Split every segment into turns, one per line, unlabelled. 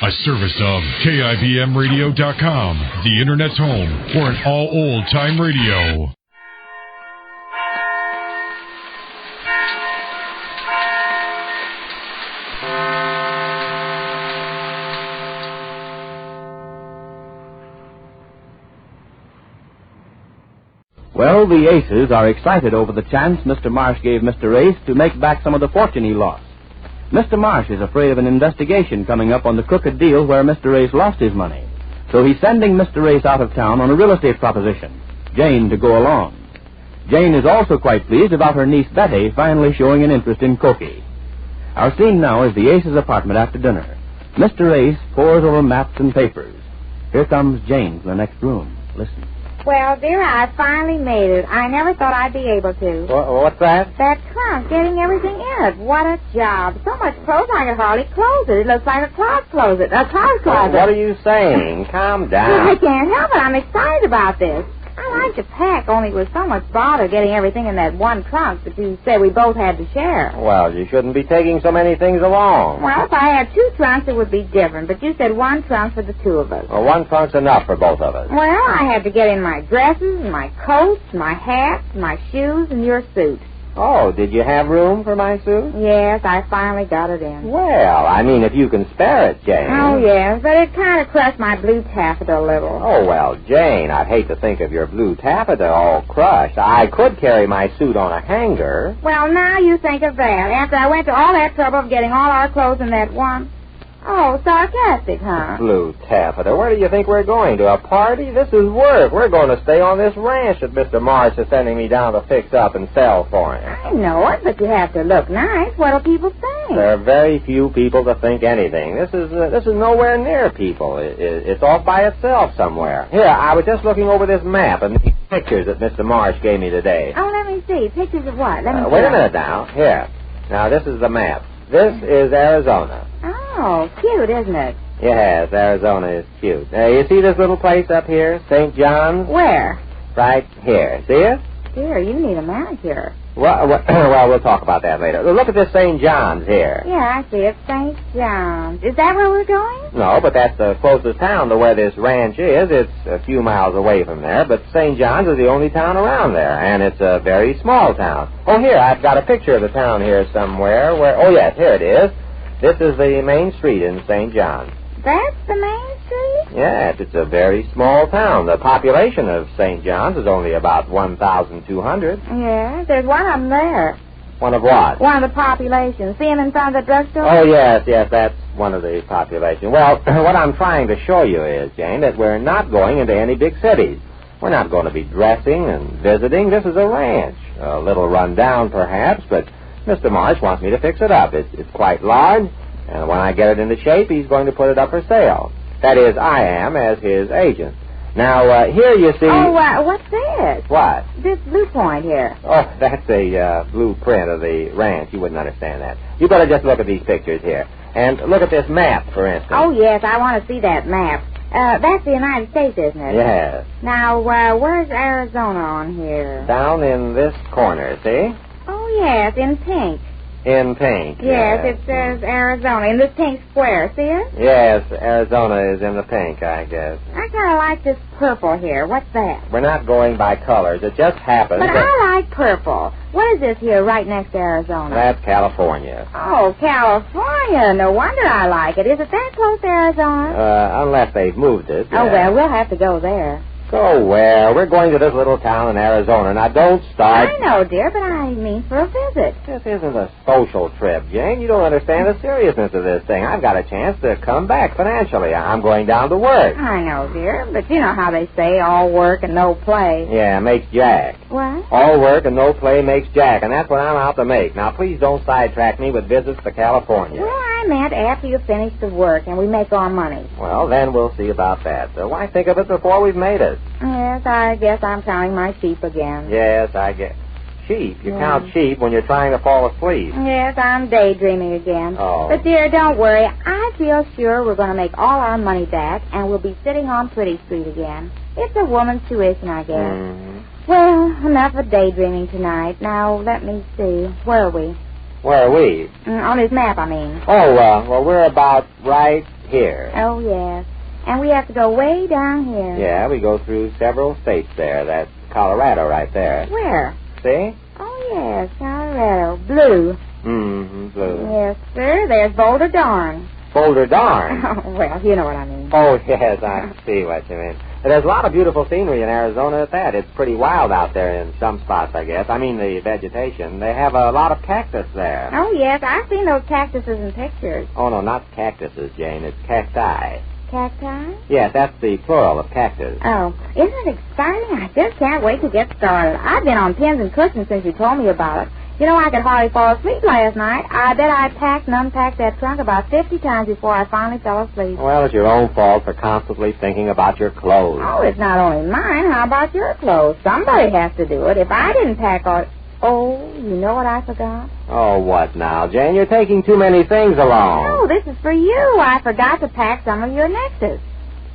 A service of KIBMradio.com, the Internet's home for an all old-time radio.
Well, the Aces are excited over the chance Mr. Marsh gave Mr. Ace to make back some of the fortune he lost. Mr. Marsh is afraid of an investigation coming up on the crooked deal where Mr. Ace lost his money. So he's sending Mr. Ace out of town on a real estate proposition, Jane to go along. Jane is also quite pleased about her niece Betty finally showing an interest in Cokie. Our scene now is the Ace's apartment after dinner. Mr. Ace pores over maps and papers. Here comes Jane from the next room. Listen.
Well, dear, I finally made it. I never thought I'd be able to.
What's that?
That trunk, getting everything in it. What a job. So much clothes I could hardly close it. It looks like a closet closet. A closet closet.
What are you saying? Calm down.
Well, I can't help it. I'm excited about this. I like to pack, only it was so much bother getting everything in that one trunk that you said we both had to share.
Well, you shouldn't be taking so many things along.
Well, if I had two trunks, it would be different. But you said one trunk for the two of us.
Well, one trunk's enough for both of us.
Well, I had to get in my dresses, and my coats, my hats, my shoes, and your suit.
Oh, did you have room for my suit?
Yes, I finally got it in.
Well, I mean, if you can spare it, Jane.
Oh, yes, but it kind of crushed my blue taffeta a little.
Oh, well, Jane, I'd hate to think of your blue taffeta all crushed. I could carry my suit on a hanger.
Well, now you think of that. After I went to all that trouble of getting all our clothes in that one. Oh, sarcastic, huh?
Blue taffeta. Where do you think we're going? To a party? This is work. We're going to stay on this ranch that Mr. Marsh is sending me down to fix up and sell for him.
I know it, but you have to look nice. What'll people think?
There are very few people to think anything. This is nowhere near people. It's off by itself somewhere. Here, I was just looking over this map and these pictures that Mr. Marsh gave me today.
Oh, let me see. Pictures of what? Let me see.
Wait a minute now. Here. Now, this is the map. This is Arizona.
Oh, cute, isn't it?
Yes, Arizona is cute. You see this little place up here, St. John's?
Where?
Right here. See it?
Dear, you need a manicure.
Well, we'll talk about that later. Look at this St. John's here.
Yeah, I see it. St. John's. Is that where we're going?
No, but that's the closest town to where this ranch is. It's a few miles away from there, but St. John's is the only town around there, and it's a very small town. Oh, here, I've got a picture of the town here somewhere where... Oh, yes, here it is. This is the main street in St. John's.
That's the main street?
Yes, it's a very small town. The population of St. John's is only about 1,200.
Yes, there's one of them there.
One of what?
One of the population. See him in front of the drugstore?
Oh, yes, that's one of the population. Well, what I'm trying to show you is, Jane, that we're not going into any big cities. We're not going to be dressing and visiting. This is a ranch. A little run down, perhaps, but Mr. Marsh wants me to fix it up. It's quite large. And when I get it into shape, he's going to put it up for sale. That is, I am as his agent. Now, here you see...
Oh, what's this?
What?
This blue point here.
Oh, that's a blueprint of the ranch. You wouldn't understand that. You better just look at these pictures here. And look at this map, for instance.
Oh, yes, I want to see that map. That's the United States, isn't it?
Yes.
Now, where's Arizona on here?
Down in this corner, see?
Oh, yes, in pink.
In pink.
Yes, it says Arizona, in this pink square. See it?
Yes, Arizona is in the pink, I guess.
I kind of like this purple here. What's that?
We're not going by colors. It just happens.
But I like purple. What is this here right next to Arizona?
That's California.
Oh, California. No wonder I like it. Is it that close to Arizona?
Unless they've moved it.
Oh, well, we'll have to go there.
Go where? We're going to this little town in Arizona. Now, don't start...
I know, dear, but I mean for a visit.
This isn't a social trip, Jane. You don't understand the seriousness of this thing. I've got a chance to come back financially. I'm going down to work.
I know, dear, but you know how they say, all work and no play.
Yeah, makes Jack.
What?
All work and no play makes Jack, and that's what I'm out to make. Now, please don't sidetrack me with visits to California.
Well, I meant after you finish the work and we make our money.
Well, then we'll see about that. Why think of it before we've made it?
Yes, I guess I'm counting my sheep again.
Yes, I guess. Sheep? You count sheep when you're trying to fall asleep.
Yes, I'm daydreaming again.
Oh.
But, dear, don't worry. I feel sure we're going to make all our money back, and we'll be sitting on Pretty Street again. It's a woman's tuition, I guess.
Mm-hmm.
Well, enough of daydreaming tonight. Now, let me see. Where are we?
Where are we?
On his map, I mean.
Oh, well, we're about right
here.
Oh, yes. And we have to go way down here.
Yeah, we go through several states there. That's Colorado right there.
Where?
See?
Oh, yes, Colorado. Blue.
Mm-hmm, blue.
Yes, sir. There's Boulder Darn.
Boulder Darn.
Oh, well, you know what I mean.
Oh, yes, I see what you mean. There's a lot of beautiful scenery in Arizona at that. It's pretty wild out there in some spots, I guess. I mean, the vegetation. They have a lot of cactus there.
Oh, yes. I've seen those cactuses in pictures.
Oh, no, not cactuses, Jane. It's cacti.
Cacti?
Yes, that's the plural of cactus.
Oh, isn't it exciting? I just can't wait to get started. I've been on pins and cushions since you told me about it. You know, I could hardly fall asleep last night. I bet I packed and unpacked that trunk about 50 times before I finally fell asleep.
Well, it's your own fault for constantly thinking about your clothes.
Oh, it's not only mine. How about your clothes? Somebody has to do it. If I didn't pack all... Oh, you know what I forgot?
Oh, what now, Jane? You're taking too many things along.
No, this is for you. I forgot to pack some of your necklaces.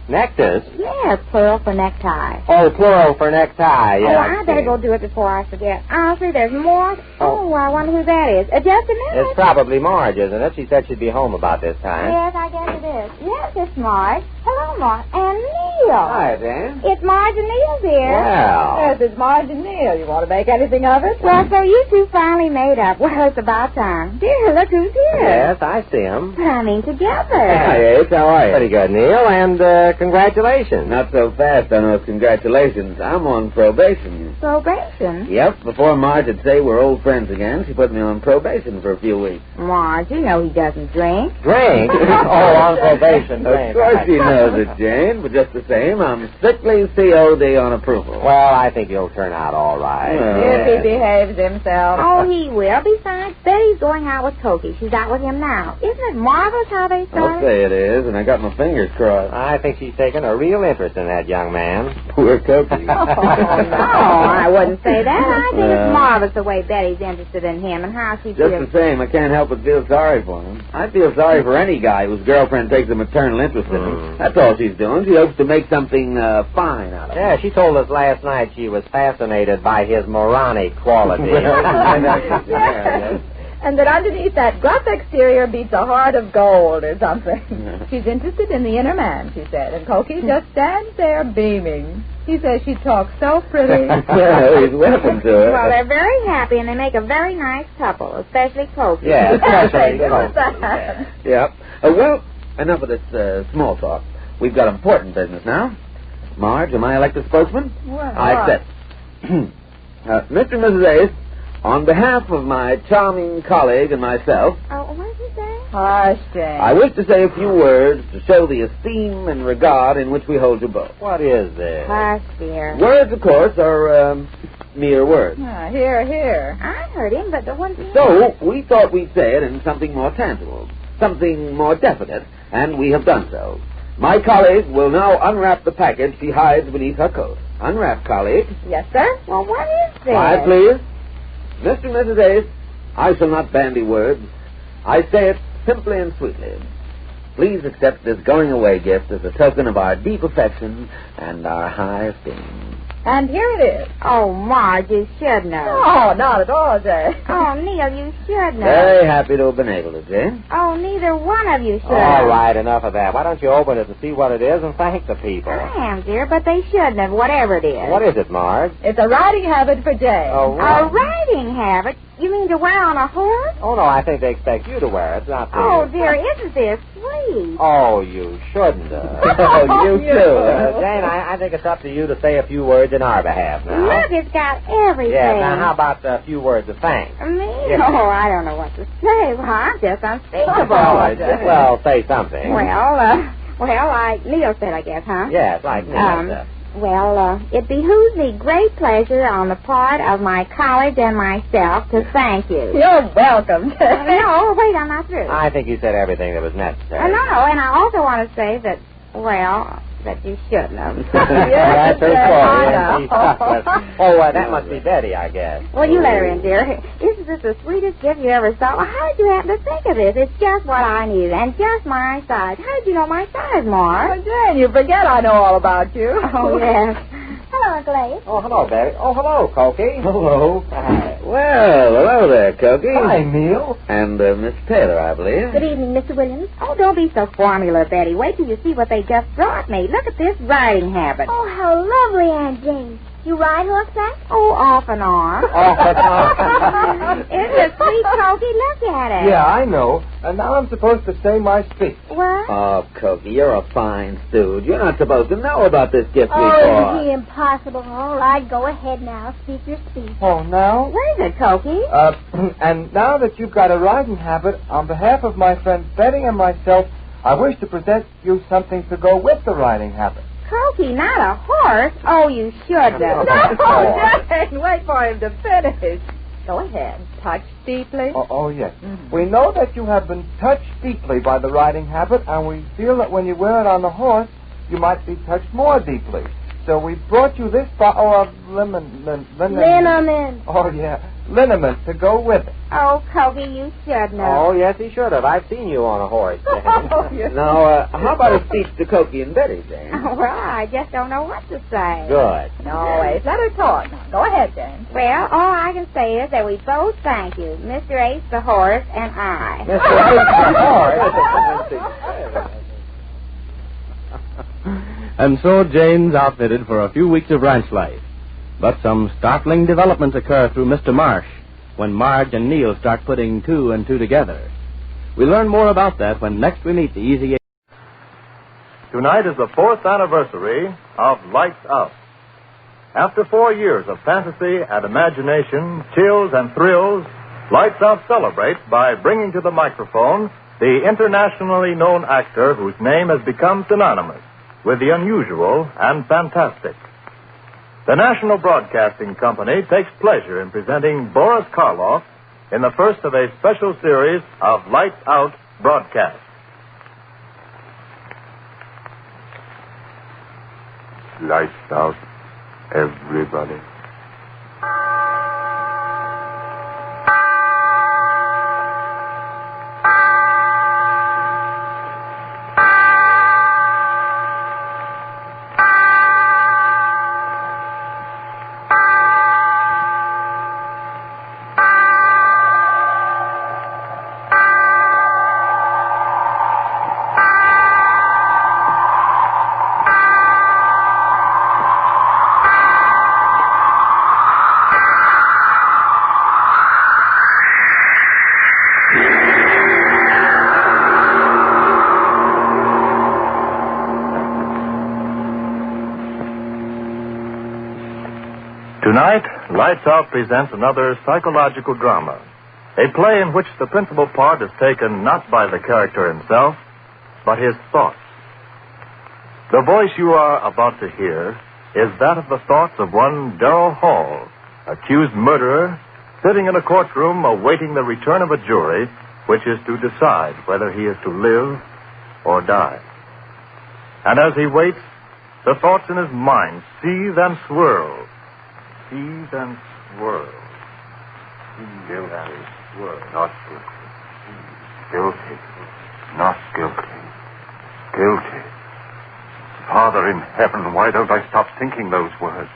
Necklace?
Yes, plural for necktie.
Oh, plural for necktie. Yeah,
I better go do it before I forget. Honestly, there's more. Oh, I wonder who that is. Just a minute.
It's probably Marge, isn't it? She said she'd be home about this time.
Yes, I guess it is. Yes, it's Marge. Hello, Marge. And Neil.
Hi, Dan.
It's Marge and Neil here.
Well.
Yes, it's Marge and Neil. You want to make anything of it?
Well, so you two finally made up. Well, it's about time. Dear, look who's here.
Yes, I see him.
I mean, together.
Hi, Ace. How are you?
Pretty good, Neil, and congratulations.
Not so fast on those congratulations. I'm on probation.
Probation?
Yep, before Marge would say we're old friends again, she put me on probation for a few weeks.
Marge, you know he doesn't drink.
Drink? Oh, on probation.
Of course she knows it, Jane, but just the same, I'm strictly COD on approval.
Well, I think he'll turn out all right.
If he behaves himself.
Oh, he will. Besides, Betty's going out with Cokie. She's out with him now. Isn't it marvelous how they
I'll
started?
say it is, and I got my fingers crossed.
I think she's taken a real interest in that young man.
Poor Cokie.
Oh, I wouldn't say that. I think it's marvelous the way Betty's interested in him and how she
Just
feels.
the same, I can't help but feel sorry for him. I feel sorry for any guy whose girlfriend takes a maternal interest in him. That's all she's doing. She hopes to make something fine out of him.
Yeah, she told us last night she was fascinated by his moronic quality.
Yes. And that underneath that gruff exterior beats a heart of gold or something. She's interested in the inner man, she said, and Cokie just stands there beaming. He says she talks so pretty.
Well, he's welcome to her.
Well, they're very happy, and they make a very nice couple, especially Cokie.
Yeah, especially
Yes.
Yep. Well, enough of this small talk. We've got important business now. Marge, am I elected spokesman?
Well,
I accept. Mr. and Mrs. Ace, on behalf of my charming colleague and myself,
Oh, what did you say?
Hush, Jane.
I wish to say a few words to show the esteem and regard in which we hold you both.
What is this?
Hush, dear.
Words, of course, are mere words.
Here, here.
I heard him, but the one...
So, we thought we'd say it in something more tangible, something more definite, and we have done so. My colleague will now unwrap the package she hides beneath her coat. Unwrap, colleague.
Yes, sir?
Well, what is this?
Quiet, please. Mr. and Mrs. Ace, I shall not bandy words. I say it simply and sweetly. Please accept this going-away gift as a token of our deep affection and our high esteem.
And here it is.
Oh, Marge, you should know.
Oh, not at all, Jane.
Oh, Neil, you should know.
Very happy to have been able to, Jane.
Oh, neither one of you should.
All right, enough of that. Why don't you open it and see what it is and thank the people?
I am, dear, but they shouldn't have, whatever it is.
What is it, Marge?
It's a riding habit for Jane.
Oh,
A riding habit? You mean to wear on a horse?
Oh, no, I think they expect you to wear it, not
Oh,
you.
dear, isn't this sweet?
Oh, you shouldn't have.
Oh, you too.
Jane, I think it's up to you to say a few words in our behalf now.
Look, it's got everything.
Yeah, now how about a few words of thanks?
Me?
Yeah.
Oh, I don't know what to say. Well, I'm just unspeakable.
Well, say something.
Well, like Neil said, I guess, huh?
Yes, like me.
Well, it behooves me great pleasure on the part of my college and myself to thank you.
You're welcome, Jane.
No, wait, I'm not through.
I think you said everything that was necessary.
No, and I also want to say that, well, that you shouldn't have.
That's her
I
story. That must be Betty, I guess.
Well, you let her in, dear. Isn't this the sweetest gift you ever saw? Well, how did you happen to think of this? It's just what I needed, and just my size. How did you know my size, Mark?
Oh, Jane, you forget I know all about you.
Oh, yes.
Hello,
Uncle Abe.
Oh, hello, Betty. Oh, hello, Cokie.
Hello.
Hi.
Well, hello there, Cokie.
Hi, Neil.
And Miss Taylor, I believe.
Good evening, Mr. Williams. Oh, don't be so formula, Betty. Wait till you see what they just brought me. Look at this riding habit.
Oh, how lovely, Aunt Jane. You ride horseback?
Oh, off and on.
Off and on.
Isn't it sweet, Cokie? Look at it.
Yeah, I know. And now I'm supposed to say my speech.
What?
Oh, Cokie, you're a fine steward. You're not supposed to know about this gift we
Oh,
bought.
it'd be impossible. All right, go ahead now. Speak your speech.
Oh, now?
What is it, Cokie?
And now that you've got a riding habit, on behalf of my friend Betty and myself, I wish to present you something to go with the riding habit.
Cokie, not a horse? Oh, you shouldn't.
No, Jane, wait for him to finish. Go ahead. Touch deeply.
Oh, yes. Mm-hmm. We know that you have been touched deeply by the riding habit, and we feel that when you wear it on the horse, you might be touched more deeply. So we brought you this bottle of liniment. Oh, yeah. Liniment to go with it.
Oh, Cokie, you should know.
Oh, yes, he should have. I've seen you on a horse.
Oh, yes.
Now, how about a speech to Cokie and Betty, Jane?
Well, I just don't know what to say.
Good.
No, Ace, let her talk. Now, go ahead, Jane.
Well, all I can say is that we both thank you, Mr. Ace the horse and I.
And so Jane's outfitted for a few weeks of ranch life. But some startling developments occur through Mr. Marsh when Marge and Neil start putting two and two together. We learn more about that when next we meet the Easy Eight.
Tonight is the 4th anniversary of Lights Out. After 4 years of fantasy and imagination, chills and thrills, Lights Out celebrates by bringing to the microphone the internationally known actor whose name has become synonymous with the unusual and fantastic. The National Broadcasting Company takes pleasure in presenting Boris Karloff in the first of a special series of Lights Out broadcasts.
Lights out, everybody.
Tonight, Lights Out presents another psychological drama, a play in which the principal part is taken not by the character himself, but his thoughts. The voice you are about to hear is that of the thoughts of one Darrell Hall, accused murderer, sitting in a courtroom awaiting the return of a jury which is to decide whether he is to live or die. And as he waits, the thoughts in his mind seethe and swirl. Seethe and swirl.
Guilty. Not guilty. Guilty. Not guilty. Guilty. Father in heaven, why don't I stop thinking those words?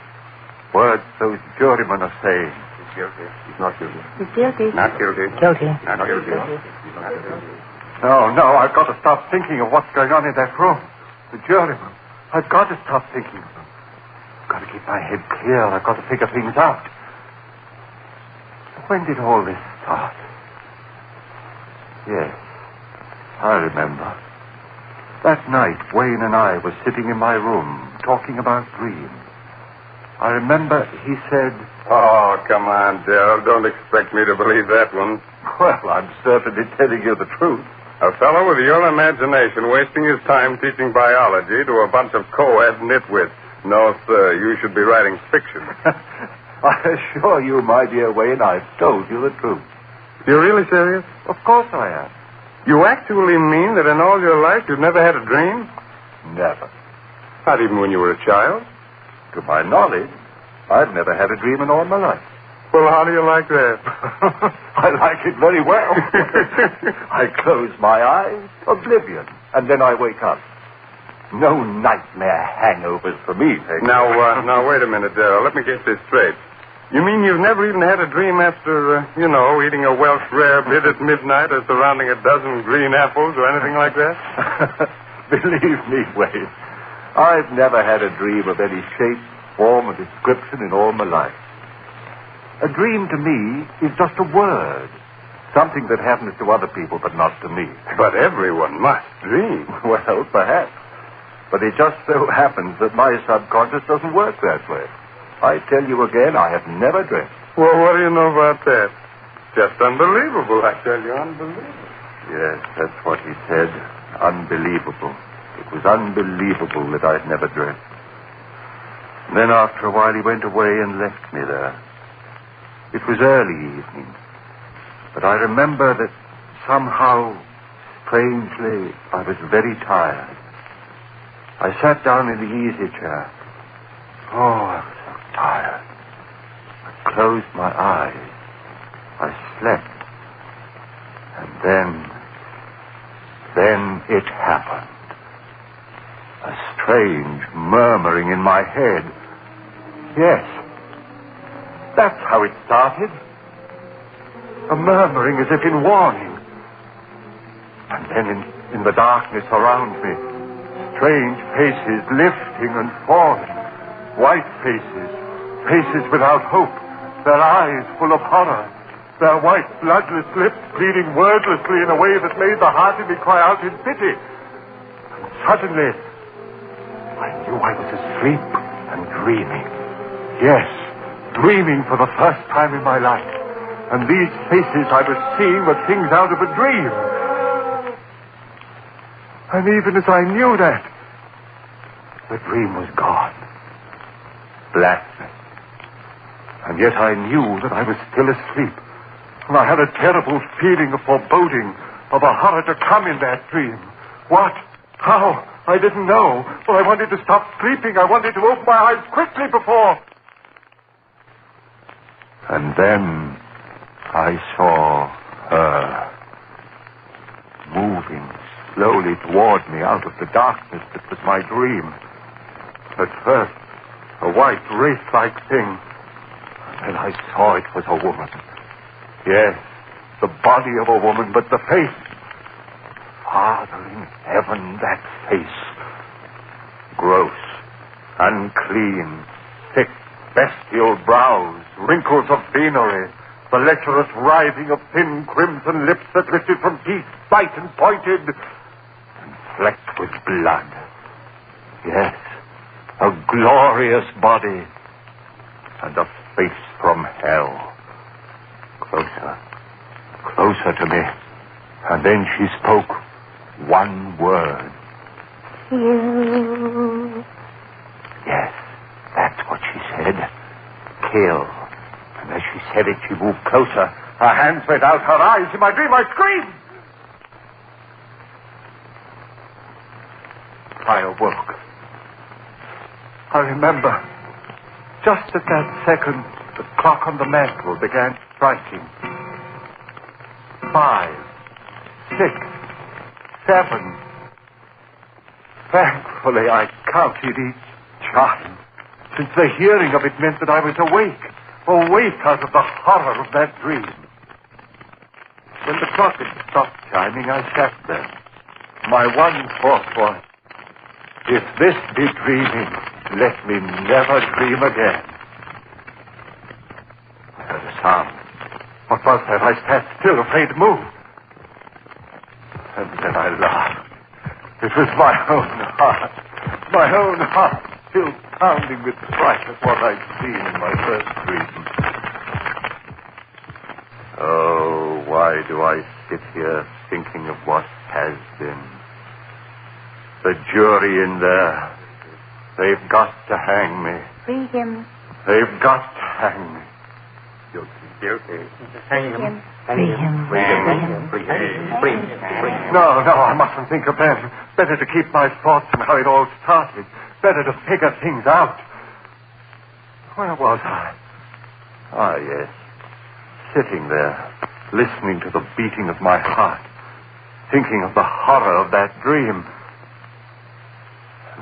Words those jurymen are saying. He's guilty. He's not guilty.
He's guilty.
Not guilty.
Guilty.
Not guilty. He's not guilty. No, I've got to stop thinking of what's going on in that room. The jurymen. I've got to stop thinking of them. I've got to keep my head clear. I've got to figure things out. When did all this start? Yes, I remember. That night, Wayne and I were sitting in my room, talking about dreams. I remember he said...
Oh, come on, Darrell. Don't expect me to believe that one.
Well, I'm certainly telling you the truth.
A fellow with your imagination wasting his time teaching biology to a bunch of co-ed nitwits. No, sir, you should be writing fiction.
I assure you, my dear Wayne, I've told you the truth.
You're really serious?
Of course I am.
You actually mean that in all your life you've never had a dream?
Never.
Not even when you were a child?
To my knowledge, I've never had a dream in all my life.
Well, how do you like that?
I like it very well. I close my eyes, oblivion, and then I wake up. No nightmare hangovers for me, Peg.
Now, wait a minute, Darrell. Let me get this straight. You mean you've never even had a dream after, eating a Welsh rarebit at midnight or surrounding a dozen green apples or anything like that?
Believe me, Wade, I've never had a dream of any shape, form, or description in all my life. A dream to me is just a word. Something that happens to other people, but not to me.
But everyone must dream.
Well, perhaps. But it just so happens that my subconscious doesn't work that way. I tell you again, I have never dreamt.
Well, what do you know about that? Just unbelievable, I tell you, unbelievable.
Yes, that's what he said. Unbelievable. It was unbelievable that I'd never dreamt. Then after a while he went away and left me there. It was early evening. But I remember that somehow, strangely, I was very tired. I sat down in the easy chair. Oh, I was so tired. I closed my eyes. I slept. And then it happened. A strange murmuring in my head. Yes, that's how it started. A murmuring as if in warning. And then in the darkness around me, strange faces lifting and falling. White faces, faces without hope, their eyes full of horror, their white, bloodless lips pleading wordlessly in a way that made the heart in me cry out in pity. And suddenly, I knew I was asleep and dreaming. Yes, dreaming for the first time in my life. And these faces I was seeing were things out of a dream. And even as I knew that, the dream was gone. Blackness. And yet I knew that I was still asleep. And I had a terrible feeling of foreboding, of a horror to come in that dream. What? How? I didn't know. But I wanted to stop sleeping. I wanted to open my eyes quickly before. And then I saw her moving slowly toward me out of the darkness that was my dream. At first, a white, wraith-like thing. And I saw it was a woman. Yes, the body of a woman, but the face. Father in heaven, that face. Gross, unclean, thick, bestial brows, wrinkles of venery, the lecherous writhing of thin crimson lips that lifted from teeth, bright and pointed, and flecked with blood. Yes, a glorious body, and a face from hell. Closer to me, and then she spoke one word.
Kill.
Yes, that's what she said. Kill. And as she said it, she moved closer. Her hands went out, her eyes. In my dream, I screamed. I awoke. I remember, just at that second, the clock on the mantel began striking. 5, 6, 7. Thankfully, I counted each chime, since the hearing of it meant that I was awake out of the horror of that dream. When the clock had stopped chiming, I sat there. My one thought was, if this be dreaming, let me never dream again. I heard a sound. What was that? I sat still, afraid to move. And then I laughed. It was my own heart, still pounding with fright at what I'd seen in my first dream. Oh, why do I sit here thinking of what has been? The jury in there, they've got to hang me.
Free him.
They've got to hang me.
Guilty. Hang him.
Free him.
No, I mustn't think of that. Better to keep my thoughts on how it all started. Better to figure things out. Where was I? Ah, yes. Sitting there, listening to the beating of my heart, thinking of the horror of that dream.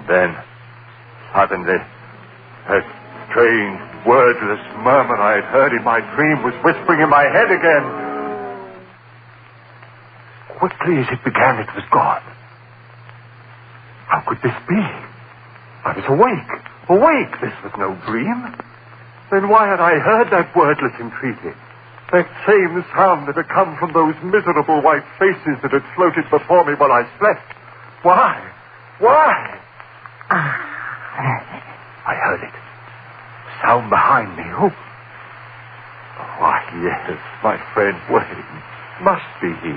then, suddenly, that strange, wordless murmur I had heard in my dream was whispering in my head again. Quickly as it began, it was gone. How could this be? I was awake. Awake. This was no dream. Then why had I heard that wordless entreaty? That same sound that had come from those miserable white faces that had floated before me while I slept. Why? Why? I heard it. Sound behind me. Oh. Why, yes, my friend Wayne. Must be he.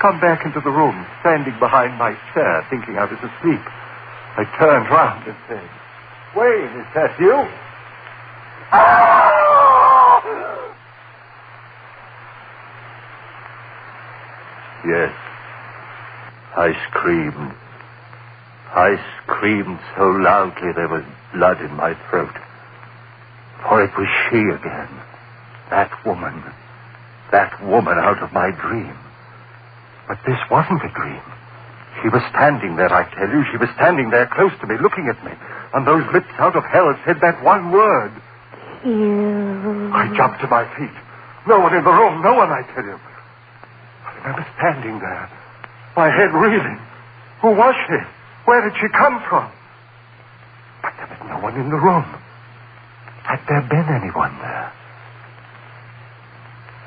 Come back into the room, standing behind my chair, thinking I was asleep. I turned round and said, Wayne, is that you? Yes. I screamed. I screamed so loudly there was blood in my throat. For it was she again. That woman out of my dream. But this wasn't a dream. She was standing there, I tell you. She was standing there close to me, looking at me. And those lips out of hell said that one word.
You.
I jumped to my feet. No one in the room, no one, I tell you. I remember standing there, my head reeling. Who was she? Where did she come from? But there was no one in the room. Had there been anyone there?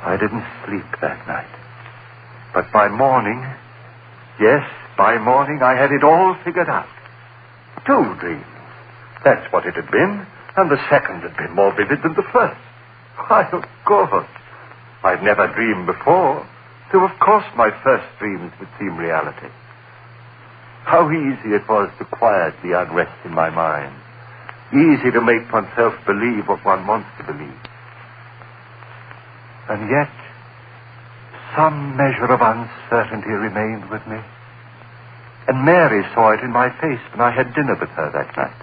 I didn't sleep that night. But by morning, yes, by morning, I had it all figured out. 2 dreams. That's what it had been, and the second had been more vivid than the first. Why, of course. I'd never dreamed before, so of course my first dreams would seem reality. How easy it was to quiet the unrest in my mind. Easy to make oneself believe what one wants to believe. And yet, some measure of uncertainty remained with me. And Mary saw it in my face when I had dinner with her that night.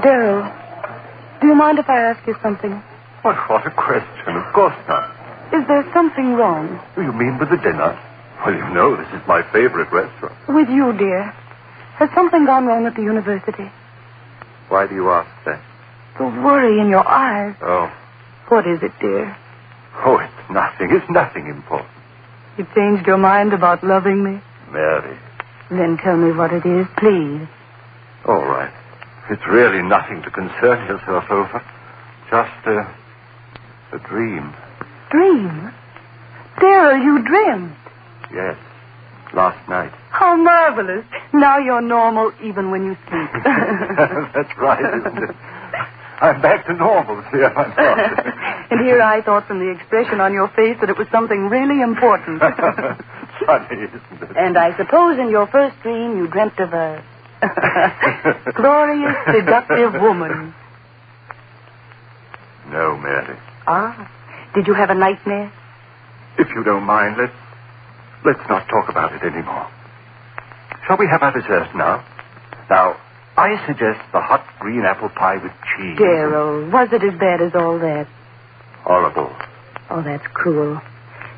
Darryl, do you mind if I ask you something?
What a question. Of course not.
Is there something wrong?
You mean with the dinner? Well, you know, this is my favorite restaurant.
With you, dear. Has something gone wrong at the university?
Why do you ask that?
The worry in your eyes.
Oh.
What is it, dear?
Oh, it's nothing. It's nothing important.
You changed your mind about loving me?
Mary.
Then tell me what it is, please.
All right. It's really nothing to concern yourself over. Just a dream.
Dream? Darryl, you dreamed.
Yes. Last night.
How marvelous. Now you're normal even when you sleep.
That's right, isn't it? I'm back to normal, see, I'm not.
And here I thought from the expression on your face that it was something really important.
Funny, isn't it?
And I suppose in your first dream you dreamt of a glorious, seductive woman.
No, Mary.
Ah. Did you have a nightmare?
If you don't mind, let's not talk about it anymore. Shall we have our dessert now? Now, I suggest the hot green apple pie with cheese.
Darryl, was it as bad as all that?
Horrible.
Oh, that's cruel.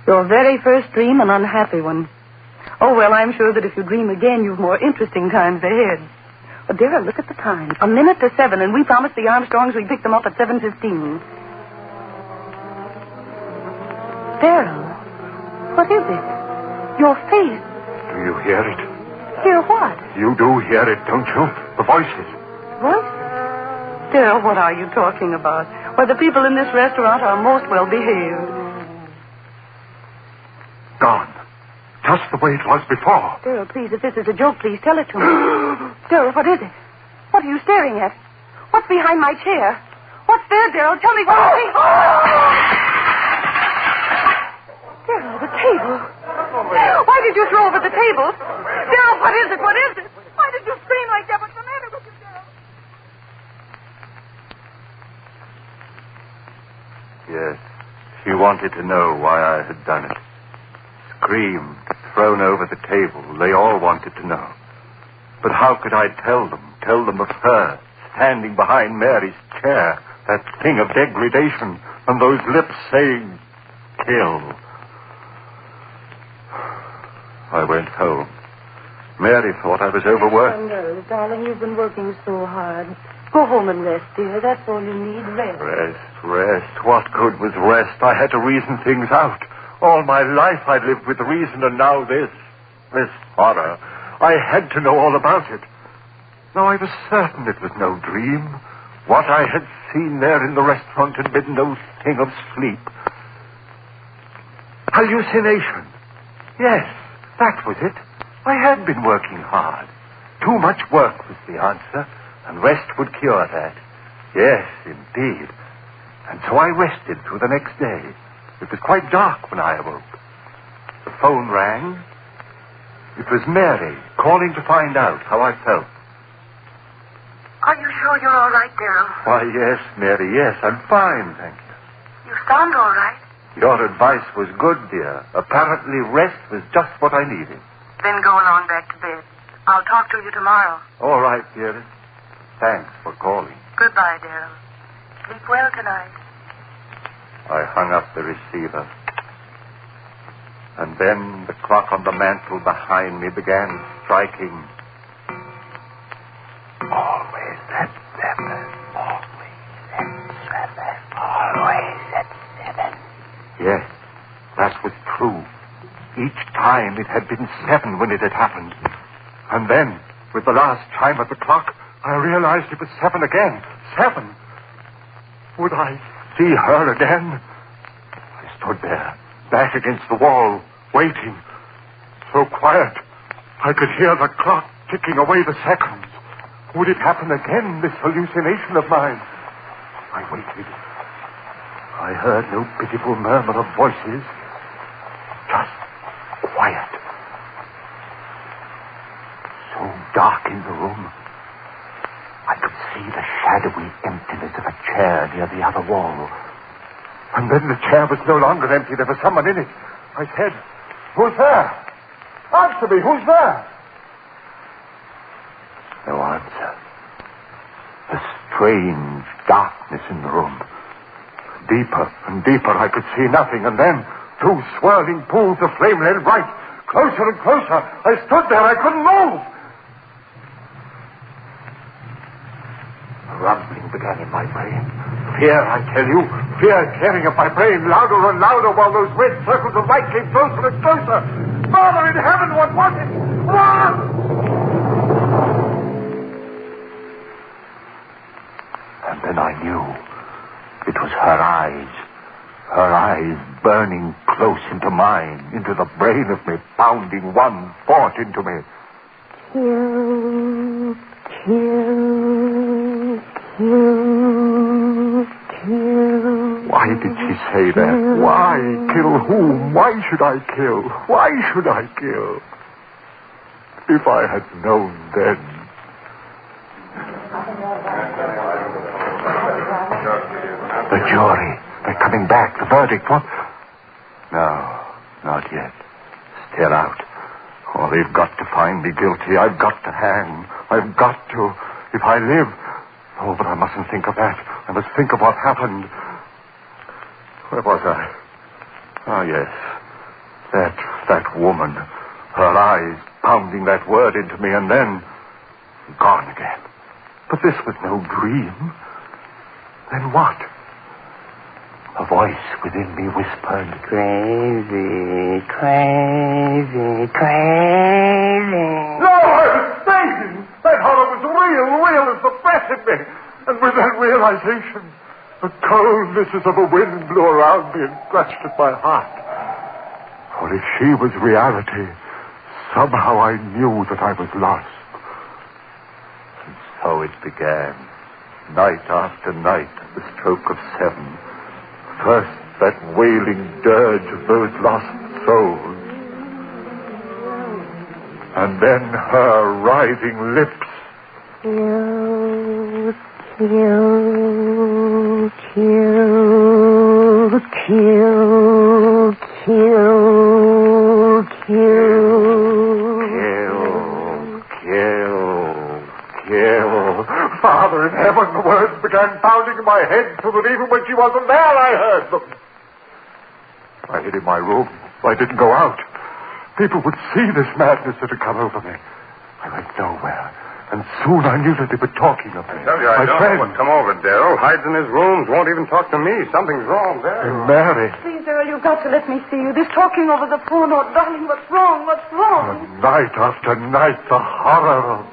Your very first dream, an unhappy one. Oh, well, I'm sure that if you dream again, you've more interesting times ahead. Oh, Darryl, look at the time. 7:01, and we promised the Armstrongs we'd pick them up at 7:15. Darryl, what is it? Your face.
Do you hear it?
Hear what?
You do hear it, don't you? The voices.
Voices? Darryl, what are you talking about? Why, the people in this restaurant are most well behaved.
Gone. Just the way it was before.
Darryl, please, if this is a joke, please tell it to me. Darryl, what is it? What are you staring at? What's behind my chair? What's there, Darryl? Tell me what you see. Darryl, the table. Why did you throw over the table? Darryl, what is it? What is it? Why did you scream like that? What's the matter with you, Darryl?
Yes. She wanted to know why I had done it. Screamed, thrown over the table. They all wanted to know. But how could I tell them? Tell them of her, standing behind Mary's chair, that thing of degradation, and those lips saying, kill. I went home. Mary thought I was overworked.
Oh, no, darling, you've been working so hard. Go home and rest, dear. That's all you need, rest.
Rest. What good was rest? I had to reason things out. All my life I'd lived with reason, and now this horror. I had to know all about it. Now I was certain it was no dream. What I had seen there in the restaurant had been no thing of sleep. Hallucination. Yes, that was it. I had been working hard. Too much work was the answer, and rest would cure that. Yes, indeed. And so I rested through the next day. It was quite dark when I awoke. The phone rang. It was Mary calling to find out how I felt.
Are you sure you're all right, Daryl?
Why, yes, Mary, yes, I'm fine, thank you.
You sound all right.
Your advice was good, dear. Apparently rest was just what I needed.
Then go along back to bed. I'll talk to you tomorrow.
All right, dearest. Thanks for calling.
Goodbye, Daryl. Sleep well tonight.
I hung up the receiver. And then the clock on the mantel behind me began striking. Always at 7. Always at 7. Always at 7. Yes, that was true. Each time it had been 7 when it had happened. And then, with the last chime of the clock, I realized it was 7 again. 7. Would I see her again? I stood there, back against the wall, waiting. So quiet, I could hear the clock ticking away the seconds. Would it happen again, this hallucination of mine? I waited. I heard no pitiful murmur of voices. Just quiet. So dark in the room, I could see the shadowy emptiness of a chair near the other wall. And then the chair was no longer empty. There was someone in it. I said, "Who's there? Answer me, who's there?" No answer. A strange darkness in the room. Deeper and deeper, I could see nothing, and then 2 swirling pools of flame led right, closer and closer. I stood there, I couldn't move. A rumbling began in my brain. Fear, I tell you, fear tearing at my brain, louder and louder, while those red circles of light came closer and closer. Father in heaven, what was it? What? And then I knew. It was her eyes burning close into mine, into the brain of me, pounding one thought into me.
Kill, kill, kill, kill.
Why did she say that? Why? Kill whom? Why should I kill? Why should I kill? If I had known then. The jury. They're coming back. The verdict. What? No, not yet. Still out. Oh, they've got to find me guilty. I've got to hang. I've got to. If I live. Oh, but I mustn't think of that. I must think of what happened. Where was I? Oh, yes. That woman. Her eyes pounding that word into me, and then gone again. But this was no dream. Then what? A voice within me whispered, "Crazy, crazy, crazy." No, I was fainting. That horror was real as the breath in me. And with that realization, the coldnesses of a wind blew around me and scratched at my heart. For if she was reality, somehow I knew that I was lost. And so it began. Night after night, at the stroke of 7. First, that wailing dirge of those lost souls. And then her writhing lips.
Kill, kill, kill, kill, kill,
kill. Father in heaven, the words began pounding in my head so that even when she wasn't there, I heard them. I hid in my room. I didn't go out. People would see this madness that had come over me. I went nowhere. And soon I knew that they were talking of me.
I tell you, I don't know what's come over Darrell. Hides in his rooms, won't even talk to me. Something's wrong there.
Mary.
Please, Darrell, you've got to let me see you. This talking over the phone, oh, darling, what's wrong? What's wrong?
Night after night, the horror of...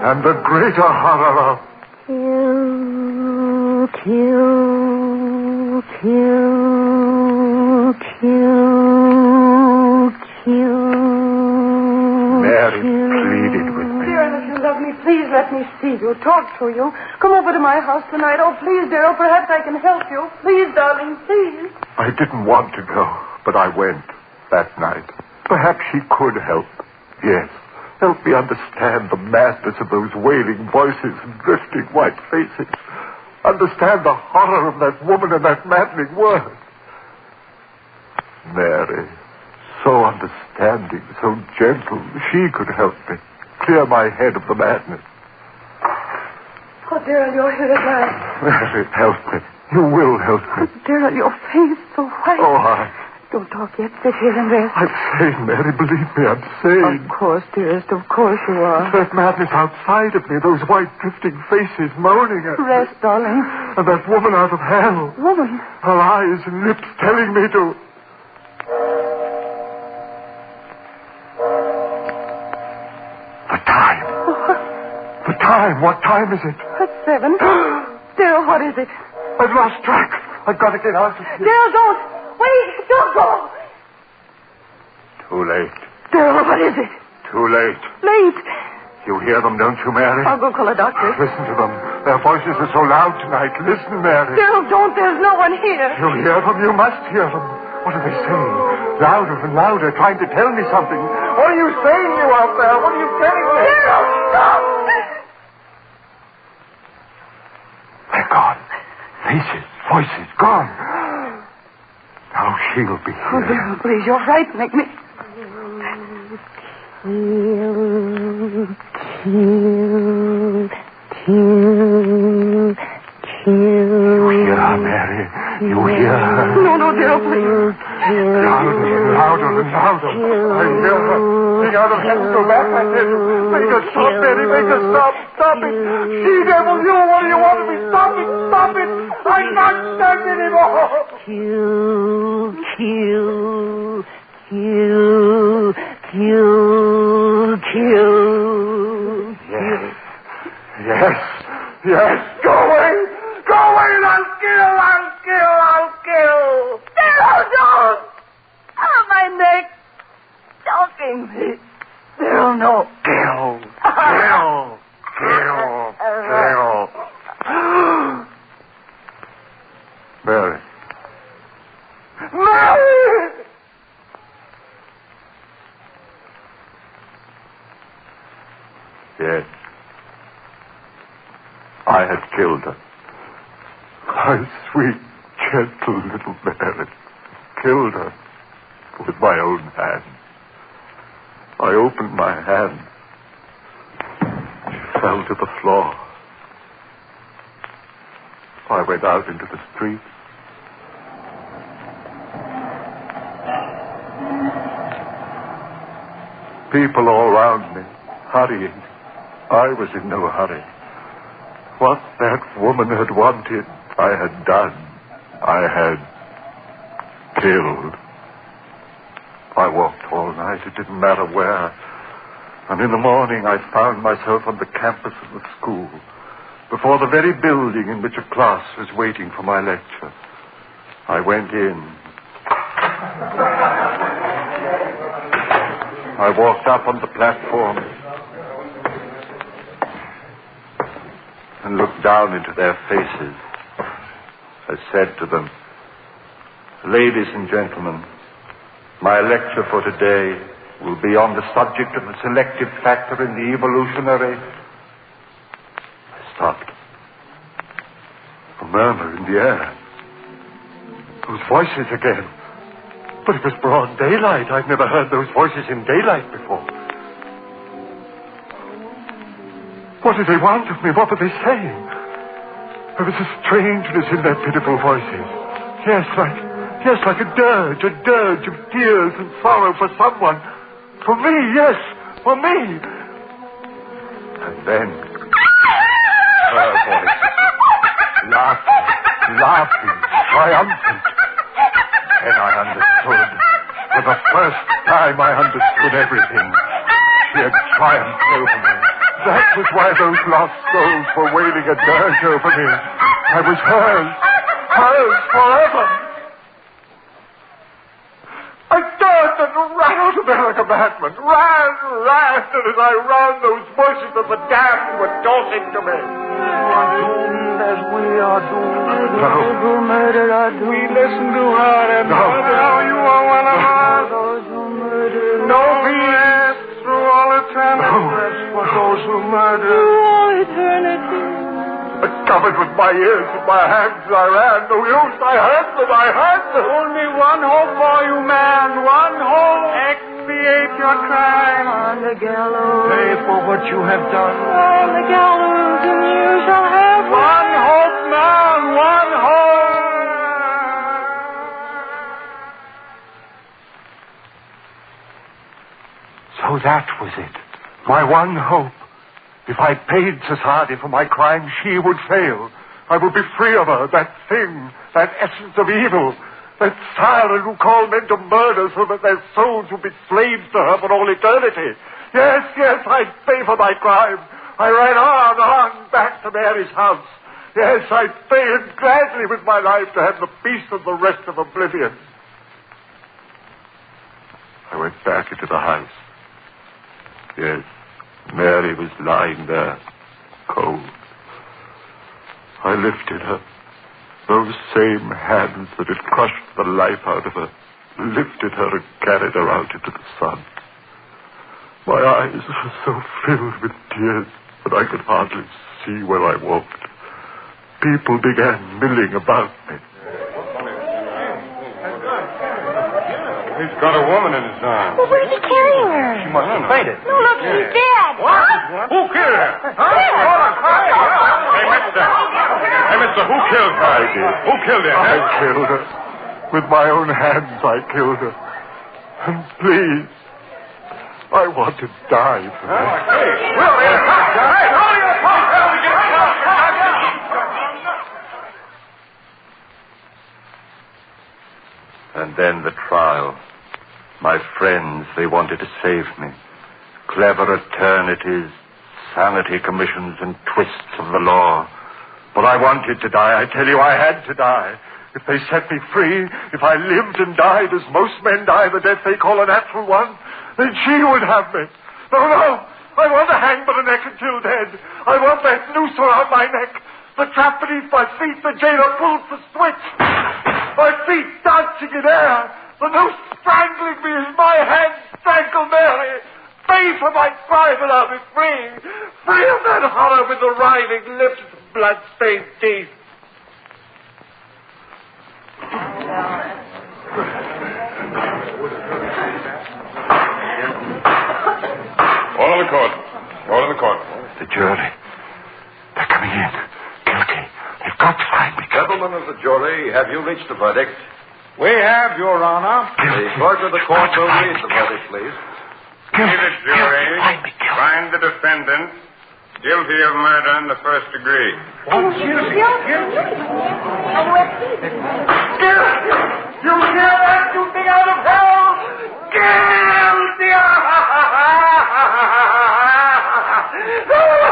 And the greater horror of...
Kill.
Mary pleaded with me.
Darrell, if you love me, please let me see you, talk to you. Come over to my house tonight. Oh, please, Darrell, perhaps I can help you. Please, darling, please.
I didn't want to go, but I went that night. Perhaps she could help. Yes, help me understand the madness of those wailing voices and drifting white faces. Understand the horror of that woman and that maddening word. Mary, so understanding, so gentle, she could help me. Clear my head of the madness.
Oh, Darrell, you're here at last.
Mary, help me. You will help me.
Darrell, your face so white.
Oh,
Don't talk yet. Sit here and rest.
I'm sane, Mary. Believe me, I'm sane.
Of course, dearest. Of course you are.
It's that madness outside of me, those white drifting faces moaning at me.
Rest, darling.
And that woman out of hell.
Woman?
Her eyes and lips telling me to... The time. The time. What time is it?
It's 7. Darrell, what is it?
I've lost track. I've got to get out of here.
Darrell, don't. Wait, don't go.
Too late.
Darrell, what is it?
Too late.
Late.
You hear them, don't you, Mary?
I'll go call a doctor.
Listen to them. Their voices are so loud tonight. Listen, Mary.
Darrell, don't. There's no one here.
You hear them? You must hear them. What are they saying? Louder and louder, trying to tell me something. What are you saying, you out there? What are you telling me?
Darrell, stop!
They're gone. Faces, voices, gone. Now she'll be here.
Oh, Darrell, please, you're frightening me. Kill.
You hear her, Mary? You hear her?
No, Darrell, please.
Louder and louder and louder. I hear her. Sing out of heaven, go back, I tell you. Make her stop, Mary. Make her stop. Stop it. She devil, you. What do you want of me? Stop it. Stop it. I can't stand it anymore. Yes. Go away. Go away and I'll kill.
Darrell, don't. Oh, my neck. Choking me. Darrell, no.
Kill. Mary. Yes. I had killed her. My sweet, gentle little Mary. Killed her with my own hand. I opened my hand. She fell to the floor. I went out into the street. People all around me, hurrying. I was in no hurry. What that woman had wanted, I had done. I had killed. I walked all night. It didn't matter where. And in the morning, I found myself on the campus of the school, before the very building in which a class was waiting for my lecture. I went in. I walked up on the platform and looked down into their faces. I said to them, "Ladies and gentlemen, my lecture for today will be on the subject of the selective factor in the evolutionary..." I stopped. A murmur in the air. Those voices again. But it was broad daylight. I'd never heard those voices in daylight before. What did they want of me? What were they saying? There was a strangeness in their pitiful voices. Yes, Yes, like a dirge of tears and sorrow for someone. For me, yes, for me. And then, her voice, laughing, triumphant. Then I understood. For the first time I understood everything. She had triumphed over me. That was why those lost souls were wailing a dirge over me. I was hers forever. I turned and ran out of there like a madman. Ran, and as I ran, those voices of the damned were talking to me.
As we are doomed.
No.
We listen to her and now you are one of us. No peace through all eternity. For those who murder.
Through eternity.
Covered with my ears and my hands, I ran. No use. I heard them.
Only one hope for you, man. One hope. Expiate your crime.
On the gallows.
Pay for what you have done.
On the gallows, and you shall have
one hope, man. One hope.
So that was it. My one hope. If I paid society for my crime, she would fail. I would be free of her, that thing, that essence of evil, that siren who called men to murder so that their souls would be slaves to her for all eternity. Yes, I'd pay for my crime. I ran on, back to Mary's house. Yes, I'd paid gladly with my life to have the peace of the rest of oblivion. I went back into the house. Yes. Mary was lying there, cold. I lifted her. Those same hands that had crushed the life out of her lifted her and carried her out into the sun. My eyes were so filled with tears that I could hardly see where I walked. People began milling about me.
He's got a woman in his arms.
Well, where's he carrying her?
She must have fainted.
No, look, she's dead.
What? Who killed her? Hey, mister, who killed her?
I did.
Who killed her?
I killed her. With my own hands, I killed her. And please, I want to die for her. And then the trial. My friends, they wanted to save me. Clever eternities, sanity commissions, and twists of the law. But I wanted to die. I tell you, I had to die. If they set me free, if I lived and died as most men die, the death they call a natural one, then she would have me. No. I want to hang by the neck until dead. I want that noose around my neck. The trap beneath my feet, the jailer pulls the switch. My feet dancing in air. The noose strangling me as my hands strangle Mary. Pay for my crime and I'll be free. Free of that horror with the writhing lips and blood-stained teeth.
Order the court.
The jury. They're coming in. Guilty. They've got to find me.
Gentlemen of the jury, have you reached a verdict?
We have, Your Honor.
The clerk of the court will read the verdict, please.
We, the jury, find the defendant guilty of murder in the first degree.
Guilty?
You hear that, you thing out of hell? Guilty!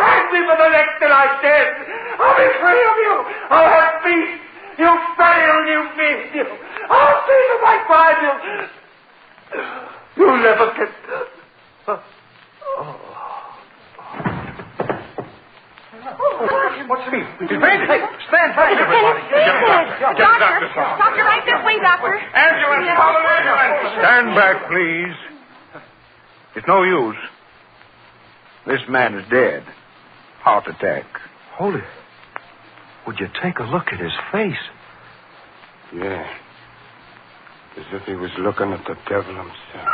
Hang me for the neck till I'm dead. I'll be free of you. I'll have peace. You failed, you mean you. I'll see to my crime. You'll never get...
What's the mean? He's fainted. Hey, stand back, everybody.
Doctor, right this way, doctor.
Ambulance, call an ambulance.
Stand back, please. It's no use. This man is dead. Heart attack.
Holy, would you take a look at his face?
Yeah. As if he was looking at the devil himself.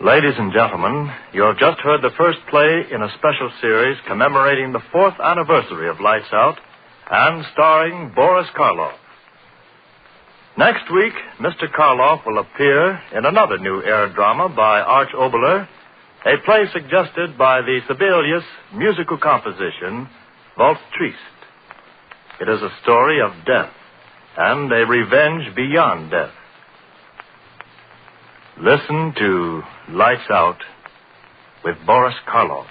Ladies and gentlemen, you have just heard the first play in a special series commemorating the 4th anniversary of Lights Out and starring Boris Karloff. Next week, Mr. Karloff will appear in another new air drama by Arch Oboler, a play suggested by the Sibelius musical composition, Waltz Triste. It is a story of death and a revenge beyond death. Listen to Lights Out with Boris Karloff.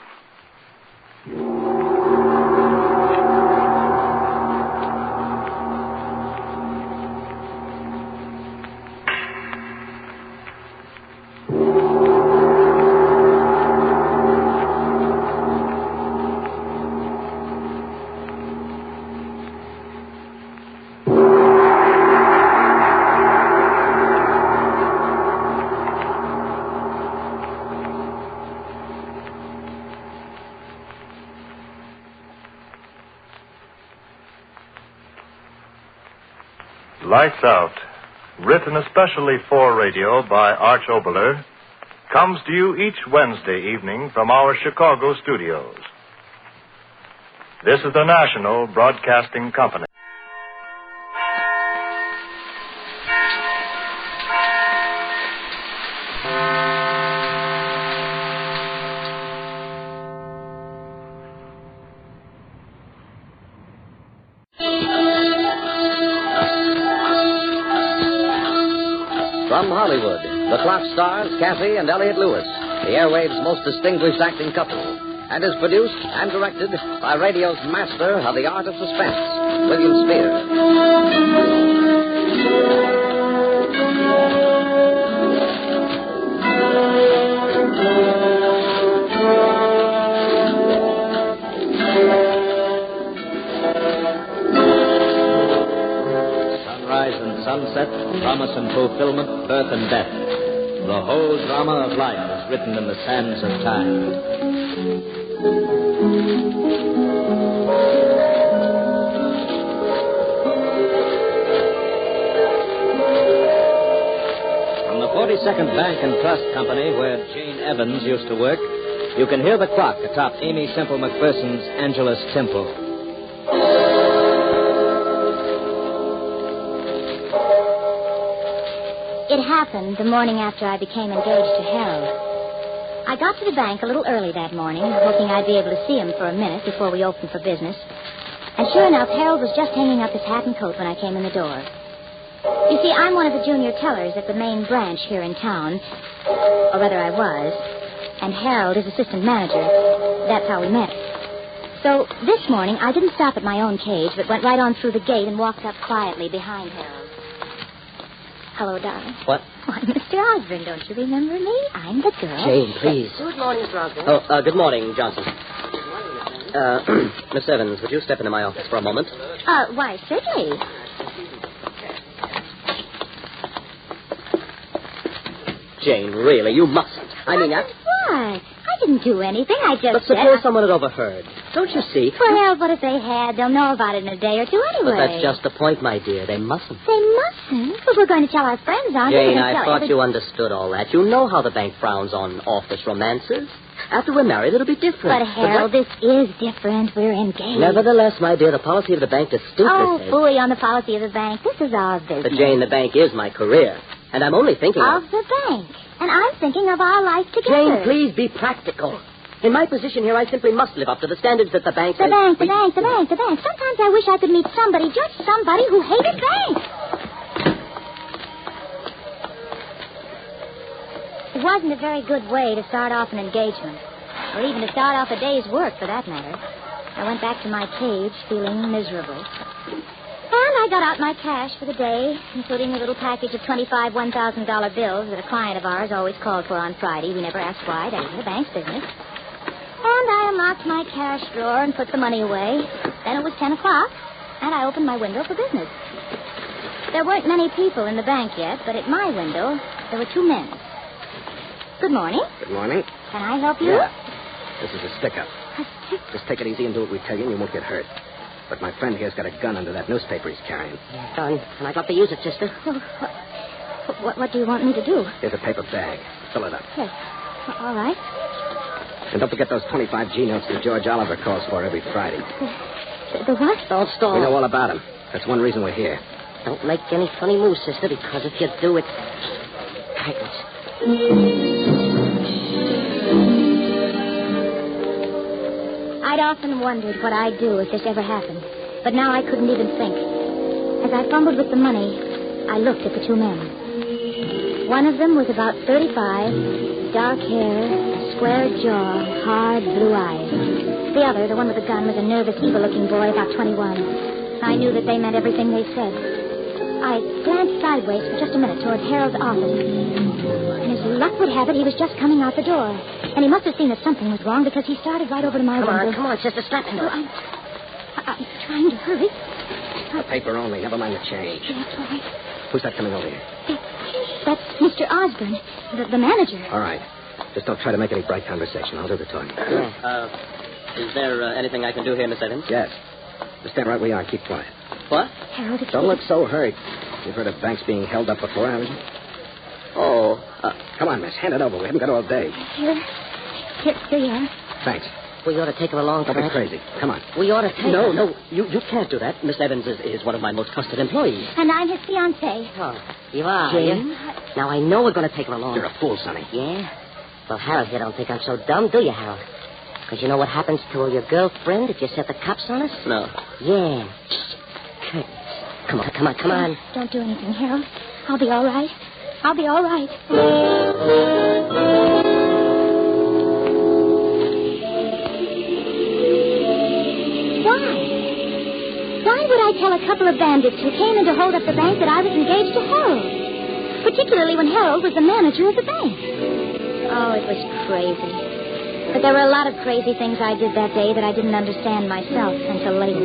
Lights Out, written especially for radio by Arch Oboler, comes to you each Wednesday evening from our Chicago studios. This is the National Broadcasting Company.
From Hollywood, the clock stars Kathy and Elliot Lewis, the airwaves' most distinguished acting couple, and is produced and directed by radio's master of the art of suspense, William Spear. Sunset, promise and fulfillment, birth and death. The whole drama of life is written in the sands of time. From the 42nd Bank and Trust Company, where Jane Evans used to work, you can hear the clock atop Amy Semple McPherson's Angelus Temple.
It happened the morning after I became engaged to Harold. I got to the bank a little early that morning, hoping I'd be able to see him for a minute before we opened for business. And sure enough, Harold was just hanging up his hat and coat when I came in the door. You see, I'm one of the junior tellers at the main branch here in town. Or rather, I was. And Harold is assistant manager. That's how we met. So this morning, I didn't stop at my own cage, but went right on through the gate and walked up quietly behind Harold. Hello, darling.
What?
Why, Mr. Osborne, don't you remember me? I'm the girl.
Jane, please.
Good morning, Mr. Osborne.
Oh, good morning, Johnson.
Good morning, Miss Evans.
Miss Evans, would you step into my office for a moment?
Why, certainly.
Jane, really, you mustn't. I mean,
Why? I didn't do anything. I just
But suppose someone had overheard. Don't you see?
Well, Harold, what if they had? They'll know about it in a day or two anyway.
But that's just the point, my dear. They mustn't.
They mustn't? But we're going to tell our friends, aren't we?
Jane, I thought you understood all that. You know how the bank frowns on office romances. After we're married, it'll be different.
But, Harold, this is different. We're engaged.
Nevertheless, my dear, the policy of the bank distinctly says...
Fooey on the policy of the bank. This is our business.
But, Jane, the bank is my career. And I'm only thinking
of the bank. And I'm thinking of our life together.
Jane, please be practical. In my position here, I simply must live up to the standards that the bank...
The bank. Sometimes I wish I could meet somebody, just somebody who hated banks. It wasn't a very good way to start off an engagement. Or even to start off a day's work, for that matter. I went back to my cage feeling miserable. And I got out my cash for the day, including a little package of 25 $1,000 bills that a client of ours always called for on Friday. We never asked why. That was the bank's business. And I unlocked my cash drawer and put the money away. Then it was 10 o'clock, and I opened my window for business. There weren't many people in the bank yet, but at my window, there were two men. Good morning.
Good morning.
Can I help you?
Yeah. This is a stick-up. Just take it easy and do what we tell you, and you won't get hurt. But my friend here's got a gun under that newspaper he's carrying.
Darling, can I got to use it, sister?
What do you want me to do?
Here's a paper bag. Fill it up.
Yes. All right.
And don't forget those 25G notes that George Oliver calls for every Friday.
The what?
Don't stall.
We know all about him. That's one reason we're here.
Don't make any funny moves, sister, because if you do, it's...
I'd often wondered what I'd do if this ever happened, but now I couldn't even think. As I fumbled with the money, I looked at the two men. One of them was about 35, dark hair, a square jaw, hard blue eyes. The other, the one with the gun, was a nervous, evil-looking boy about 21. I knew that they meant everything they said. I glanced sideways for just a minute toward Harold's office. And as luck would have it, he was just coming out the door. And he must have seen that something was wrong because he started right over to my window.
Come on, sister, slap him.
I'm trying to hurry.
The paper only. Never mind the change.
That's all right.
Who's that coming over here?
That's Mr. Osborne, the manager.
All right. Just don't try to make any bright conversation. I'll do the talking.
Is there anything I can do here, Miss Evans?
Yes. Just stand right where you are and keep quiet.
What?
Harold,
Don't look so hurt. You've heard of banks being held up before, haven't you?
Oh.
Come on, miss. Hand it over. We haven't got all day.
Here you are.
Thanks.
We ought to take him along,
Don't be crazy. Come on.
We ought to take him. No, you can't do that. Miss Evans is one of my most trusted employees.
And I'm his fiancée.
Oh, you are,
Jane?
Now, I know we're going to take him along.
You're a fool, Sonny.
Yeah? Well, Harold, you don't think I'm so dumb, do you, Harold? Because you know what happens to your girlfriend if you set the cops on us?
No.
Yeah. Come on.
Don't do anything, Harold. I'll be all right. Why would I tell a couple of bandits who came in to hold up the bank that I was engaged to Harold? Particularly when Harold was the manager of the bank. Oh, it was crazy. But there were a lot of crazy things I did that day that I didn't understand myself until later.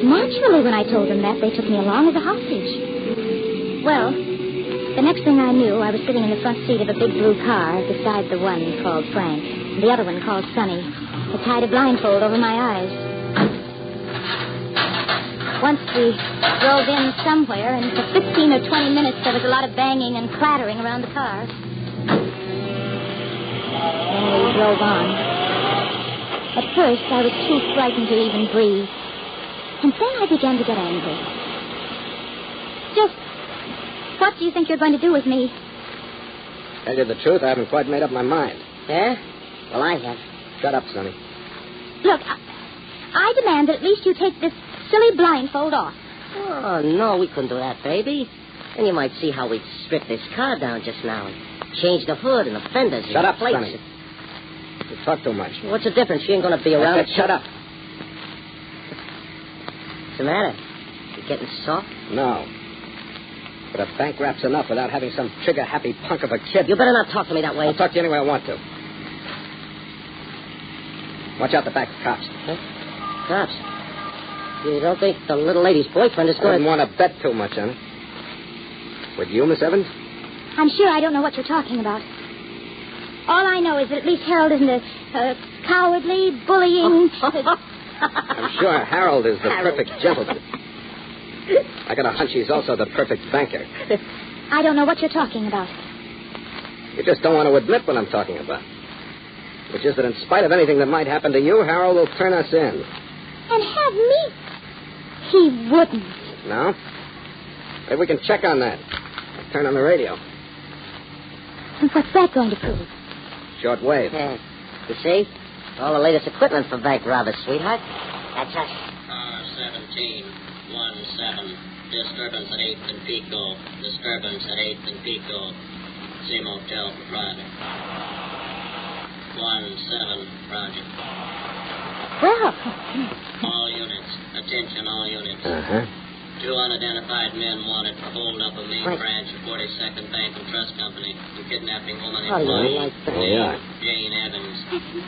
Naturally, when I told them that, they took me along as a hostage. Well, the next thing I knew, I was sitting in the front seat of a big blue car beside the one called Frank, and the other one called Sonny. I tied a blindfold over my eyes. Once we drove in somewhere, and for 15 or 20 minutes, there was a lot of banging and clattering around the car. Then we drove on. At first, I was too frightened to even breathe. And then I began to get angry. Just, what do you think you're going to do with me?
Tell you the truth, I haven't quite made up my mind.
Yeah? Well, I have.
Shut up, Sonny.
Look, I demand that at least you take this silly blindfold off.
Oh, no, we couldn't do that, baby. And you might see how we'd strip this car down just now and change the hood and the fenders.
Shut up,
plates.
Sonny. You talk too much.
What's the difference? She ain't going to be around.
I said shut up.
What's the matter? You getting soft?
No. But a bank rap's enough without having some trigger-happy punk of a kid.
You better not talk to me that way.
I'll talk to you any way I want to. Watch out the back of cops.
Huh? Cops? You don't think the little lady's boyfriend is
I
going
wouldn't want to bet too much on it. Would you, Miss Evans?
I'm sure I don't know what you're talking about. All I know is that at least Harold isn't a cowardly, bullying...
I'm sure Harold is the perfect gentleman. I got a hunch he's also the perfect banker.
I don't know what you're talking about.
You just don't want to admit what I'm talking about. Which is that in spite of anything that might happen to you, Harold will turn us in.
And have me? He wouldn't.
No? Maybe we can check on that. I'll turn on the radio.
And what's that going to prove?
Short wave.
Yeah. You see? All the latest equipment for bank robbers, sweetheart. That's us.
R1717. Disturbance at 8th and Pico. Disturbance at 8th and Pico. See motel proprietor. 1-7, Roger.
Well.
All units. Attention, all units.
Uh-huh.
2 unidentified men wanted for holding up a main
Right.
branch of 42nd Bank and Trust Company and kidnapping woman
How do you
employee
like that?
Yeah.
Jane Evans,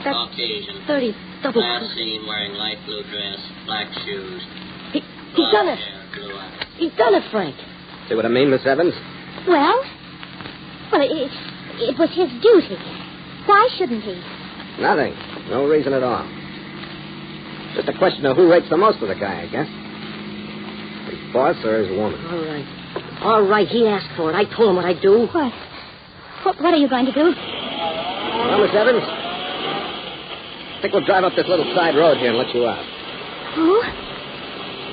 That's
Caucasian.
30 double...
Last seen wearing light blue dress, black shoes.
He's done it.
Hair, blue eyes.
He's done it, Frank.
See what I mean, Miss Evans?
Well, it was his duty. Why shouldn't he?
Nothing. No reason at all. Just a question of who rates the most of the guy, I guess. His boss or his woman?
All right, he asked for it. I told him what I'd do.
What are you going to do?
Well, Miss Evans, I think we'll drive up this little side road here and let you out.
Oh?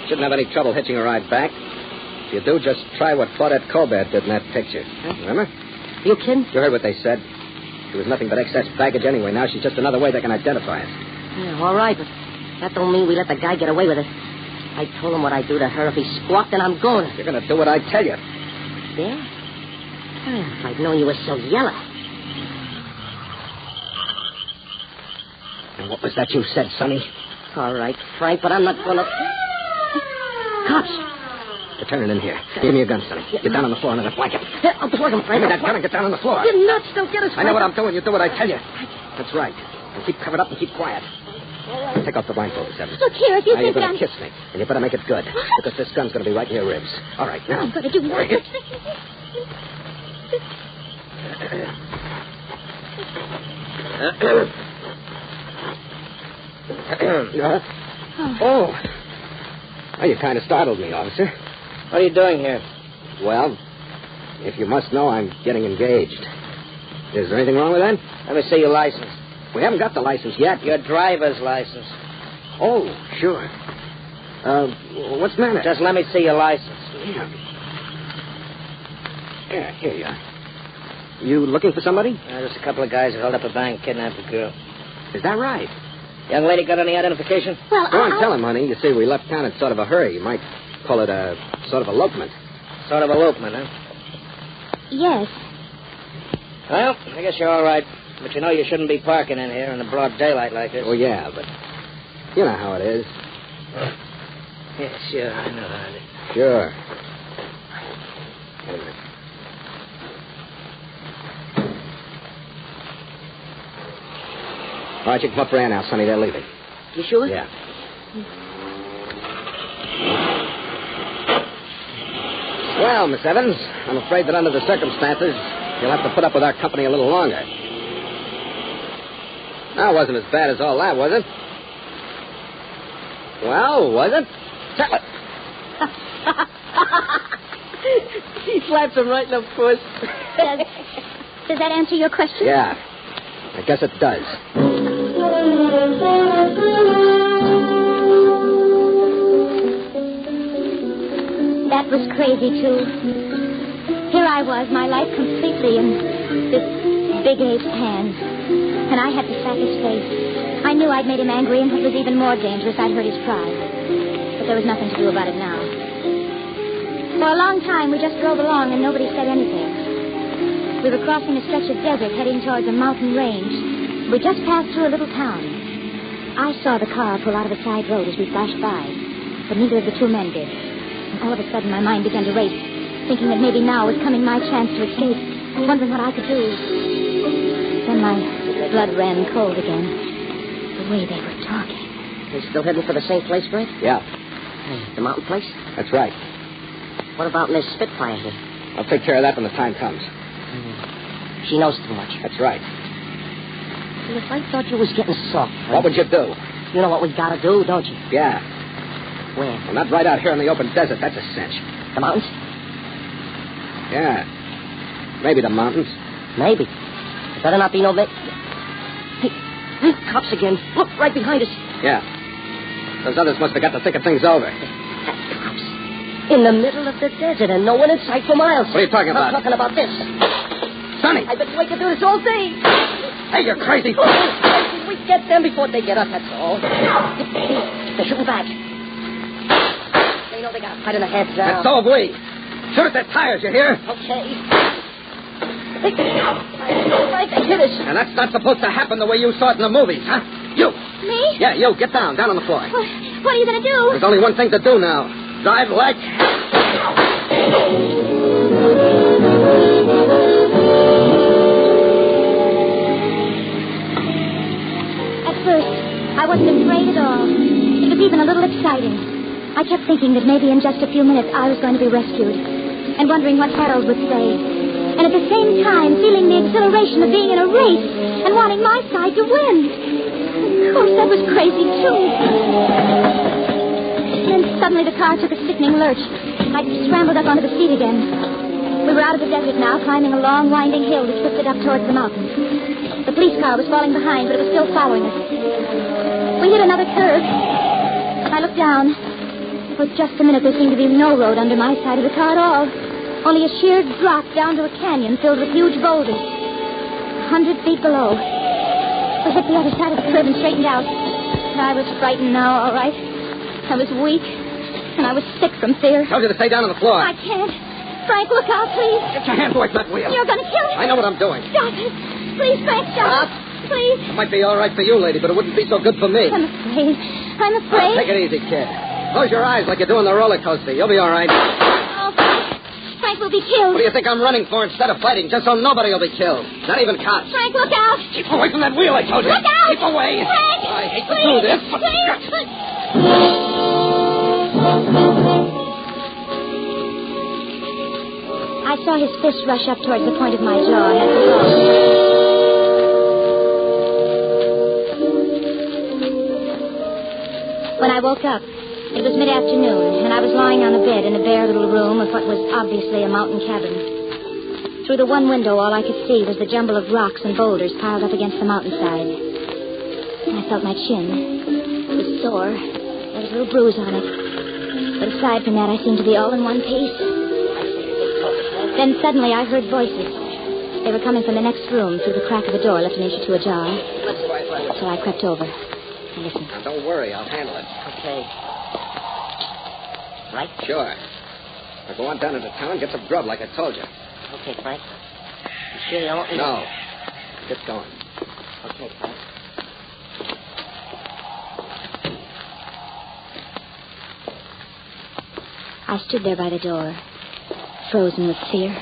Shouldn't have any trouble hitching a ride back. If you do, just try what Claudette Colbert did in that picture. Huh? Remember?
You kidding?
You heard what they said. She was nothing but excess baggage anyway. Now she's just another way they can identify us.
Yeah, all right, but that don't mean we let the guy get away with it. I told him what I'd do to her if he squawked, and I'm going to.
You're going to do what I tell you.
Yeah? Well, if I'd known you were so yellow.
And what was that you said, Sonny?
All right, Frank, but I'm not going to... Cops.
They're turning in here. Give me your gun, Sonny. Get down on the floor under the blanket.
I'll plug him, Frank.
Give me that gun and get down on the floor.
You're nuts. Don't get us, Frank.
I know what I'm doing. You do what I tell you. That's right. And keep covered up and keep quiet. Take off the blindfold, Evans.
Look here, if you
now you're
think
going to kiss me. And you better make it good. Because this gun's going to be right in your ribs. All right, now.
I'm going to do more.
Oh. Well, you kind of startled me, officer.
What are you doing here?
Well, if you must know, I'm getting engaged. Is there anything wrong with that?
Let me see your license.
We haven't got the license yet.
Your driver's license.
Oh, sure. What's the matter?
Just let me see your license.
Yeah, here you are. You looking for somebody?
Just a couple of guys who held up a bank and kidnapped a girl.
Is that right?
Young lady got any identification?
Well,
Go on, tell him, honey. You see, we left town in sort of a hurry. You might call it a sort of elopement.
Sort of elopement, huh?
Yes.
Well, I guess you're all right. But you know you shouldn't be parking in here in the broad daylight like this.
Oh, yeah, but you know how it is.
Yeah, sure, I know how it is.
Sure. Wait a minute. All right, you can come up for air now, Sonny. They're leaving.
You sure?
Yeah. Well, Miss Evans, I'm afraid that under the circumstances, you'll have to put up with our company a little longer. That wasn't as bad as all that, was it? Well, was it? Tell it.
He slaps him right in the foot.
Does that answer your question?
Yeah. I guess it does.
That was crazy, too. Here I was, my life completely in this big ape's hands. And I had to sack his face. I knew I'd made him angry, and what was even more dangerous, I'd hurt his pride. But there was nothing to do about it now. For a long time, we just drove along, and nobody said anything. We were crossing a stretch of desert heading towards a mountain range. We just passed through a little town. I saw the car pull out of a side road as we flashed by, but neither of the two men did. And all of a sudden, my mind began to race, thinking that maybe now was coming my chance to escape, wondering what I could do. Then my blood ran cold again. The way they were talking.
They still heading for the same place, Frank?
Yeah.
The mountain place?
That's right.
What about Miss Spitfire here?
I'll take care of that when the time comes.
She knows too much.
That's right.
Well, if I thought you was getting soft, Frank,
What would you do?
You know what we gotta do, don't you?
Yeah.
Where?
Well, not right out here in the open desert. That's a cinch.
The mountains?
Yeah. Maybe the mountains.
Maybe. It better not be no... Hey, cops again. Look, right behind us.
Yeah. Those others must have got to think of things over.
Cops. In the middle of the desert and no one in sight for miles.
What are you talking about?
I'm talking about this.
Sonny!
I've been waiting to do this all day.
Hey, you're crazy.
We get them before they get us, that's all. They're shooting back. They know they got a fight in the head now.
And so have we. Shoot at their tires, you hear?
Okay. They hit us.
And that's not supposed to happen the way you saw it in the movies, huh? You.
Me?
Yeah, you. Get down on the floor.
What are you going to do?
There's only one thing to do now. Drive like...
At first, I wasn't afraid at all. It was even a little exciting. I kept thinking that maybe in just a few minutes I was going to be rescued, and wondering what Harold would say. And at the same time, feeling the exhilaration of being in a race and wanting my side to win. Of course, that was crazy, too. Then suddenly the car took a sickening lurch. I scrambled up onto the seat again. We were out of the desert now, climbing a long, winding hill that twisted up towards the mountains. The police car was falling behind, but it was still following us. We hit another curve. I looked down. For just a minute, there seemed to be no road under my side of the car at all. Only a sheer drop down to a canyon filled with huge boulders. 100 feet below. We hit the other side of the curve and straightened out. I was frightened now, all right. I was weak, and I was sick from fear.
Told you to stay down on the floor.
I can't. Frank, look out, please.
Get your hands away from that wheel.
You're going to kill me.
I know what I'm doing.
Stop it. Please, Frank, stop. Please.
It might be all right for you, lady, but it wouldn't be so good for me.
I'm afraid. I'm afraid.
Take it easy, kid. Close your eyes like you're doing the roller coaster. You'll be all right.
Oh, Frank will be killed.
What do you think I'm running for instead of fighting? Just so nobody will be killed. Not even cops.
Frank, look out.
Keep away from that wheel, I told you.
Look out.
Keep away.
Frank.
I hate to do this, but...
I saw his fist rush up towards the point of my jaw. When I woke up, it was mid-afternoon, and I was lying on a bed in a bare little room of what was obviously a mountain cabin. Through the one window, all I could see was the jumble of rocks and boulders piled up against the mountainside. And I felt my chin. It was sore. There was a little bruise on it. But aside from that, I seemed to be all in one piece. Then suddenly I heard voices. They were coming from the next room through the crack of the door left an inch or two ajar. So I crept over. I listened.
Now, don't worry. I'll handle it.
Okay. Right?
Sure. Now go on down into town and get some grub like I told you.
Okay, Frank. You sure you don't want me to...
No. Get going.
Okay, Frank.
I stood there by the door, frozen with fear.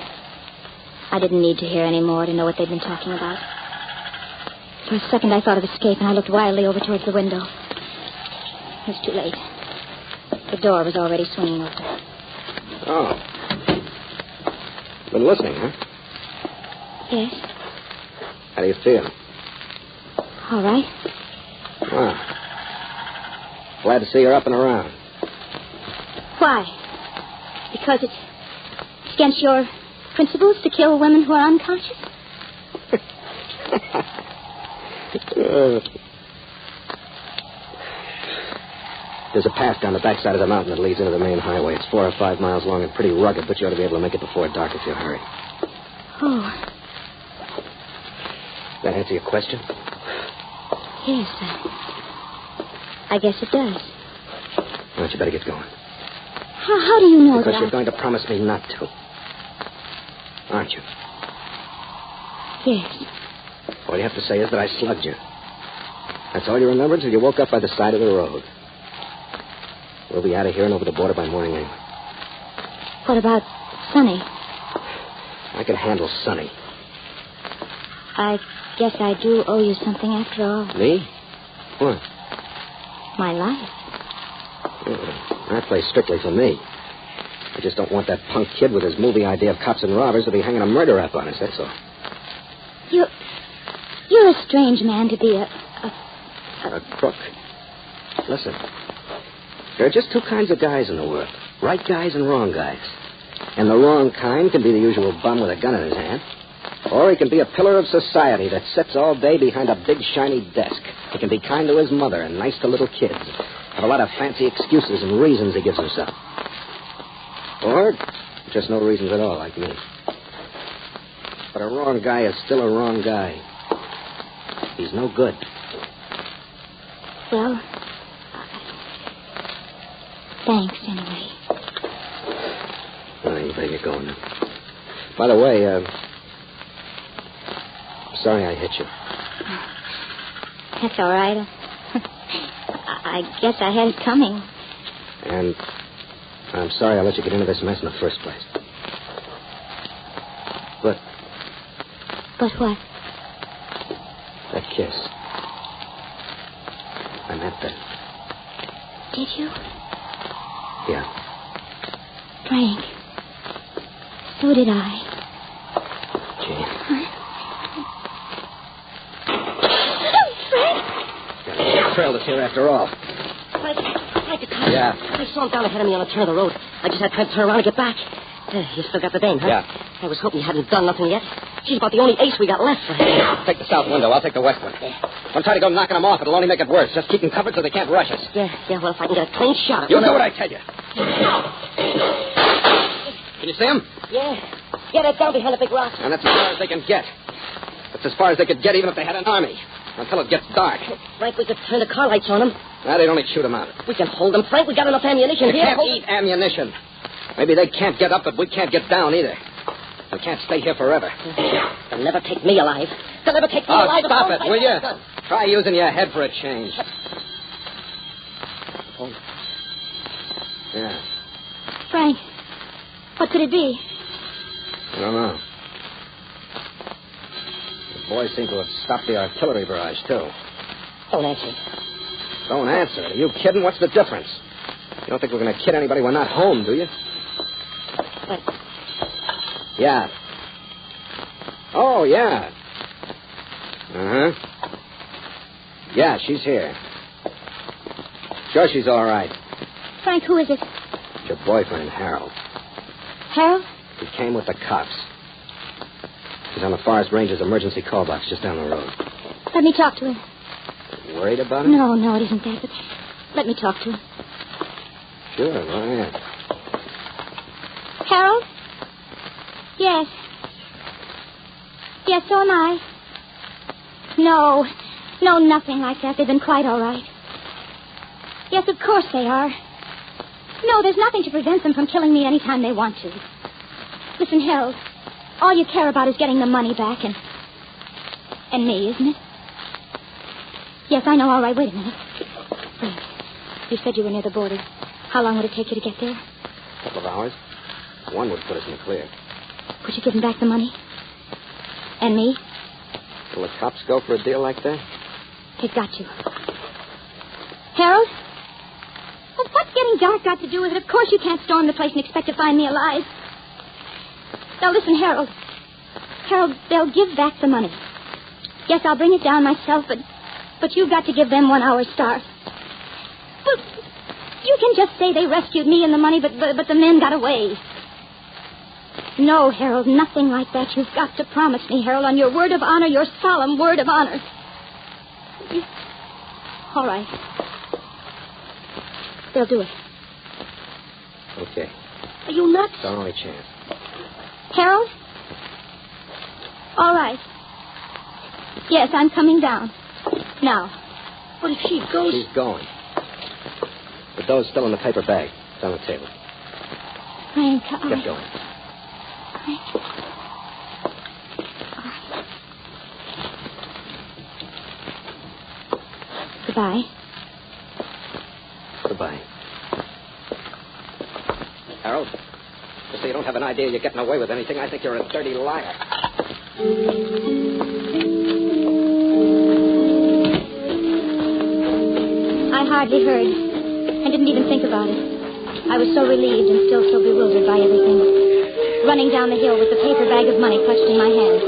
I didn't need to hear any more to know what they'd been talking about. For a second, I thought of escape, and I looked wildly over towards the window. It was too late. The door was already swinging open.
Oh. Been listening, huh?
Yes.
How do you feel?
All right.
Ah. Glad to see you're up and around.
Why? Because it's against your principles to kill women who are unconscious?
There's a path down the backside of the mountain that leads into the main highway. It's 4 or 5 miles long and pretty rugged, but you ought to be able to make it before dark if you hurry.
Oh.
That answer your question?
Yes, I guess it does.
Well, you better get going.
How do you know
because
that
you're going to promise me not to. Aren't you?
Yes.
All you have to say is that I slugged you. That's all you remember until you woke up by the side of the road. We'll be out of here and over the border by morning anyway.
What about Sonny?
I can handle Sonny.
I guess I do owe you something after all.
Me? What?
My life.
That plays strictly for me. I just don't want that punk kid with his movie idea of cops and robbers to be hanging a murder rap on us, that's all.
You're a strange man to be a
crook. Listen. There are just two kinds of guys in the world. Right guys and wrong guys. And the wrong kind can be the usual bum with a gun in his hand. Or he can be a pillar of society that sits all day behind a big, shiny desk. He can be kind to his mother and nice to little kids. Have a lot of fancy excuses and reasons he gives himself. Or just no reasons at all, like me. But a wrong guy is still a wrong guy. He's no good.
Well, thanks anyway.
Well, you better get going now. By the way, sorry I hit you.
That's all right. I guess I had it coming.
And I'm sorry I let you get into this mess in the first place. But
what?
That kiss. I meant that.
Did you?
Yeah.
Frank. So did I.
Gee.
Frank!
Trailed us here after all.
Frank, the car.
Yeah.
I saw him down ahead of me on the turn of the road. I just had to turn around and get back. You still got the dame, huh?
Yeah.
I was hoping you hadn't done nothing yet. She's about the only ace we got left for him.
Take the south window. I'll take the west one. Don't try to go knocking them off. It'll only make it worse. Just keep them covered so they can't rush us.
Yeah, well, if I can get a clean shot at
You
one
do
of
what
them.
I tell you. Can you see them?
Yeah. Yeah, they're down behind the big rock.
And that's as far as they can get. That's as far as they could get even if they had an army. Until it gets dark.
Frank, we could turn the car lights on them.
They'd only shoot them out.
We can hold them, Frank. We got enough ammunition
You
here.
can't eat ammunition. Maybe they can't get up, but we can't get down either. We can't stay here forever.
They'll never take me alive. They'll never take me alive.
Stop it, will you? Try using your head for a change. Oh. Yeah.
Frank, what could it be?
I don't know. The boys seem to have stopped the artillery barrage, too.
Don't answer.
Don't answer. Are you kidding? What's the difference? You don't think we're going to kid anybody we're not home, do you?
What?
Yeah. Oh, yeah. Uh-huh. Yeah, she's here. Sure, she's all right.
Frank, who is it?
It's your boyfriend, Harold.
Harold?
He came with the cops. He's on the Forest Ranger's emergency call box just down the road.
Let me talk to him.
Worried about him?
No, it isn't that, but let me talk to him.
Sure, go ahead.
Harold? Yes. Yes, so am I. No, nothing like that. They've been quite all right. Yes, of course they are. No, there's nothing to prevent them from killing me anytime they want to. Listen, Harold, all you care about is getting the money back and me, isn't it? Yes, I know. All right, wait a minute. Frank, you said you were near the border. How long would it take you to get there?
A couple of hours. One would put us in the clear.
Could you give them back the money? And me?
Will the cops go for a deal like that?
They've got to. Harold? Well, what's getting dark got to do with it? Of course you can't storm the place and expect to find me alive. Now, listen, Harold. Harold, they'll give back the money. Yes, I'll bring it down myself, but you've got to give them 1 hour's start. Well, you can just say they rescued me and the money, but the men got away. No, Harold, nothing like that. You've got to promise me, Harold, on your word of honor, your solemn word of honor. All right. They'll do it.
Okay.
Are you nuts?
It's our only chance.
Harold? All right. Yes, I'm coming down. Now. What if she goes?
She's going. The dough's still in the paper bag. It's on the table.
Frank,
Get going.
Goodbye.
Goodbye. Harold, just so you don't have an idea you're getting away with anything, I think you're a dirty liar.
I hardly heard. I didn't even think about it. I was so relieved and still so bewildered by everything. Running down the hill with the paper bag of money clutched in my hand.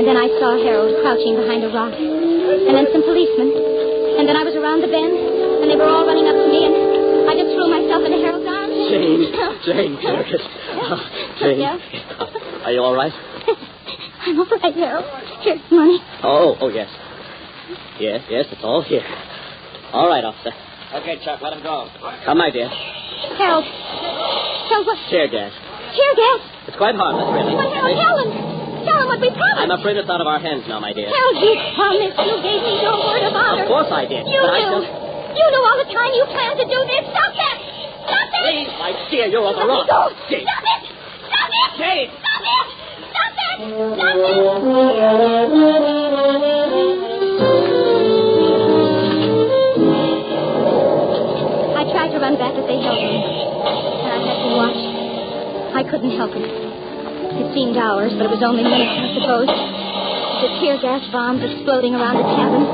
And then I saw Harold crouching behind a rock. And then some policemen. And then I was around the bend, and they were all running up to me, and I just threw myself into Harold's arms.
Jane, Curtis. Oh, Jane.
Yeah?
Are you all right?
I'm all right, Harold. Here's the money.
Oh, yes. Yes, it's all here. All right, officer.
Okay, Chuck, let him go.
Come, my dear.
Harold, what?
Tear gas.
Tear gas?
It's quite harmless, really.
Well, Harold, tell him what we promised.
I'm afraid it's out of our hands now, my dear.
Harold, you promised. You gave me your word of honor.
Of course I did.
You knew. You knew all the time you planned to do this. Stop that! Stop it!
Please, my dear, you're on the wrong.
Go.
Jane.
Stop it! Stop it!
Jane.
Stop it! Stop it! Stop it! I tried to run back, but they held me. And I had to watch. I couldn't help it. It seemed hours, but it was only minutes, I suppose. The tear gas bombs exploding around the cabin,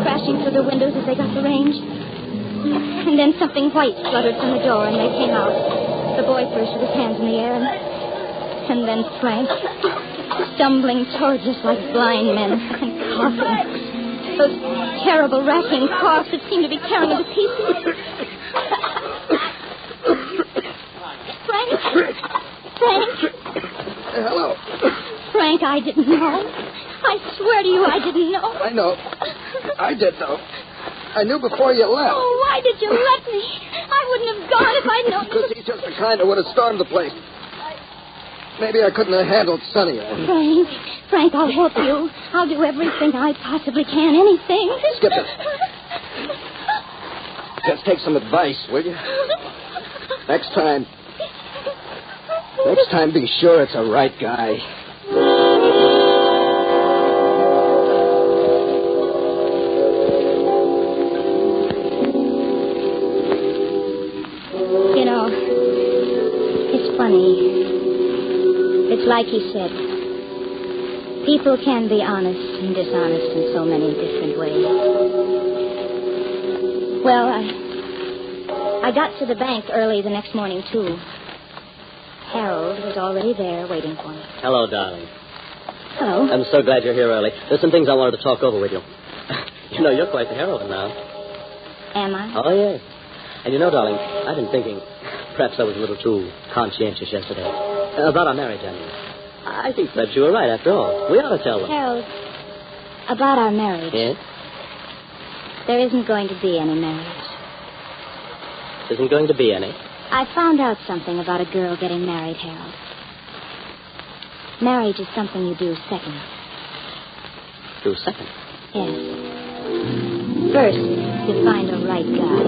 crashing through the windows as they got the range. And then something white fluttered from the door, and they came out. The boy first with his hands in the air, and then Frank, stumbling towards us like blind men, and coughing. Those terrible, racking coughs that seemed to be tearing him to pieces. Frank?
Hello.
Frank? Frank, I didn't know. I swear to you, I didn't know.
I know. I did know. I knew before you left.
Oh, why did you let me? I wouldn't have gone if I'd known.
Because he's just the kind that would have stormed the place. Maybe I couldn't have handled Sonny.
Frank, I'll help you. I'll do everything I possibly can. Anything.
Skip it. Just take some advice, will you? Next time, be sure it's a right guy.
You know, it's funny. It's like he said. People can be honest and dishonest in so many different ways. Well, I got to the bank early the next morning, too. Harold was already there waiting for me.
Hello, darling.
Hello.
I'm so glad you're here early. There's some things I wanted to talk over with you. You know, you're quite the heroine now.
Am I?
Oh, yes. And you know, darling, I've been thinking perhaps I was a little too conscientious yesterday. About our marriage, I mean. I think perhaps you were right, after all. We ought to tell them.
Harold, about our marriage.
Yes?
There isn't going to be any marriage.
Isn't going to be any?
I found out something about a girl getting married, Harold. Marriage is something you do second.
Do second?
Yes. First, you find a right guy.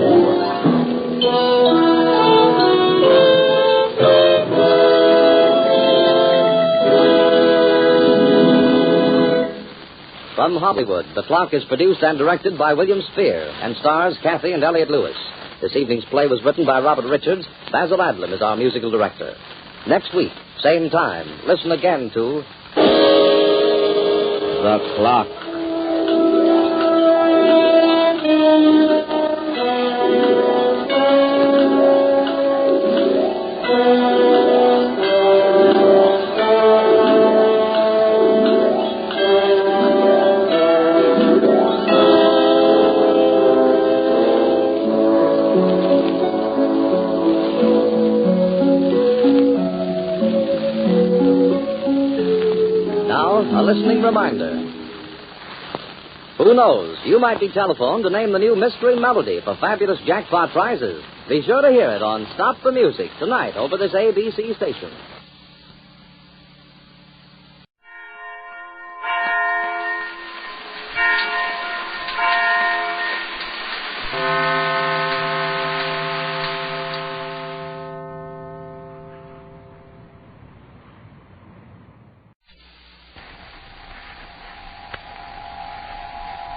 From Hollywood, The Clock is produced and directed by William Spear and stars Kathy and Elliot Lewis. This evening's play was written by Robert Richards. Basil Adlam is our musical director. Next week, same time, listen again to The Clock. A listening reminder. Who knows? You might be telephoned to name the new mystery melody for fabulous jackpot prizes. Be sure to hear it on Stop the Music tonight over this ABC station.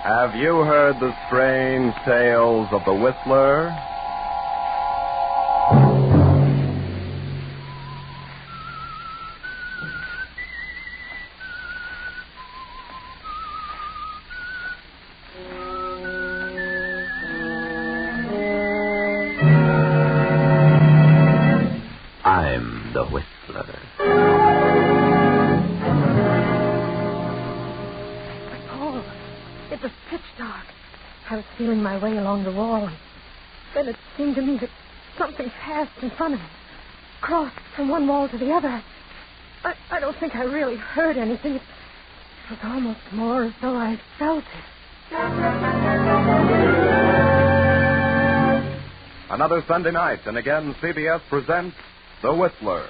Have you heard the strange tales of the Whistler?
I'm the Whistler.
It was pitch dark. I was feeling my way along the wall, and then it seemed to me that something passed in front of me, crossed from one wall to the other. I don't think I really heard anything. It was almost more as though I felt it.
Another Sunday night, and again CBS presents The Whistler.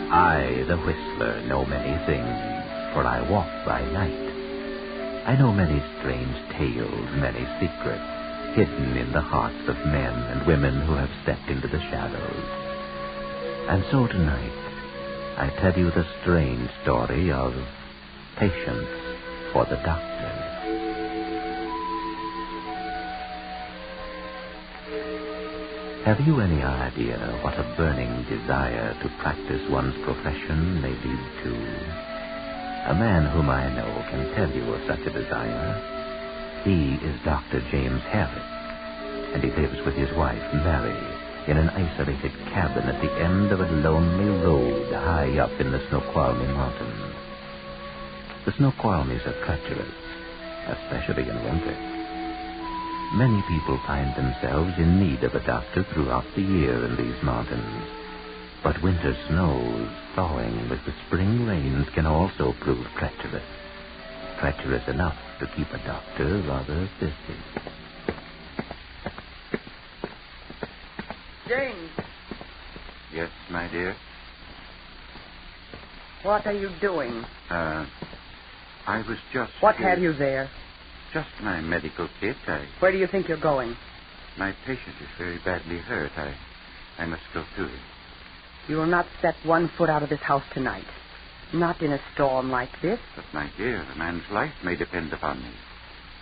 I, the Whistler, know many things, for I walk by night. I know many strange tales, many secrets, hidden in the hearts of men and women who have stepped into the shadows. And so tonight, I tell you the strange story of Patience for the Doctor. Have you any idea what a burning desire to practice one's profession may lead to? A man whom I know can tell you of such a desire. He is Dr. James Herrick, and he lives with his wife, Mary, in an isolated cabin at the end of a lonely road high up in the Snoqualmie Mountains. The Snoqualmies are treacherous, especially in winter. Many people find themselves in need of a doctor throughout the year in these mountains. But winter snows, thawing with the spring rains, can also prove treacherous. Treacherous enough to keep a doctor rather busy.
James.
Yes, my dear?
What are you doing?
I was just...
What have you there?
Just my medical kit.
Where do you think you're going?
My patient is very badly hurt. I must go to him.
You will not set one foot out of this house tonight. Not in a storm like this.
But, my dear, a man's life may depend upon me.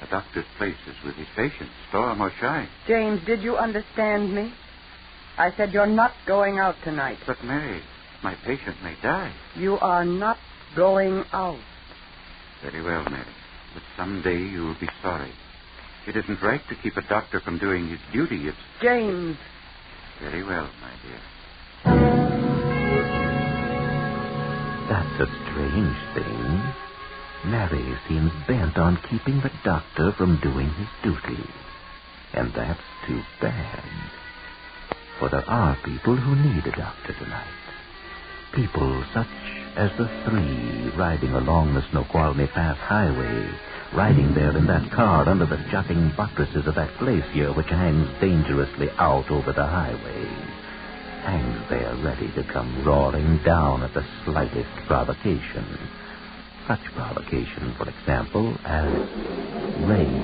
A doctor's place is with his patient, storm or shine.
James, did you understand me? I said you're not going out tonight.
But, Mary, my patient may die.
You are not going out.
Very well, Mary. But someday you'll be sorry. It isn't right to keep a doctor from doing his duty. It's...
James.
Very well, my dear.
That's a strange thing. Mary seems bent on keeping the doctor from doing his duty. And that's too bad. For there are people who need a doctor tonight. People such as the three riding along the Snoqualmie Pass highway, riding there in that car under the jutting buttresses of that glacier which hangs dangerously out over the highway. Hangs there ready to come roaring down at the slightest provocation. Such provocation, for example, as rain.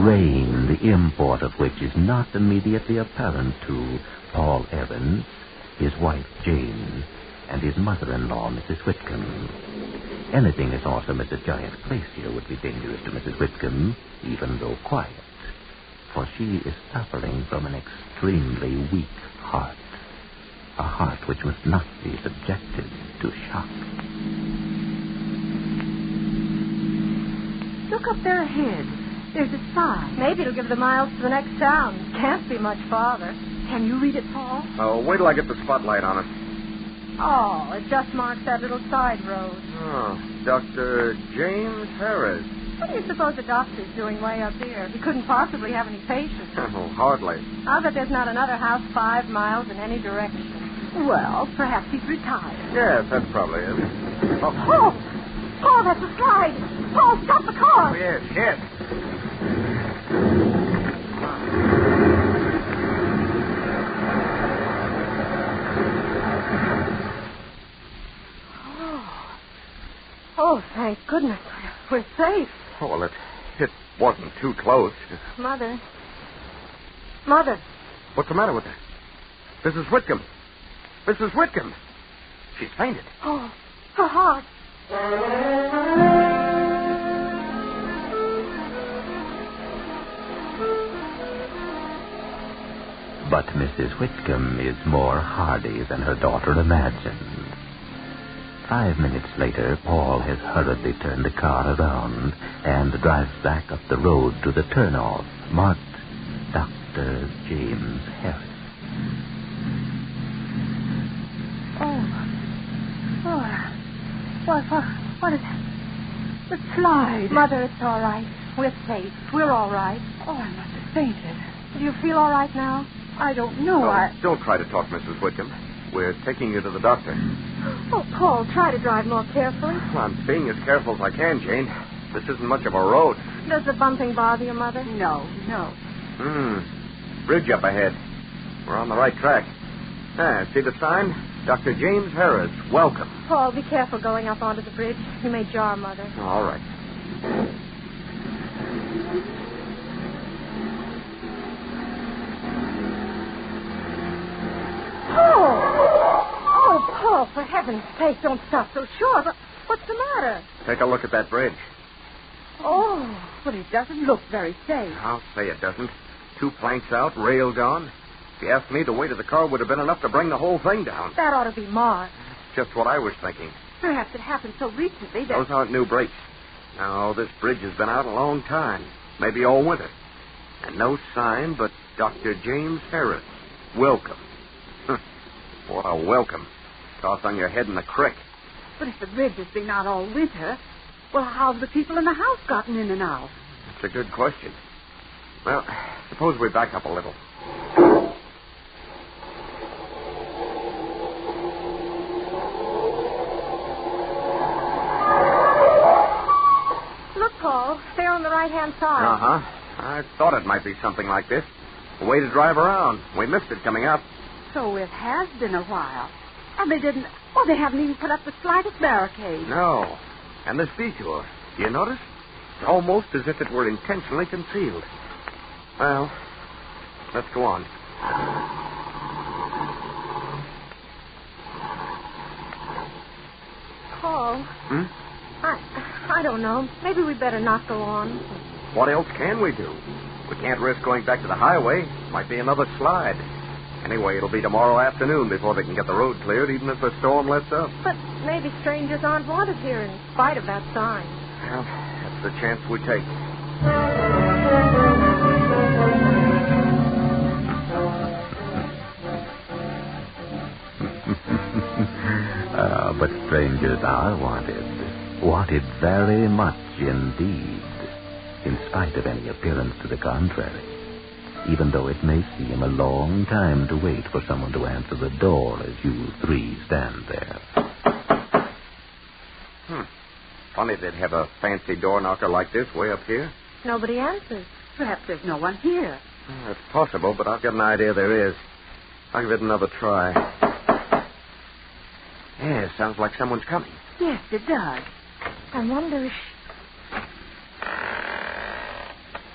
Rain, the import of which is not immediately apparent to Paul Evans, his wife Jane, and his mother-in-law, Mrs. Whitcomb. Anything as awesome as a giant glacier would be dangerous to Mrs. Whitcomb, even though quiet, for she is suffering from an extremely weak heart, a heart which must not be subjected to shock.
Look up there ahead. There's a sign. Maybe it'll give the miles to the next town. Can't be much farther. Can you read it, Paul?
Oh, wait till I get the spotlight on it.
Oh, it just marks that little side road.
Oh, Dr. James Harris.
What do you suppose the doctor's doing way up here? He couldn't possibly have any patients.
Oh, hardly.
I'll bet there's not another house 5 miles in any direction. Well, perhaps he's retired.
Yes, that's probably it.
Oh, Paul, that's a slide. Paul, stop the car.
Oh, yes, yes.
Oh, thank goodness. We're safe.
Oh, well, it wasn't too close.
Mother.
What's the matter with her? Mrs. Whitcomb. Mrs. Whitcomb. She's fainted.
Oh, her heart.
But Mrs. Whitcomb is more hardy than her daughter imagined. 5 minutes later, Paul has hurriedly turned the car around and drives back up the road to the turnoff, marked Dr. James Harris.
What is that? The slide. Mother, it's all right. We're safe. We're all right. Oh, I must have fainted. Do you feel all right now? I don't know.
Don't try to talk, Mrs. Whitcomb. We're taking you to the doctor.
Oh, Paul, try to drive more carefully.
Well, I'm being as careful as I can, Jane. This isn't much of a road.
Does the bumping bother you, Mother? No.
Bridge up ahead. We're on the right track. See the sign? Dr. James Harris, welcome.
Paul, be careful going up onto the bridge. You may jar Mother.
All right.
Oh, Paul, for heaven's sake, don't stop so short. What's the matter?
Take a look at that bridge.
Oh, but it doesn't look very safe.
I'll say it doesn't. 2 planks out, rail gone. If you asked me, the weight of the car would have been enough to bring the whole thing down.
That ought to be marked.
Just what I was thinking.
Perhaps it happened so recently that...
Those aren't new brakes. No, this bridge has been out a long time. Maybe all winter. And no sign but Dr. James Harris. Welcome. What a welcome. Toss on your head in the creek.
But if the bridge has been out all winter,
Well, how have the people in the house gotten in and out?
That's a good question. Well, suppose we back up a little.
Look, Paul. They're on the right-hand side.
Uh-huh. I thought it might be something like this. A way to drive around. We missed it coming up.
So it has been a while. And they didn't... Oh, they haven't even put up the slightest barricade.
No. And this detour. Do you notice? It's almost as if it were intentionally concealed. Well, let's go on.
Paul. I don't know. Maybe we better not go on.
What else can we do? We can't risk going back to the highway. Might be another slide. Anyway, it'll be tomorrow afternoon before they can get the road cleared, even if the storm lets up.
But maybe strangers aren't wanted here in spite of that sign.
Well, that's the chance we take.
But strangers are wanted. Wanted very much indeed. In spite of any appearance to the contrary. Even though it may seem a long time to wait for someone to answer the door as you three stand there.
Funny they'd have a fancy door knocker like this way up here.
Nobody answers.
Perhaps there's no one here.
It's possible, but I've got an idea there is. I'll give it another try. Yeah, sounds like someone's coming.
Yes, it does.
I wonder if...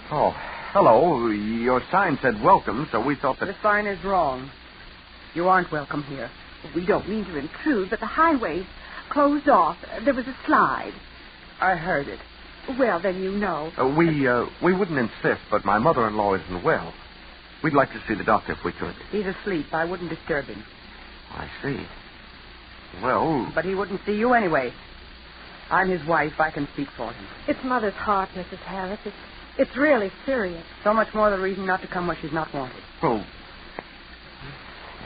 Oh, hello. Your sign said welcome, so we thought that...
The sign is wrong. You aren't welcome here. We don't mean to intrude, but the highway's closed off. There was a slide. I heard it. Well, then you know.
We wouldn't insist, but my mother-in-law isn't well. We'd like to see the doctor if we could.
He's asleep. I wouldn't disturb him.
I see. Well...
But he wouldn't see you anyway. I'm his wife. I can speak for him.
It's Mother's heart, Mrs. Harris. It's really serious.
So much more the reason not to come where she's not wanted.
Oh.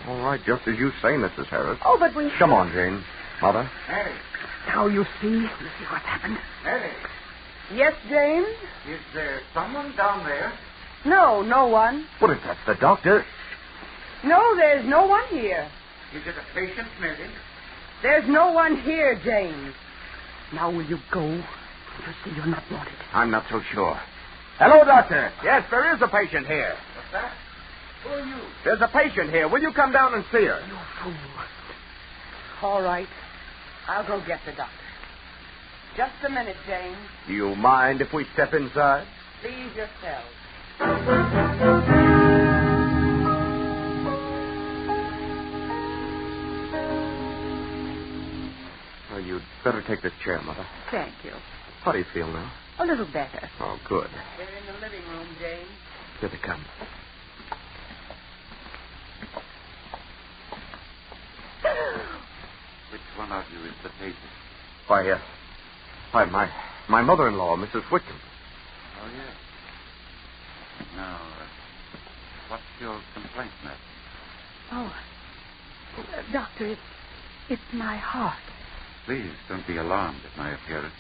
All right, just as you say, Mrs. Harris.
Oh, but we...
Come on, Jane. Mother.
Mary.
Now you see what's happened.
Mary.
Yes, James?
Is there someone down there?
No, no one.
What is that, the doctor?
No, there's no one here.
Is it a patient, Mary?
There's no one here, James. Now will you go? You see you're not wanted.
I'm not so sure. Hello, doctor. Yes, there is a patient here.
What's that? Who are you?
There's a patient here. Will you come down and see her?
You fool. All right. I'll go get the doctor. Just a minute, James.
Do you mind if we step inside?
Please yourself.
Well, you'd better take this chair, Mother.
Thank you.
How do you feel now?
A little better.
Oh, good.
They're in the living room, James.
Here they come.
Which one of you is the patient?
Why, my mother-in-law, Mrs. Whitcomb.
Oh, yes. Now, what's your complaint, madam?
Oh, doctor, it's my heart.
Please don't be alarmed at my appearance.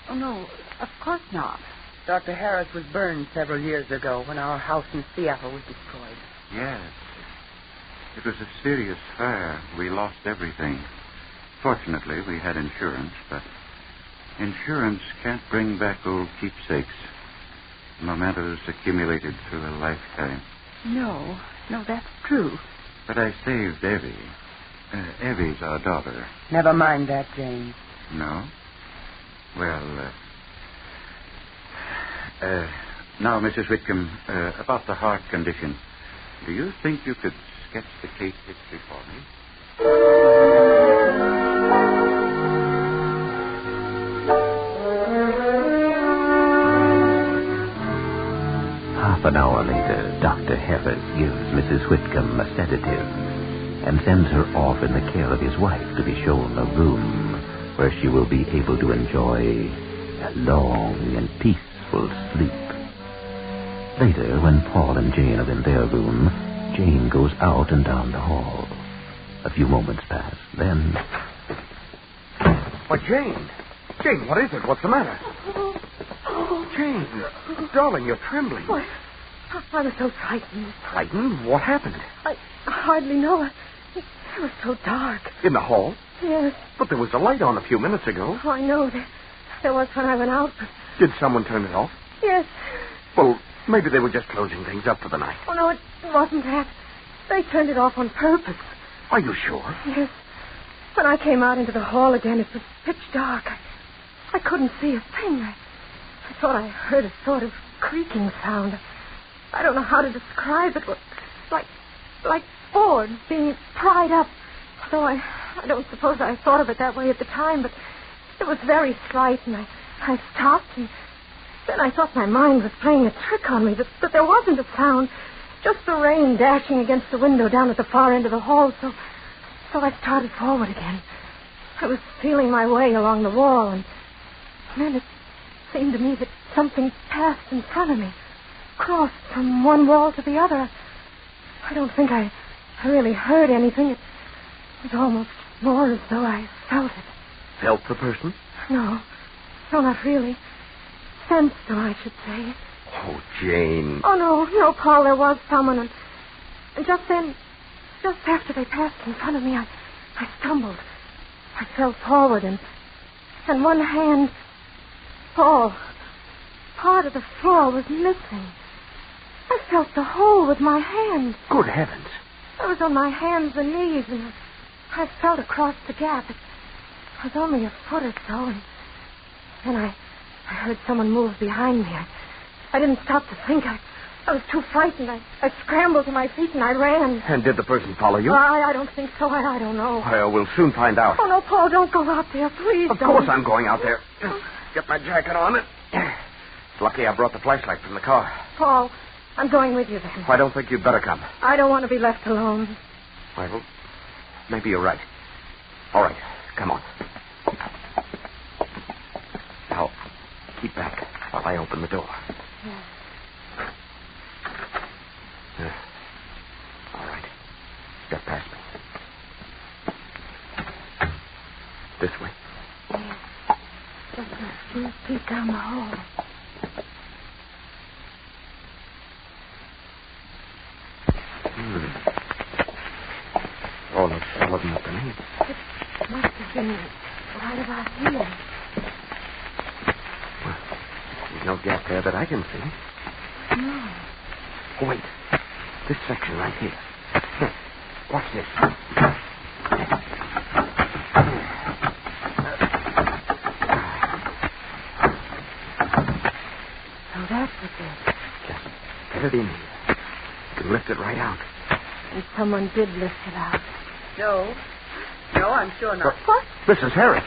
Oh, no, of course not. Dr. Harris was burned several years ago when our house in Seattle was destroyed.
Yes. It was a serious fire. We lost everything. Fortunately, we had insurance, but insurance can't bring back old keepsakes, mementos accumulated through a lifetime.
No, that's true.
But I saved Evie. Evie's our daughter.
Never mind that, James.
No? Well, now, Mrs. Whitcomb, about the heart condition. Do you think you could sketch the case history for me?
Half an hour later, Dr. Harris gives Mrs. Whitcomb a sedative and sends her off in the care of his wife to be shown a room where she will be able to enjoy a long and peaceful sleep. Later, when Paul and Jane are in their room, Jane goes out and down the hall. A few moments pass. Then...
Why, Jane, Jane, what is it? What's the matter? Jane, darling, you're trembling.
What? I was so frightened.
Frightened? What happened?
I hardly know. It was so dark.
In the hall?
Yes.
But there was a light on a few minutes ago.
Oh, I know. There was when I went out. But...
Did someone turn it off?
Yes.
Well, maybe they were just closing things up for the night.
Oh, no, it wasn't that. They turned it off on purpose.
Are you sure?
Yes. When I came out into the hall again, it was pitch dark. I couldn't see a thing. I thought I heard a sort of creaking sound. I don't know how to describe it. Like boards being pried up. Though I don't suppose I thought of it that way at the time, but it was very slight, and I stopped, and then I thought my mind was playing a trick on me, that there wasn't a sound, just the rain dashing against the window down at the far end of the hall, so I started forward again. I was feeling my way along the wall, and then it seemed to me that something passed in front of me, crossed from one wall to the other. I don't think I really heard anything. It was almost more as though I felt it.
Felt the person?
No, not really. Sensed them, I should say.
Oh, Jane.
Oh, no, Paul, there was someone, and just then, just after they passed in front of me, I stumbled. I fell forward, and one hand, Paul, part of the floor was missing. I felt the hole with my hand.
Good heavens.
I was on my hands and knees, and I felt across the gap. It was only a foot or so, and then I heard someone move behind me. I didn't stop to think. I was too frightened. I scrambled to my feet and I ran.
And did the person follow you?
I don't think so. I don't know.
Well, we'll soon find out.
Oh, no, Paul, don't go out there. Please
Of course I'm going out there. Just get my jacket on. It's lucky I brought the flashlight from the car.
Paul, I'm going with you then.
I don't think you'd better come.
I don't want to be left alone.
Well, maybe you're right. All right, come on. Now, keep back while I open the door.
Yes.
All right. Step past me. This way.
Yes. Just a few feet down the hall.
All looks solid enough to me.
It must have been right about here.
Well, there's no gap there that I can see.
No.
Oh, wait. This section right here. Here. Watch this.
So that's what it is.
Just get it in here. You can lift it right out.
And someone did lift it out.
No, I'm sure not.
What?
Mrs. Harris.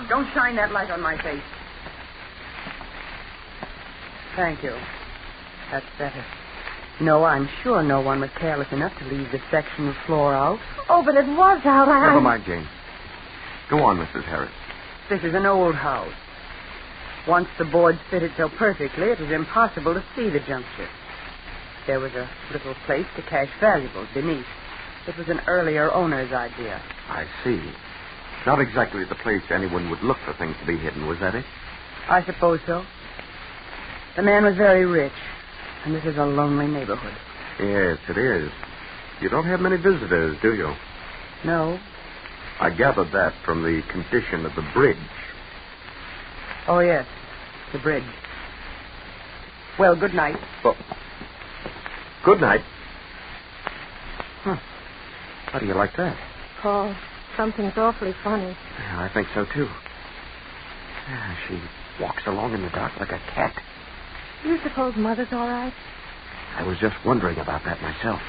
Don't shine that light on my face. Thank you. That's better. No, I'm sure no one was careless enough to leave this section of floor out.
Oh, but it was out.
Never mind, Jane. Go on, Mrs. Harris.
This is an old house. Once the boards fitted so perfectly, it was impossible to see the juncture. There was a little place to cache valuables beneath. It was an earlier owner's idea.
I see. Not exactly the place anyone would look for things to be hidden, was that it?
I suppose so. The man was very rich, and this is a lonely neighborhood.
Yes, it is. You don't have many visitors, do you?
No.
I gathered that from the condition of the bridge.
Oh, yes, the bridge. Well, good night.
Well, good night. How do you like that?
Paul, something's awfully funny.
Yeah, I think so, too. Yeah, she walks along in the dark like a cat.
Do you suppose Mother's all right?
I was just wondering about that myself.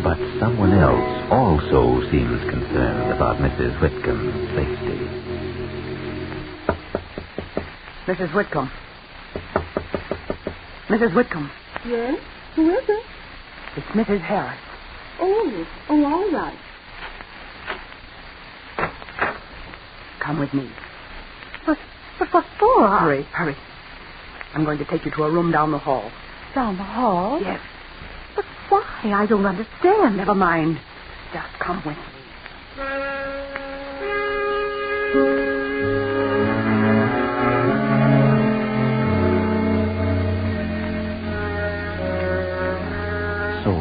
But someone else also seems concerned about Mrs. Whitcomb's safety.
Mrs. Whitcomb. Mrs. Whitcomb.
Yes? Who is it?
It's Mrs. Harris.
Oh, all right.
Come with me.
But what for?
Hurry. I'm going to take you to a room down the hall.
Down the hall?
Yes.
But why?
Kathy, I don't understand. Never mind. Just come with me.
So,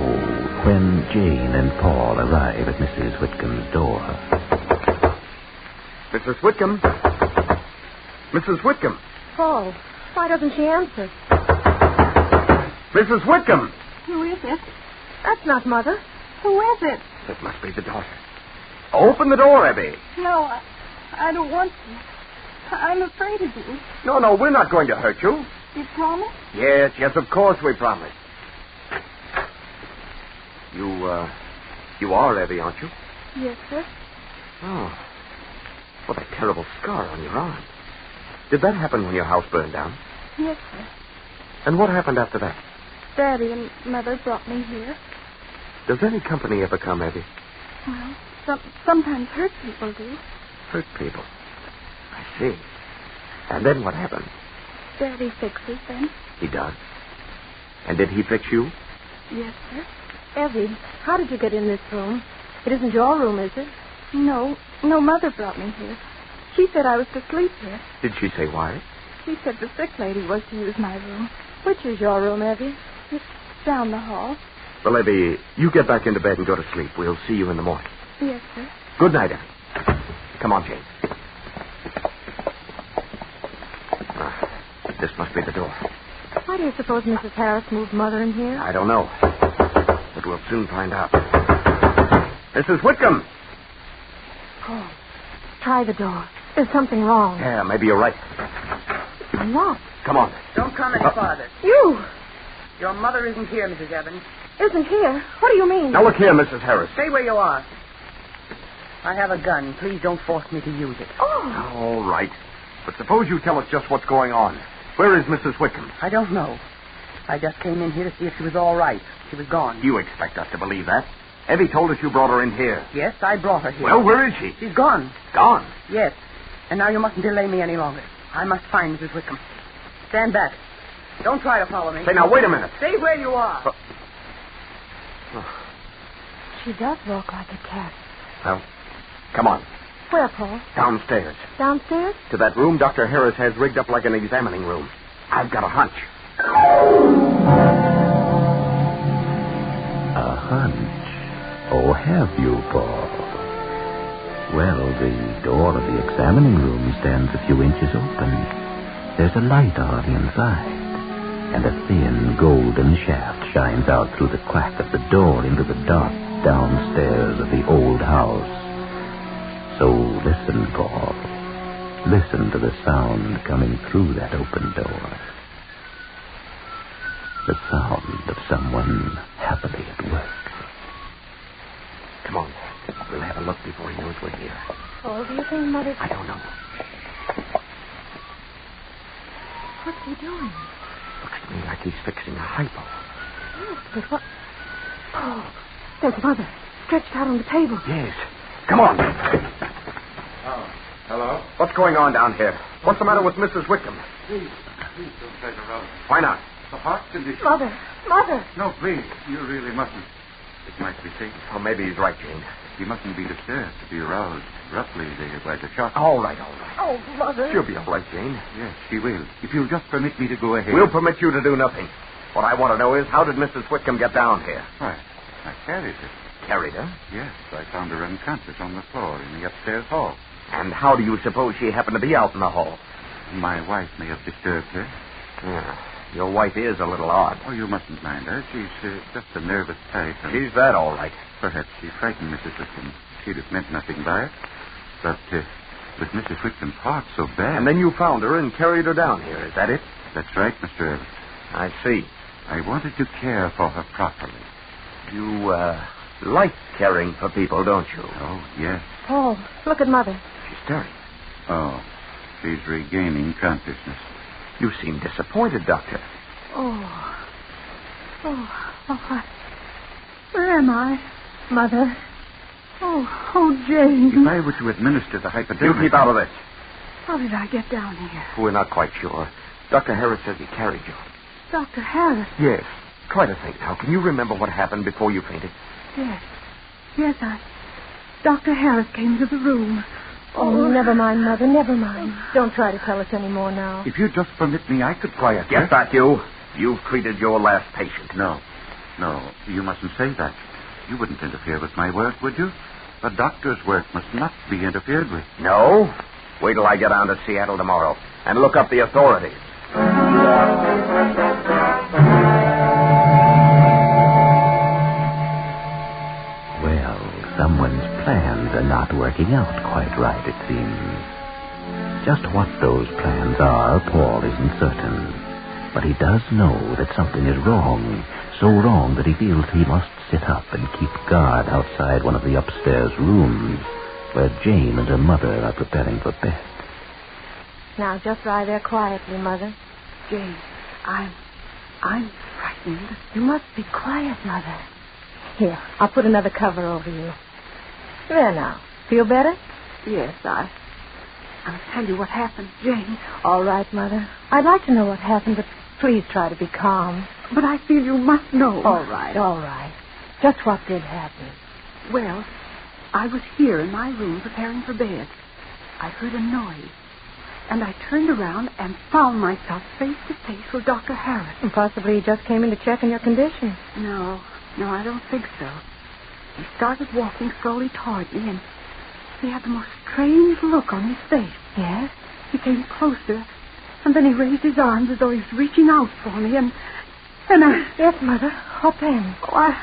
when Jane and Paul arrive at Mrs. Whitcomb's door...
Mrs. Whitcomb? Mrs. Whitcomb?
Paul, why doesn't she answer?
Mrs. Whitcomb!
Who is it? That's not Mother. Who is it?
It must be the daughter. Open the door, Abby.
No, I don't want to. I'm afraid of you.
No, we're not going to hurt you.
You promise?
Yes, of course we promise. You are Abby, aren't you?
Yes, sir.
Oh. What a terrible scar on your arm. Did that happen when your house burned down?
Yes, sir.
And what happened after that?
Daddy and Mother brought me here.
Does any company ever come, Abby?
Well, sometimes hurt people do.
Hurt people. I see. And then what happened?
Daddy fixes them.
He does? And did he fix you?
Yes, sir. Evie, how did you get in this room? It isn't your room, is it? No, Mother brought me here. She said I was to sleep here.
Did she say why?
She said the sick lady was to use my room. Which is your room, Evie? It's down the hall.
Well, Abby, you get back into bed and go to sleep. We'll see you in the morning.
Yes, sir.
Good night, Abby. Come on, Jane. This must be the door.
Why do you suppose Mrs. Harris moved Mother in here?
I don't know. But we'll soon find out. Mrs. Whitcomb!
Paul, try the door. There's something wrong.
Yeah, maybe you're right.
I'm not.
Come on.
Don't come any farther.
You!
Your mother isn't here, Mrs. Evans.
Isn't here? What do you mean?
Now, look here, Mrs. Harris.
Stay where you are. I have a gun. Please don't force me to use it.
Oh.
All right. But suppose you tell us just what's going on. Where is Mrs. Whitcomb?
I don't know. I just came in here to see if she was all right. She was gone.
You expect us to believe that? Evie told us you brought her in here.
Yes, I brought her here.
Well, where is she?
She's gone.
Gone?
Yes. And now you mustn't delay me any longer. I must find Mrs. Whitcomb. Stand back. Don't try to follow me.
Say, now, wait a minute.
Stay where you are.
She does walk like a cat.
Well, come on.
Where, Paul?
Downstairs.
Downstairs?
To that room Dr. Harris has rigged up like an examining room. I've got a hunch.
A hunch? Oh, have you, Paul? Well, the door of the examining room stands a few inches open. There's a light on inside, and a thin golden shaft shines out through the crack of the door into the dark downstairs of the old house. So listen, Paul. Listen to the sound coming through that open door. The sound of someone happily at work.
Come on. We'll have a look before he knows we're here.
Paul, do you think Mother...
I don't know.
What's he doing?
Looks to me like he's fixing a hypo.
Yes, but what... Oh, there's Mother, stretched out on the table.
Yes. Come on.
Oh, hello?
What's going on down here? What's the matter with Mrs. Whitcomb?
Please don't take her out.
Why not?
The heart condition.
Mother.
No, please. You really mustn't. It might be safe.
Oh, maybe he's right, Jane.
You mustn't be disturbed to be aroused. Roughly, they get like a shock.
All right.
Oh, Mother.
She'll be all right, Jane.
Yes, she will. If you'll just permit me to go ahead.
We'll permit you to do nothing. What I want to know is, how did Mrs. Whitcomb get down here?
Why, I carried her.
Carried her?
Yes, I found her unconscious on the floor in the upstairs hall.
And how do you suppose she happened to be out in the hall?
My wife may have disturbed her.
Yeah. Your wife is a little odd.
Oh, you mustn't mind her. She's just a nervous type. And
she's that, all right.
Perhaps she frightened Mrs. Whitcomb. She'd have meant nothing by it. But with Mrs. Whitcomb's heart so bad...
And then you found her and carried her down here. Is that it?
That's right, Mr. Evans.
I see.
I wanted to care for her properly.
You, like caring for people, don't you?
Oh, yes.
Paul, look at Mother.
She's stirring.
Oh, she's regaining consciousness.
You seem disappointed, Doctor.
Where am I? Mother. Oh, Jane.
If I were to administer the hypodermic...
You keep out of this.
How did I get down here?
We're not quite sure. Dr. Harris says he carried you.
Dr. Harris?
Yes. Try to think now. Can you remember what happened before you fainted?
Yes. Yes, Dr. Harris came to the room. Oh, never mind, Mother, never mind. Don't try to tell us any more now.
If you'd just permit me, I could quiet
Yes, that you. You've treated your last patient.
No, you mustn't say that. You wouldn't interfere with my work, would you? A doctor's work must not be interfered with.
No? Wait till I get down to Seattle tomorrow and look up the authorities.
Well, someone's plans are not working out quite right, it seems. Just what those plans are, Paul isn't certain. But he does know that something is wrong. So wrong that he feels he must sit up and keep guard outside one of the upstairs rooms where Jane and her mother are preparing for bed.
Now, just lie there quietly, Mother.
Jane, I'm frightened.
You must be quiet, Mother. Here, I'll put another cover over you. There now. Feel better?
Yes, I'll tell you what happened, Jane.
All right, Mother. I'd like to know what happened, but please try to be calm.
But I feel you must know.
All right. Just what did happen?
Well, I was here in my room preparing for bed. I heard a noise, and I turned around and found myself face to face with Dr. Harris.
And possibly he just came in to check on your condition.
No, I don't think so. He started walking slowly toward me, and he had the most strange look on his face.
Yes?
He came closer, and then he raised his arms as though he was reaching out for me, and I...
Yes, Mother. What then?
Oh,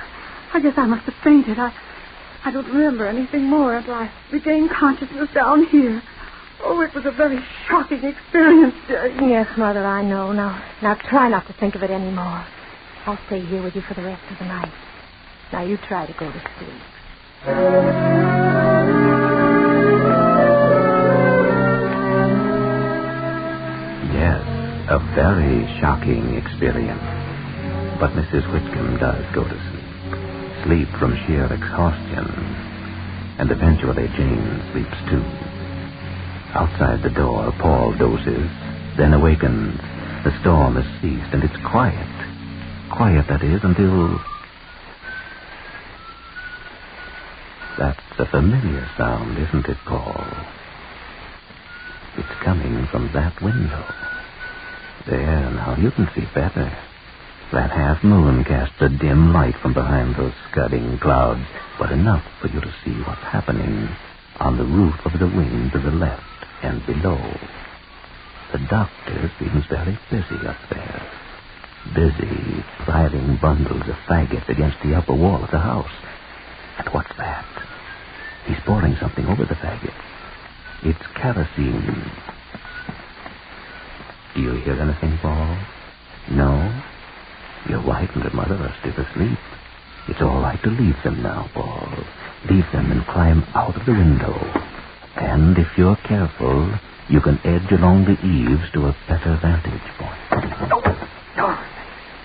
I guess I must have fainted. I don't remember anything more until I regained consciousness down here. Oh, it was a very shocking experience, Jane.
Yes, Mother, I know. Now try not to think of it anymore. I'll stay here with you for the rest of the night. Now you try to go to sleep.
Yes, a very shocking experience. But Mrs. Whitcomb does go to sleep from sheer exhaustion. And eventually Jane sleeps too. Outside the door, Paul dozes, then awakens. The storm has ceased, and it's quiet. Quiet, that is, until... That's a familiar sound, isn't it, Paul? It's coming from that window. There, now, you can see better. That half-moon casts a dim light from behind those scudding clouds, but enough for you to see what's happening on the roof of the wing to the left and below. The doctor seems very busy up there. Busy piling bundles of faggots against the upper wall of the house. And what's that? He's pouring something over the faggots. It's kerosene. Do you hear anything, Paul? No? Your wife and her mother are still asleep. It's all right to leave them now, Paul. Leave them and climb out of the window. And if you're careful, you can edge along the eaves to a better vantage point.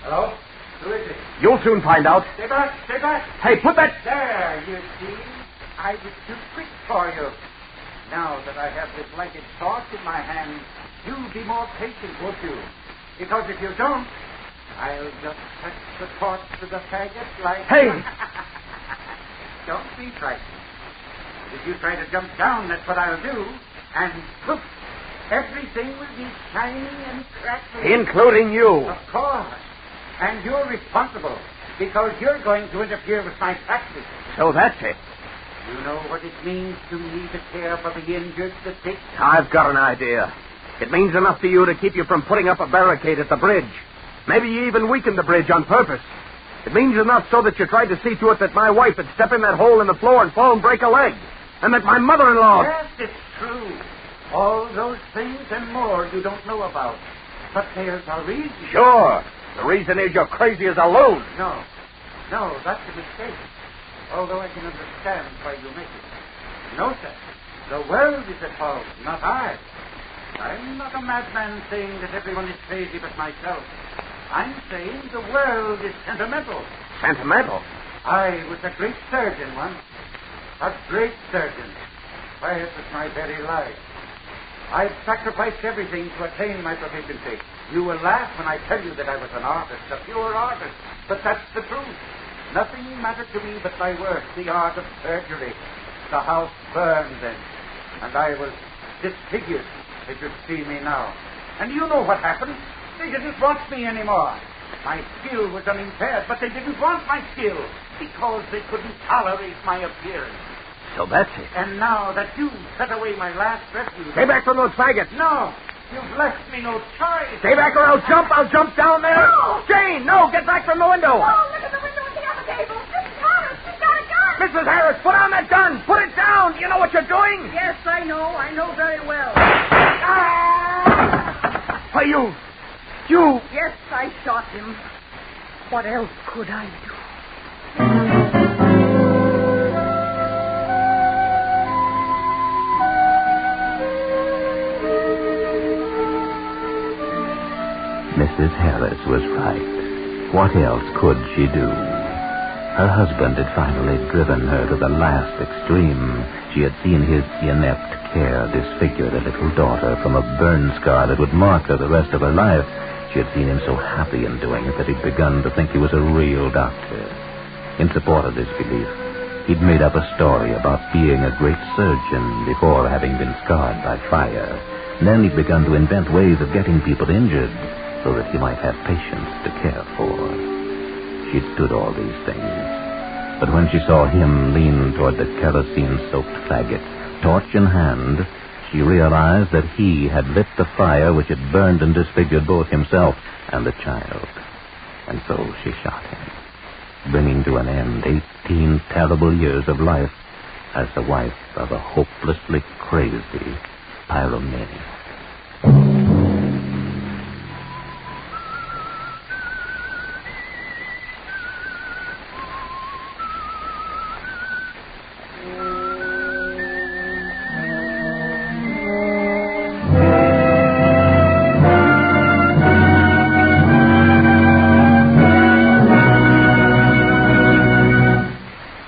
Hello? Who is it? You'll soon find out.
Stay back.
Hey, put that...
There, you see. I was too quick for you. Now that I have this lighted torch in my hand, you'll be more patient, won't you? Because if you don't, I'll just touch the torch to the faggot like...
Hey!
Don't be frightened. If you try to jump down, that's what I'll do. And poof, everything will be shiny and crackling.
Including you.
Of course. And you're responsible because you're going to interfere with my practice.
So that's it.
You know what it means to me to care for the injured, the sick?
I've got an idea. It means enough to you to keep you from putting up a barricade at the bridge. Maybe you even weakened the bridge on purpose. It means enough so that you tried to see to it that my wife would step in that hole in the floor and fall and break a leg. And that my mother-in-law...
Yes, it's true. All those things and more you don't know about. But there's a reason.
Sure. The reason is you're crazy as a loon.
No, that's a mistake. Although I can understand why you make it. No, sir. The world is at fault, not I. I'm not a madman saying that everyone is crazy but myself. I'm saying the world is sentimental.
Sentimental?
I was a great surgeon once. A great surgeon. Why, it was my very life. I've sacrificed everything to attain my proficiency. You will laugh when I tell you that I was an artist, a pure artist. But that's the truth. Nothing mattered to me but my work, the art of surgery. The house burned then, and I was disfigured, as you see me now. And you know what happened? They didn't want me anymore. My skill was unimpaired, but they didn't want my skill because they couldn't tolerate my appearance.
So that's it.
And now that you set away my last refuge...
Stay back from those faggots.
No, you've left me no choice.
Stay back or I'll jump. I'll jump down there.
No!
Jane, no, get back from the window.
Oh, look at the window at the other table. Mrs. Harris, she's got a gun.
Mrs. Harris, put on that gun. Put it down. You know what you're doing?
Yes, I know. I know very well.
Why, you...
Yes, I shot him. What else could I do?
Mrs. Harris was right. What else could she do? Her husband had finally driven her to the last extreme. She had seen his inept care disfigure the little daughter from a burn scar that would mark her the rest of her life. She had seen him so happy in doing it that he'd begun to think he was a real doctor. In support of this belief, he'd made up a story about being a great surgeon before having been scarred by fire. And then he'd begun to invent ways of getting people injured so that he might have patients to care for. She'd stood all these things. But when she saw him lean toward the kerosene-soaked faggot, torch in hand, she realized that he had lit the fire which had burned and disfigured both himself and the child. And so she shot him, bringing to an end 18 terrible years of life as the wife of a hopelessly crazy pyromaniac.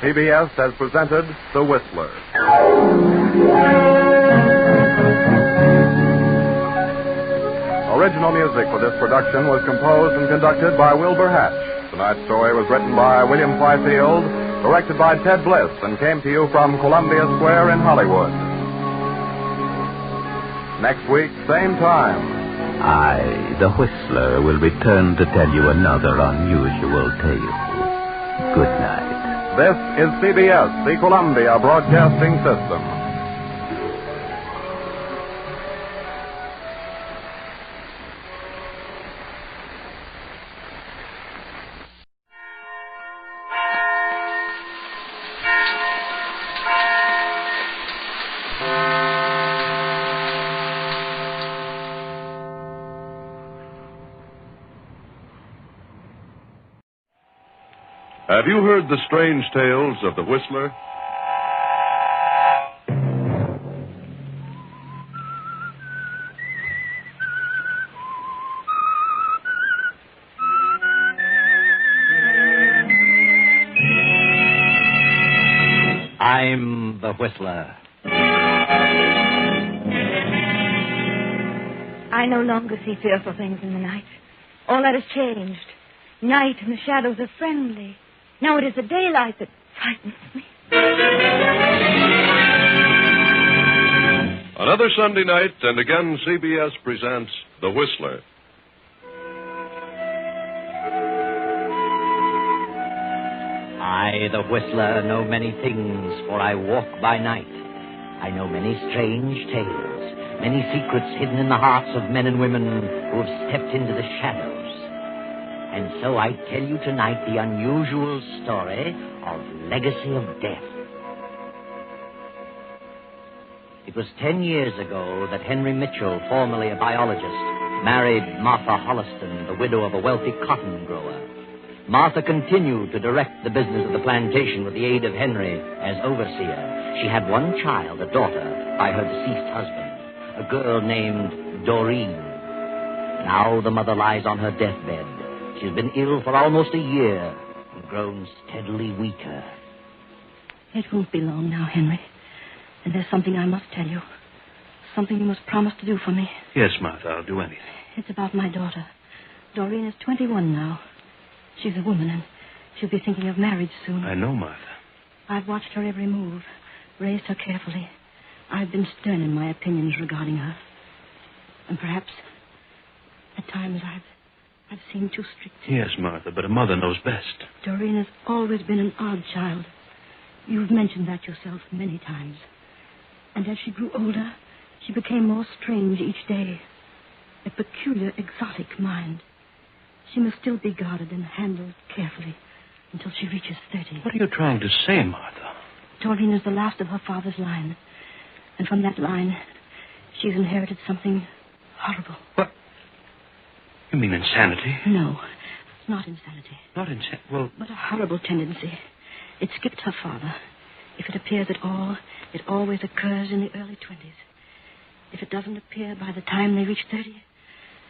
CBS has presented The Whistler. Original music for this production was composed and conducted by Wilbur Hatch. Tonight's story was written by William Fifield, directed by Ted Bliss, and came to you from Columbia Square in Hollywood. Next week, same time.
I, the Whistler, will return to tell you another unusual tale. Good night.
This is CBS, the Columbia Broadcasting System.
Have you heard the strange tales of the Whistler?
I'm the Whistler.
I no longer see fearful things in the night. All that has changed. Night and the shadows are friendly. Now it is the daylight that frightens me.
Another Sunday night, and again CBS presents The Whistler.
I, the Whistler, know many things, for I walk by night. I know many strange tales, many secrets hidden in the hearts of men and women who have stepped into the shadows. And so I tell you tonight the unusual story of Legacy of Death. It was 10 years ago that Henry Mitchell, formerly a biologist, married Martha Holliston, the widow of a wealthy cotton grower. Martha continued to direct the business of the plantation with the aid of Henry as overseer. She had one child, a daughter, by her deceased husband, a girl named Doreen. Now the mother lies on her deathbed. She's been ill for almost a year and grown steadily weaker.
It won't be long now, Henry. And there's something I must tell you.
something you must promise to do for me.
Yes, Martha, I'll do anything.
It's about my daughter. Doreen is 21 now. She's a woman, and she'll be thinking of marriage soon.
I know, Martha.
I've watched her every move, raised her carefully. I've been stern in my opinions regarding her. And perhaps, at times, I've seemed too strict.
Yes, Martha, but a mother knows best.
Doreen has always been an odd child. You've mentioned that yourself many times. And as she grew older, she became more strange each day. A peculiar, exotic mind. She must still be guarded and handled carefully until she reaches 30.
What are you trying to say, Martha?
Doreen is the last of her father's line. And from that line, she's inherited something horrible.
What? You mean insanity?
No, not insanity.
Not insanity? Well...
But a horrible tendency. It skipped her father. If it appears at all, it always occurs in the early 20s. If it doesn't appear by the time they reach 30,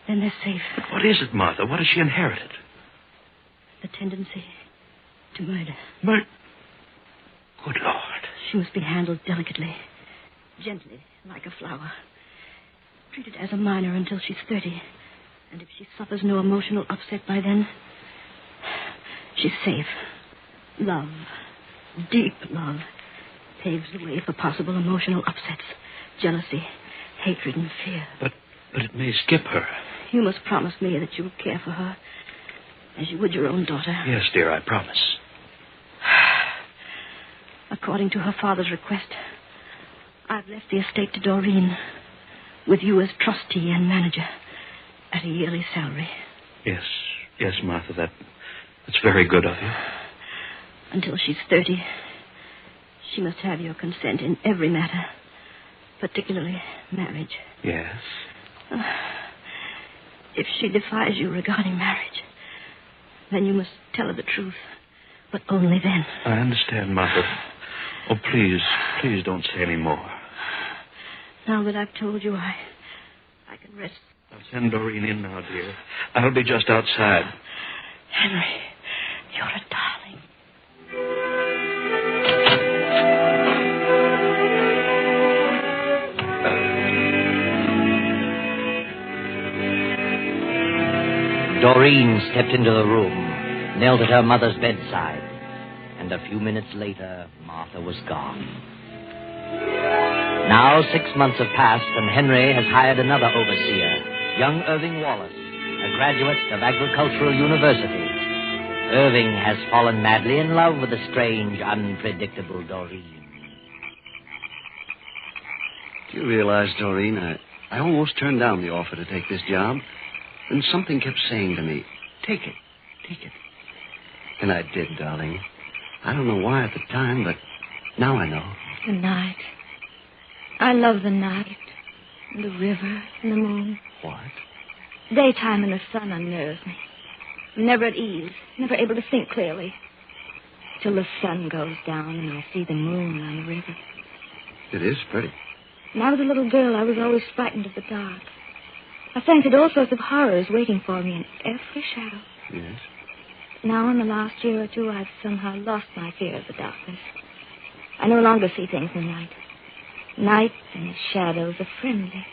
then they're safe.
But what is it, Martha? What has she inherited?
The tendency to murder.
Murder? Good Lord.
She must be handled delicately, gently, like a flower. Treated as a minor until she's 30. And if she suffers no emotional upset by then, she's safe. Love, deep love, paves the way for possible emotional upsets, jealousy, hatred, and fear.
But it may skip her.
You must promise me that you'll care for her as you would your own daughter.
Yes, dear, I promise.
According to her father's request, I've left the estate to Doreen, with you as trustee and manager, at a yearly salary.
Yes, Martha, that's very good of you.
Until she's 30, she must have your consent in every matter, particularly marriage.
Yes.
If she defies you regarding marriage, then you must tell her the truth, but only then.
I understand, Martha. Oh, please don't say any more.
Now that I've told you, I can rest.
I'll send Doreen in now, dear. I'll be just outside.
Henry, you're a darling.
Doreen stepped into the room, knelt at her mother's bedside, and a few minutes later, Martha was gone. Now 6 months have passed, and Henry has hired another overseer, young Irving Wallace, a graduate of Agricultural University. Irving has fallen madly in love with the strange, unpredictable Doreen.
Do you realize, Doreen, I almost turned down the offer to take this job. And something kept saying to me, take it. And I did, darling. I don't know why at the time, but now I know.
The night. I love the night. And the river and the moon.
What?
Daytime and the sun unnerves me. I'm never at ease, never able to think clearly. Till the sun goes down and I see the moon on the river.
It is pretty.
When I was a little girl, I was always frightened of the dark. I fancied all sorts of horrors waiting for me in every shadow.
Yes?
Now, in the last year or two, I've somehow lost my fear of the darkness. I no longer see things in the night. Night and the shadows are friendly.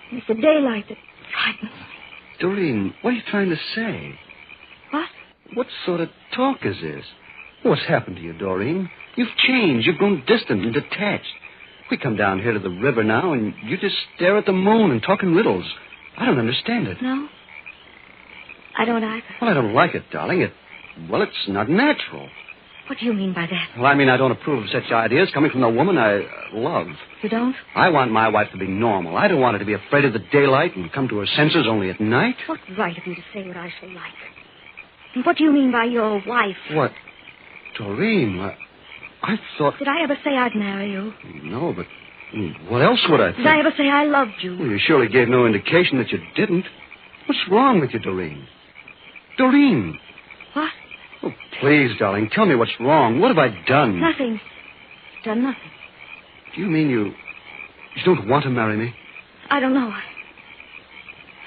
And it's the daylight that frightens me.
Doreen, what are you trying to say?
What?
What sort of talk is this? What's happened to you, Doreen? You've changed. You've grown distant and detached. We come down here to the river now, and you just stare at the moon and talk in riddles. I don't understand it.
No? I don't either.
Well, I don't like it, darling. It's not natural.
What do you mean by that?
Well, I mean, I don't approve of such ideas coming from the woman I love.
You don't?
I want my wife to be normal. I don't want her to be afraid of the daylight and come to her senses only at night.
What right have you to say what I shall like? And what do you mean by your wife?
What? Doreen, I thought...
Did I ever say I'd marry you?
No, but what else would I think?
Did I ever say I loved you?
Well, you surely gave no indication that you didn't. What's wrong with you, Doreen? Doreen!
What?
Oh, please, darling, tell me what's wrong. What have I done?
Nothing. Done nothing.
Do you mean you don't want to marry me?
I don't know.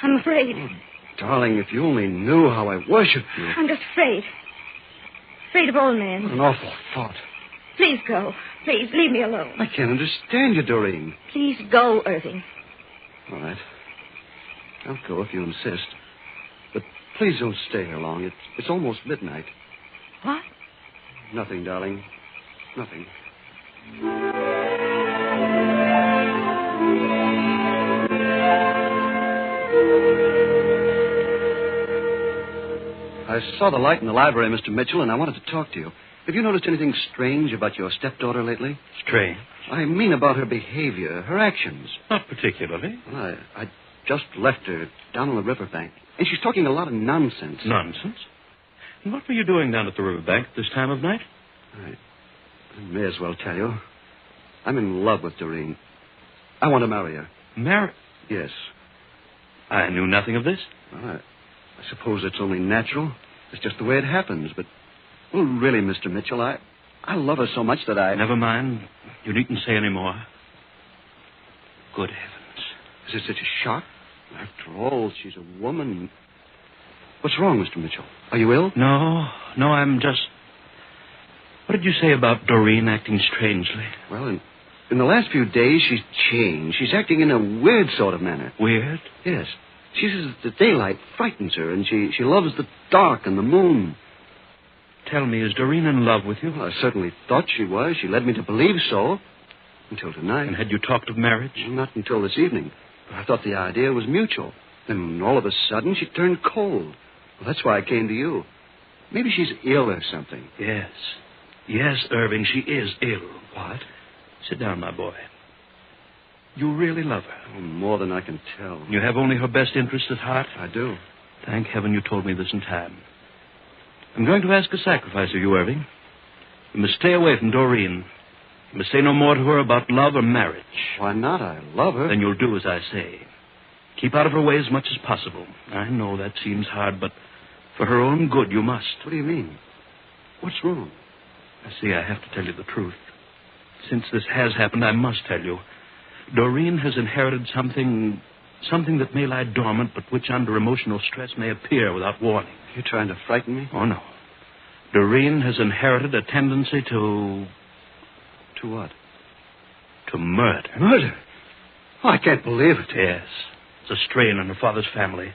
I'm afraid.
Oh, darling, if you only knew how I worship you.
I'm just afraid. Afraid of old men.
What an awful thought.
Please go. Please, leave me alone.
I can't understand you, Doreen.
Please go, Irving.
All right. I'll go if you insist. But please don't stay here long. It's almost midnight.
What?
Nothing, darling. Nothing. I saw the light in the library, Mr. Mitchell, and I wanted to talk to you. Have you noticed anything strange about your stepdaughter lately?
Strange?
I mean about her behavior, her actions.
Not particularly.
Well, I just left her down on the riverbank, and she's talking a lot of nonsense.
Nonsense? And what were you doing down at the riverbank at this time of night?
I may as well tell you. I'm in love with Doreen. I want to marry her.
Marry?
Yes.
I knew nothing of this.
Well, I suppose it's only natural. It's just the way it happens. But, well, really, Mr. Mitchell, I love her so much that I...
Never mind. You needn't say any more. Good heavens.
Is it such a shock? After all, she's a woman. What's wrong, Mr. Mitchell? Are you ill?
No, I'm just... What did you say about Doreen acting strangely?
Well, in the last few days, she's changed. She's acting in a weird sort of manner.
Weird?
Yes. She says the daylight frightens her, and she loves the dark and the moon.
Tell me, is Doreen in love with you?
Well, I certainly thought she was. She led me to believe so. Until tonight.
And had you talked of marriage?
Well, not until this evening. I thought the idea was mutual. Then all of a sudden, she turned cold. Well, that's why I came to you. Maybe she's ill or something.
Yes. Yes, Irving, she is ill.
What?
Sit down, my boy. You really love her?
Oh, more than I can tell.
You have only her best interest at heart?
I do.
Thank heaven you told me this in time. I'm going to ask a sacrifice of you, Irving. You must stay away from Doreen. You must say no more to her about love or marriage.
Why not? I love her.
Then you'll do as I say. Keep out of her way as much as possible. I know that seems hard, but for her own good, you must.
What do you mean? What's wrong?
I see I have to tell you the truth. Since this has happened, I must tell you. Doreen has inherited something that may lie dormant, but which under emotional stress may appear without warning.
You're trying to frighten me?
Oh, no. Doreen has inherited a tendency to...
To what?
To murder.
Murder? Oh, I can't believe it.
Yes. It's a strain in her father's family.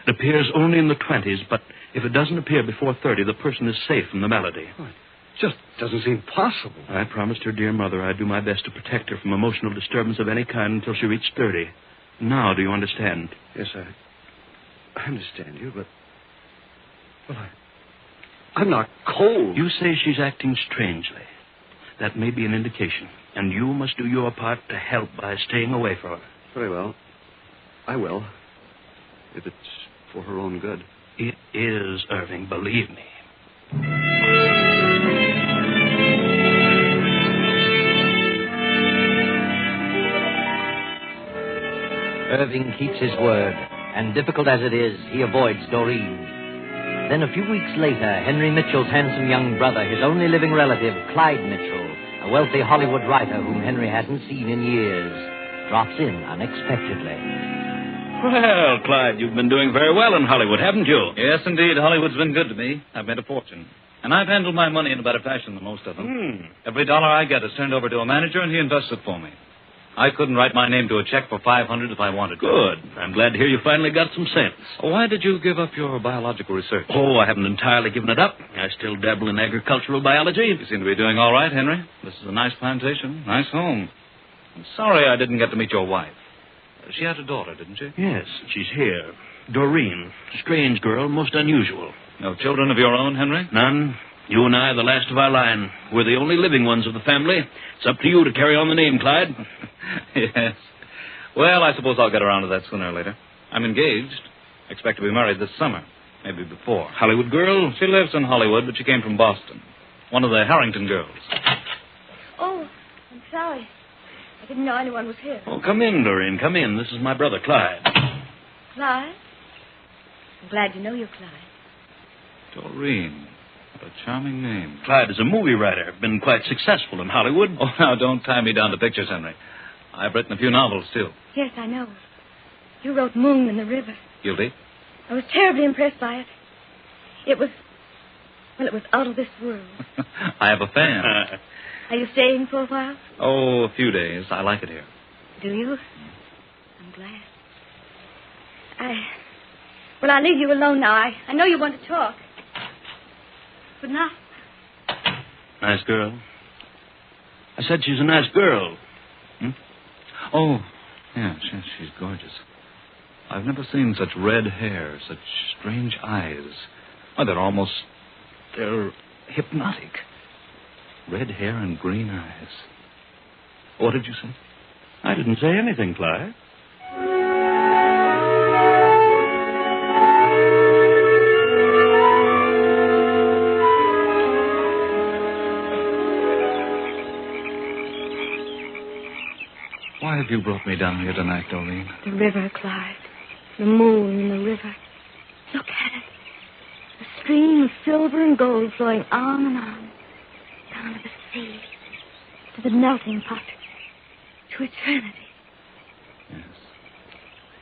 It appears only in the 20s, but if it doesn't appear before 30, the person is safe from the malady.
Oh, it just doesn't seem possible.
I promised her dear mother I'd do my best to protect her from emotional disturbance of any kind until she reached 30. Now, do you understand?
Yes, I understand you, but... Well, I'm not cold.
You say she's acting strangely. That may be an indication. And you must do your part to help by staying away from her.
Very well. I will. If it's for her own good.
It is, Irving, believe me.
Irving keeps his word, and difficult as it is, he avoids Doreen. Then a few weeks later, Henry Mitchell's handsome young brother, his only living relative, Clyde Mitchell, a wealthy Hollywood writer whom Henry hadn't seen in years, drops in unexpectedly.
Well, Clyde, you've been doing very well in Hollywood, haven't you? Yes, indeed. Hollywood's been good to me. I've made a fortune. And I've handled my money in a better fashion than most of them. Every dollar I get is turned over to a manager, and he invests it for me. I couldn't write my name to a check for $500 if I wanted to.
Good. I'm glad to hear you finally got some sense.
Why did you give up your biological research?
Oh, I haven't entirely given it up. I still dabble in agricultural biology.
You seem to be doing all right, Henry. This is a nice plantation, nice home. I'm sorry I didn't get to meet your wife. She had a daughter, didn't she?
Yes, she's here. Doreen. Strange girl, most unusual.
No children of your own, Henry?
None. You and I are the last of our line. We're the only living ones of the family. It's up to you to carry on the name, Clyde.
Yes. Well, I suppose I'll get around to that sooner or later. I'm engaged. Expect to be married this summer. Maybe before.
Hollywood girl?
She lives in Hollywood, but she came from Boston. One of the Harrington girls.
Oh, I'm sorry. I didn't know anyone was here.
Oh, come in, Doreen. Come in. This is my brother, Clyde.
Clyde? I'm glad you know you, Clyde.
Doreen. What a charming name.
Clyde is a movie writer. Been quite successful in Hollywood.
Oh, now, don't tie me down to pictures, Henry. I've written a few novels, too.
Yes, I know. You wrote Moon in the River.
Guilty?
I was terribly impressed by it. It was out of this world.
I have a fan.
Are you staying for a while?
Oh, a few days. I like it here.
Do you? I'm glad. Well, I'll leave you alone now. I know you want to talk. Good night.
Nice girl. I said she's a nice girl.
Oh, yeah, she's gorgeous. I've never seen such red hair, such strange eyes. Oh, they're hypnotic. Red hair and green eyes. What did you say?
I didn't say anything, Clyde.
Why have you brought me down here tonight, Doreen?
The river, Clyde. The moon in the river. Look at it. A stream of silver and gold flowing on and on. Down to the sea. To the melting pot. To eternity.
Yes.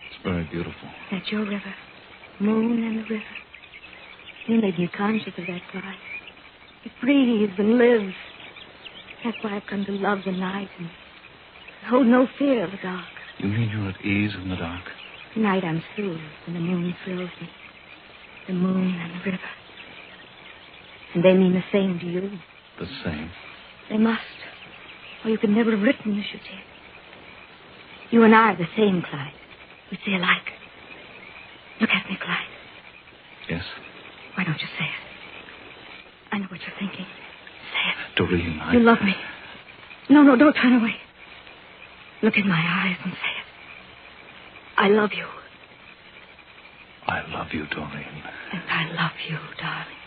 It's very beautiful.
That's your river. Moon and the river. You made me conscious of that, Clyde. It breathes and lives. That's why I've come to love the night and hold no fear of the dark.
You mean you're at ease in the dark?
Tonight I'm soothed and the moon thrills me. The moon and the river. And they mean the same to you.
The same?
They must. Or you could never have written as you did. You and I are the same, Clyde. We see alike. Look at me, Clyde.
Yes?
Why don't you say it? I know what you're thinking. Say it.
Doreen,
You love me. No, don't turn away. Look in my eyes and say it. I love you.
I love you, Doreen.
And I love you, darling.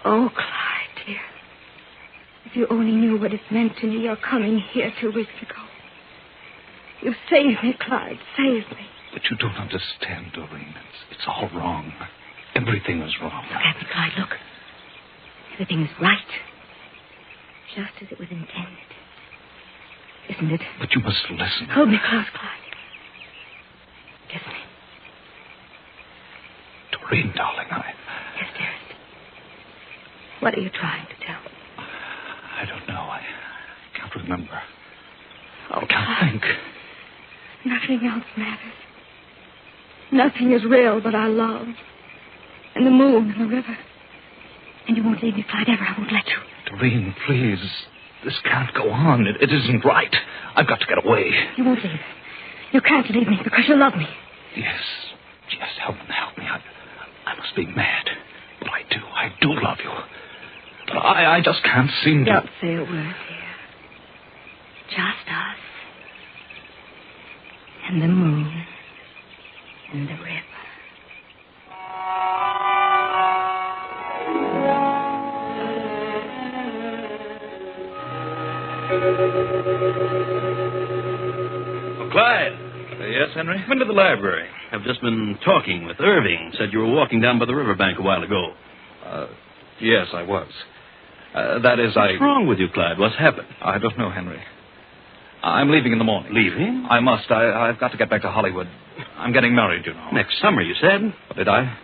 Oh, Clyde, dear. If you only knew what it meant to me, your coming here 2 weeks ago. You saved me, Clyde. Saved me.
But you don't understand, Doreen. It's all wrong. Everything is wrong.
Look at me, Clyde. Look. Everything is right. Just as it was intended. Isn't it?
But you must listen.
Hold me close, Clyde. Kiss me.
Doreen, darling,
Yes, dearest. What are you trying to tell me?
I don't know. I can't remember.
Oh,
I can't think.
Nothing else matters. Nothing is real but our love. And the moon and the river. And you won't leave me, Clyde, ever. I won't let you.
Doreen, please. This can't go on. It isn't right. I've got to get away.
You won't leave. You can't leave me because you love me.
Yes, help me. I must be mad. But I do love you. But I just can't seem to...
Don't say a word, dear. Just us. And the moon. And the river.
Oh, Clyde.
Yes, Henry?
Come into the library. I've just been talking with Irving. Said you were walking down by the riverbank a while ago.
Yes, I was. That is,
What's wrong with you, Clyde? What's happened?
I don't know, Henry. I'm leaving in the morning.
Leaving?
I must. I've got to get back to Hollywood. I'm getting married, you know.
Next summer, you said?
Did I?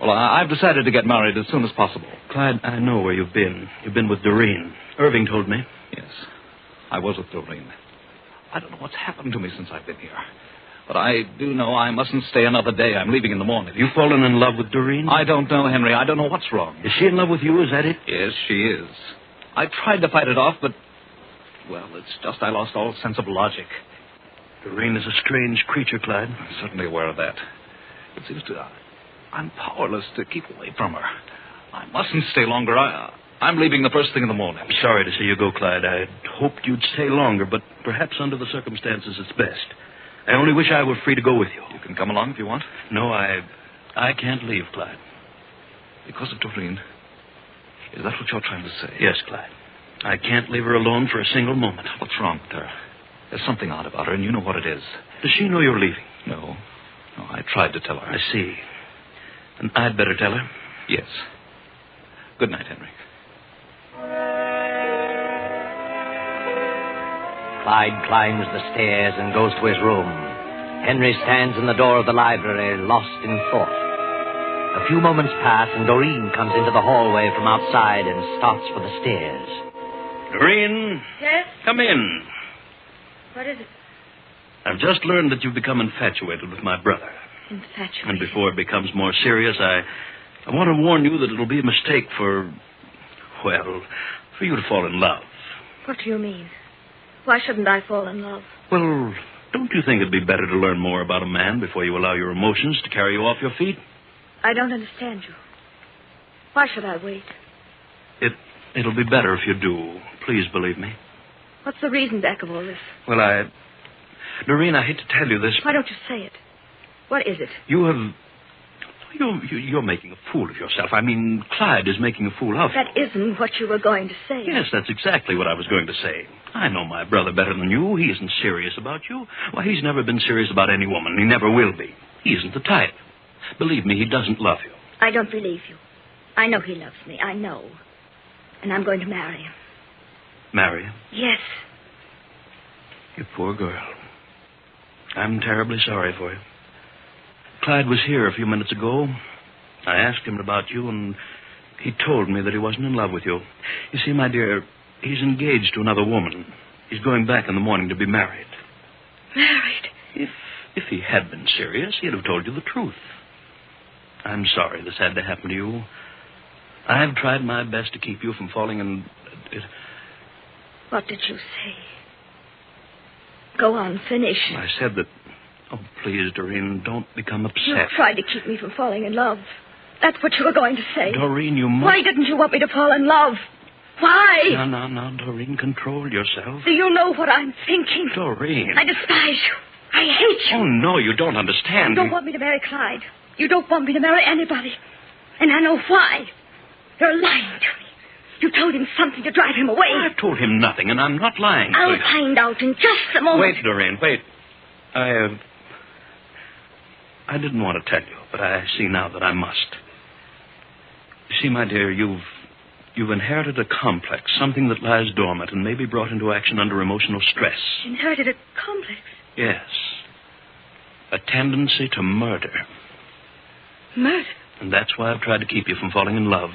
Well, I've decided to get married as soon as possible.
Clyde, I know where you've been. You've been with Doreen. Irving told me.
Yes, I was with Doreen. I don't know what's happened to me since I've been here. But I do know I mustn't stay another day. I'm leaving in the morning.
You've fallen in love with Doreen?
I don't know, Henry. I don't know what's wrong.
Is she in love with you? Is that it?
Yes, she is. I tried to fight it off, but... Well, it's just I lost all sense of logic.
Doreen is a strange creature, Clyde.
I'm certainly aware of that. It seems to... I'm powerless to keep away from her. I mustn't stay longer. I'm leaving the first thing in the morning.
I'm sorry to see you go, Clyde. I hoped you'd stay longer, but perhaps under the circumstances it's best. I only wish I were free to go with you.
You can come along if you want.
No, I can't leave, Clyde.
Because of Doreen? Is that what you're trying to say?
Yes, Clyde. I can't leave her alone for a single moment.
What's wrong with her? There's something odd about her, and you know what it is.
Does she know you're leaving?
No, I tried to tell her.
I see. And I'd better tell her?
Yes. Good night, Henry.
Clyde climbs the stairs and goes to his room. Henry stands in the door of the library, lost in thought. A few moments pass, and Doreen comes into the hallway from outside and starts for the stairs.
Doreen?
Yes?
Come in.
What is it?
I've just learned that you've become infatuated with my brother.
Infatuated?
And before it becomes more serious, I want to warn you that it'll be a mistake for you to fall in love.
What do you mean? Why shouldn't I fall in love?
Well, don't you think it'd be better to learn more about a man before you allow your emotions to carry you off your feet?
I don't understand you. Why should I wait?
It'll be better if you do. Please believe me.
What's the reason back of all this?
Well, Doreen, I hate to tell you this.
Why don't you say it? What is it?
You're making a fool of yourself. I mean, Clyde is making a fool of you.
That isn't what you were going to say.
Yes, that's exactly what I was going to say. I know my brother better than you. He isn't serious about you. Why, he's never been serious about any woman. He never will be. He isn't the type. Believe me, he doesn't love you.
I don't believe you. I know he loves me. I know. And I'm going to marry him.
Marry him?
Yes.
You poor girl. I'm terribly sorry for you. Clyde was here a few minutes ago. I asked him about you, and he told me that he wasn't in love with you. You see, my dear, he's engaged to another woman. He's going back in the morning to be married.
Married?
If he had been serious, he'd have told you the truth. I'm sorry this had to happen to you. I've tried my best to keep you from falling in...
What did you say? Go on, finish.
I said that... Oh, please, Doreen, don't become upset.
You tried to keep me from falling in love. That's what you were going to say.
Doreen, you must...
Why didn't you want me to fall in love? Why?
No, Doreen, control yourself.
Do you know what I'm thinking?
Doreen.
I despise you. I hate you.
Oh, no, you don't understand.
You don't want me to marry Clyde. You don't want me to marry anybody. And I know why. You're lying to me. You told him something to drive him away.
I've told him nothing, and I'm not lying.
I'll find out in just a moment.
Wait, Doreen, wait. I didn't want to tell you, but I see now that I must. You see, my dear, you've inherited a complex, something that lies dormant and may be brought into action under emotional stress.
Inherited a complex?
Yes. A tendency to murder.
Murder?
And that's why I've tried to keep you from falling in love,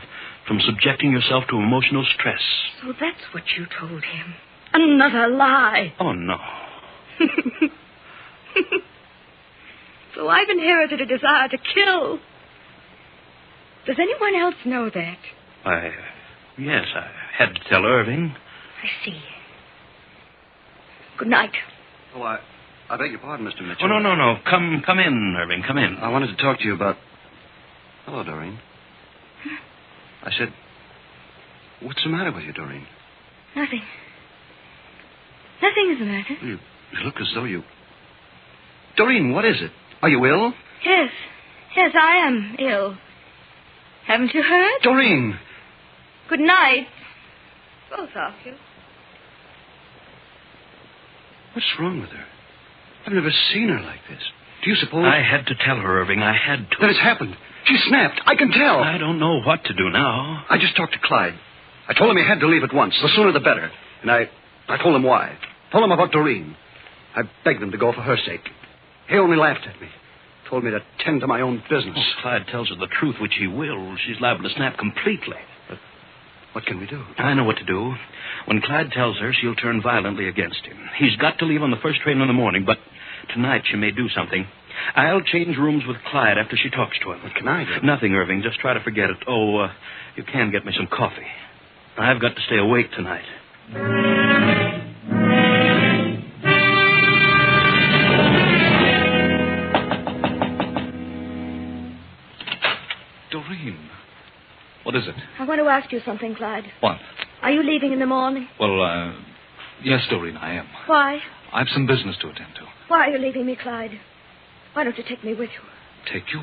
from subjecting yourself to emotional stress.
So that's what you told him. Another lie.
Oh, no.
So I've inherited a desire to kill. Does anyone else know that?
Yes, I had to tell Irving.
I see. Good night.
Oh, I beg your pardon, Mr. Mitchell.
Oh, no. Come in, Irving, come in.
I wanted to talk to you about... Hello, Doreen. I said, what's the matter with you, Doreen?
Nothing. Nothing is the matter.
You look as though you... Doreen, what is it? Are you ill?
Yes, I am ill. Haven't you heard?
Doreen!
Good night, both of you.
What's wrong with her? I've never seen her like this. Do you suppose...
I had to tell her, Irving. I had to.
That it's happened. She snapped. I can tell.
I don't know what to do now.
I just talked to Clyde. I told him he had to leave at once. The sooner the better. And I told him why. Told him about Doreen. I begged him to go for her sake. He only laughed at me. Told me to tend to my own business.
Oh, Clyde tells her the truth, which he will. She's liable to snap completely.
But what can we do?
I know what to do. When Clyde tells her, she'll turn violently against him. He's got to leave on the first train in the morning, but tonight she may do something. I'll change rooms with Clyde after she talks to him.
What can I do?
Nothing, Irving. Just try to forget it. Oh, you can get me some coffee. I've got to stay awake tonight.
Doreen. What is it?
I want to ask you something, Clyde.
What?
Are you leaving in the morning?
Well, yes, Doreen, I am.
Why?
I've some business to attend to.
Why are you leaving me, Clyde? Why don't you take me with you?
Take you?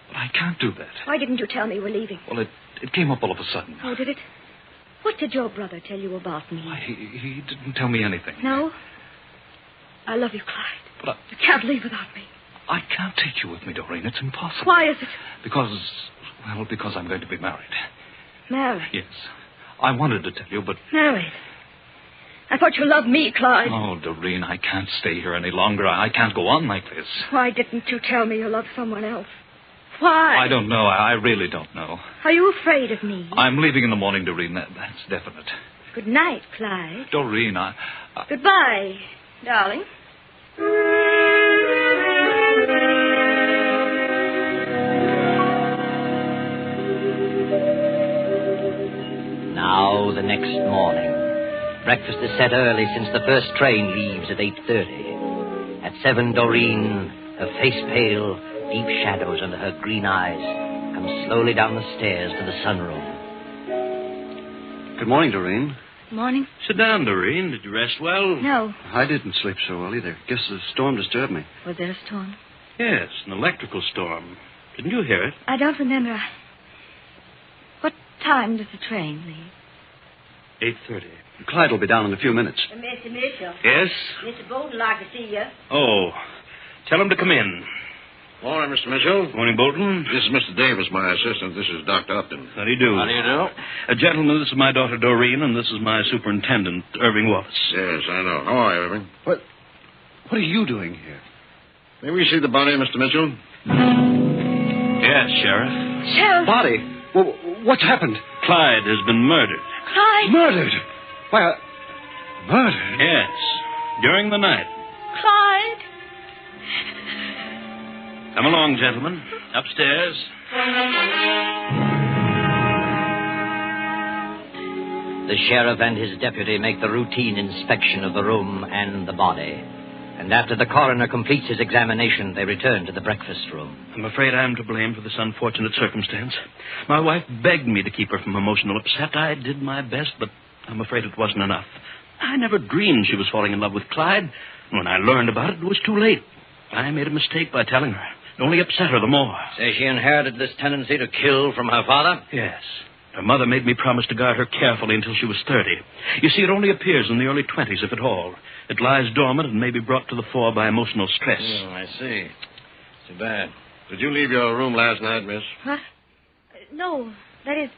But I can't do that.
Why didn't you tell me you were leaving?
Well, it came up all of a sudden.
Oh, did it? What did your brother tell you about me?
Why, he didn't tell me anything.
No? I love you, Clyde.
But
you can't leave without me.
I can't take you with me, Doreen. It's impossible.
Why is it?
Because I'm going to be married.
Married?
Yes. I wanted to tell you, but...
Married? I thought you loved me, Clyde.
Oh, Doreen, I can't stay here any longer. I can't go on like this.
Why didn't you tell me you loved someone else? Why?
I don't know. I really don't know.
Are you afraid of me?
I'm leaving in the morning, Doreen. That's definite.
Good night, Clyde.
Doreen,
Goodbye, darling.
Now, the next morning. Breakfast is set early since the first train leaves at 8:30. At 7, Doreen, her face pale, deep shadows under her green eyes, comes slowly down the stairs to the sunroom.
Good morning, Doreen.
Morning.
Sit down, Doreen. Did you rest well?
No.
I didn't sleep so well either. Guess the storm disturbed me.
Was there a storm?
Yes, an electrical storm. Didn't you hear it?
I don't remember. What time does the train leave?
8:30.
Clyde will be down in a few minutes.
Mr. Mitchell.
Yes?
Mr. Bolton would like to see you.
Oh, tell him to come in.
Morning, Mr. Mitchell.
Morning, Bolton.
This is Mr. Davis, my assistant. This is Dr. Upton.
How do you do?
How do you do?
Gentlemen, this is my daughter, Doreen, and this is my superintendent, Irving Wallace.
Yes, I know. How are you, Irving?
What are you doing here?
May we see the body, Mr. Mitchell?
Yes, Sheriff.
Sheriff!
Body? Well, what's happened?
Clyde has been murdered.
Clyde!
Murdered? Why, murdered?
Yes, during the night.
Clyde!
Come along, gentlemen. Upstairs.
The sheriff and his deputy make the routine inspection of the room and the body. And after the coroner completes his examination, they return to the breakfast room.
I'm afraid I'm to blame for this unfortunate circumstance. My wife begged me to keep her from emotional upset. I did my best, but I'm afraid it wasn't enough. I never dreamed she was falling in love with Clyde. When I learned about it, it was too late. I made a mistake by telling her. It only upset her the more.
Say she inherited this tendency to kill from her father?
Yes. Her mother made me promise to guard her carefully until she was 30. You see, it only appears in the early 20s, if at all. It lies dormant and may be brought to the fore by emotional stress.
Oh, I see. Too bad. Did you leave your room last night, miss?
What? No, that is,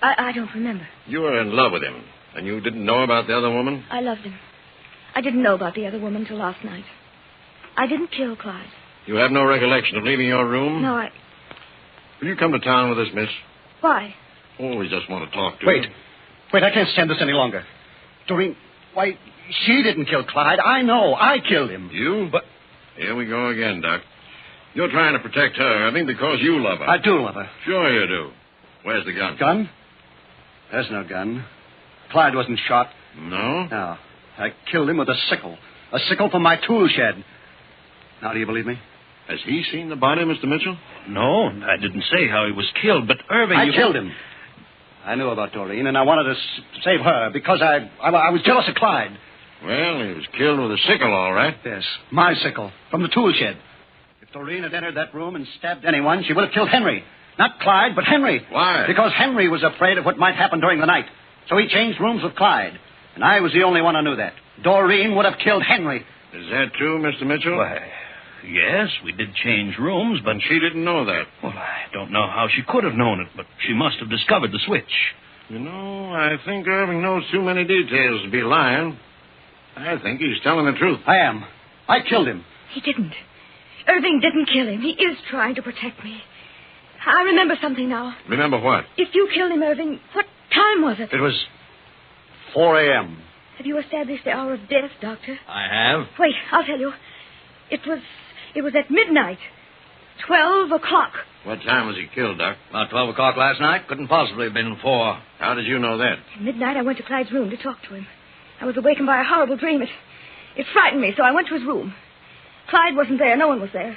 I don't remember.
You were in love with him, and you didn't know about the other woman?
I loved him. I didn't know about the other woman till last night. I didn't kill Clyde.
You have no recollection of leaving your room?
No,
Will you come to town with us, miss?
Why?
Oh, we just want to talk to
Wait.
you.
Wait, I can't stand this any longer. Doreen, why, she didn't kill Clyde. I know. I killed him.
You?
But
Here we go again, Doc. You're trying to protect her, I think, because you love her.
I do love her.
Sure you do. Where's the gun?
Gun? There's no gun. Clyde wasn't shot.
No?
No. I killed him with a sickle. A sickle from my tool shed. Now, do you believe me?
Has he seen the body, Mr. Mitchell?
No, I didn't say how he was killed, but Irving...
I killed him. I knew about Doreen, and I wanted to save her because I was jealous of Clyde.
Well, he was killed with a sickle, all right.
Yes, my sickle, from the tool shed. If Doreen had entered that room and stabbed anyone, she would have killed Henry. Not Clyde, but Henry.
Why?
Because Henry was afraid of what might happen during the night. So he changed rooms with Clyde. And I was the only one who knew that. Doreen would have killed Henry.
Is that true, Mr. Mitchell?
Why, yes, we did change rooms, but...
And she didn't know that.
Well, I don't know how she could have known it, but she must have discovered the switch.
You know, I think Irving knows too many details to be lying. I think he's telling the truth.
I am. I killed him.
He didn't. Irving didn't kill him. He is trying to protect me. I remember something now.
Remember what?
If you killed him, Irving, what time was it?
It was 4 a.m.
Have you established the hour of death, Doctor?
I have.
Wait, I'll tell you. It was at midnight. 12 o'clock.
What time was he killed, Doc?
About 12 o'clock last night. Couldn't possibly have been 4.
How did you know that?
At midnight, I went to Clyde's room to talk to him. I was awakened by a horrible dream. It frightened me, so I went to his room. Clyde wasn't there. No one was there.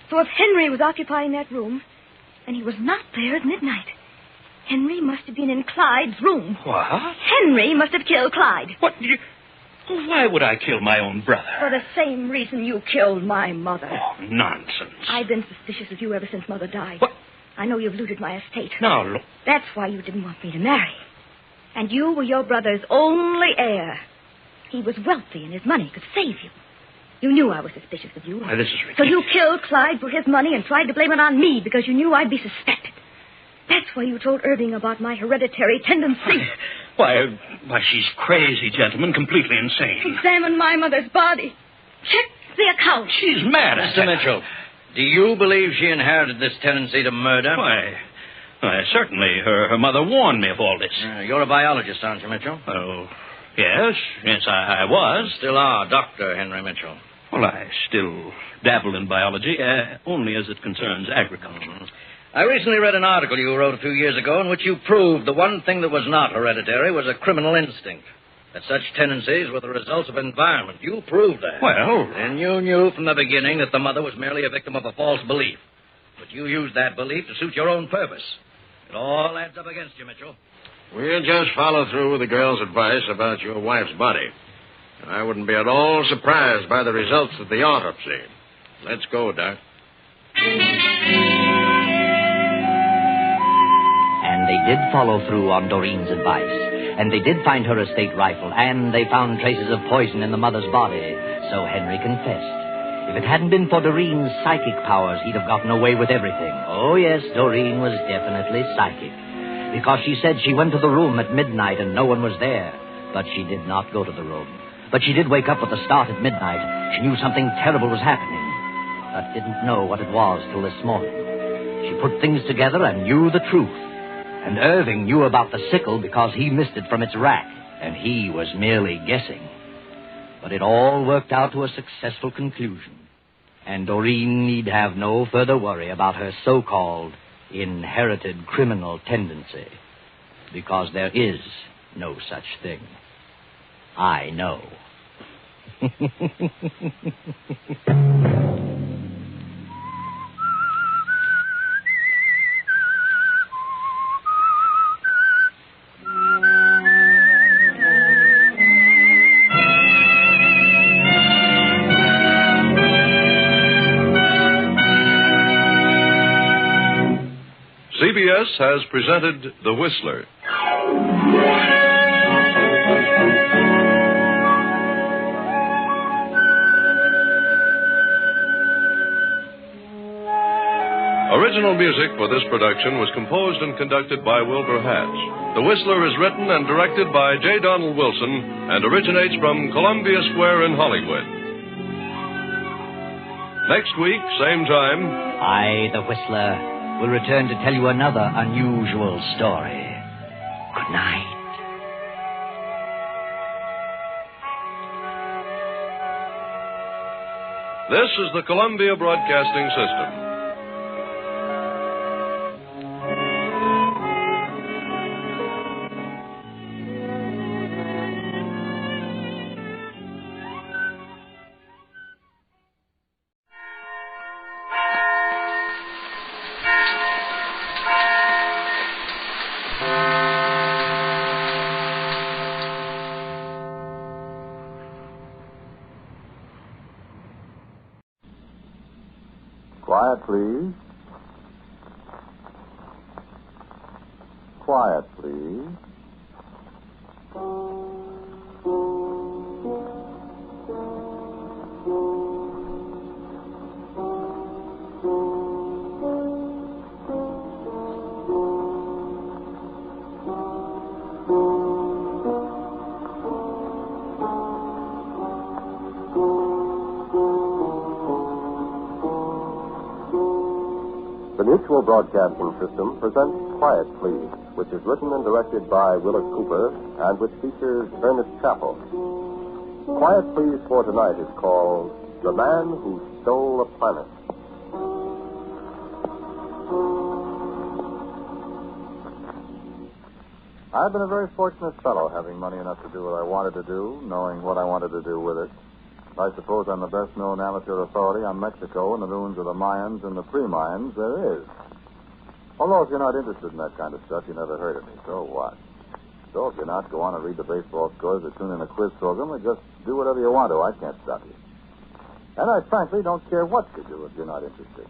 So if Henry was occupying that room, and he was not there at midnight, Henry must have been in Clyde's room.
What?
Henry must have killed Clyde.
What? Why would I kill my own brother?
For the same reason you killed my mother.
Oh, nonsense.
I've been suspicious of you ever since Mother died.
What?
I know you've looted my estate.
Now, look.
That's why you didn't want me to marry. And you were your brother's only heir. He was wealthy and his money could save you. You knew I was suspicious of you.
Why, this is ridiculous.
So you killed Clyde for his money and tried to blame it on me because you knew I'd be suspected. That's why you told Irving about my hereditary tendency.
Why, she's crazy, gentlemen, completely insane.
Examine my mother's body. Check the account.
She's mad.
Mr. Mitchell, do you believe she inherited this tendency to murder?
Why, Certainly. Her mother warned me of all this.
You're a biologist, aren't you, Mitchell?
Oh, yes. Yes, I was.
Still are, Dr. Henry Mitchell.
Well, I still dabble in biology, only as it concerns agriculture.
Mm-hmm. I recently read an article you wrote a few years ago in which you proved the one thing that was not hereditary was a criminal instinct. That such tendencies were the results of environment. You proved that.
Well...
And you knew from the beginning that the mother was merely a victim of a false belief. But you used that belief to suit your own purpose. It all adds up against you, Mitchell.
We'll just follow through with the girl's advice about your wife's body. And I wouldn't be at all surprised by the results of the autopsy. Let's go, Doc.
And they did follow through on Doreen's advice. And they did find her estate rifle. And they found traces of poison in the mother's body. So Henry confessed. If it hadn't been for Doreen's psychic powers, he'd have gotten away with everything. Oh, yes, Doreen was definitely psychic. Because she said she went to the room at midnight and no one was there. But she did not go to the room. But she did wake up with a start at midnight. She knew something terrible was happening, but didn't know what it was till this morning. She put things together and knew the truth. And Irving knew about the sickle because he missed it from its rack, and he was merely guessing. But it all worked out to a successful conclusion. And Doreen need have no further worry about her so-called inherited criminal tendency. Because there is no such thing. I know.
CBS has presented The Whistler. Original music for this production was composed and conducted by Wilbur Hatch. The Whistler is written and directed by J. Donald Wilson and originates from Columbia Square in Hollywood. Next week, same time,
I, the Whistler, will return to tell you another unusual story. Good night.
this is the Columbia Broadcasting System.
Quiet, please. Quiet, please. The Mutual Broadcasting System presents Quiet Please, which is written and directed by Willard Cooper and which features Ernest Chappell. Quiet Please for tonight is called The Man Who Stole a Planet. I've been a very fortunate fellow, having money enough to do what I wanted to do, knowing what I wanted to do with it. I suppose I'm the best-known amateur authority on Mexico and the ruins of the Mayans and the pre-Mayans there is. Although if you're not interested in that kind of stuff, you never heard of me. So what? So if you're not, go on and read the baseball scores or tune in a quiz program or just do whatever you want to. I can't stop you. And I frankly don't care what you do if you're not interested.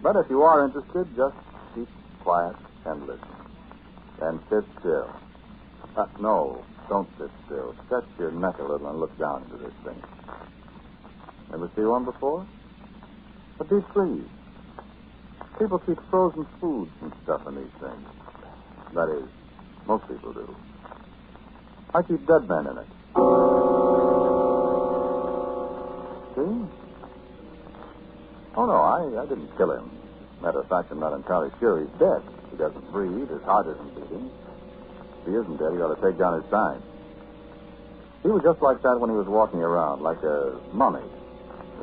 But if you are interested, just keep quiet and listen. And sit still. No, don't sit still. Stretch your neck a little and look down into this thing. Ever see one before? A deep freeze. People keep frozen foods and stuff in these things. That is, most people do. I keep dead men in it. See? Oh, no, I didn't kill him. Matter of fact, I'm not entirely sure he's dead. He doesn't breathe. His heart isn't beating. If he isn't dead, he ought to take down his sign. He was just like that when he was walking around, like a mummy.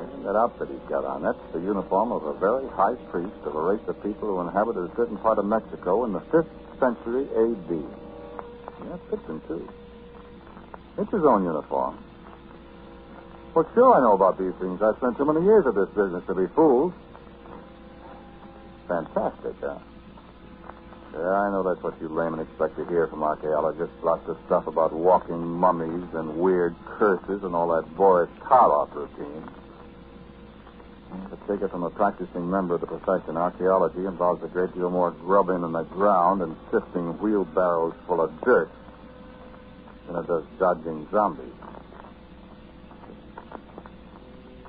And that outfit he's got on, that's the uniform of a very high priest of a race of people who inhabited a certain part of Mexico in the 5th century A.D. Yeah, it fits him, too. It's his own uniform. Well, sure, I know about these things. I've spent too many years at this business to be fooled. Fantastic, huh? Yeah, I know that's what you laymen expect to hear from archaeologists. Lots of stuff about walking mummies and weird curses and all that Boris Karloff routine. To take it from a practicing member of the profession, archaeology involves a great deal more grubbing in the ground and sifting wheelbarrows full of dirt than it does dodging zombies.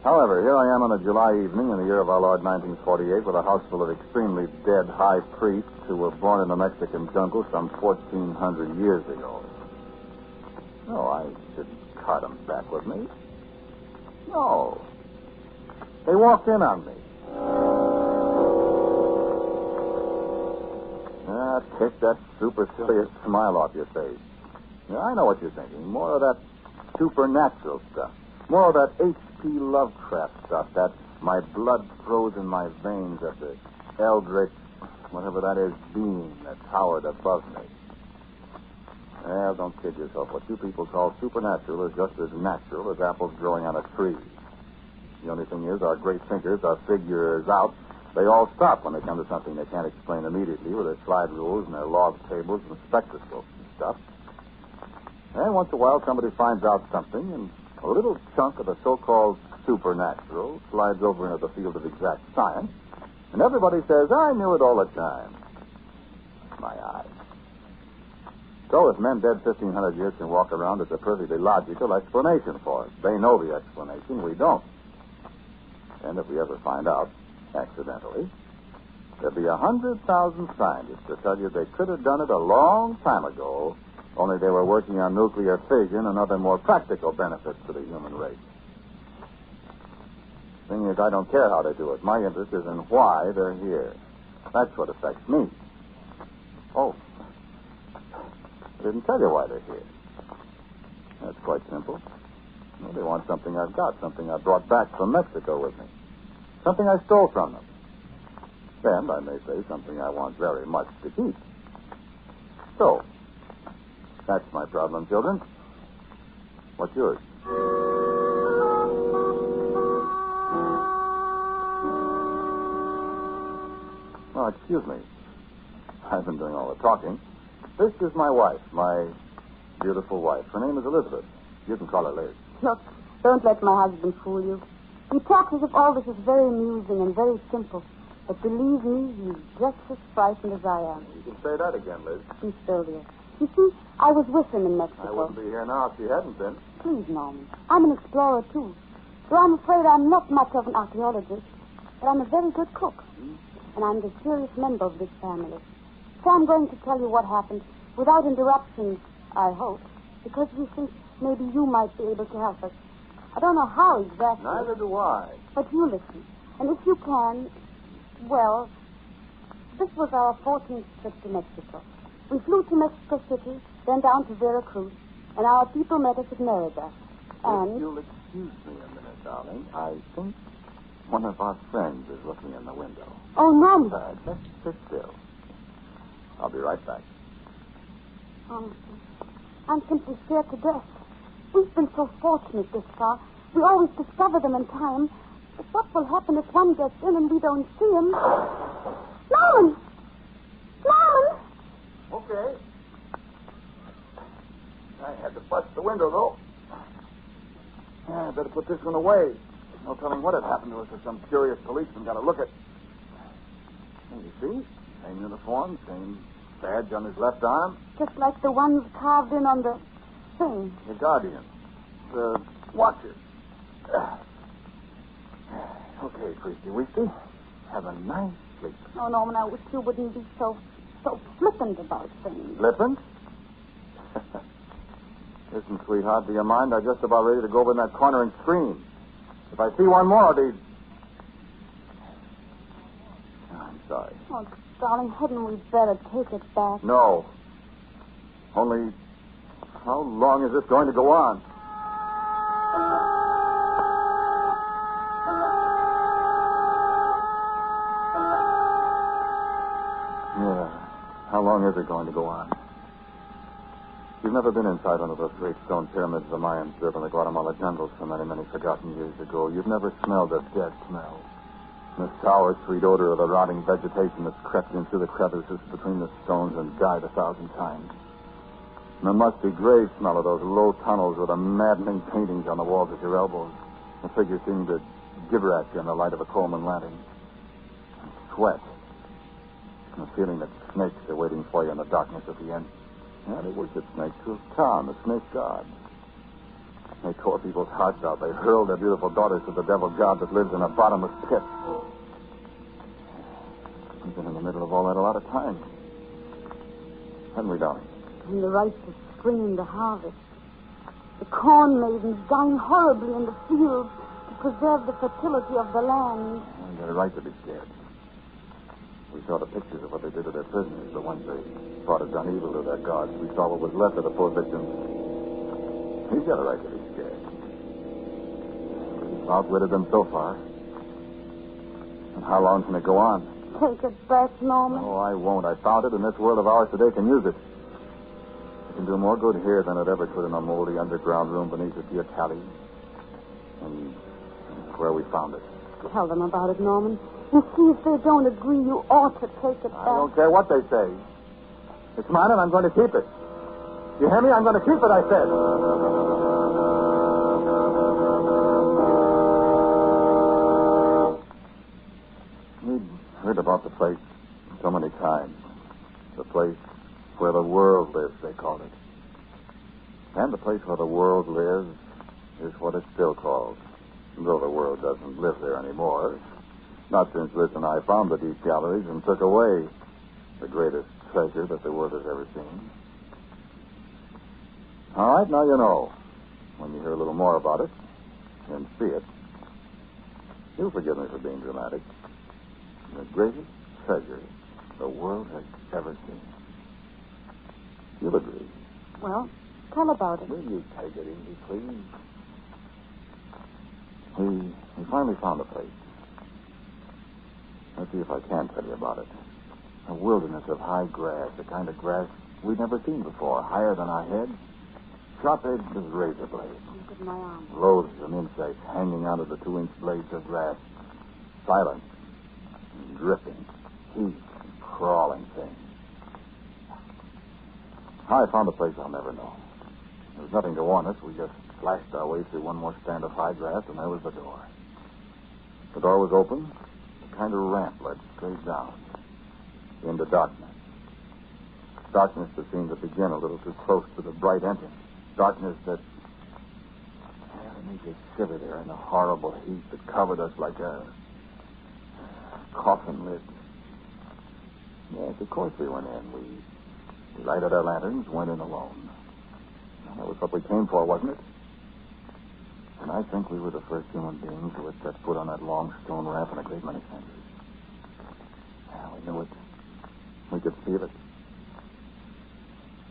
However, here I am on a July evening in the year of our Lord 1948 with a house full of extremely dead high priests who were born in the Mexican jungle some 1,400 years ago. No, I shouldn't cart them back with me. No. They walked in on me. Take that supercilious smile off your face. Yeah, I know what you're thinking. More of that supernatural stuff. More of that H.P. Lovecraft stuff. That my blood froze in my veins at the eldritch, whatever that is, being that towered above me. Well, don't kid yourself. What you people call supernatural is just as natural as apples growing on a tree. The only thing is, our great thinkers, our figures out, they all stop when they come to something they can't explain immediately with their slide rules and their log tables and spectroscopes and stuff. And once in a while, somebody finds out something, and a little chunk of the so-called supernatural slides over into the field of exact science, and everybody says, I knew it all the time. My eyes. So if men dead 1,500 years can walk around, it's a perfectly logical explanation for it. They know the explanation. We don't. And if we ever find out, accidentally, there'll be 100,000 scientists to tell you they could have done it a long time ago, only they were working on nuclear fission and other more practical benefits to the human race. Thing is, I don't care how they do it. My interest is in why they're here. That's what affects me. Oh, I didn't tell you why they're here. That's quite simple. Well, they want something I've got, something I brought back from Mexico with me. Something I stole from them. And I may say something I want very much to keep. So, that's my problem, children. What's yours? Oh, excuse me. I've been doing all the talking. This is my wife, my beautiful wife. Her name is Elizabeth. You can call her Liz.
Look, don't let my husband fool you. He talks as if all this is very amusing and very simple. But believe me, he's just as frightened as I am.
You can say that again, Liz.
He's Sylvia. You see, I was with him in Mexico.
I wouldn't be here now if she hadn't been.
Please, Norman. I'm an explorer, too. Though I'm afraid I'm not much of an archaeologist, but I'm a very good cook. And I'm the serious member of this family. So I'm going to tell you what happened without interruption, I hope, because we think maybe you might be able to help us. I don't know how exactly.
Neither do I.
But you listen. And if you can, well, this was our 14th trip to Mexico. We flew to Mexico City, then down to Veracruz, and our people met us at Merida. And...
If you'll excuse me a minute, darling, I think one of our friends is looking in the window.
Oh, Norman.
Just sit still. I'll be right back.
Honestly, I'm simply scared to death. We've been so fortunate this far. We always discover them in time. But what will happen if one gets in and we don't see him? Norman! Norman!
Okay. I had to bust the window, though. I better put this one away. No telling what had happened to us if some curious policeman got a look at... And you see? Same uniform, same badge on his left arm.
Just like the ones carved in on the thing.
The Guardian. The Watcher. Okay, Christy Weesty. Have a nice sleep.
Oh, Norman, I wish you wouldn't be so flippant about things.
Flippant? Listen, sweetheart, do you mind? I'm just about ready to go over in that corner and scream. If I see one more of these... I'm sorry.
Oh, Darling, hadn't we better take it back?
No. Only, how long is this going to go on? Yeah. How long is it going to go on? You've never been inside one of those great stone pyramids the Mayans built in the Guatemala jungles so many, many forgotten years ago. You've never smelled the dead smell. The sour, sweet odor of the rotting vegetation that's crept in through the crevices between the stones and died 1,000 times. And the musty gray smell of those low tunnels with the maddening paintings on the walls at your elbows. The figures seem to gibber at you in the light of a Coleman lantern. And sweat. And the feeling that snakes are waiting for you in the darkness at the end. Yeah, they worship snakes to Khan, the snake god. They tore people's hearts out. They hurled their beautiful daughters to the devil god that lives in a bottomless pit. We've been in the middle of all that a lot of times. Haven't we, darling?
And the rites of spring and the harvest. The corn maidens dying horribly in the fields to preserve the fertility of the land.
And they're right to be scared. We saw the pictures of what they did to their prisoners, the ones they thought had done evil to their gods. We saw what was left of the poor victims. He's got a right to be scared. We've outwitted them so far. And how long can it go on?
Take it back, Norman.
Oh, I won't. I found it, and this world of ours today can use it. It can do more good here than it ever could in a moldy underground room beneath the Teocalli. And where we found it.
Tell them about it, Norman. And see if they don't agree you ought to take it back.
I don't care what they say. It's mine and I'm going to keep it. You hear me? I'm going to keep it, I said. We'd heard about the place so many times. The place where the world lives, they called it. And the place where the world lives is what it's still called. Though the world doesn't live there anymore. Not since Liz and I found the deep galleries and took away the greatest treasure that the world has ever seen. All right, now you know. When you hear a little more about it and see it, you'll forgive me for being dramatic. The greatest treasure the world has ever seen. You'll agree.
Well, tell about it.
Will you take it easy, please? We finally found a place. Let's see if I can tell you about it. A wilderness of high grass, the kind of grass we'd never seen before, higher than our heads, sharp-edged as razor blades.
Look at my arm.
Loathsome insects hanging out of the 2-inch blades of grass, silent and dripping, heat and crawling things. How I found a place I'll never know. There was nothing to warn us. We just slashed our way through one more stand of high grass, and there was the door. The door was open. A kind of ramp led straight down into darkness. Darkness that seemed to begin a little too close to the bright entrance. Darkness that made you shiver there in the horrible heat that covered us like a coffin lid. Yes, of course we went in. We lighted our lanterns, went in alone. That was what we came for, wasn't it? And I think we were the first human beings who had set foot on that long stone ramp in a great many centuries. Yeah, we knew it. We could feel it.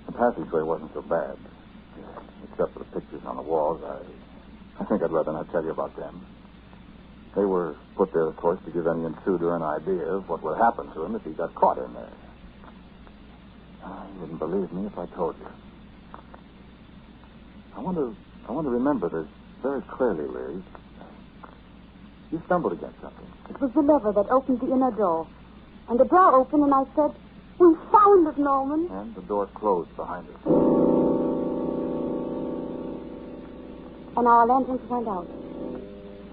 The passageway wasn't so bad. Except for the pictures on the walls, I think I'd rather not tell you about them. They were put there, of course, to give any intruder an idea of what would happen to him if he got caught in there. You wouldn't believe me if I told you. I want to remember this very clearly, Liz. You stumbled against something.
It was the lever that opened the inner door. And the door opened, and I said, "We found it, Norman."
And the door closed behind us.
And our lanterns went out.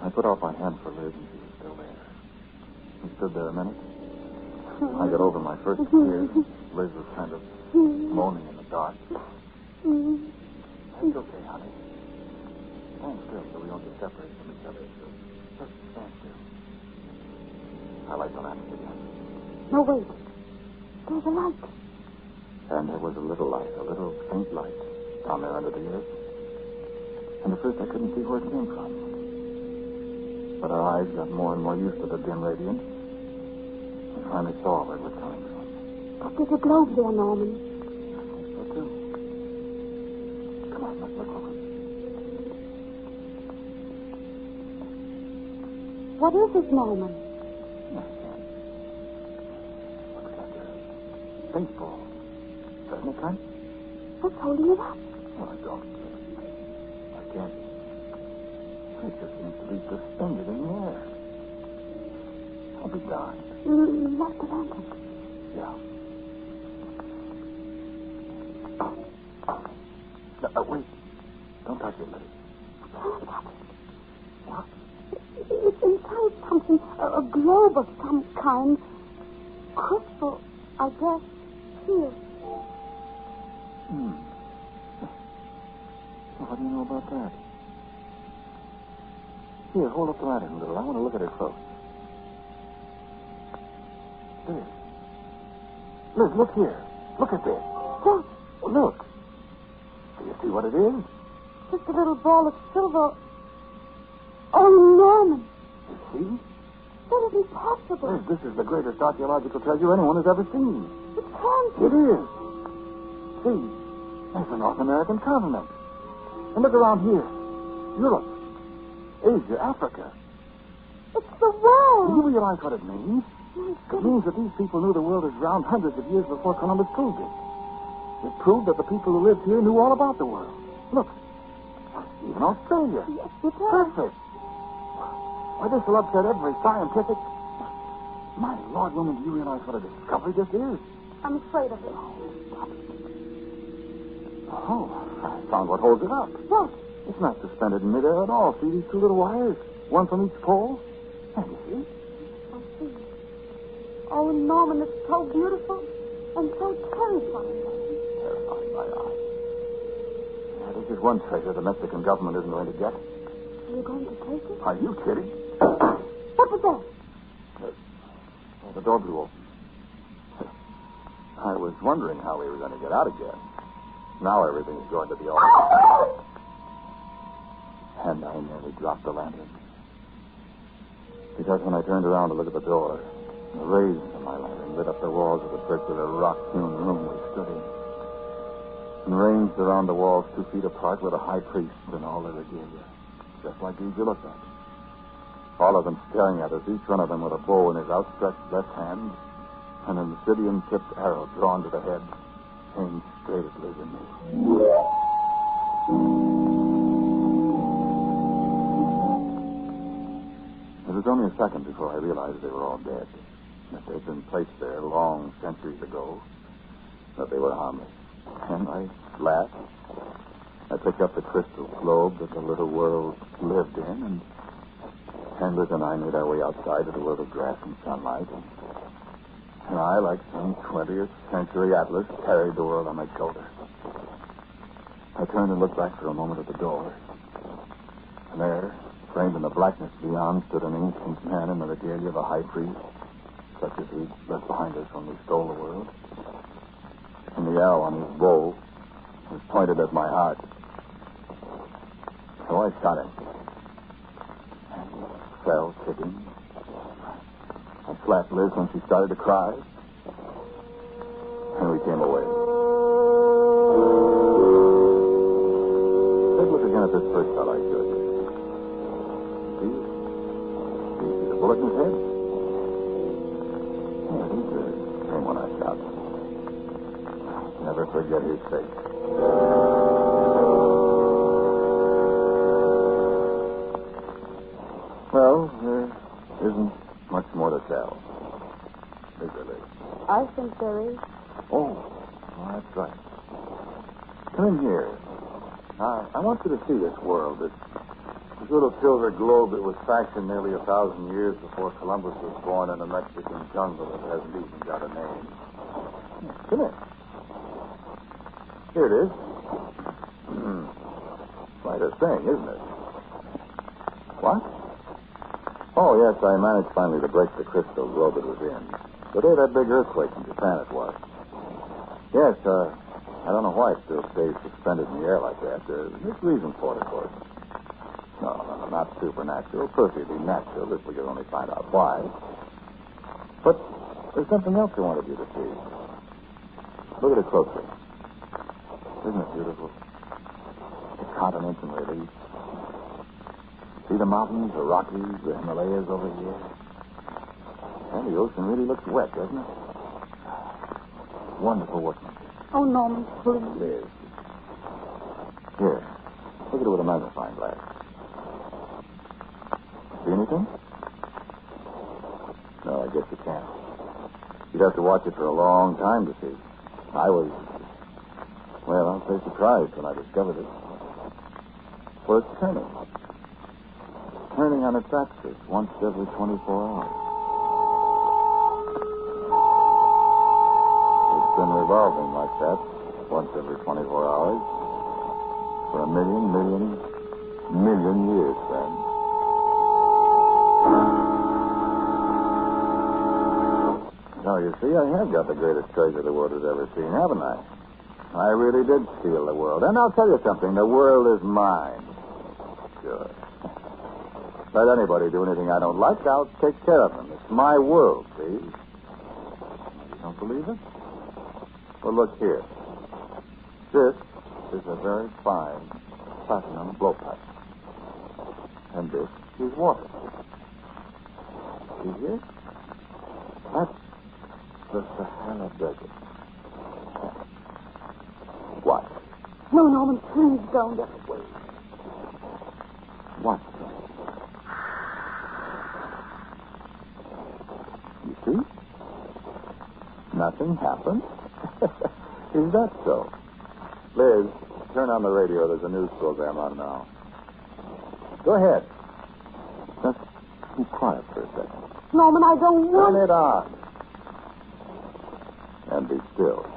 I put out my hand for Liz, and she was still there. We stood there a minute. I got over my first fear. Liz was kind of moaning in the dark. It's okay, honey. Stand still so we don't get separated from each other. Just stand still. I light the lamp again.
No, wait. There's a light.
And there was a little light, a little faint light, down there under the earth. And at first I couldn't see where it came from. But our eyes got more and more used to the dim radiance. I finally saw where it was coming from.
But there's a globe there, Norman.
So, too. Come on, let's look over.
What is it, Norman?
Looks like a baseball. Doesn't it, Kent?
What's holding it up?
Oh, I don't. I can't. It just seems to be suspended in the air. I'll be darned.
Lost the lantern.
Yeah. Wait. Don't touch it, Liddy. What?
It's inside something. A globe of some kind. Crystal, I guess. Here.
Well, what do you know about that? Here, hold up the lantern a little. I want to look at it close. There. Liz, look here. Look at this.
What?
Well, look. Do you see what it is?
Just a little ball of silver. Oh, Norman.
You see?
That isn't possible.
Liz, this is the greatest archaeological treasure anyone has ever seen.
It can't be.
It is. See, there's the North American continent. And look around here. Europe, Asia, Africa.
It's the world.
Do you realize what it means? It means that these people knew the world was round hundreds of years before Columbus proved it. It proved that the people who lived here knew all about the world. Look, even Australia.
Yes, it does.
Perfect. Why, this will upset every scientific... My Lord, woman, do you realize what a discovery this is?
I'm afraid of it.
Oh, I found what holds it up.
What?
It's not suspended in midair at all. See these two little wires? One from each pole? And you see?
I see. Oh, Norman, it's so beautiful and so terrifying.
Terrifying, my eye. Yeah, this is one treasure the Mexican government isn't going to get.
Are you going to take it?
Are you kidding?
What was that?
Oh, the door blew open. I was wondering how we were going to get out again. Now everything's going to be all right. And I nearly dropped the lantern. Because when I turned around to look at the door, the rays of my lantern lit up the walls of the circular rock-hewn room we stood in. And ranged around the walls 2 feet apart were the high priests and all their regalia, just like these you looked at. All of them staring at us, each one of them with a bow in his outstretched left hand, and an obsidian-tipped arrow drawn to the head, aimed straight at Liz and me. It was only a second before I realized they were all dead, that they'd been placed there long centuries ago, that they were harmless. And I laughed. I picked up the crystal globe that the little world lived in, and Liz and I made our way outside to the world of grass and sunlight. And I, like some 20th century atlas, carried the world on my shoulder. I turned and looked back for a moment at the door. And there, framed in the blackness beyond, stood an ancient man in the regalia of a high priest, such as he'd left behind us when we stole the world. And the arrow on his bow was pointed at my heart. So I shot him. And he fell kicking. I slapped Liz when she started to cry. And we came away. Take a look again at this first shot I showed you. See? Do you see the bullet in his head? Yeah, he's the same one I shot. Never forget his face. Well, there isn't much more to tell. Is there, Liz?
I think there is.
Oh, that's right. Come in here. I want you to see this world, this little silver globe that was fashioned nearly 1,000 years before Columbus was born in a Mexican jungle that hasn't even got a name. Come in. Here it is. Quite a thing, isn't it? What? Oh, yes, I managed finally to break the crystal globe it was in. The day of that big earthquake in Japan it was. Yes, I don't know why it still stays suspended in the air like that. There's reason for it, of course. No, not supernatural. Perfectly natural if we could only find out why. But There's something else I wanted you to see. Look at it closely. Isn't it beautiful? The continents and relief. See the mountains, the Rockies, the Himalayas over here? And the ocean really looks wet, doesn't it? Wonderful workmanship.
Oh, Norman, please.
Liz. Here. Look at it with a magnifying glass. See anything? No, I guess you can't. You'd have to watch it for a long time to see. I was, well, I'll say surprised when I discovered it. Well, it's turning. Turning on its axis once every 24 hours. It's been revolving like that once every 24 hours for a million years, friend. Now, you see, I have got the greatest treasure the world has ever seen, haven't I? I really did steal the world. And I'll tell you something, the world is mine. Sure. Let anybody do anything I don't like, I'll take care of them. It's my world, see? You don't believe it? Well, look here. This is a very fine platinum blowpipe. And this is water. See here? That's the Sahara Desert. What?
No, Norman, please don't.
Wait. What? You see? Nothing happened. Is that so? Liz, turn on the radio. There's a news program on now. Go ahead. Just keep quiet for a second.
Norman, I don't want...
Turn it on. And be still.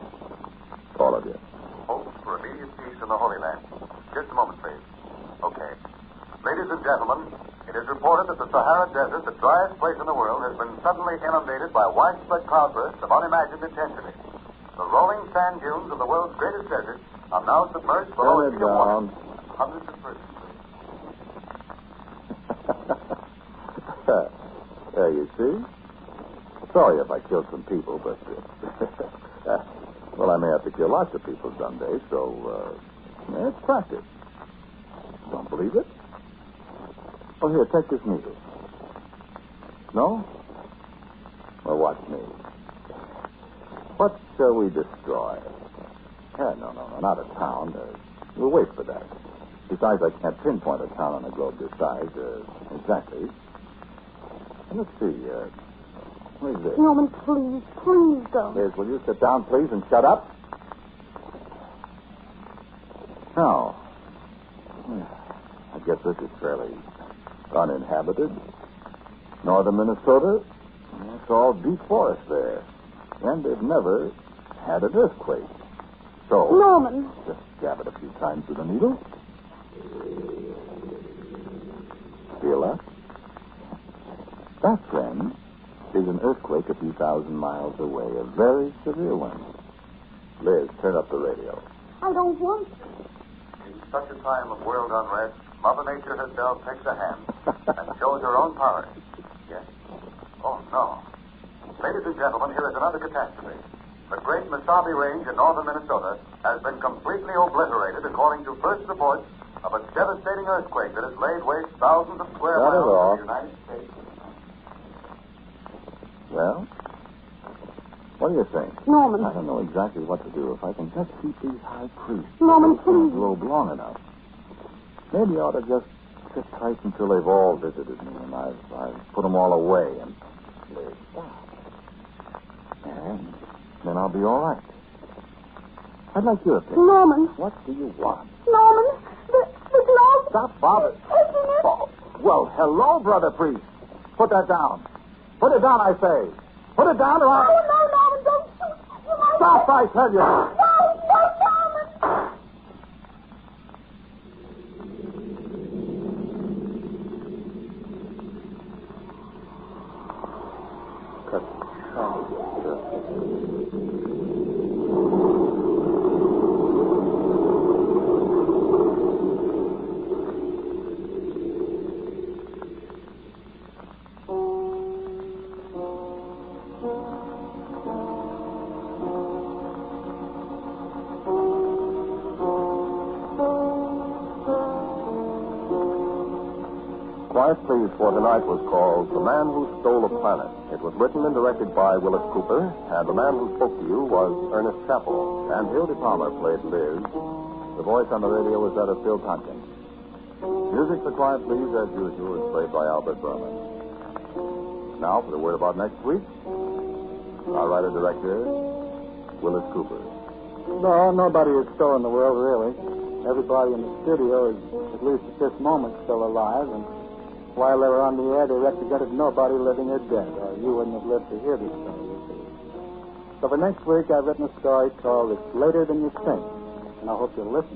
All of you.
Hopes for immediate peace in the Holy Land. Just a moment, please. Okay. Ladies and gentlemen, it is reported that the Sahara Desert, the driest place in the world, has been suddenly inundated by widespread cloudbursts of unimagined intensity. The rolling sand dunes of the world's greatest desert are now submerged below a feet of water. Hundreds of persons.
There you see. Sorry if I killed some people, but... well, I may have to kill lots of people someday, so... it's practice. Don't believe it? Well, here, take this needle. No? Well, watch me. What shall we destroy? No, not a town. We'll wait for that. Besides, I can't pinpoint a town on a globe this size exactly. Let's see. Where's this?
Norman, please don't.
Liz, will you sit down, please, and shut up? Now, I guess this is fairly uninhabited. Northern Minnesota, it's all deep forest there. And they've never had an earthquake. So...
Norman.
Just jab it a few times with a needle. Feel that? That, friend, is an earthquake a few thousand miles away. A very severe one. Liz, turn up the radio.
I don't want to.
In such a time of world unrest, Mother Nature herself takes a hand and shows her own power. Yes? Oh, no. Ladies and gentlemen, here is another catastrophe. The great Mesabi Range in northern Minnesota has been completely obliterated, according to first reports of a devastating earthquake that has laid waste thousands of square miles of the United States.
Well, what do you think?
Norman.
I don't know exactly what to do. If I can just keep these high priests
Norman,
in the
please.
globe long enough, maybe I ought to just sit tight until they've all visited me and I've put them all away and they stop. And then I'll be all right. I'd like your opinion.
Norman.
What do you want?
Norman, the globe...
Stop, Bob. Oh, well, hello, brother priest. Put that down. Put it down, I say. Put it down or I'll...
No, Norman, don't shoot. You might...
Stop, I tell you.
No, Norman.
Cut. Quiet Please for tonight was called The Man Who Stole a Planet. It was written and directed by Willis Cooper, and the man who spoke to you was Ernest Chappell, and Hildy Palmer played Liz. The voice on the radio was that of Phil Tompkins. Music for Quiet Please, as usual, is played by Albert Berman. Now, for the word about next week, our writer-director, Willis Cooper.
No, nobody is still in the world, really. Everybody in the studio is, at least at this moment, still alive, and while they were on the air, they represented nobody living or dead, or you wouldn't have lived to hear this story, you see. So for next week, I've written a story called It's Later Than You Think, and I hope you'll listen.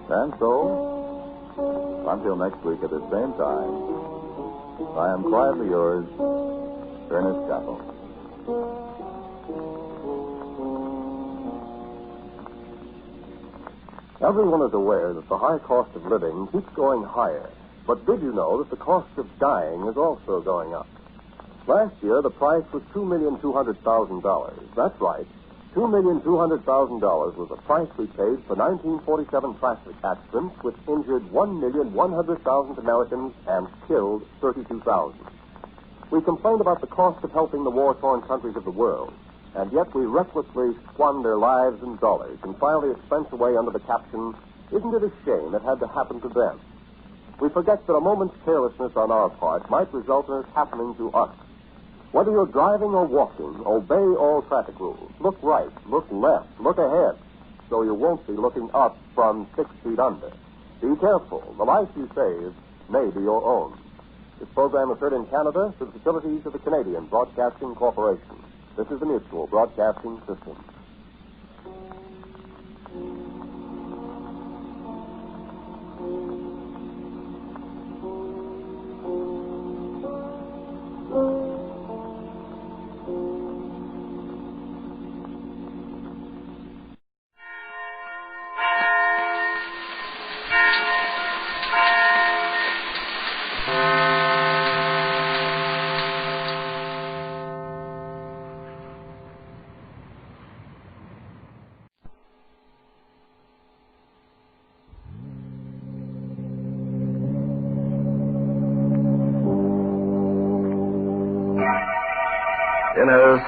And so, until next week at the same time, I am quietly yours, Ernest Chappell.
Everyone is aware that the high cost of living keeps going higher. But did you know that the cost of dying is also going up? Last year, the price was $2,200,000. That's right. $2,200,000 was the price we paid for 1947 traffic accidents which injured 1,100,000 Americans and killed 32,000. We complained about the cost of helping the war-torn countries of the world, and yet we recklessly squander lives and dollars and file the expense away under the caption, "Isn't it a shame it had to happen to them?" We forget that a moment's carelessness on our part might result in it happening to us. Whether you're driving or walking, obey all traffic rules. Look right, look left, look ahead, so you won't be looking up from 6 feet under. Be careful. The life you save may be your own. This program is heard in Canada through the facilities of the Canadian Broadcasting Corporation. This is the Mutual Broadcasting System.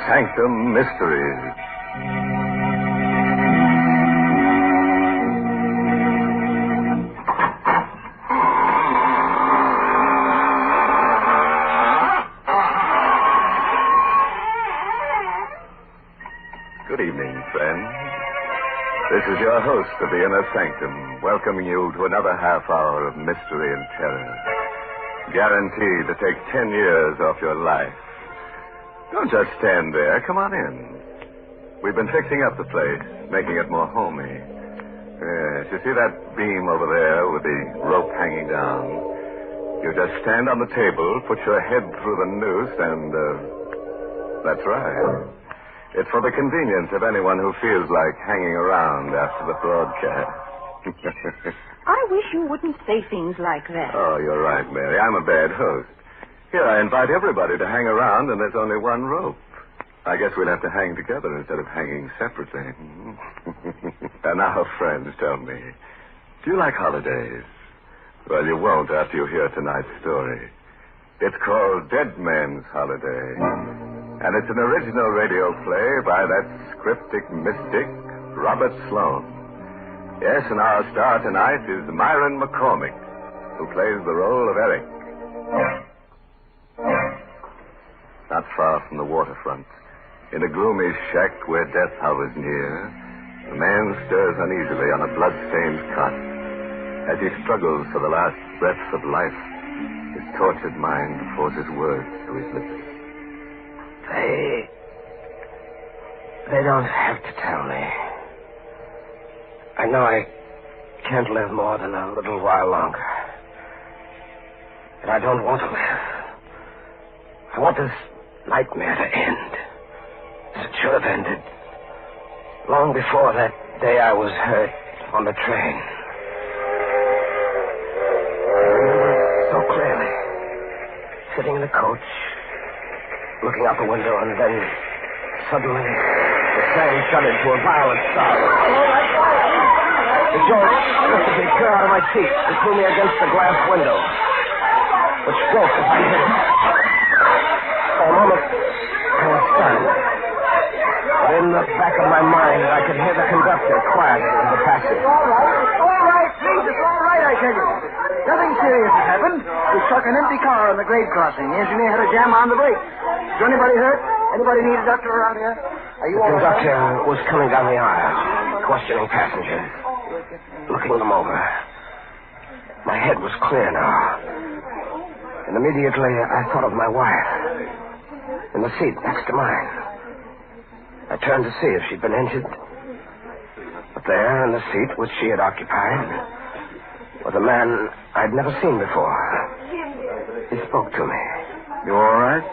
Sanctum Mysteries. Good evening, friends. This is your host of the Inner Sanctum, welcoming you to another half hour of mystery and terror. Guaranteed to take 10 years off your life. Don't just stand there. Come on in. We've been fixing up the place, making it more homey. Yes, you see that beam over there with the rope hanging down? You just stand on the table, put your head through the noose, and, that's right. It's for the convenience of anyone who feels like hanging around after the broadcast.
I wish you wouldn't say things like that.
Oh, you're right, Mary. I'm a bad host. Here, I invite everybody to hang around, and there's only one rope. I guess we'll have to hang together instead of hanging separately. And now, friends, tell me, do you like holidays? Well, you won't after you hear tonight's story. It's called Dead Man's Holiday. And it's an original radio play by that cryptic mystic, Robert Sloane. Yes, and our star tonight is Myron McCormick, who plays the role of Eric. Not far from the waterfront, in a gloomy shack where death hovers near, a man stirs uneasily on a blood-stained cot. As he struggles for the last breaths of life, his tortured mind forces words to his lips.
They don't have to tell me. I know I can't live more than a little while longer. And I don't want to live. I want this nightmare to end. It should have ended long before that day I was hurt on the train. I remember it so clearly. Sitting in the coach, looking out the window, and then suddenly The train shuddered to a violent stop. The jolt lifted me clear out of my seat and threw me against the glass window, which broke as I hit it. For a moment, I was stunned. But in the back of my mind, I could hear the conductor quiet in the passage.
All right, please, it's all right, I tell you. Nothing serious has happened. We struck an empty car on the grade crossing. The engineer had a jam on the brakes. Is anybody hurt? Anybody need a doctor around here? Are you all right?
The conductor was coming down the aisle, questioning passengers, looking them over. My head was clear now. And immediately I thought of my wife in the seat next to mine. I turned to see if she'd been injured. But there in the seat which she had occupied was a man I'd never seen before. He spoke to me.
You all right?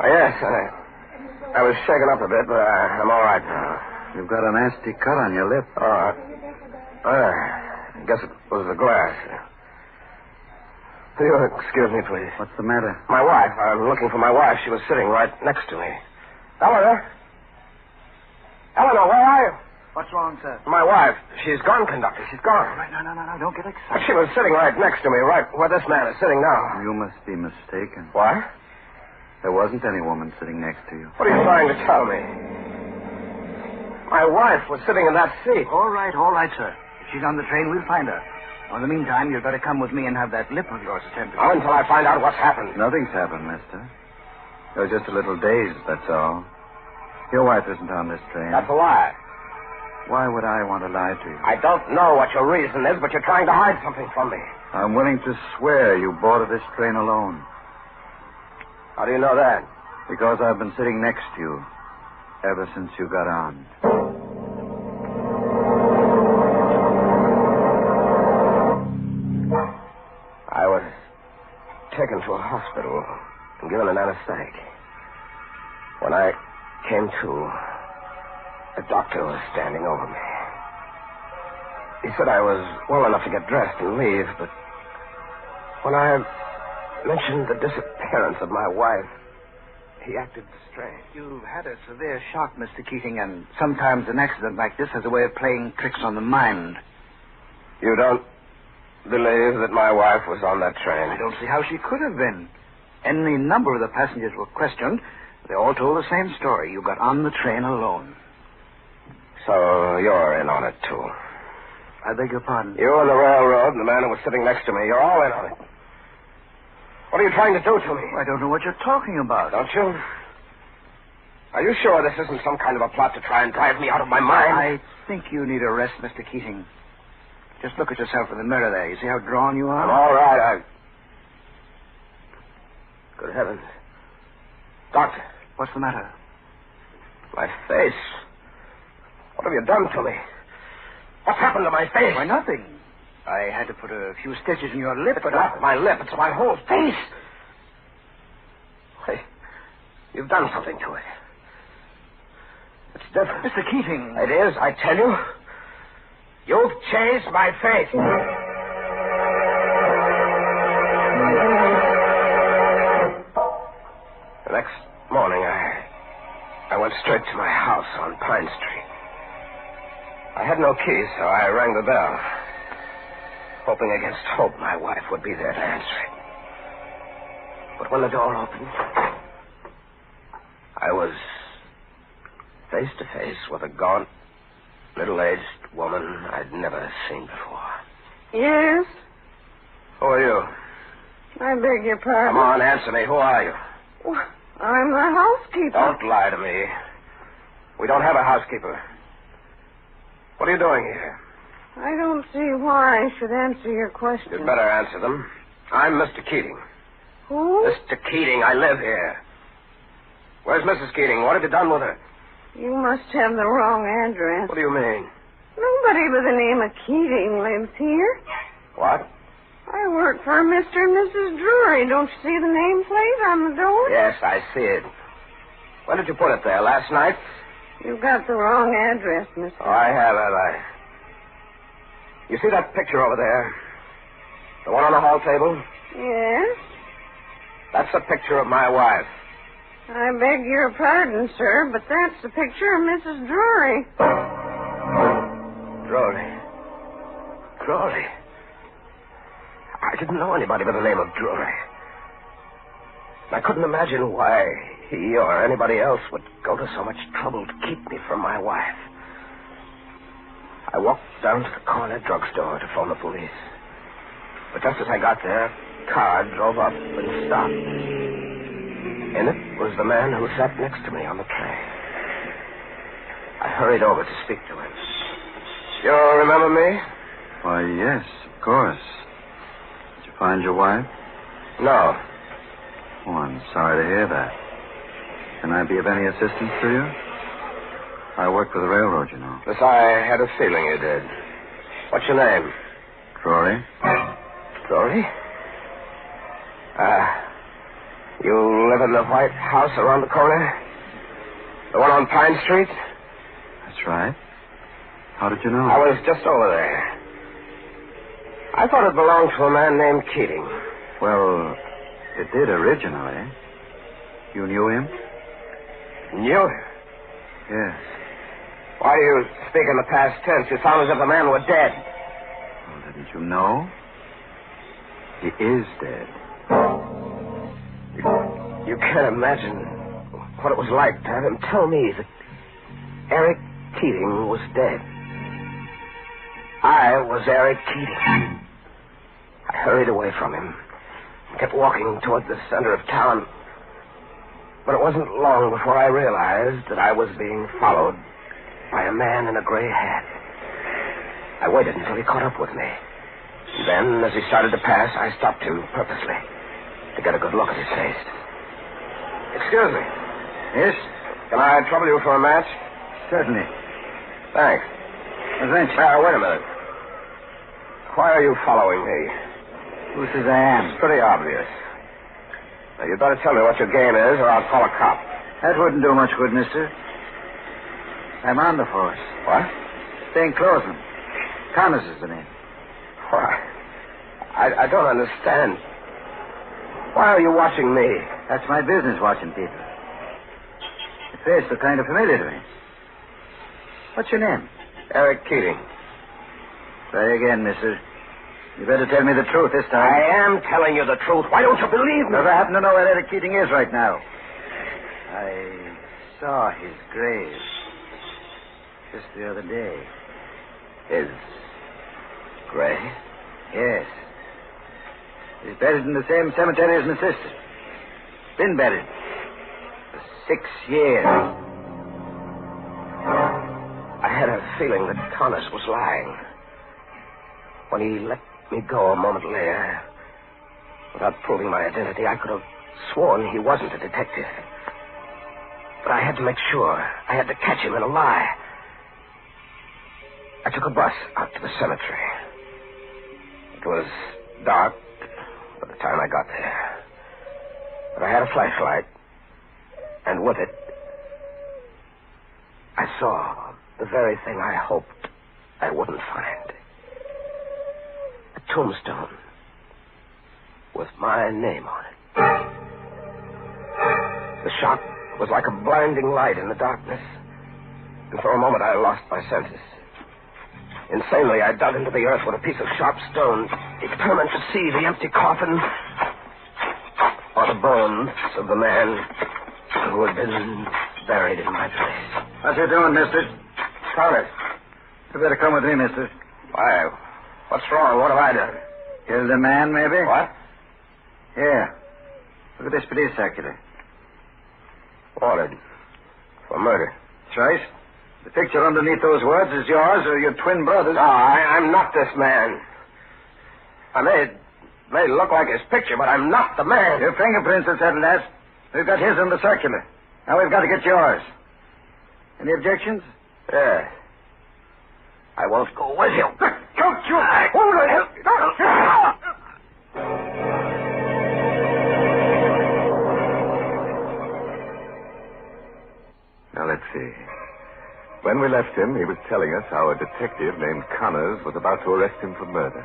Oh, yes, I was shaken up a bit, but I'm all right now.
You've got a nasty cut on your lip.
I guess it was the glass. Will you excuse me, please?
What's the matter?
My wife. I'm looking for my wife. She was sitting right next to me. Eleanor? Eleanor, where are you?
What's wrong, sir?
My wife. She's gone, conductor. She's gone.
All right, no. Don't get excited.
She was sitting right next to me, right where this man is sitting now.
You must be mistaken.
What?
There wasn't any woman sitting next to you.
What are you trying to tell me? My wife was sitting in that seat.
All right, sir. If she's on the train, we'll find her. In the meantime, you'd better come with me and have that lip of yours attended to.
Not until I find out what's happened.
Nothing's happened, mister. You're just a little dazed, that's all. Your wife isn't on this train.
That's a lie.
Why would I want to lie to you?
I don't know what your reason is, but you're trying to hide something from me.
I'm willing to swear you boarded this train alone.
How do you know that?
Because I've been sitting next to you ever since you got on.
I was taken to a hospital and given an anesthetic. When I came to, the doctor was standing over me. He said I was well enough to get dressed and leave, but when I mentioned the disappearance of my wife, he acted strange.
You've had a severe shock, Mr. Keating, and sometimes an accident like this has a way of playing tricks on the mind.
You don't believe that my wife was on that train?
I don't see how she could have been. Any number of the passengers were questioned. They all told the same story. You got on the train alone.
So you're in on it, too.
I beg your pardon?
You and the railroad and the man who was sitting next to me, you're all in on it. What are you trying to do to me?
I don't know what you're talking about.
Don't you? Are you sure this isn't some kind of a plot to try and drive me out of my mind?
I think you need a rest, Mr. Keating. Just look at yourself in the mirror there. You see how drawn you are?
I'm all right. Good heavens. Doctor.
What's the matter?
My face. What have you done to me? What's happened to my face?
Why, nothing. I had to put a few stitches in your lip,
but... It's not my lip. It's my whole face. Wait. You've done something to it. It's different.
Mr. Keating.
It is, I tell you. You've changed my face. The next morning, I went straight to my house on Pine Street. I had no key, so I rang the bell, hoping against hope my wife would be there to answer it. But when the door opened, I was face to face with a gaunt, middle-aged woman I'd never seen before.
Yes?
Who are you?
I beg your pardon.
Come on, answer me. Who are you?
Well, I'm the housekeeper.
Don't lie to me. We don't have a housekeeper. What are you doing here?
I don't see why I should answer your question.
You'd better answer them. I'm Mr. Keating.
Who?
Mr. Keating, I live here. Where's Mrs. Keating? What have you done with her?
You must have the wrong address.
What do you mean?
Nobody by the name of Keating lives here.
What?
I work for Mr. and Mrs. Drury. Don't you see the nameplate on the door?
Yes, I see it. When did you put it there? Last night?
You've got the wrong address, Mr.
Oh, I have I? You see that picture over there? The one on the hall table?
Yes.
That's a picture of my wife.
I beg your pardon, sir, but that's the picture of Mrs. Drury.
Drury. I didn't know anybody by the name of Drury. I couldn't imagine why he or anybody else would go to so much trouble to keep me from my wife. I walked down to the corner drugstore to phone the police. But just as I got there, a car drove up and stopped. In it was the man who sat next to me on the train. I hurried over to speak to him. You remember me?
Why, yes, of course. Did you find your wife?
No.
Oh, I'm sorry to hear that. Can I be of any assistance to you? I work for the railroad, you know.
Yes, I had a feeling you did. What's your name?
Drury.
Drury? You live in the white house around the corner? The one on Pine Street?
That's right. How did you know?
I was just over there. I thought it belonged to a man named Keating.
Well, it did originally. You knew him?
Knew him?
Yes.
Why do you speak in the past tense? You sound as if the man were dead.
Well, didn't you know? He is dead.
You can't imagine what it was like to have him tell me that Eric Keating was dead. I was Eric Keating. I hurried away from him, kept walking toward the center of town. But it wasn't long before I realized that I was being followed by a man in a gray hat. I waited until he caught up with me. Then, as he started to pass, I stopped him purposely to get a good look at his face. Excuse me.
Yes?
Can I trouble you for a match?
Certainly.
Thanks.
Thanks.
Wait a minute. Why are you following me?
Who says I am?
It's pretty obvious. Now, you'd better tell me what your game is, or I'll call a cop.
That wouldn't do much good, mister. I'm on the force.
What?
Staying closing. Connors is the name.
Why? I don't understand. Why are you watching me?
That's my business, watching people. Your face looked kind of familiar to me. What's your name?
Eric Keating.
Try again, mister. You better tell me the truth this time.
I am telling you the truth. Why don't you believe me?
Does I happen to know where Eric Keating is right now? I saw his grave just the other day.
His grave?
Yes. He's buried in the same cemetery as my sister. Been buried for 6 years.
I had a feeling that Connors was lying. When he let me go a moment later, without proving my identity, I could have sworn he wasn't a detective. But I had to make sure. I had to catch him in a lie. I took a bus out to the cemetery. It was dark by the time I got there. But I had a flashlight, and with it, I saw the very thing I hoped I wouldn't find. A tombstone with my name on it. The shock was like a blinding light in the darkness, and for a moment I lost my senses. Insanely, I dug into the earth with a piece of sharp stone, determined to see the empty coffin or the bones of the man who had been buried in my place.
What you doing, mister?
Connors.
You better come with me, mister.
Why? What's wrong? What have I done?
Killed a man, maybe?
What?
Here. Look at this police circular.
Wanted. For murder.
That's right. The picture underneath those words is yours or your twin brother's.
No, I'm not this man. I may look like his picture, but I'm not the man.
Your fingerprints will settle that. We've got his on the circular. Now we've got to get yours. Any objections?
Yes. I won't go with you.
Don't you?
Hold it.
Now, let's see. When we left him, he was telling us how a detective named Connors was about to arrest him for murder.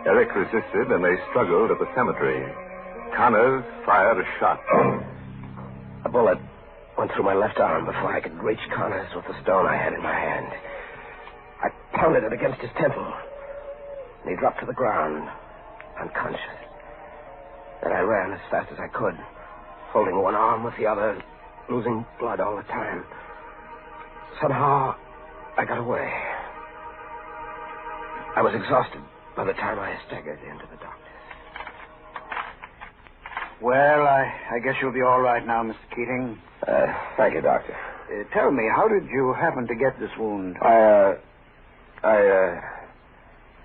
Eric resisted, and they struggled at the cemetery. Connors fired a shot.
A bullet went through my left arm before I could reach Connors with the stone I had in my hand. I pounded it against his temple, and he dropped to the ground, unconscious. Then I ran as fast as I could, holding one arm with the other, losing blood all the time. Somehow, I got away. I was exhausted by the time I staggered into the doctor's.
Well, I guess you'll be all right now, Mr. Keating.
Thank you, Doctor.
Tell me, how did you happen to get this wound?
I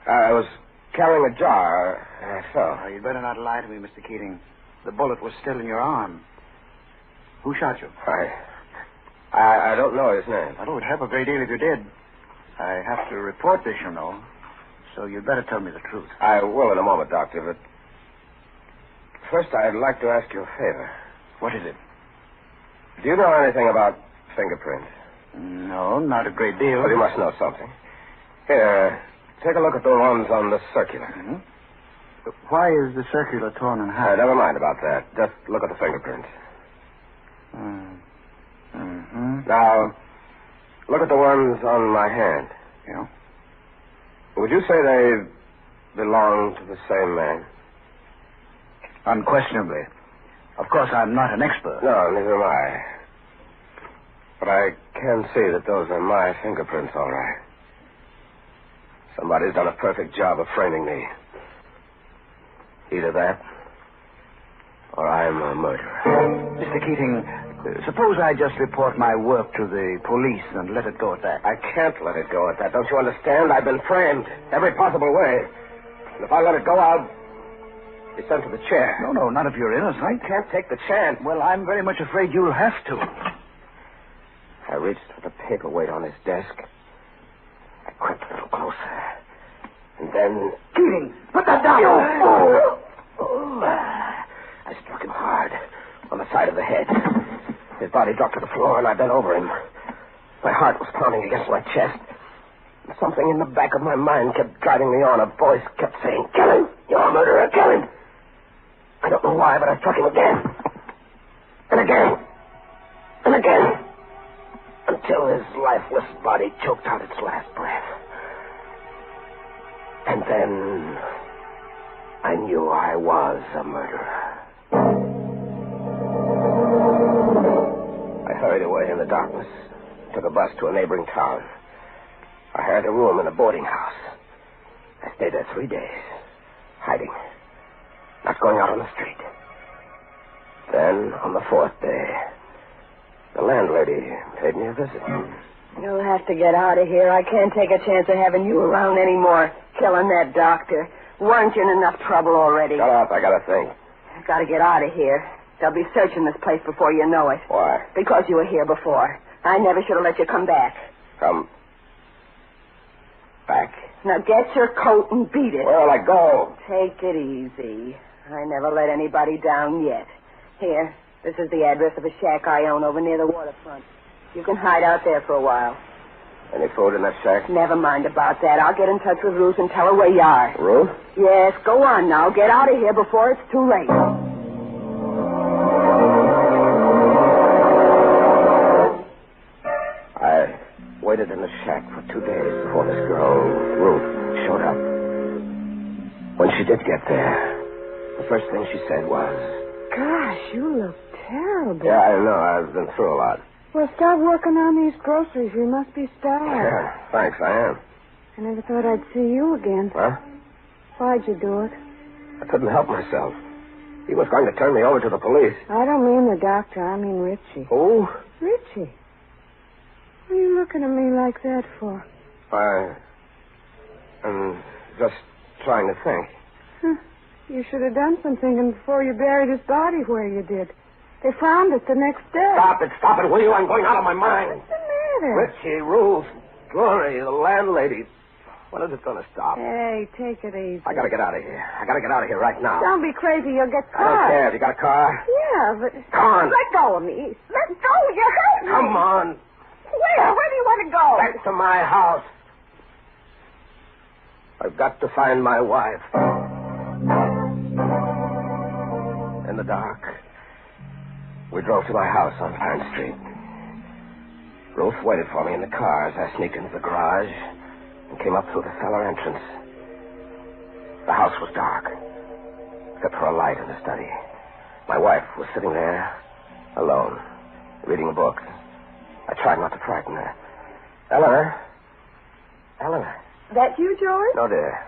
was carrying a jar, and I fell.
You'd better not lie to me, Mr. Keating. The bullet was still in your arm. Who shot you?
I don't know his name.
Well, it would help a great deal if you did. I have to report this, you know. So you'd better tell me the truth.
I will in a moment, Doctor, but first I'd like to ask you a favor.
What is it?
Do you know anything about fingerprints?
No, not a great deal.
Well, you must know something. Here, take a look at the ones on the circular.
Mm-hmm. Why is the circular torn in half?
Never mind about that. Just look at the fingerprints.
Mm-hmm.
Now, look at the ones on my hand.
Yeah?
Would you say they belong to the same man?
Unquestionably. Of course, I'm not an expert.
No, neither am I. But I can see that those are my fingerprints, all right. Somebody's done a perfect job of framing me. Either that, or I'm a murderer.
Mr. Keating, suppose I just report my work to the police and let it go at that.
I can't let it go at that. Don't you understand? I've been framed every possible way. And if I let it go, I'll be sent to the chair.
No, not if you're innocent.
I can't take the chance.
Well, I'm very much afraid you'll have to.
I reached for the paperweight on his desk. I crept a little closer. And then...
Keating, put that down!
I struck him hard on the side of the head. His body dropped to the floor, and I bent over him. My heart was pounding against my chest. And something in the back of my mind kept driving me on. A voice kept saying, "Kill him! You're a murderer! Kill him!" I don't know why, but I struck him again. And again. And again. Until his lifeless body choked out its last breath. And then I knew I was a murderer. I hurried away in the darkness, took a bus to a neighboring town. I hired a room in a boarding house. I stayed there 3 days, hiding, not going out on the street. Then, on the 4th day, the landlady paid me a visit.
You'll have to get out of here. I can't take a chance of having you around anymore. Killing that doctor. Weren't you in enough trouble already?
Shut up. I gotta think.
I've got to get out of here. They'll be searching this place before you know it.
Why?
Because you were here before. I never should have let you come back.
Come back?
Now get your coat and beat it.
Where'll I go?
Take it easy. I never let anybody down yet. Here, this is the address of a shack I own over near the waterfront. You can hide out there for a while.
Any food in that shack?
Never mind about that. I'll get in touch with Ruth and tell her where you are.
Ruth?
Yes, go on now. Get out of here before it's too late.
I waited in the shack for 2 days before this girl, Ruth, showed up. When she did get there, the first thing she said was...
Gosh, you look terrible.
Yeah, I know. I've been through a lot.
Well, start working on these groceries. You must be starved.
Yeah, thanks, I am.
I never thought I'd see you again.
Huh?
Why'd you do it?
I couldn't help myself. He was going to turn me over to the police.
I don't mean the doctor. I mean Richie.
Who?
Richie. What are you looking at me like that for?
I'm just trying to think.
Huh. You should have done some thinking before you buried his body where you did. They found it the next day.
Stop it, will you? I'm going out of my mind.
What's the matter?
Richie, Ruth, Glory, the landlady. When is it going to stop?
Hey, take it easy.
I got to get out of here. I got to get out of here right now.
Don't be crazy. You'll get caught.
I don't care. Have you got a car?
Yeah, but...
Come on.
Let go of me. Let go. You're hurting me.
Come on.
Where? Where do you want to go?
Back to my house. I've got to find my wife. In the dark, We drove to my house on Pine Street. Ruth waited for me in the car as I sneaked into the garage and came up through the cellar entrance. The house was dark, except for a light in the study. My wife was sitting there, alone, reading a book. I tried not to frighten her. Eleanor?
That you, George?
No, dear.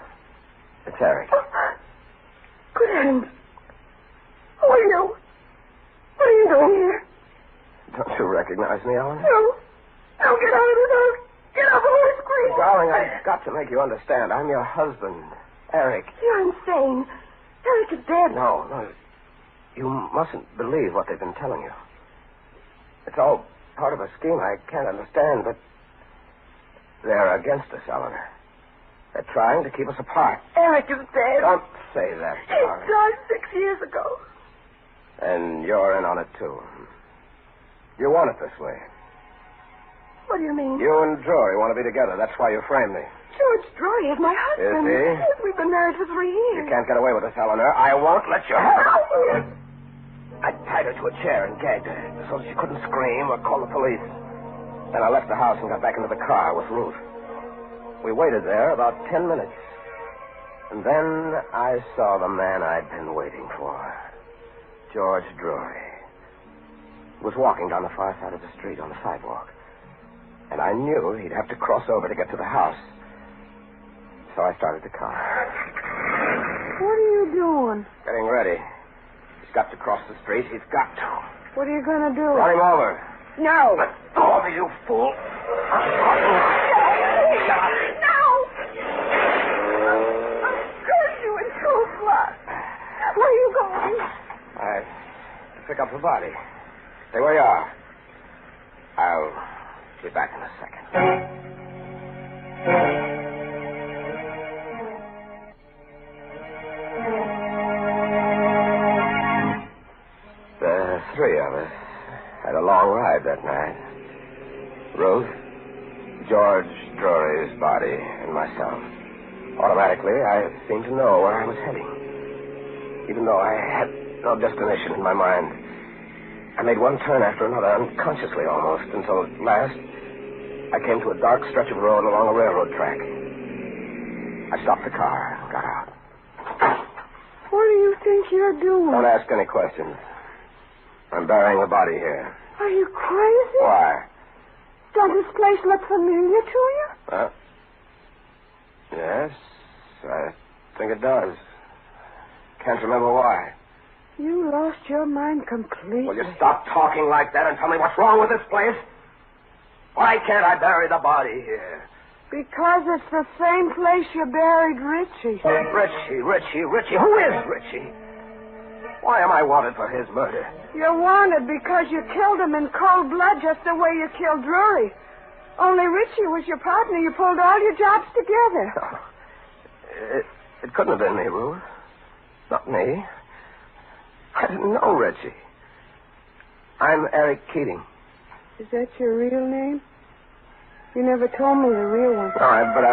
It's Eric.
Good heavens. Who are you? What are you doing here?
Don't you recognize me, Eleanor?
No. No, get out of the house. Get up and let's scream.
Darling, I've got to make you understand. I'm your husband, Eric.
You're insane. Eric is dead.
No. You mustn't believe what they've been telling you. It's all part of a scheme I can't understand, but they're against us, Eleanor. They're trying to keep us apart.
Eric is dead.
Don't say that,
He
darling.
died 6 years ago.
And you're in on it, too. You want it this way.
What do you mean?
You and Drury want to be together. That's why you framed me.
George Drury is my husband.
Is he?
Yes, we've been married for 3 years.
You can't get away with this, Eleanor. I won't let you have it. I tied her to a chair and gagged her so she couldn't scream or call the police. Then I left the house and got back into the car with Ruth. We waited there about 10 minutes. And then I saw the man I'd been waiting for. George Drury. He was walking down the far side of the street on the sidewalk. And I knew he'd have to cross over to get to the house. So I started the car.
What are you doing?
Getting ready. He's got to cross the street. He's got to.
What are you going to do?
Run him over.
No.
Let go of me, you fool.
No! I'll curse you in cold blood. Where are you going?
To pick up the body. Stay where you are. I'll be back in a second. The three of us had a long ride that night. Ruth, George Drury's body, and myself. Automatically, I seemed to know where I was heading. Even though I had no destination in my mind. I made one turn after another, unconsciously almost, until at last I came to a dark stretch of road along a railroad track. I stopped the car and got out.
What do you think you're doing?
Don't ask any questions. I'm burying the body here.
Are you crazy?
Why?
Does this place look familiar to you?
Yes, I think it does. Can't remember why.
You lost your mind completely.
Will you stop talking like that and tell me what's wrong with this place? Why can't I bury the body here?
Because it's the same place you buried Richie.
Richie. Who is Richie? Why am I wanted for his murder?
You're wanted because you killed him in cold blood just the way you killed Drury. Only Richie was your partner. You pulled all your jobs together.
Oh, it couldn't have been me, Ruth. Not me. I didn't know Richie. I'm Eric Keating.
Is that your real name? You never told me the real one.
All right, but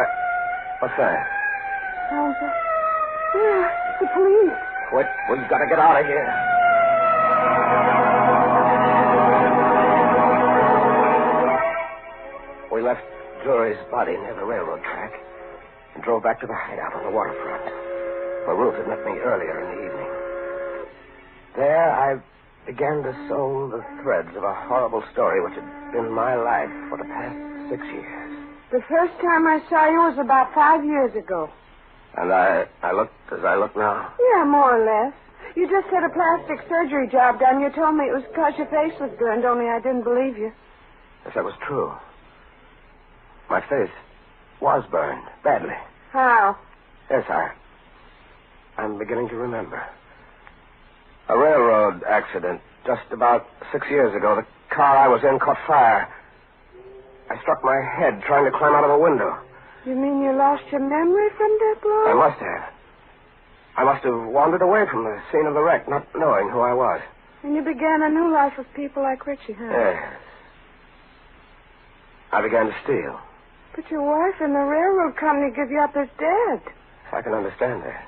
what's that?
Sounds like... Yeah, it's the police.
Quick, we've got to get out of here. We left Drury's body near the railroad track and drove back to the hideout on the waterfront, where Ruth had met me earlier in the evening. There, I began to sew the threads of a horrible story which had been my life for the past 6 years.
The first time I saw you was about 5 years ago.
And I looked as I look now?
Yeah, more or less. You just had a plastic surgery job done. You told me it was because your face was burned, only I didn't believe you.
Yes, that was true. My face was burned, badly.
How?
Yes, I'm beginning to remember. A railroad accident just about 6 years ago. The car I was in caught fire. I struck my head trying to climb out of a window.
You mean you lost your memory from that blow?
I must have. I must have wandered away from the scene of the wreck, not knowing who I was.
And you began a new life with people like Richie, huh?
Yes. I began to steal.
But your wife and the railroad company give you up as dead.
I can understand that.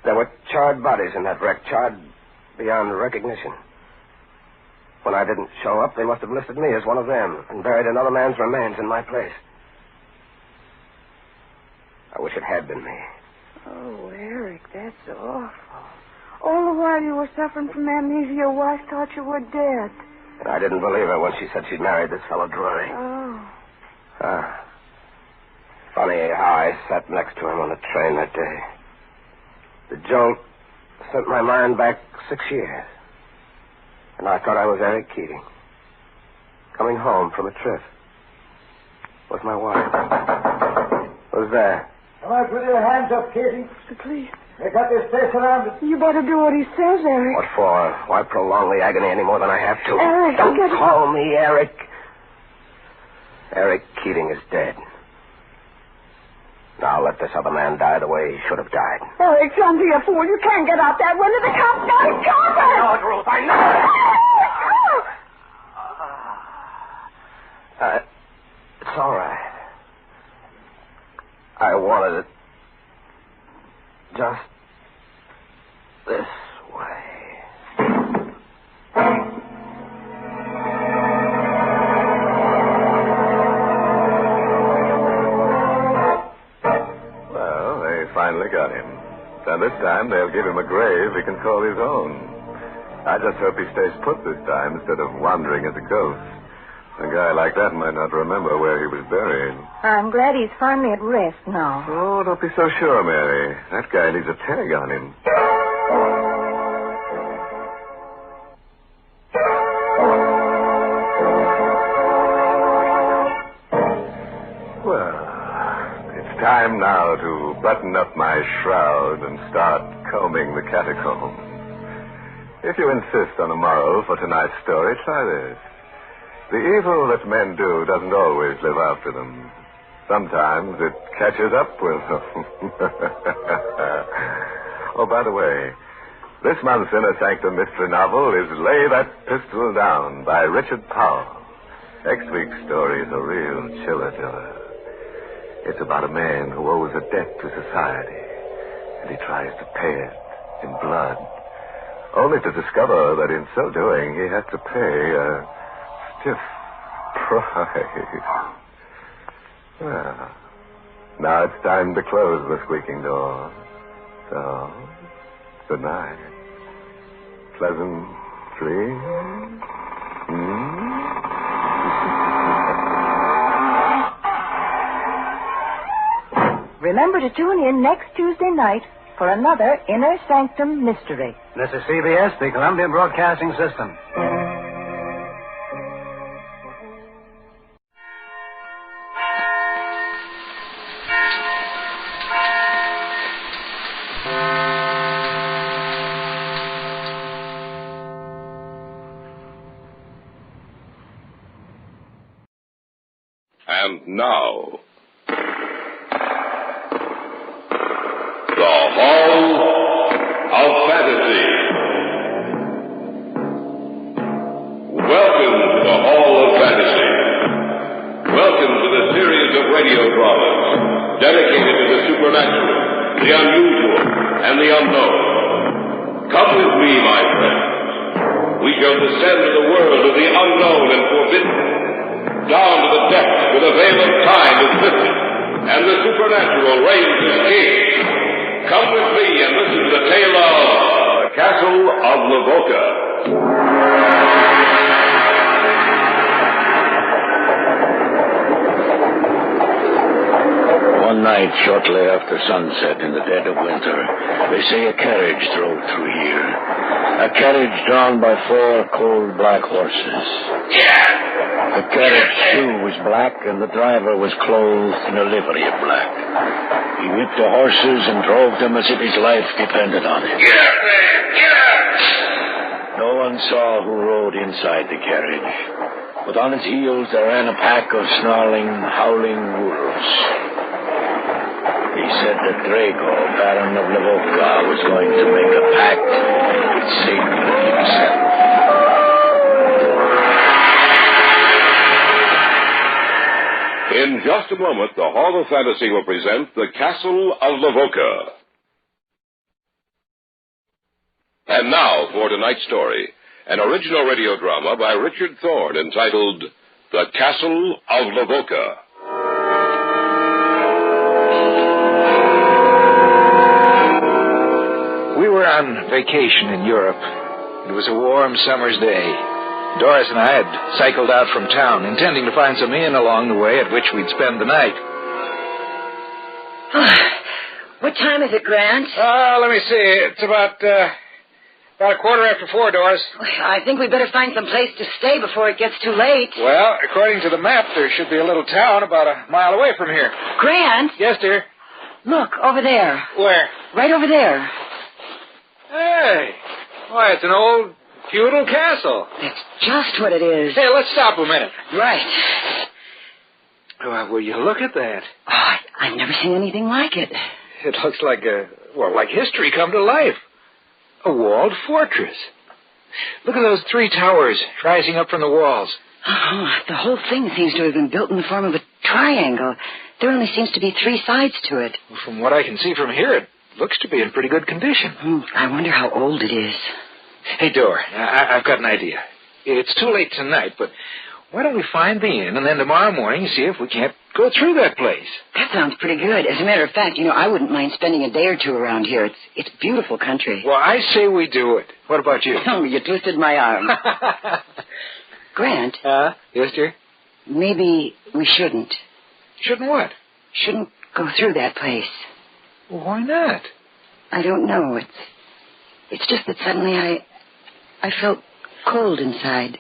There were charred bodies in that wreck, charred beyond recognition. When I didn't show up, they must have listed me as one of them and buried another man's remains in my place. I wish it had been me.
Oh, Eric, that's awful. All the while you were suffering from amnesia, your wife thought you were dead.
And I didn't believe her when she said she'd married this fellow Drury.
Oh.
Funny how I sat next to him on the train that day. The jolt sent my mind back 6 years. And I thought I was Eric Keating. Coming home from a trip. With my wife. Who's there?
Come out with your hands up, Keating.
The police.
They got this place surrounded.
You better do what he says, Eric.
What for? Why prolong the agony any more than I have to?
Eric,
don't call me Eric. Eric Keating is dead. Now let this other man die the way he should have died.
Eric, don't be a fool. You can't get out that window. The cops got it covered.
I know it, Ruth. I know it. It's all right. I wanted it just this way.
Well, they finally got him. And this time they'll give him a grave he can call his own. I just hope he stays put this time instead of wandering as a ghost. A guy like that might not remember where he was buried.
I'm glad he's finally at rest now.
Oh, don't be so sure, Mary. That guy needs a tag on him. Well, it's time now to button up my shroud and start combing the catacombs. If you insist on a moral for tonight's story, try this. The evil that men do doesn't always live after them. Sometimes it catches up with them. Oh, by the way, this month's Inner Sanctum mystery novel is Lay That Pistol Down by Richard Powell. Next week's story is a real chiller. It's about a man who owes a debt to society, and he tries to pay it in blood, only to discover that in so doing he has to pay a stiff price. Well, now it's time to close the squeaking door. So, good night. Pleasant dreams.
Remember to tune in next Tuesday night for another Inner Sanctum mystery.
This is CBS, the Columbia Broadcasting System.
And now, the Hall of Fantasy. Welcome to the Hall of Fantasy. Welcome to the series of radio dramas dedicated to the supernatural, the unusual, and the unknown. Come with me, my friends. We shall descend to the world of the unknown and forbidden, down to the depths where the veil of time is lifted, and the supernatural reigns as king. Come with me and listen to the tale of the Castle of Lavoca.
One night, shortly after sunset in the dead of winter, they say a carriage drove through here. A carriage drawn by 4 cold black horses. The carriage, too, was black, and the driver was clothed in a livery of black. He whipped the horses and drove them as if his life depended on it.
Get up there! Get up!
No one saw who rode inside the carriage, but on its heels there ran a pack of snarling, howling wolves. He said that Drago, Baron of Lavoca, was going to make a pact with Satan himself.
In just a moment, the Hall of Fantasy will present the Castle of Lavoca. And now for tonight's story. an original radio drama by Richard Thorne entitled The Castle of Lavoca.
We were on vacation in Europe. It was a warm summer's day. Doris and I had cycled out from town, intending to find some inn along the way at which we'd spend the night.
What time is it, Grant?
Let me see. It's about a 4:15, Doris.
I think we'd better find some place to stay before it gets too late.
Well, according to the map, there should be a little town about a mile away from here.
Grant?
Yes, dear?
Look, over there.
Where?
Right over there.
Hey. Why, it's an old feudal castle.
That's just what it is.
Hey, let's stop a minute.
Right.
Will you look at that?
Oh, I've never seen anything like it.
It looks like like history come to life. A walled fortress. Look at those 3 towers rising up from the walls.
Oh, the whole thing seems to have been built in the form of a triangle. There only seems to be 3 sides to it.
Well, from what I can see from here, it looks to be in pretty good condition.
I wonder how old it is.
Hey, Dor, I've got an idea. It's too late tonight, but why don't we find the inn and then tomorrow morning see if we can't go through that place?
That sounds pretty good. As a matter of fact, I wouldn't mind spending a day or two around here. It's beautiful country.
Well, I say we do it. What about you?
Oh, you twisted my arm. Grant?
Yes, dear?
Maybe we shouldn't.
Shouldn't what?
Shouldn't go through that place.
Well, why not?
I don't know. It's just that suddenly I felt cold inside.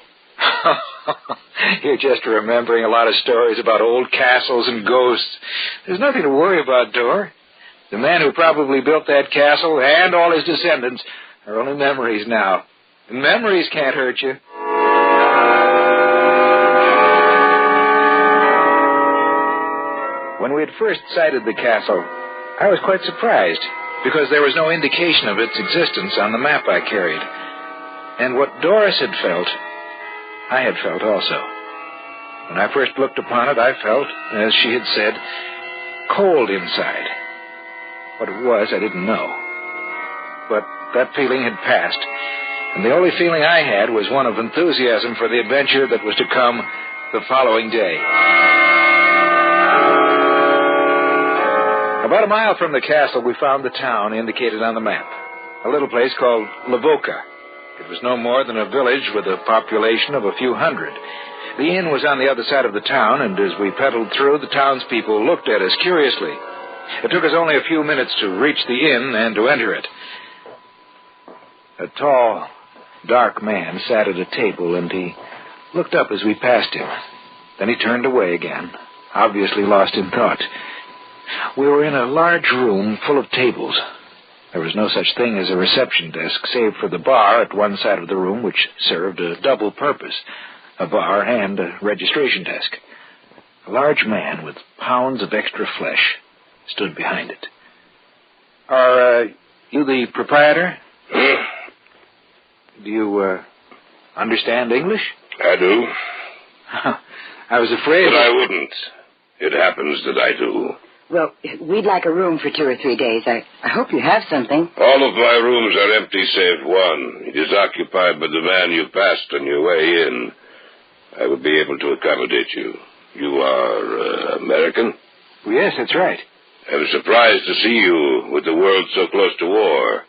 You're just remembering a lot of stories about old castles and ghosts. There's nothing to worry about, Dor. The man who probably built that castle and all his descendants are only memories now. And memories can't hurt you. When we had first sighted the castle, I was quite surprised, because there was no indication of its existence on the map I carried. And what Doris had felt, I had felt also. When I first looked upon it, I felt, as she had said, cold inside. What it was, I didn't know. But that feeling had passed, and the only feeling I had was one of enthusiasm for the adventure that was to come the following day. About a mile from the castle, we found the town indicated on the map, a little place called Lavoca. It was no more than a village with a population of a few hundred. The inn was on the other side of the town, and as we pedaled through, the townspeople looked at us curiously. It took us only a few minutes to reach the inn and to enter it. A tall, dark man sat at a table, and he looked up as we passed him. Then he turned away again, obviously lost in thought. We were in a large room full of tables. There was no such thing as a reception desk, save for the bar at one side of the room, which served a double purpose, a bar and a registration desk. A large man with pounds of extra flesh stood behind it. Are you the proprietor? Do you understand English?
I do.
I was afraid...
But I wouldn't. It happens that I do.
Well, we'd like a room for 2 or 3 days. I hope you have something.
All of my rooms are empty save one. It is occupied by the man you passed on your way in. I would be able to accommodate you. You are American?
Yes, that's right.
I'm surprised to see you with the world so close to war.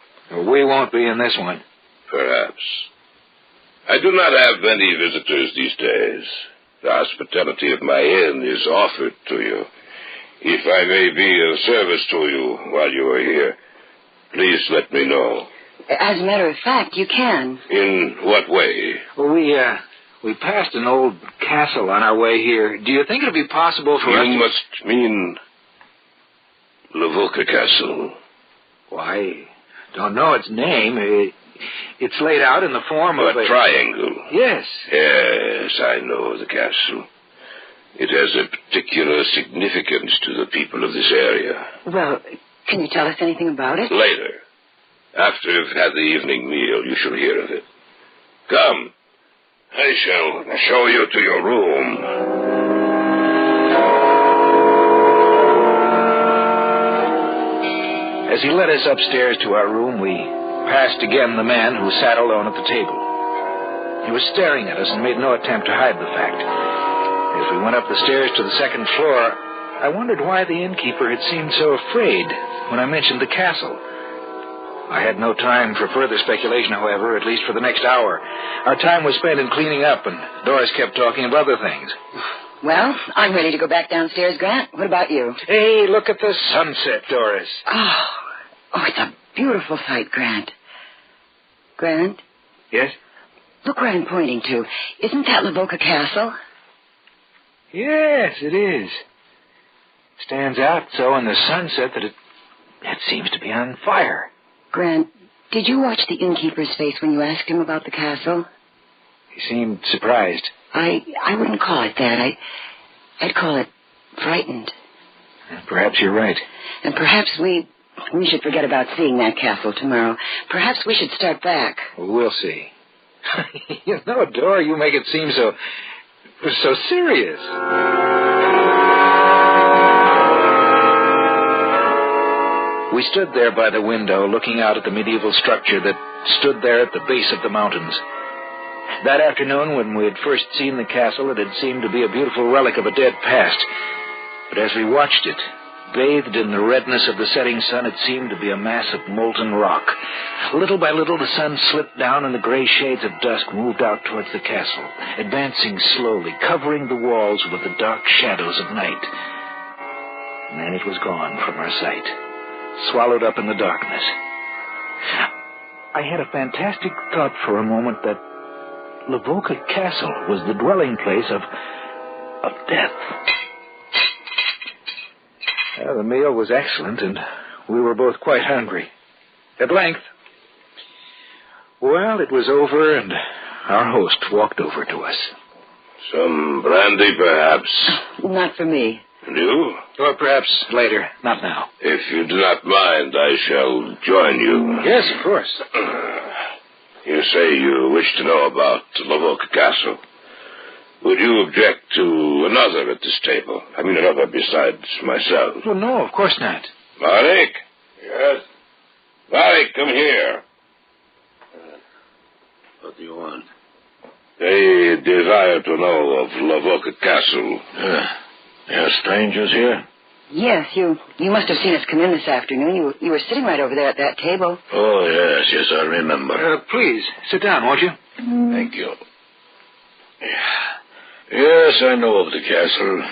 We won't be in this one.
Perhaps. I do not have many visitors these days. The hospitality of my inn is offered to you. If I may be of service to you while you are here, please let me know.
As a matter of fact, you can.
In what way?
Well, we passed an old castle on our way here. Do you think it would be possible for us to...
You must mean Lavoca Castle.
Why, don't know its name. It's laid out in the form of a
triangle.
Yes.
Yes, I know the castle. It has a particular significance to the people of this area.
Well, can you tell us anything about it?
Later. After you've had the evening meal, you shall hear of it. Come. I shall show you to your room.
As he led us upstairs to our room, we passed again the man who sat alone at the table. He was staring at us and made no attempt to hide the fact. As we went up the stairs to the second floor, I wondered why the innkeeper had seemed so afraid when I mentioned the castle. I had no time for further speculation, however, at least for the next hour. Our time was spent in cleaning up, and Doris kept talking of other things.
Well, I'm ready to go back downstairs, Grant. What about you?
Hey, look at the sunset, Doris.
Oh, it's a beautiful sight, Grant. Grant?
Yes?
Look where I'm pointing to. Isn't that Lavoca Castle?
Yes, it is. Stands out so in the sunset that it seems to be on fire.
Grant, did you watch the innkeeper's face when you asked him about the castle?
He seemed surprised.
I wouldn't call it that. I'd call it frightened.
Perhaps you're right.
And perhaps we should forget about seeing that castle tomorrow. Perhaps we should start back.
We'll see. You know, Dora, you make it seem so serious. We stood there by the window, looking out at the medieval structure that stood there at the base of the mountains. That afternoon, when we had first seen the castle, it had seemed to be a beautiful relic of a dead past. But as we watched it, bathed in the redness of the setting sun, it seemed to be a mass of molten rock. Little by little, the sun slipped down, and the gray shades of dusk moved out towards the castle, advancing slowly, covering the walls with the dark shadows of night. And then it was gone from our sight, swallowed up in the darkness. I had a fantastic thought for a moment that Lavoca Castle was the dwelling place of death. The meal was excellent, and we were both quite hungry. At length, well, it was over, and our host walked over to us.
Some brandy, perhaps?
Not for me.
And you?
Or perhaps later, not now.
If you do not mind, I shall join you.
Yes, of course.
You say you wish to know about Lavoca Castle. Would you object to another at this table? I mean, another besides myself.
Well, no, of course not.
Marek? Yes? Marek, come here. What do you want? They desire to know of Lavoca Castle. There are strangers here?
Yes, you must have seen us come in this afternoon. You were sitting right over there at that table.
Oh, yes, I remember.
Please, sit down, won't you?
Thank you. Yes, I know of the castle.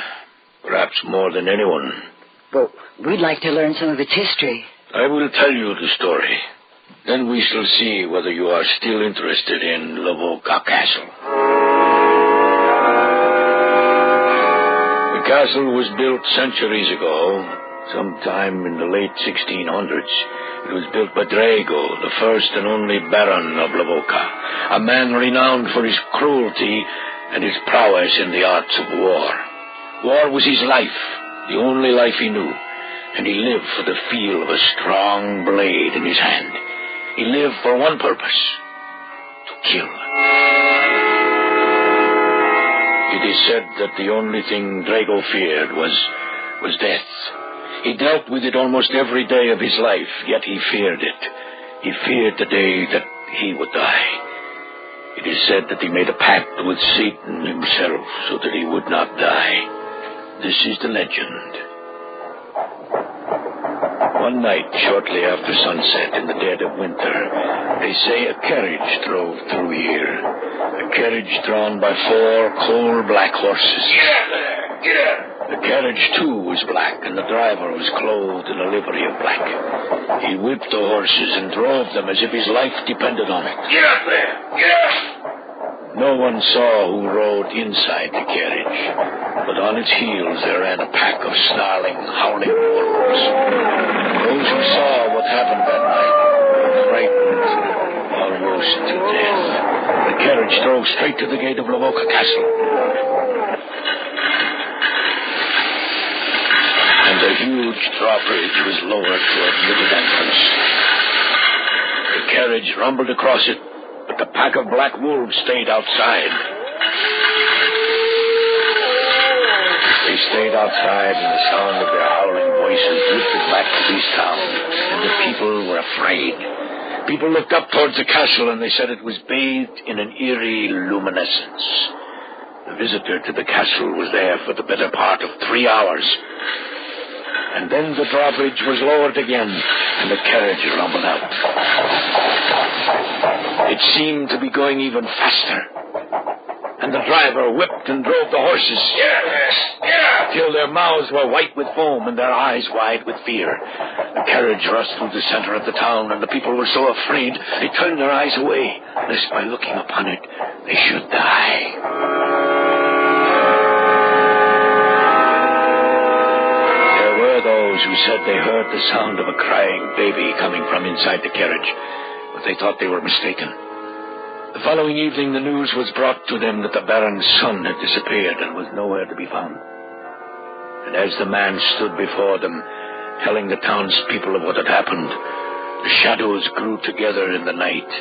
Perhaps more than anyone.
Well, we'd like to learn some of its history.
I will tell you the story. Then we shall see whether you are still interested in Lavoca Castle. The castle was built centuries ago, sometime in the late 1600s. It was built by Drago, the first and only Baron of Lavoca, a man renowned for his cruelty and his prowess in the arts of war. War was his life, the only life he knew, and he lived for the feel of a strong blade in his hand. He lived for one purpose: to kill. It is said that the only thing Drago feared was death. He dealt with it almost every day of his life, yet he feared it. He feared the day that he would die. It is said that he made a pact with Satan himself so that he would not die. This is the legend. One night, shortly after sunset in the dead of winter, they say a carriage drove through here. A carriage drawn by 4 coal-black horses.
Get up there! Get up!
The carriage, too, was black, and the driver was clothed in a livery of black. He whipped the horses and drove them as if his life depended on it.
Get up there! Get up!
No one saw who rode inside the carriage, but on its heels there ran a pack of snarling, howling wolves. Those who saw what happened that night were frightened almost to death. The carriage drove straight to the gate of Lavoca Castle. And a huge drawbridge was lowered to admit an entrance. The carriage rumbled across it, but the pack of black wolves stayed outside. They stayed outside, and the sound of their howling voices drifted back to this town, and the people were afraid. People looked up towards the castle, and they said it was bathed in an eerie luminescence. The visitor to the castle was there for the better part of 3 hours. And then the drawbridge was lowered again, and the carriage rumbled out. It seemed to be going even faster. And the driver whipped and drove the horses. Till their mouths were white with foam and their eyes wide with fear. The carriage rushed through the center of the town, and the people were so afraid they turned their eyes away, lest by looking upon it they should die. There were those who said they heard the sound of a crying baby coming from inside the carriage, but they thought they were mistaken. The following evening, the news was brought to them that the Baron's son had disappeared and was nowhere to be found. And as the man stood before them, telling the townspeople of what had happened, the shadows grew together in the night,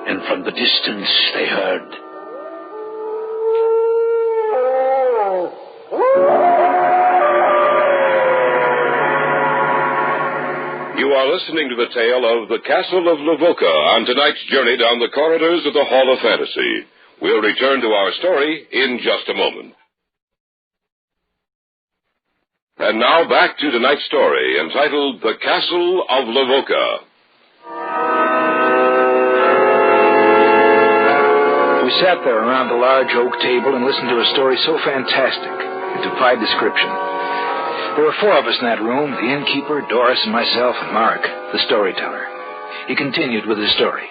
and from the distance they heard...
You are listening to the tale of the Castle of Lavoca on tonight's journey down the corridors of the Hall of Fantasy. We'll return to our story in just a moment. And now back to tonight's story, entitled The Castle of Lavoca.
We sat there around the large oak table and listened to a story so fantastic it defied description. There were 4 of us in that room, the innkeeper, Doris, and myself, and Mark, the storyteller. He continued with his story.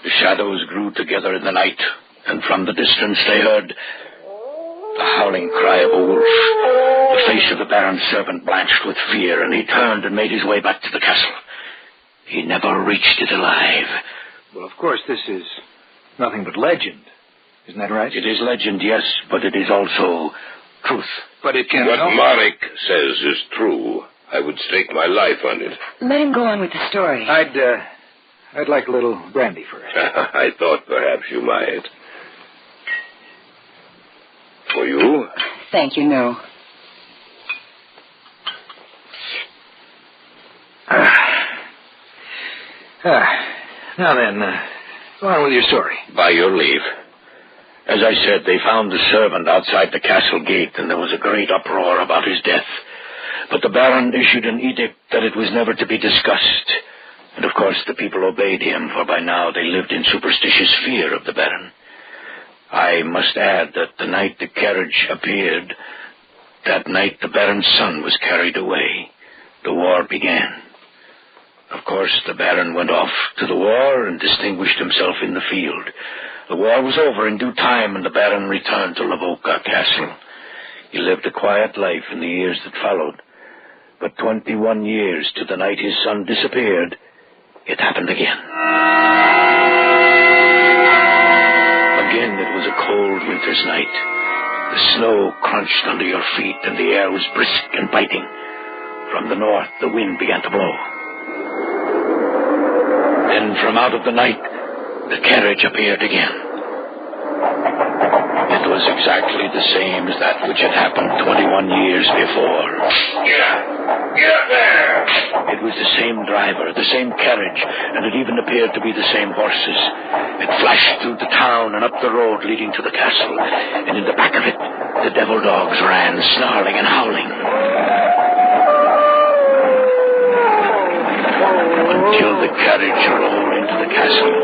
The shadows grew together in the night, and from the distance they heard the howling cry of a wolf. The face of the Baron's servant blanched with fear, and he turned and made his way back to the castle. He never reached it alive.
Well, of course, this is nothing but legend. Isn't that right?
It is legend, yes, but it is also truth.
But it can...
What Marek says is true. I would stake my life on it.
Let him go on with the story.
I'd like a little brandy first.
I thought perhaps you might. For you?
Thank you, no.
Now then, go on with your story.
By your leave. As I said, they found the servant outside the castle gate, and there was a great uproar about his death. But the Baron issued an edict that it was never to be discussed. And of course the people obeyed him, for by now they lived in superstitious fear of the Baron. I must add that the night the carriage appeared, that night the Baron's son was carried away. The war began. Of course, the Baron went off to the war and distinguished himself in the field. The war was over in due time, and the Baron returned to Lavoca Castle. He lived a quiet life in the years that followed. But 21 years to the night his son disappeared, it happened again. Again, it was a cold winter's night. The snow crunched under your feet, and the air was brisk and biting. From the north, the wind began to blow. Then, from out of the night, the carriage appeared again. It was exactly the same as that which had happened 21 years before.
Get up! Get up there!
It was the same driver, the same carriage, and it even appeared to be the same horses. It flashed through the town and up the road leading to the castle, and in the back of it, the devil dogs ran, snarling and howling. Until the carriage rolled into the castle,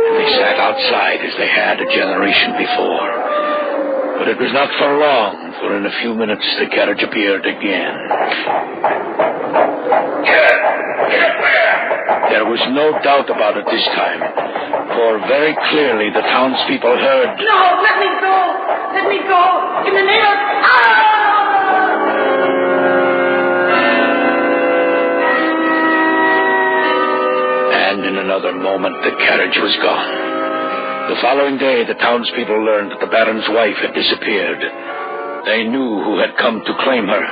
and they sat outside as they had a generation before. But it was not for long, for in a few minutes the carriage appeared again. There was no doubt about it this time, for very clearly the townspeople heard...
No, let me go! Let me go! In the name of...
And in another moment the carriage was gone. The following day, the townspeople learned that the Baron's wife had disappeared. They knew who had come to claim her.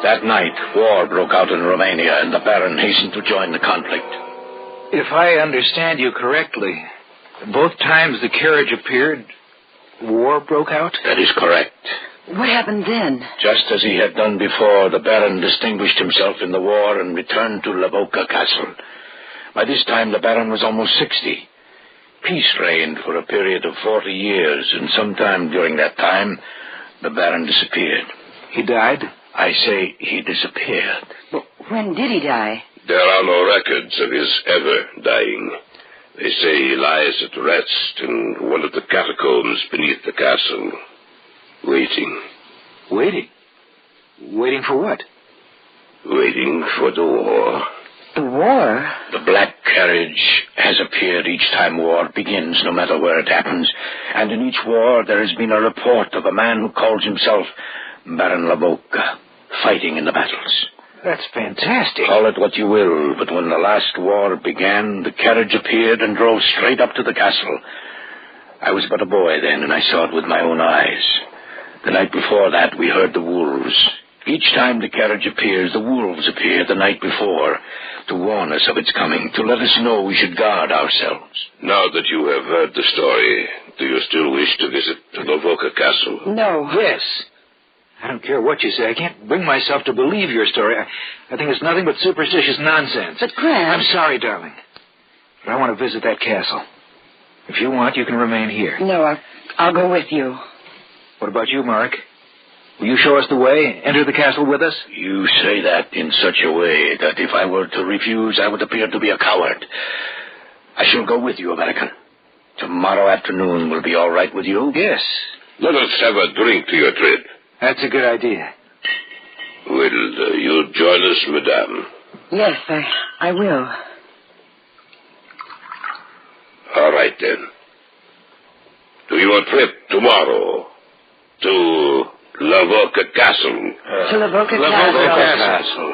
That night, war broke out in Romania, and the Baron hastened to join the conflict.
If I understand you correctly, both times the carriage appeared, war broke out?
That is correct.
What happened then?
Just as he had done before, the Baron distinguished himself in the war and returned to Lavoca Castle. By this time, the Baron was almost 60. Peace reigned for a period of 40 years, and sometime during that time, the Baron disappeared.
He died?
I say he disappeared.
Well, when did he die?
There are no records of his ever dying. They say he lies at rest in one of the catacombs beneath the castle, waiting.
Waiting? Waiting for what?
Waiting for the war.
The war?
The black carriage has appeared each time war begins, no matter where it happens. And in each war there has been a report of a man who calls himself Baron Lavoca, fighting in the battles.
That's fantastic.
Call it what you will, but when the last war began, the carriage appeared and drove straight up to the castle. I was but a boy then, and I saw it with my own eyes. The night before that, we heard the wolves. Each time the carriage appears, the wolves appear the night before to warn us of its coming, to let us know we should guard ourselves.
Now that you have heard the story, do you still wish to visit Lavoca Castle?
No.
Yes. I don't care what you say. I can't bring myself to believe your story. I think it's nothing but superstitious nonsense.
But, Grant...
I'm sorry, darling. But I want to visit that castle. If you want, you can remain here.
No, I'll go with you.
What about you, Mark? Will you show us the way? Enter the castle with us?
You say that in such a way that if I were to refuse, I would appear to be a coward. I shall go with you, American. Tomorrow afternoon will be all right with you?
Yes.
Let us have a drink to your trip.
That's a good idea.
Will you join us, madame?
Yes, I will.
All right, then. To your trip tomorrow. To Lavoca Castle.
To Lavoca
Castle.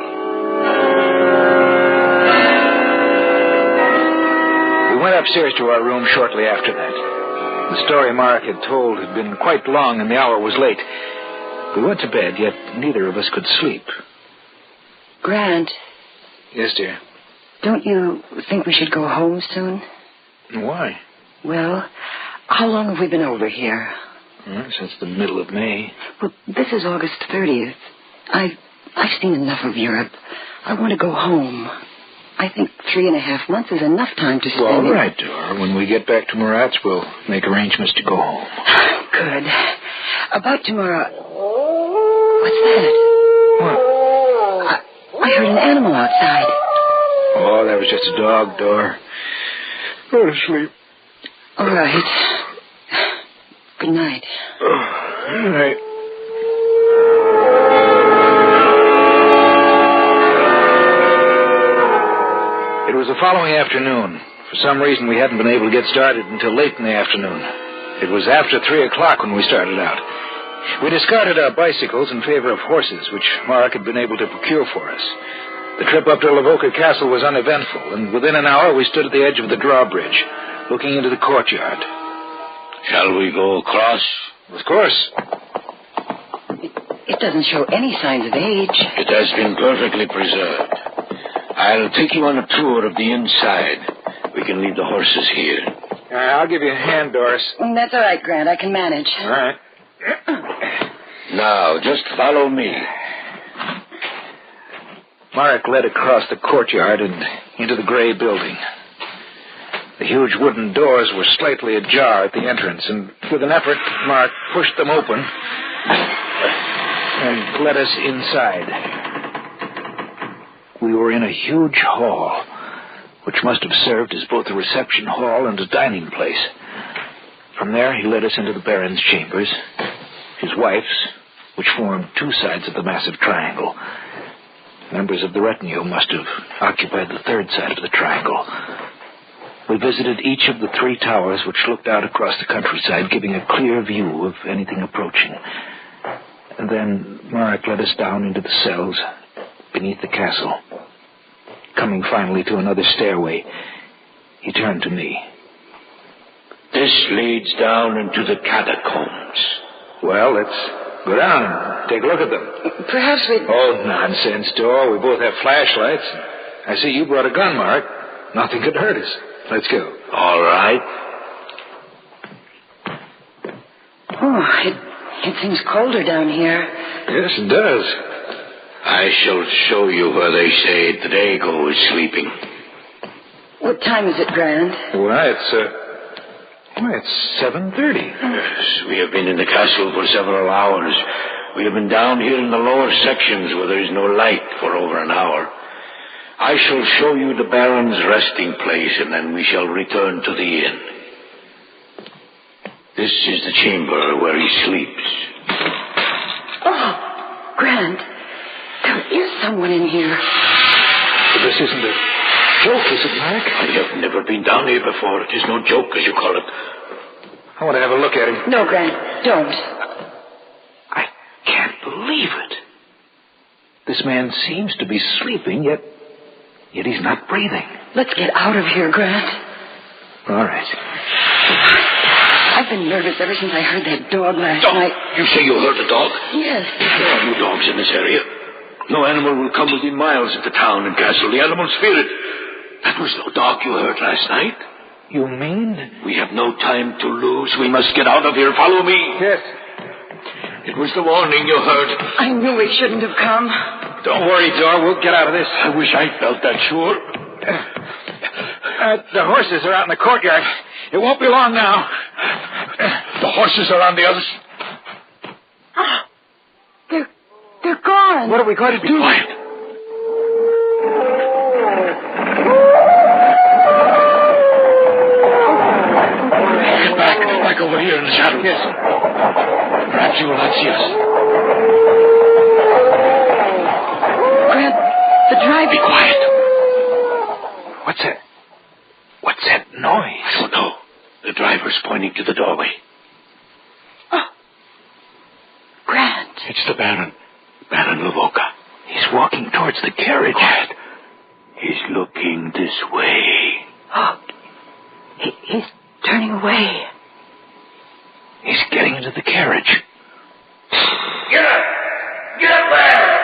We went upstairs to our room shortly after that. The story Mark had told had been quite long, and the hour was late. We went to bed, yet neither of us could sleep.
Grant.
Yes, dear?
Don't you think we should go home soon?
Why?
Well, how long have we been over here?
Since the middle of May.
Well, this is August 30th. I've seen enough of Europe. I want to go home. I think 3.5 months is enough time to spend...
All right, Dora. When we get back to Murat's, we'll make arrangements to go home.
Good. About tomorrow... What's that?
What?
I heard an animal outside.
Oh, that was just a dog, Dora. Go to sleep.
All right. Good night.
All right. It was the following afternoon. For some reason, we hadn't been able to get started until late in the afternoon. It was after 3 o'clock when we started out. We discarded our bicycles in favor of horses, which Mark had been able to procure for us. The trip up to Lavoca Castle was uneventful, and within an hour we stood at the edge of the drawbridge, looking into the courtyard.
Shall we go across?
Of course.
It doesn't show any signs of age.
It has been perfectly preserved. I'll take you on a tour of the inside. We can leave the horses here.
I'll give you a hand, Doris.
That's all right, Grant. I can manage.
All right.
Now, just follow me.
Mark led across the courtyard and into the gray building. The huge wooden doors were slightly ajar at the entrance, and with an effort, Mark pushed them open and led us inside. We were in a huge hall, which must have served as both a reception hall and a dining place. From there, he led us into the Baron's chambers, his wife's, which formed 2 sides of the massive triangle. Members of the retinue must have occupied the 3rd side of the triangle. We visited each of the 3 towers which looked out across the countryside, giving a clear view of anything approaching. And then Mark led us down into the cells beneath the castle. Coming finally to another stairway, he turned to me.
This leads down into the catacombs.
Well, let's go down and take a look at them.
Perhaps we...
Oh, nonsense, Dor. We both have flashlights. I see you brought a gun, Mark. Nothing could hurt us. Let's go.
All right.
Oh, it seems colder down here.
Yes, it does.
I shall show you where they say Drago is sleeping.
What time is it, Grant?
Well, it's 7:30.
Yes, we have been in the castle for several hours. We have been down here in the lower sections where there is no light for over an hour. I shall show you the Baron's resting place, and then we shall return to the inn. This is the chamber where he sleeps.
Oh, Grant, there is someone in here.
This isn't a joke, is it, Mark?
I have never been down here before. It is no joke, as you call it.
I want to have a look at him.
No, Grant, don't.
I can't believe it. This man seems to be sleeping, yet he's not breathing.
Let's get out of here, Grant.
All right.
I've been nervous ever since I heard that dog last night.
You say you heard a dog?
Yes.
There are no dogs in this area. No animal will come within miles of the town and castle. The animals fear it. That was no dog you heard last night.
You mean?
We have no time to lose. We must get out of here. Follow me.
Yes.
It was the warning you heard.
I knew it shouldn't have come.
Don't worry, Dor. We'll get out of this.
I wish I felt that sure.
The horses are out in the courtyard. It won't be long now.
The horses are on the other side.
They're gone.
What are we going to do?
Be quiet. Get back over here in the shadows.
Yes.
Perhaps you will not see us.
Grant, the drive.
Be quiet.
What's that noise?
I don't know. The driver's pointing to the doorway.
Oh. Grant.
It's the Baron. Baron Lavoca.
He's walking towards the carriage.
Quiet. He's looking this way.
Oh. He's turning away.
He's getting into the carriage.
Get up! Get up there!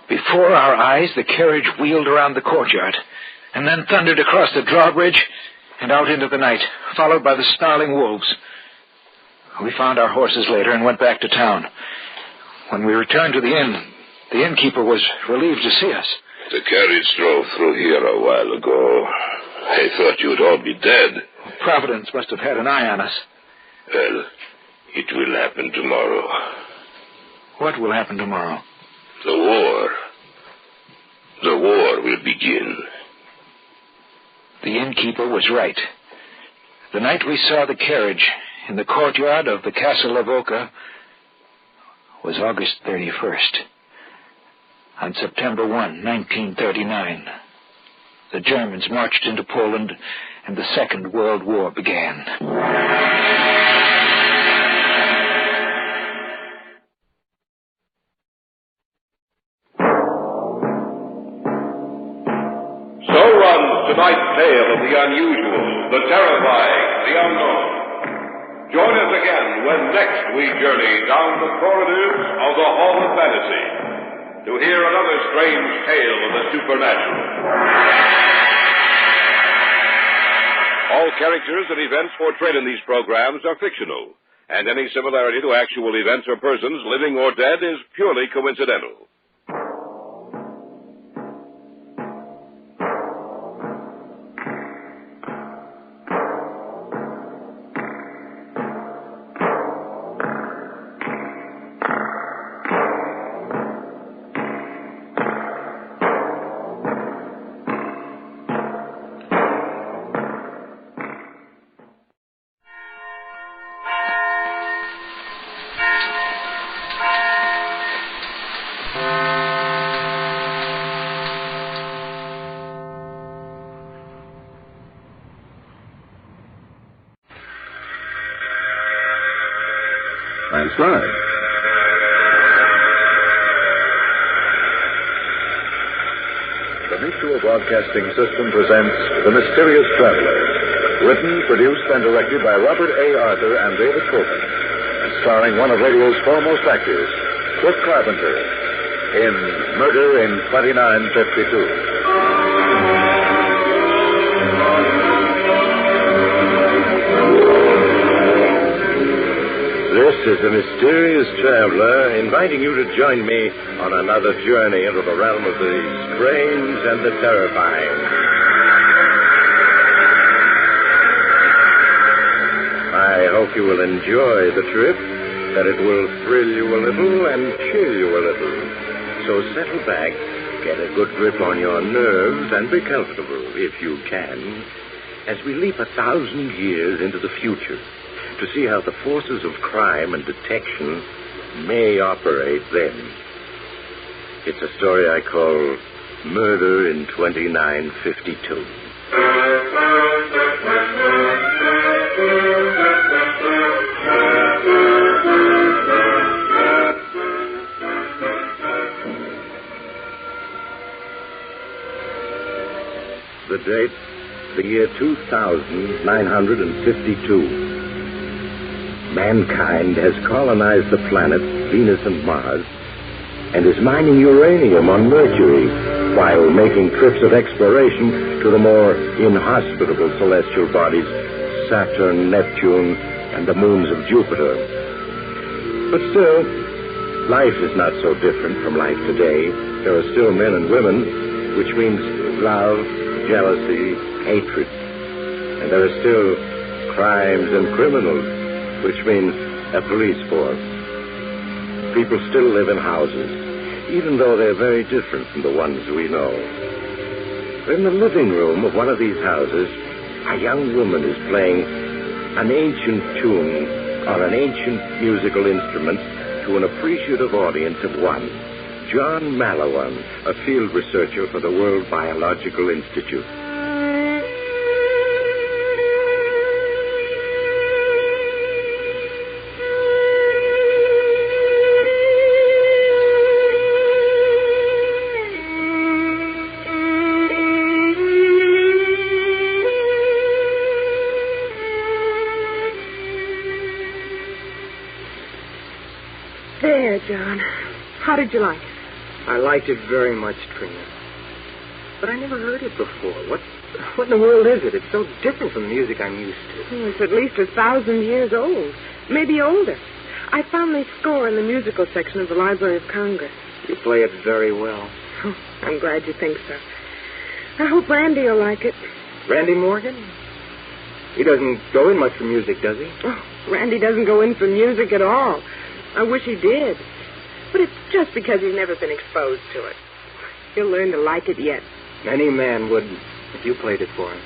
Before our eyes, the carriage wheeled around the courtyard and then thundered across the drawbridge and out into the night, followed by the snarling wolves. We found our horses later and went back to town. When we returned to the inn, the innkeeper was relieved to see us.
The carriage drove through here a while ago. I thought you'd all be dead.
Providence must have had an eye on us.
Well, it will happen tomorrow.
What will happen tomorrow?
The war. The war will begin.
The innkeeper was right. The night we saw the carriage in the courtyard of the Castle of Lavoca was August 31st. On September 1, 1939, the Germans marched into Poland and the Second World War began.
So runs tonight's tale of the unusual, the terrifying, the unknown. Join us again when next we journey down the corridors of the Hall of Fantasy to hear another strange tale of the supernatural. All characters and events portrayed in these programs are fictional, and any similarity to actual events or persons, living or dead, is purely coincidental.
Transcribed. The Mutual Broadcasting System presents The Mysterious Traveler, written, produced, and directed by Robert A. Arthur and David Copen, and starring one of radio's foremost actors, Cliff Carpenter, in Murder in 2952. traveler, inviting you to join me on another journey into the realm of the strange and the terrifying. I hope you will enjoy the trip, that it will thrill you a little and chill you a little. So settle back, get a good grip on your nerves, and be comfortable, if you can, as we leap 1,000 years into the future to see how the forces of crime and detection may operate then. It's a story I call Murder in 2952. The date, the year 2952. Mankind has colonized the planets Venus and Mars and is mining uranium on Mercury while making trips of exploration to the more inhospitable celestial bodies Saturn, Neptune, and the moons of Jupiter. But still, life is not so different from life today. There are still men and women, which means love, jealousy, hatred. And there are still crimes and criminals, which means a police force. People still live in houses, even though they're very different from the ones we know. In the living room of one of these houses, a young woman is playing an ancient tune on an ancient musical instrument to an appreciative audience of one. John Malawan, a field researcher for the World Biological Institute.
There, John. How did you like it?
I liked it very much, Trina. But I never heard it before. What in the world is it? It's so different from the music I'm used to.
Oh, it's at least 1,000 years old. Maybe older. I found the score in the musical section of the Library of Congress.
You play it very well.
Oh, I'm glad you think so. I hope Randy will like it.
Randy Morgan? He doesn't go in much for music, does he?
Oh, Randy doesn't go in for music at all. I wish he did. But it's just because he's never been exposed to it. He'll learn to like it yet.
Any man would if you played it for him.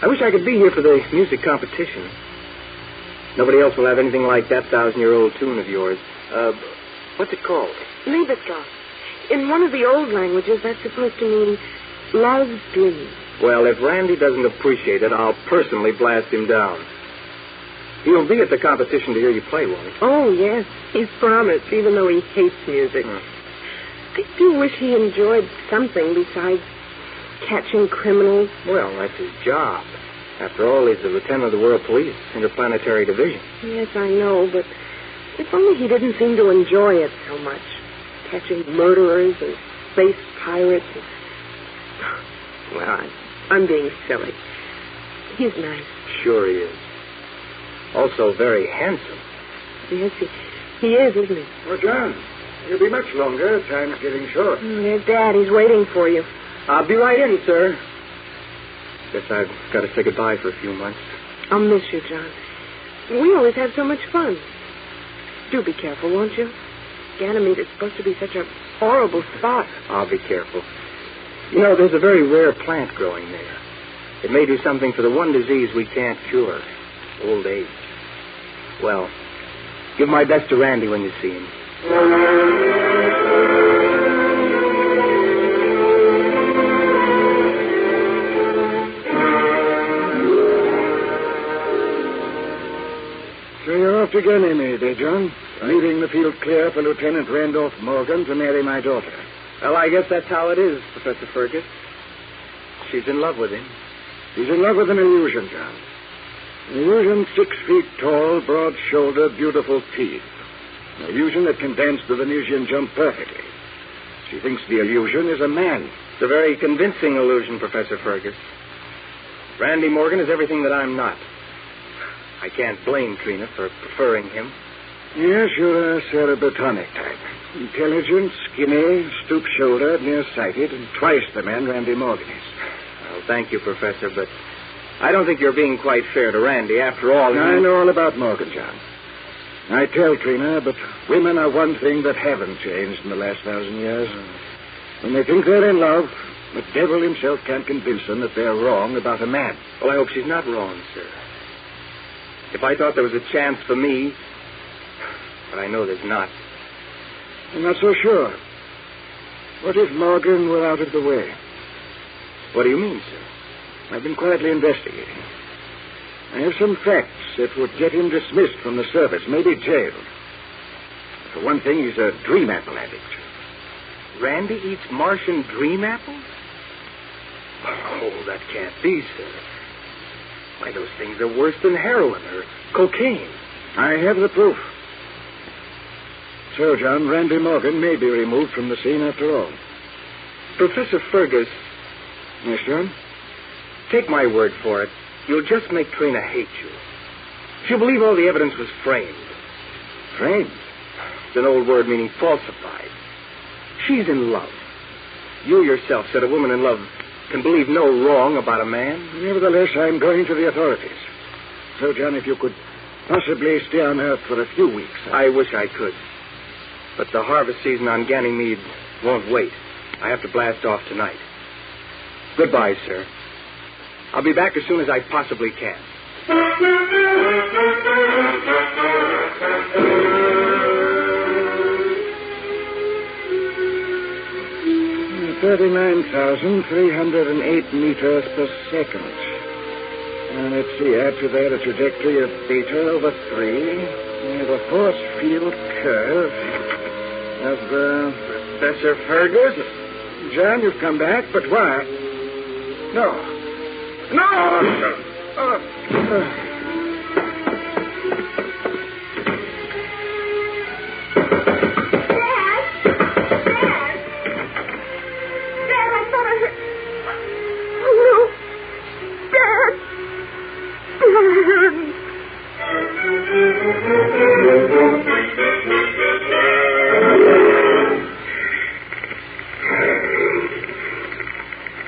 I wish I could be here for the music competition. Nobody else will have anything like that 1,000-year-old tune of yours. What's it called?
Liebesgott. In one of the old languages, that's supposed to mean love's dream.
Well, if Randy doesn't appreciate it, I'll personally blast him down. He'll be at the competition to hear you play, won't he?
Oh, yes. He's promised, even though he hates music. I do wish he enjoyed something besides catching criminals.
Well, that's his job. After all, he's the lieutenant of the World Police, Interplanetary Division.
Yes, I know, but if only he didn't seem to enjoy it so much. Catching murderers and space pirates. Well, I'm being silly. He's nice.
Sure he is. Also very handsome.
Yes, he is, isn't he?
Well, John, you'll be much longer. Time's getting short.
There's Dad. He's waiting for you.
I'll be right in, sir. Guess I've got to say goodbye for a few months.
I'll miss you, John. We always have so much fun. Do be careful, won't you? Ganymede is supposed to be such a horrible spot.
I'll be careful. You know, there's a very rare plant growing there. It may do something for the one disease we can't cure. Old age. Well, give my best to Randy when you see him.
So you're off to Ganymede, eh, John? Leaving the field clear for Lieutenant Randolph Morgan to marry my daughter.
Well, I guess that's how it is, Professor Fergus. She's in love with him.
He's in love with an illusion, John. An illusion 6 feet tall, broad-shouldered, beautiful teeth. An illusion that can dance the Venusian jump perfectly. She thinks the illusion is a man.
It's a very convincing illusion, Professor Fergus. Randy Morgan is everything that I'm not. I can't blame Trina for preferring him.
Yes, you're a cerebrotonic type. Intelligent, skinny, stoop-shouldered, nearsighted, and twice the man Randy Morgan is.
Well, thank you, Professor, but I don't think you're being quite fair to Randy. After all,
I know all about Morgan, John. I tell Trina, but women are one thing that haven't changed in the last 1,000 years. When they think they're in love, the devil himself can't convince them that they're wrong about a man.
Well, I hope she's not wrong, sir. If I thought there was a chance for me, but I know there's not.
I'm not so sure. What if Morgan were out of the way?
What do you mean, sir?
I've been quietly investigating. I have some facts that would get him dismissed from the service, maybe jailed. For one thing, he's a dream apple addict.
Randy eats Martian dream apples? Oh, that can't be, sir. Why, those things are worse than heroin or cocaine.
I have the proof. So, John, Randy Morgan may be removed from the scene after all.
Professor Fergus.
Yes, John?
Take my word for it. You'll just make Trina hate you. She'll believe all the evidence was framed.
Framed?
It's an old word meaning falsified. She's in love. You yourself said a woman in love can believe no wrong about a man.
Nevertheless, I'm going to the authorities. So, John, if you could possibly stay on Earth for a few weeks.
I wish I could. But the harvest season on Ganymede won't wait. I have to blast off tonight. Goodbye, sir. I'll be back as soon as I possibly can.
39,308 meters per second. Let's see, add to that a trajectory of beta over 3. We have a force field curve of
Professor Fergus?
John, you've come back, but why? No.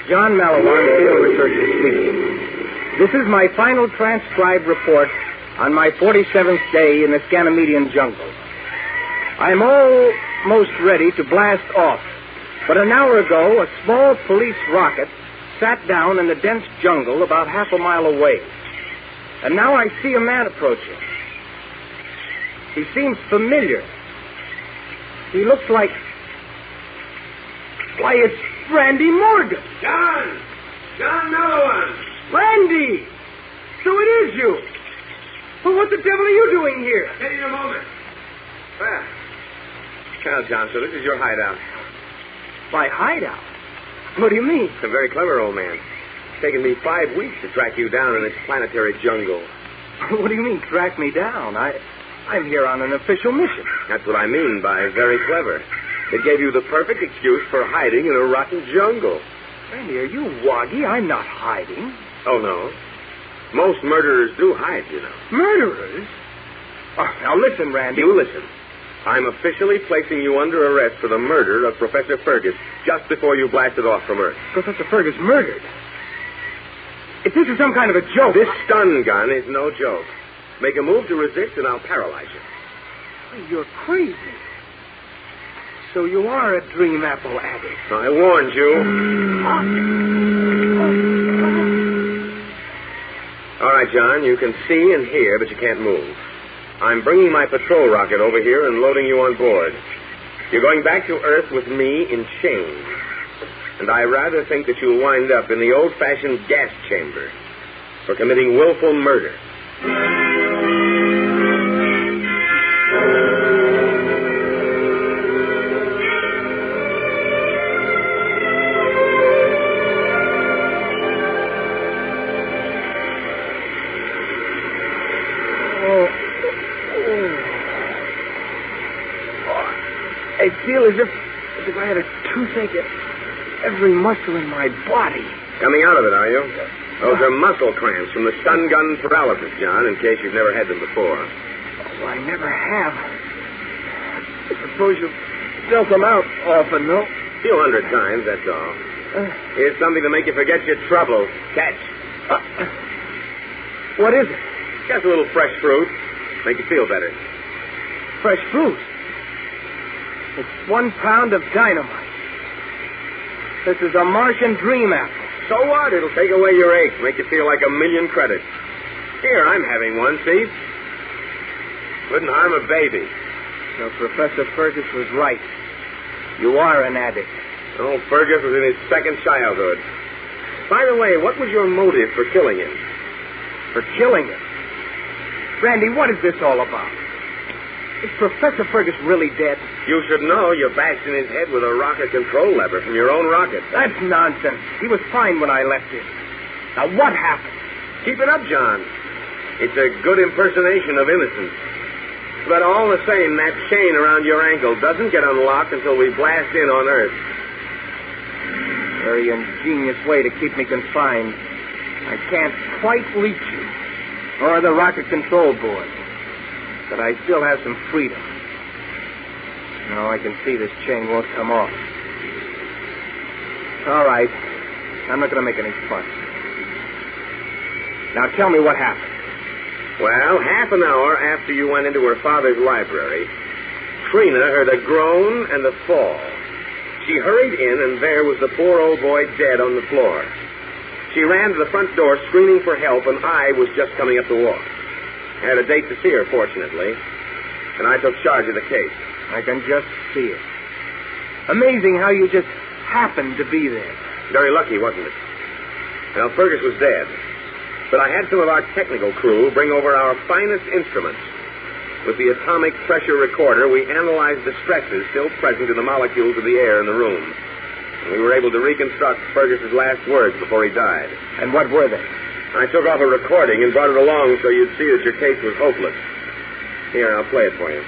John Malawan, field researcher speaking. This is my final transcribed report on my 47th day in the Ganymedian jungle. I'm almost ready to blast off, but an hour ago, a small police rocket sat down in the dense jungle about half a mile away. And now I see a man approaching. He seems familiar. He looks like... Why, it's Randy Morgan.
John Malawan.
Randy! So it is you. Well, what the devil are you doing here?
I'll tell you in a moment. Well, John, so this is your hideout.
My hideout? What do you mean?
It's a very clever old man. It's taken me 5 weeks to track you down in this planetary jungle.
What do you mean, track me down? I'm here on an official mission.
That's what I mean by very clever. It gave you the perfect excuse for hiding in a rotten jungle.
Randy, are you woggy? I'm not hiding.
Oh, no? Most murderers do hide, you know.
Murderers? Oh, now listen, Randy.
You listen. I'm officially placing you under arrest for the murder of Professor Fergus just before you blasted off from Earth.
Professor Fergus murdered? If this is some kind of a joke...
This stun gun is no joke. Make a move to resist and I'll paralyze you.
You're crazy. So you are a dream apple addict.
I warned you. All right, John, you can see and hear, but you can't move. I'm bringing my patrol rocket over here and loading you on board. You're going back to Earth with me in chains. And I rather think that you'll wind up in the old-fashioned gas chamber for committing willful murder.
I feel as if I had a toothache at every muscle in my body.
Coming out of it, are you? Those are muscle cramps from the stun gun paralysis, John, in case you've never had them before.
I never have. I suppose you dealt them out often, no?
A few hundred times, that's all. Here's something to make you forget your trouble. Catch.
What is it?
Just a little fresh fruit. Make you feel better.
Fresh fruit? It's 1 pound of dynamite. This is a Martian dream apple.
So what? It'll take away your aches, make you feel like 1,000,000 credits. Here, I'm having one, see? Wouldn't harm a baby.
So Professor Fergus was right. You are an addict.
Oh, Fergus was in his second childhood. By the way, what was your motive for killing him?
For killing him? Randy, what is this all about? Is Professor Fergus really dead?
You should know you bashed in his head with a rocket control lever from your own rocket.
That's nonsense. He was fine when I left him. Now, what happened?
Keep it up, John. It's a good impersonation of innocence. But all the same, that chain around your ankle doesn't get unlocked until we blast in on Earth.
Very ingenious way to keep me confined. I can't quite reach you, or the rocket control board. But I still have some freedom. Now I can see this chain won't come off. All right. I'm not going to make any fuss. Now tell me what happened.
Well, half an hour after you went into her father's library, Trina heard a groan and a fall. She hurried in, and there was the poor old boy dead on the floor. She ran to the front door screaming for help, and I was just coming up the walk. I had a date to see her, fortunately, and I took charge of the case.
I can just see it. Amazing how you just happened to be there.
Very lucky, wasn't it? Well, Fergus was dead, but I had some of our technical crew bring over our finest instruments. With the atomic pressure recorder, we analyzed the stresses still present in the molecules of the air in the room. And we were able to reconstruct Fergus's last words before he died.
And what were they?
I took off a recording and brought it along so you'd see that your case was hopeless. Here, I'll play it for you.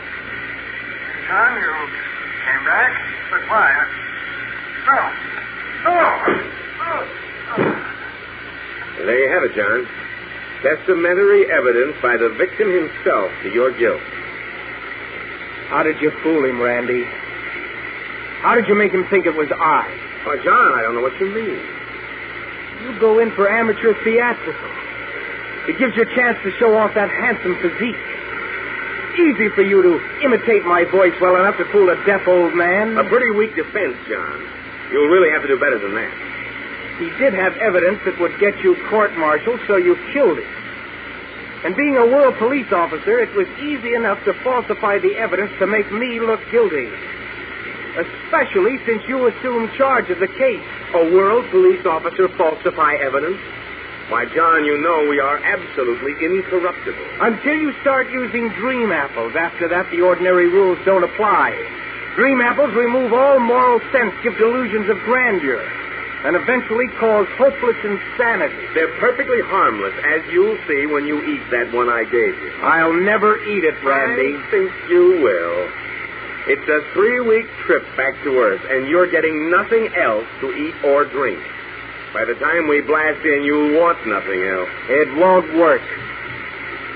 John, you came back? But why?
There you have it, John. Testamentary evidence by the victim himself to your guilt.
How did you fool him, Randy? How did you make him think it was I?
Oh, John, I don't know what you mean.
You go in for amateur theatrical. It gives you a chance to show off that handsome physique. Easy for you to imitate my voice well enough to fool a deaf old man.
A pretty weak defense, John. You'll really have to do better than that.
He did have evidence that would get you court-martialed, so you killed him. And being a world police officer, it was easy enough to falsify the evidence to make me look guilty. Especially since you assumed charge of the case.
A world police officer falsify evidence? Why, John, you know we are absolutely incorruptible.
Until you start using dream apples. After that, the ordinary rules don't apply. Dream apples remove all moral sense, give delusions of grandeur, and eventually cause hopeless insanity.
They're perfectly harmless, as you'll see when you eat that one I gave you.
I'll never eat it, Randy.
I think you will. It's a 3-week trip back to Earth, and you're getting nothing else to eat or drink. By the time we blast in, you'll want nothing else.
It won't work.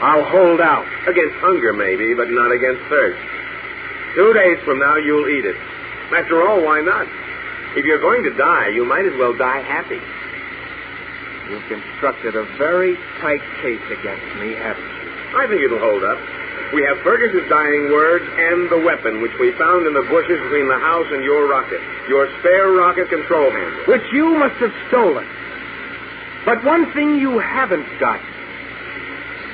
I'll hold out.
Against hunger, maybe, but not against thirst. 2 days from now, you'll eat it. After all, why not? If you're going to die, you might as well die happy.
You've constructed a very tight case against me, haven't you?
I think it'll hold up. We have Fergus's dying words and the weapon, which we found in the bushes between the house and your rocket. Your spare rocket control handle.
Which you must have stolen. But one thing you haven't got.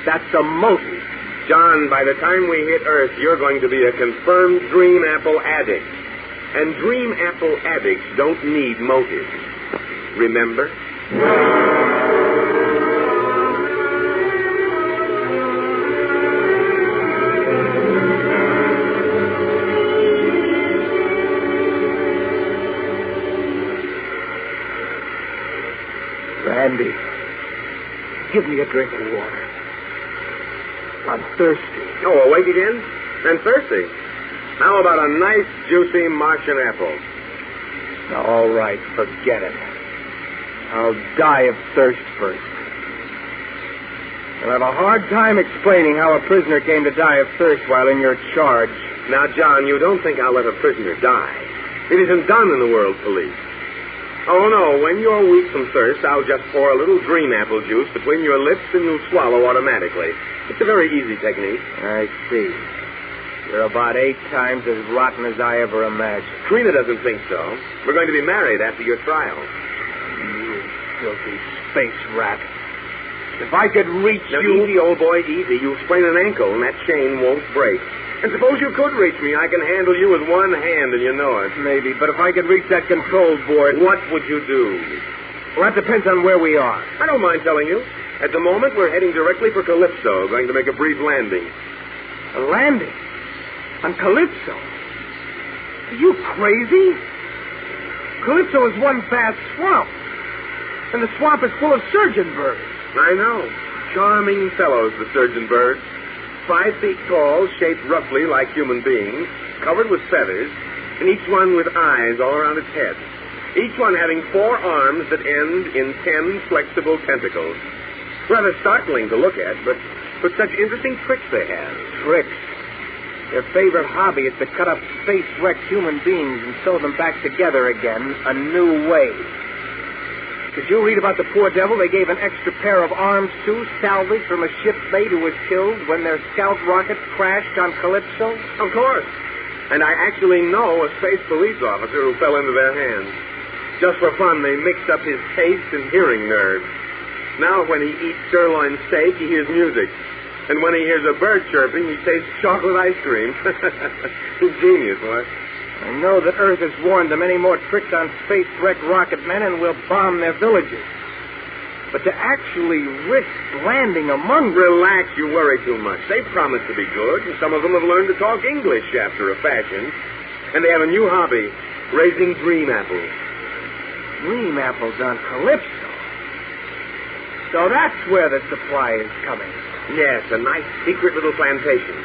That's a motive.
John, by the time we hit Earth, you're going to be a confirmed Dream Apple addict. And Dream Apple addicts don't need motives. Remember?
Randy, give me a drink of water. I'm thirsty.
Oh, awake again? And thirsty? How about a nice, juicy Martian apple?
All right, forget it. I'll die of thirst first. You'll have a hard time explaining how a prisoner came to die of thirst while in your charge.
Now, John, you don't think I'll let a prisoner die. It isn't done in the world police. Oh, no, when you're weak from thirst, I'll just pour a little dream apple juice between your lips and you'll swallow automatically. It's a very easy technique.
I see. You're about 8 times as rotten as I ever imagined.
Trina doesn't think so. We're going to be married after your trial.
You filthy space rat. If I could reach
now,
you...
Easy, old boy, easy. You'll sprain an ankle and that chain won't break. And suppose you could reach me, I can handle you with one hand and you know it.
Maybe, but if I could reach that control board...
What would you do?
Well, that depends on where we are.
I don't mind telling you. At the moment, we're heading directly for Calypso, going to make a brief landing.
A landing? On Calypso? Are you crazy? Calypso is one vast swamp. And the swamp is full of surgeon birds.
I know. Charming fellows, the surgeon birds. 5 feet tall, shaped roughly like human beings, covered with feathers, and each one with eyes all around its head. Each one having 4 arms that end in 10 flexible tentacles. Rather startling to look at, but such interesting tricks they have.
Tricks? Their favorite hobby is to cut up space-wrecked human beings and sew them back together again a new way. Did you read about the poor devil they gave an extra pair of arms to, salvaged from a shipmate who was killed when their scout rocket crashed on Calypso?
Of course. And I actually know a space police officer who fell into their hands. Just for fun, they mixed up his taste and hearing nerves. Now, when he eats sirloin steak, he hears music. And when he hears a bird chirping, he tastes chocolate ice cream. He's genius, what?
I know that Earth has warned them any more tricks on space-wrecked rocket men and will bomb their villages. But to actually risk landing among them...
Relax, you worry too much. They promise to be good, and some of them have learned to talk English after a fashion. And they have a new hobby, raising dream apples.
Dream apples on Calypso? So that's where the supply is coming.
Yes, a nice secret little plantation.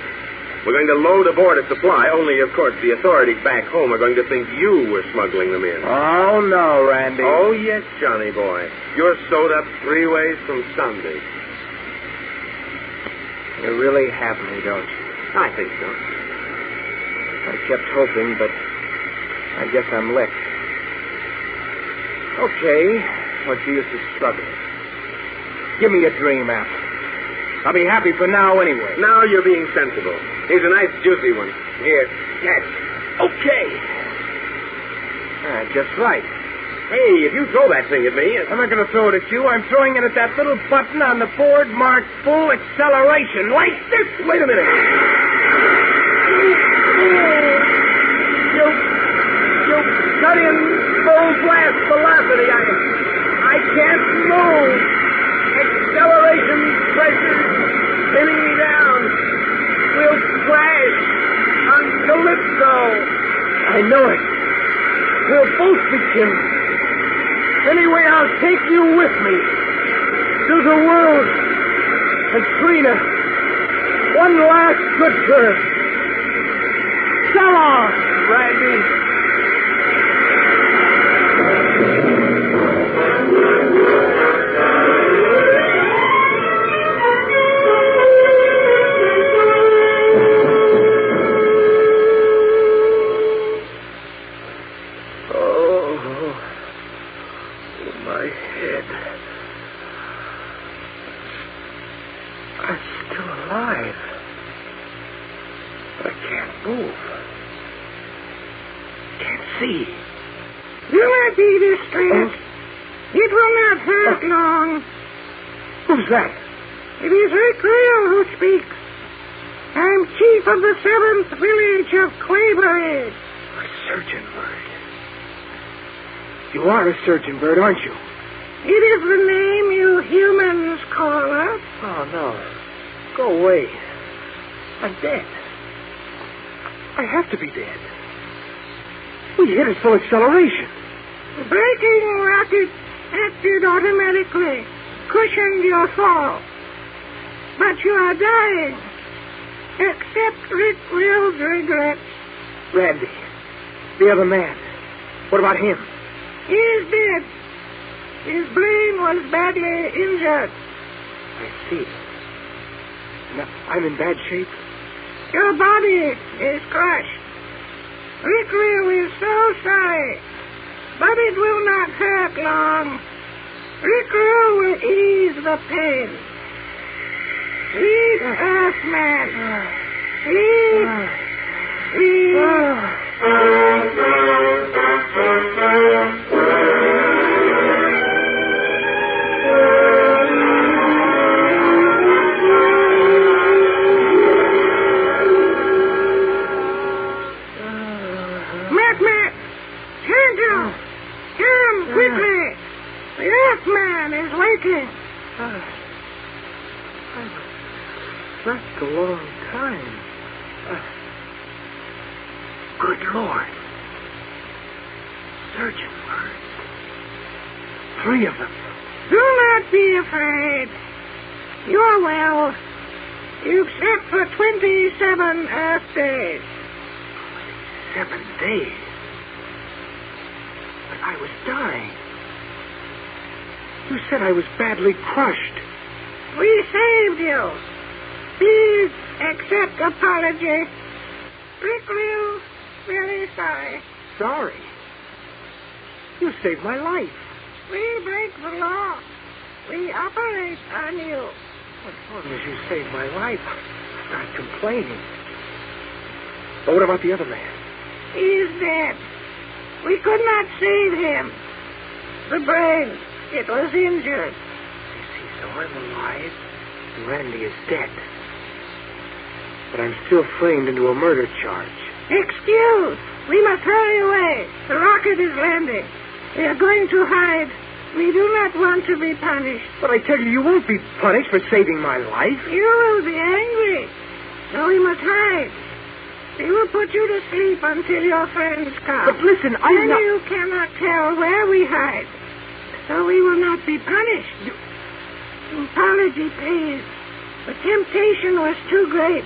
We're going to load aboard a supply, only, of course, the authorities back home are going to think you were smuggling them in.
Oh, no, Randy.
Oh, yes, Johnny boy. You're sewed up 3 ways from Sunday.
You really have me, don't you?
I think so.
I kept hoping, but I guess I'm licked. Okay, what's the use of struggling? Give me a dream apple. I'll be happy for now anyway.
Now you're being sensible. Here's a nice juicy one. Here, catch. Okay.
Just right.
Hey, if you throw that thing at me...
I'm not going to throw it at you. I'm throwing it at that little button on the board marked full acceleration. Like this.
Wait a minute.
You cut in full blast velocity. I can't move. Acceleration pressure spinning me down. We'll crash on Calypso. I know it. We'll both be killed. Anyway, I'll take you with me to the world. And Trina, one last good turn. So long, Randy. That?
It is Rick Rail who speaks. I'm chief of the 7th village of Claybury.
A surgeon bird. You are a surgeon bird, aren't you?
It is the name you humans call us.
Oh, no. Go away. I'm dead. I have to be dead. We hit at full acceleration.
The braking rocket acted automatically. Cushioned your fall. But you are dying. Accept Rick Rail's regrets.
Randy, the other man. What about him?
He is dead. His brain was badly injured.
I see. I'm in bad shape.
Your body is crushed. Rickrew is so sorry, but it will not hurt long. Rickrew will ease the pain. Sleep, Earthman. Sleep. Matt, Sanctum, come quickly. The Earthman is waiting.
I've slept a long time. Good Lord. Surgeon birds. 3 of them.
Do not be afraid. You're well. You've slept for 27 Earth days.
7 days. But I was dying. You said I was badly crushed.
We saved you. Please accept apology. Rickrew, very sorry.
Sorry? You saved my life.
We break the law. We operate on you.
As long as you saved my life, I'm not complaining. But what about the other man?
He's dead. We could not save him. The brain, it was injured.
You see, so I'm alive, and Randy is dead. But I'm still framed into a murder charge.
Excuse. We must hurry away. The rocket is landing. We are going to hide. We do not want to be punished.
But I tell you, you won't be punished for saving my life.
You will be angry. So we must hide. We will put you to sleep until your friends come.
But listen, I'm not...
you cannot tell where we hide. So we will not be punished. Apology, please. The temptation was too great.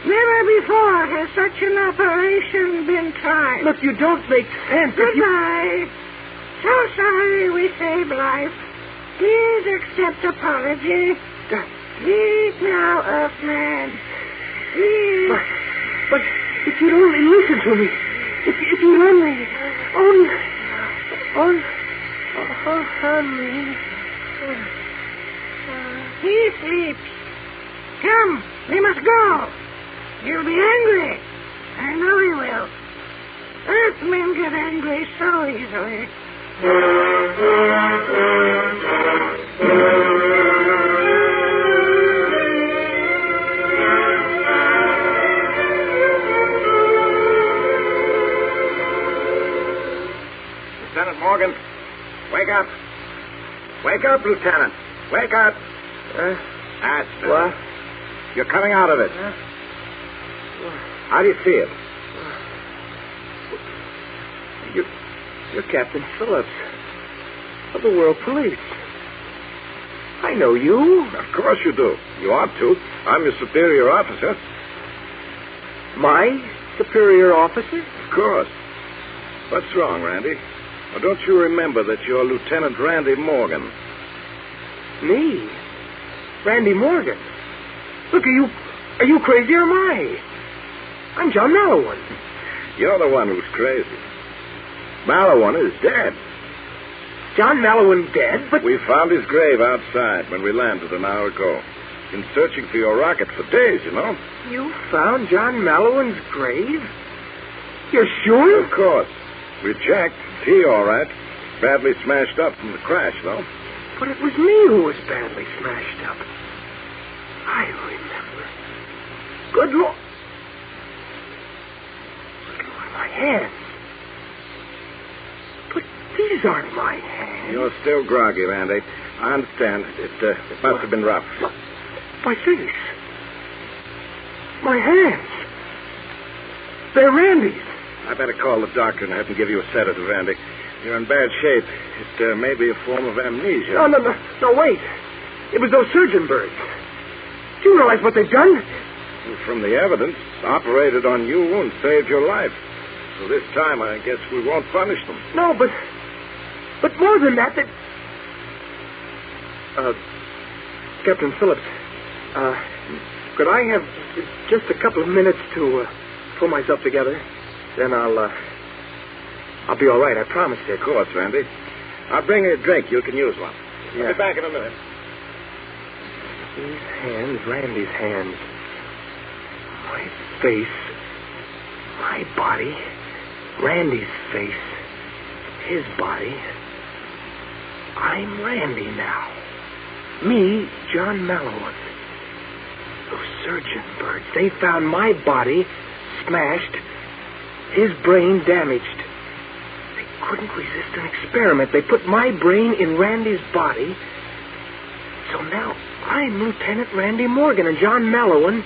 Never before has such an operation been tried.
Look, you don't make sense.
Goodbye. So sorry we saved life. Please accept apology. Sleep now, Earthman. Sleep.
But if you'd only listen to me. If you'd only...
He sleeps. Come, we must go. You'll be angry. I know he will. Earthmen get angry so easily.
Lieutenant Morgan, wake up. Wake up, Lieutenant. Wake up. That's it.
What?
You're coming out of it. How do you feel?
You're Captain Phillips of the World Police. I know you.
Of course you do. You ought to. I'm your superior officer.
My superior officer?
Of course. What's wrong, Randy? Or don't you remember that you're Lieutenant Randy Morgan?
Me? Randy Morgan? Look, are you crazy or am I? I'm John Mallowan.
You're the one who's crazy. Mallowan is dead.
John Mallowan dead? But
we found his grave outside when we landed an hour ago. Been searching for your rocket for days, you know.
You found John Mallowan's grave? You're sure?
Of course. We checked. He all right. Badly smashed up from the crash, though.
But it was me who was badly smashed up. I remember. Good Lord. Look at my hands. But these aren't my hands.
You're still groggy, Randy. I understand. It must have been rough.
My face. My hands. They're Randy's.
I better call the doctor and have him give you a sedative, Randy. You're in bad shape. It may be a form of amnesia.
No, wait. It was those surgeon birds. Do you realize what they've done?
From the evidence, operated on you and saved your life. So this time, I guess we won't punish them.
No, but more than that, Captain Phillips, Could I have just a couple of minutes to pull myself together? Then I'll be all right, I promise you.
Of course, Randy. I'll bring you a drink. You can use one.
Yeah.
I'll be back in a minute.
These hands, Randy's hands. My face. My body. Randy's face. His body. I'm Randy now. Me, John Mallowin. Those surgeon birds, they found my body smashed, his brain damaged. They couldn't resist an experiment. They put my brain in Randy's body. So now I'm Lieutenant Randy Morgan, and John Mallowin,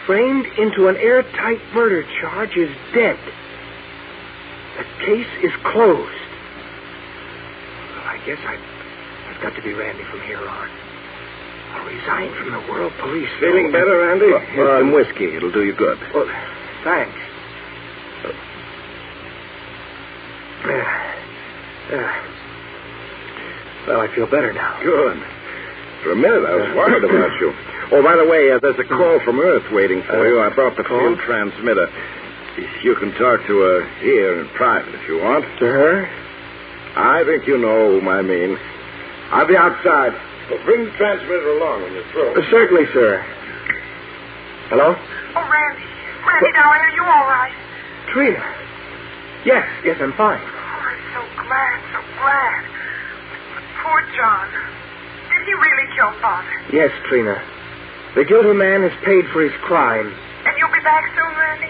framed into an airtight murder charge, is dead. The case is closed. Well, I guess I've got to be Randy from here on. I'll resign from the World Police.
Feeling better, Randy?
Here's
some whiskey. It'll do you good.
Well, thanks. Well, I feel better now.
Good. For a minute, I was worried about you. Oh, by the way, there's a call from Earth waiting for you. I brought the field transmitter. You can talk to her here in private if you want.
To her?
I think you know whom I mean. I'll be outside. Well, bring the transmitter along when you're through.
Certainly, sir. Hello?
Oh, Randy. Randy, darling, are you all right?
Trina. Yes, I'm fine.
Oh, I'm so glad. But poor John. Did he really kill Father?
Yes, Trina. The guilty man has paid for his crime.
And you'll be back soon, Randy?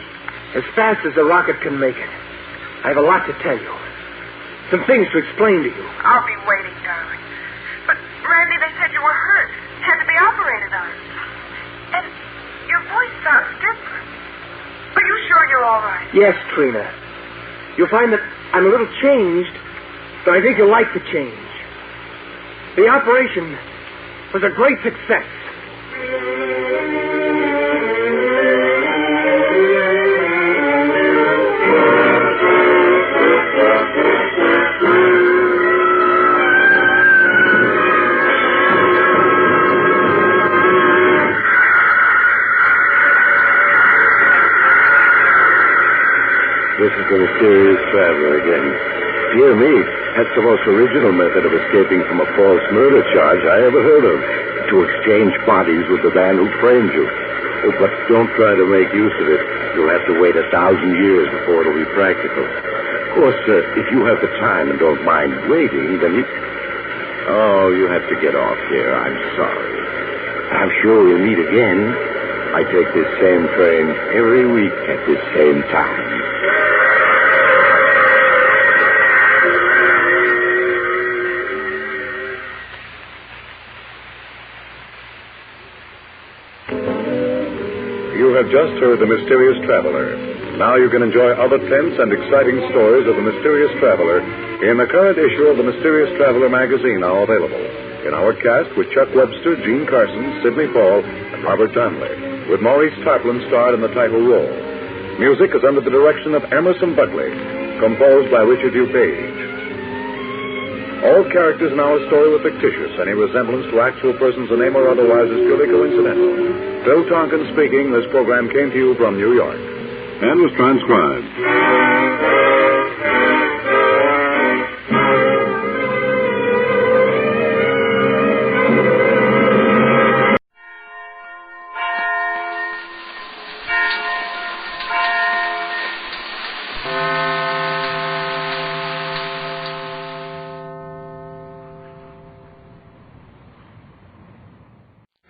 As fast as the rocket can make it. I have a lot to tell you. Some things to explain to you.
I'll be waiting, darling. But, Randy, they said you were hurt. Had to be operated on. And your voice sounds different. Are you sure you're all right?
Yes, Trina. You'll find that I'm a little changed, but I think you'll like the change. The operation was a great success.
This is the mysterious traveler again. Dear me, that's the most original method of escaping from a false murder charge I ever heard of. To exchange bodies with the man who framed you. Oh, but don't try to make use of it. You'll have to wait 1,000 years before it'll be practical. Of course, if you have the time and don't mind waiting, then you... Oh, you have to get off here. I'm sorry. I'm sure we'll meet again. I take this same train every week at this same time.
You have just heard The Mysterious Traveler. Now you can enjoy other tense and exciting stories of The Mysterious Traveler in the current issue of The Mysterious Traveler magazine, now available. In our cast with Chuck Webster, Gene Carson, Sidney Paul, and Robert Donnelly, with Maurice Tarplin starred in the title role. Music is under the direction of Emerson Buckley, composed by Richard DuPage. All characters in our story were fictitious. Any resemblance to actual persons, a name or otherwise, is purely coincidental. Phil Tonkin speaking. This program came to you from New York and was transcribed.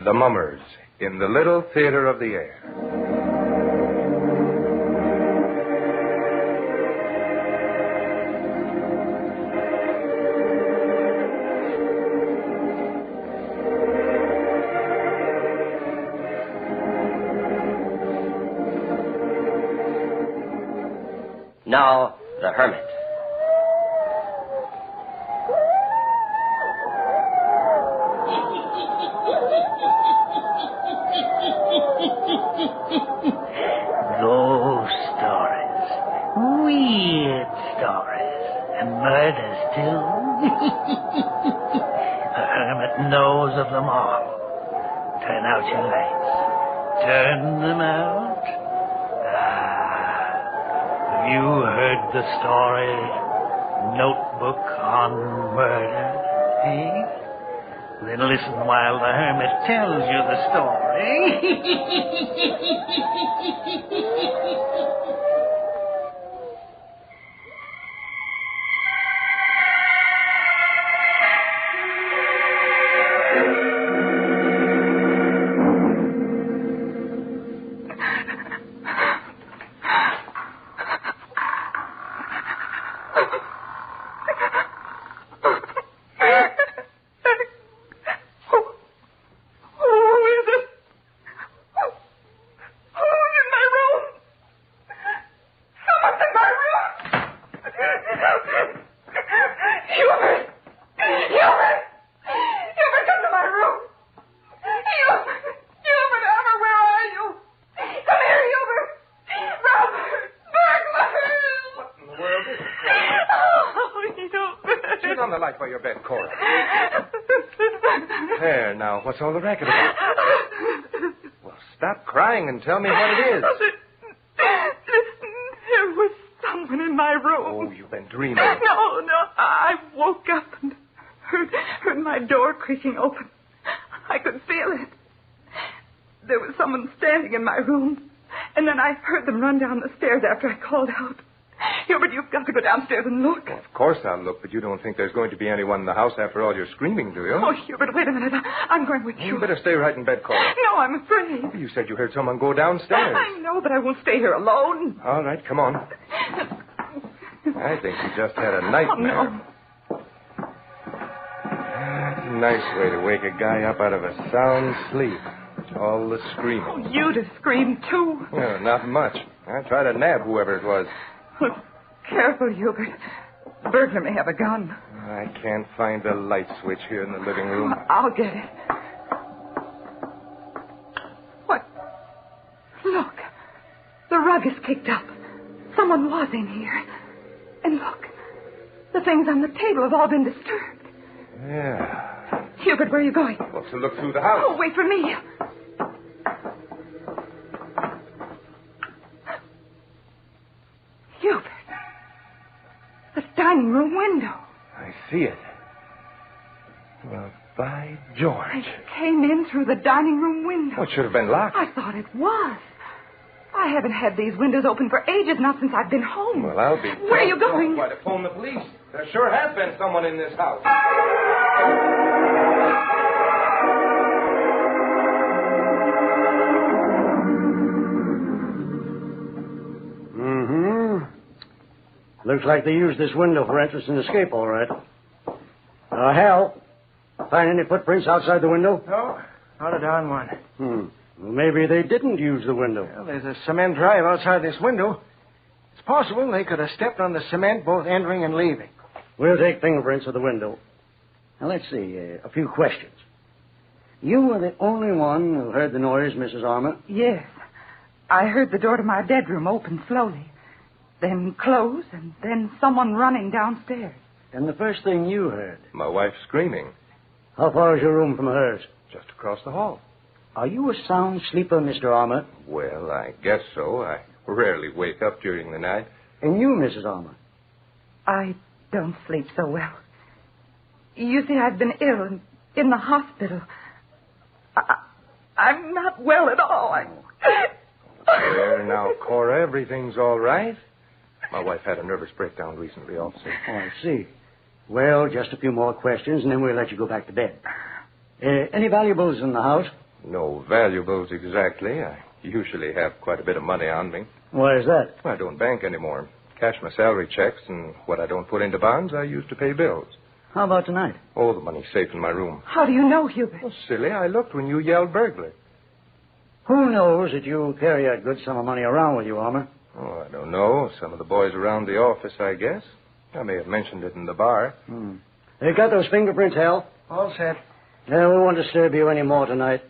The Mummers in the Little Theater of the Air.
Now, the Hermit.
Ghost stories. Weird stories. And murders, too. The Hermit knows of them all. Turn out your lights. Turn them out. Have you heard the story? Notebook on murder, eh? Then listen while the hermit tells you the story.
There, now, what's all the racket about? Well, stop crying and tell me what it is.
There was someone in my room.
Oh, you've been dreaming.
No. I woke up and heard my door creaking open. I could feel it. There was someone standing in my room, and then I heard them run down the stairs after I called out. Hubert, you've got to go downstairs and look.
Well, of course I'll look, but you don't think there's going to be anyone in the house after all your screaming, do you?
Oh, Hubert, wait a minute. I'm going with you.
You better stay right in bed, Cora.
No, I'm afraid.
You said you heard someone go downstairs.
I know, but I won't stay here alone.
All right, come on. I think you just had a nightmare.
Oh, no.
That's a nice way to wake a guy up out of a sound sleep. All the screaming.
Oh, you'd have screamed, too.
Well, not much. I tried to nab whoever it was.
Look, careful, Hubert. The burglar may have a gun.
I can't find the light switch here in the living room.
I'll get it. What? Look. The rug is kicked up. Someone was in here. And look. The things on the table have all been disturbed.
Yeah.
Hubert, where are you going?
Well, to look through the house.
Oh, wait for me. Hubert. The dining room window.
I see it. Well, by George.
I came in through the dining room window.
Well, it should have been locked.
I thought it was. I haven't had these windows open for ages, not since I've been home.
Well, I'll be...
Where are you going?
Why, to phone the police. There sure has been someone in this house.
Looks like they used this window for entrance and escape, all right. Hal, find any footprints outside the window?
No, not a darn one.
Well, maybe they didn't use the window.
Well, there's a cement drive outside this window. It's possible they could have stepped on the cement both entering and leaving.
We'll take fingerprints of the window. Now, let's see, a few questions. You were the only one who heard the noise, Mrs. Armour?
Yes. I heard the door to my bedroom open slowly, then close, and then someone running downstairs.
And the first thing you heard?
My wife screaming.
How far is your room from hers?
Just across the hall.
Are you a sound sleeper, Mr. Armour?
Well, I guess so. I rarely wake up during the night.
And you, Mrs. Armour?
I don't sleep so well. You see, I've been ill and in the hospital. I'm not well at all.
There now, Cora, everything's all right. My wife had a nervous breakdown recently, officer.
Oh, I see. Well, just a few more questions, and then we'll let you go back to bed. Any valuables in the house?
No valuables exactly. I usually have quite a bit of money on me.
Why is that?
I don't bank anymore. Cash my salary checks, and what I don't put into bonds, I use to pay bills.
How about tonight?
Oh, the money's safe in my room.
How do you know, Hubert?
Oh, silly, I looked when you yelled burglar.
Who knows that you carry a good sum of money around with you, Armour?
Oh, I don't know. Some of the boys around the office, I guess. I may have mentioned it in the bar.
They got those fingerprints, Hal?
All set.
We won't disturb you any more tonight.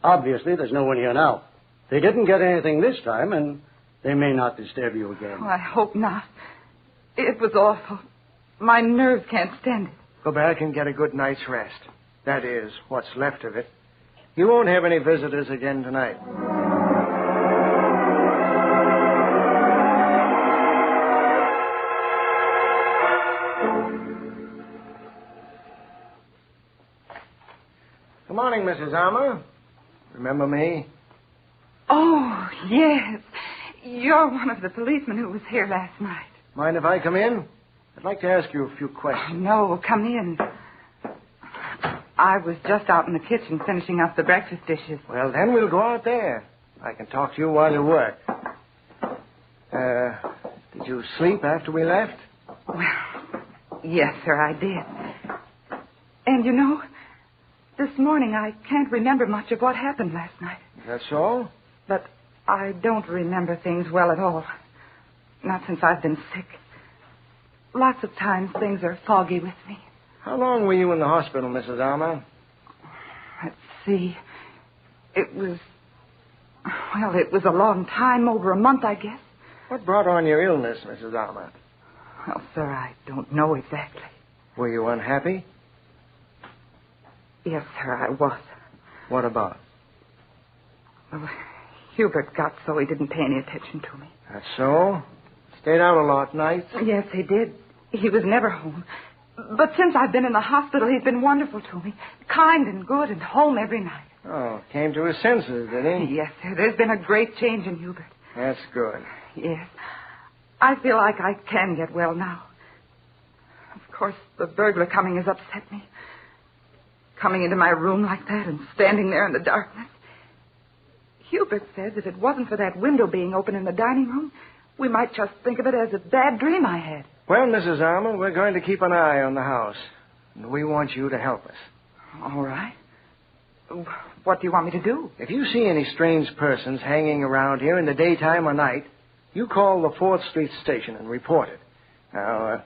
Obviously, there's no one here now. They didn't get anything this time, and they may not disturb you again.
Oh, I hope not. It was awful. My nerves can't stand it.
Go back and get a good night's rest. That is, what's left of it.
You won't have any visitors again tonight. Good morning, Mrs. Armour. Remember me?
Oh, yes. You're one of the policemen who was here last night.
Mind if I come in? I'd like to ask you a few questions.
Oh, no, come in. I was just out in the kitchen finishing up the breakfast dishes.
Well, then we'll go out there. I can talk to you while you work. Did you sleep after we left?
Well, yes, sir, I did. And you know, this morning I can't remember much of what happened last night.
That's all?
But I don't remember things well at all. Not since I've been sick. Lots of times things are foggy with me.
How long were you in the hospital, Mrs. Armour?
Let's see. It was a long time, over a month, I guess.
What brought on your illness, Mrs. Armour?
Well, sir, I don't know exactly.
Were you unhappy?
Yes, sir, I was.
What about?
Well, Hubert got so he didn't pay any attention to me.
That's so? Stayed out a lot nights?
Yes, he did. He was never home. But since I've been in the hospital, he's been wonderful to me. Kind and good and home every night.
Oh, came to his senses, did he?
Yes, sir. There's been a great change in Hubert.
That's good.
Yes. I feel like I can get well now. Of course, the burglar coming has upset me. Coming into my room like that and standing there in the darkness. Hubert said that if it wasn't for that window being open in the dining room, we might just think of it as a bad dream I had.
Well, Mrs. Armour, we're going to keep an eye on the house. And we want you to help us.
All right. What do you want me to do?
If you see any strange persons hanging around here in the daytime or night, you call the 4th Street station and report it. Now,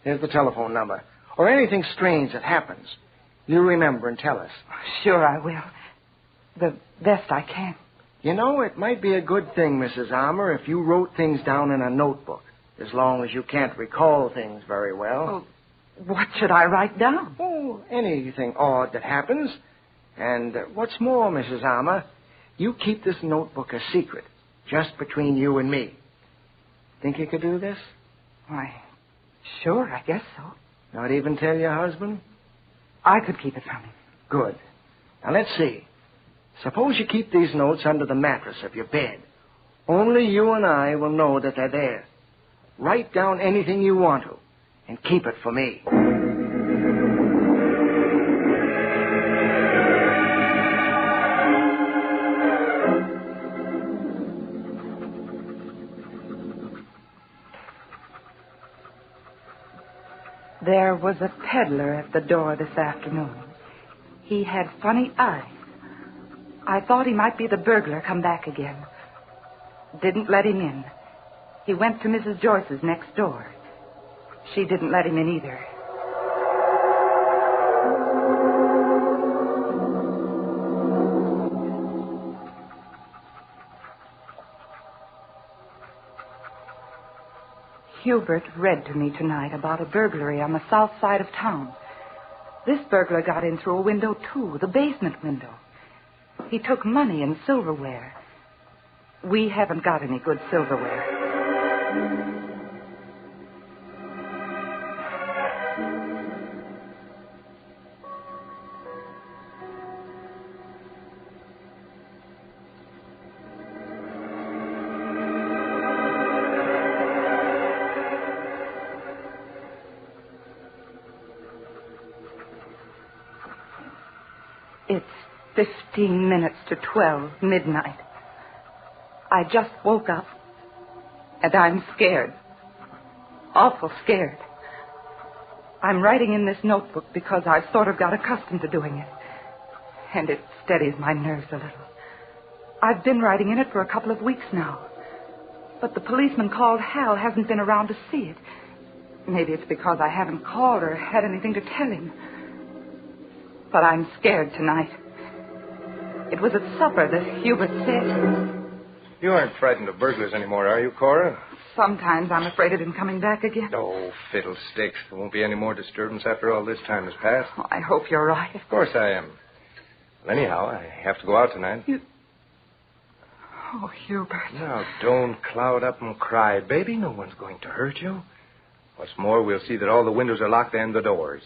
here's the telephone number. Or anything strange that happens. You remember and tell us.
Sure, I will. The best I can.
You know, it might be a good thing, Mrs. Armour, if you wrote things down in a notebook, as long as you can't recall things very well.
Oh, what should I write down?
Oh, anything odd that happens. And what's more, Mrs. Armour, you keep this notebook a secret, just between you and me. Think you could do this?
Why, sure, I guess so.
Not even tell your husband?
I could keep it from him.
Good. Now, let's see. Suppose you keep these notes under the mattress of your bed. Only you and I will know that they're there. Write down anything you want to, and keep it for me.
There was a peddler at the door this afternoon. He had funny eyes. I thought he might be the burglar come back again. Didn't let him in. He went to Mrs. Joyce's next door. She didn't let him in either. Hubert read to me tonight about a burglary on the south side of town. This burglar got in through a window, too, the basement window. He took money and silverware. We haven't got any good silverware. It's 15 minutes to 12, midnight. I just woke up, and I'm scared. Awful scared. I'm writing in this notebook because I've sort of got accustomed to doing it. And it steadies my nerves a little. I've been writing in it for a couple of weeks now. But the policeman called Hal hasn't been around to see it. Maybe it's because I haven't called or had anything to tell him. But I'm scared tonight. It was at supper that Hubert said.
You aren't frightened of burglars anymore, are you, Cora?
Sometimes I'm afraid of him coming back again.
Oh, fiddlesticks. There won't be any more disturbance after all this time has passed.
Oh, I hope you're right.
Of course I am. Anyhow, I have to go out tonight.
Oh, Hubert.
Now, don't cloud up and cry, baby. No one's going to hurt you. What's more, we'll see that all the windows are locked and the doors.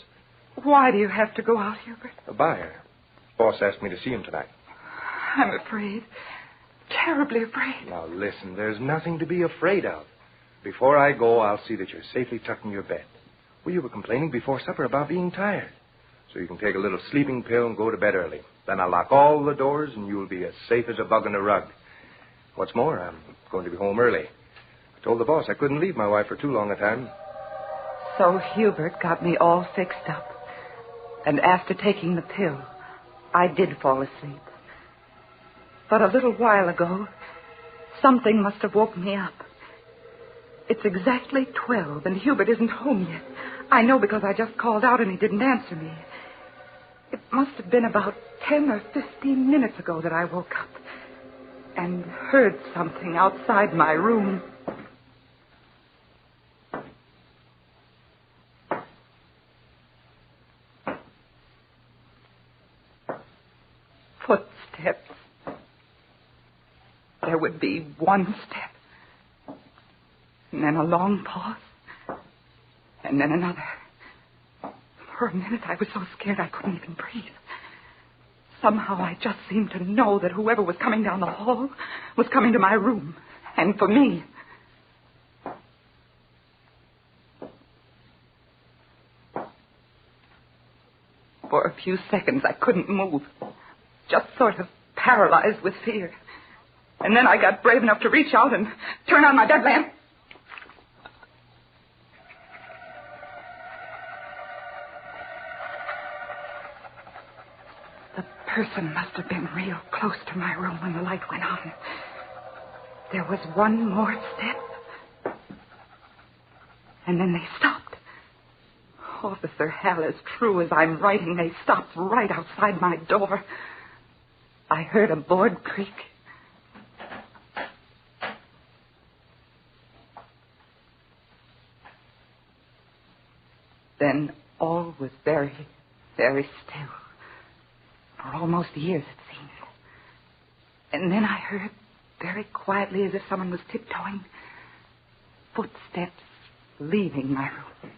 Why do you have to go out, Hubert?
A buyer. Boss asked me to see him tonight.
I'm afraid. Terribly afraid.
Now, listen, there's nothing to be afraid of. Before I go, I'll see that you're safely tucked in your bed. Well, you were complaining before supper about being tired. So you can take a little sleeping pill and go to bed early. Then I'll lock all the doors, and you'll be as safe as a bug in a rug. What's more, I'm going to be home early. I told the boss I couldn't leave my wife for too long a time.
So Hubert got me all fixed up. And after taking the pill, I did fall asleep. But a little while ago, something must have woke me up. It's exactly 12, and Hubert isn't home yet. I know because I just called out and he didn't answer me. It must have been about 10 or 15 minutes ago that I woke up and heard something outside my room. Footsteps. There would be one step, and then a long pause, and then another. For a minute, I was so scared I couldn't even breathe. Somehow I just seemed to know that whoever was coming down the hall was coming to my room, and for me. For a few seconds, I couldn't move, just sort of paralyzed with fear. And then I got brave enough to reach out and turn on my bed lamp. The person must have been real close to my room when the light went on. There was one more step. And then they stopped. Officer Hal, as true as I'm writing, they stopped right outside my door. I heard a board creak. Then all was very, very still. For almost years, it seemed. And then I heard, very quietly, as if someone was tiptoeing, footsteps leaving my room.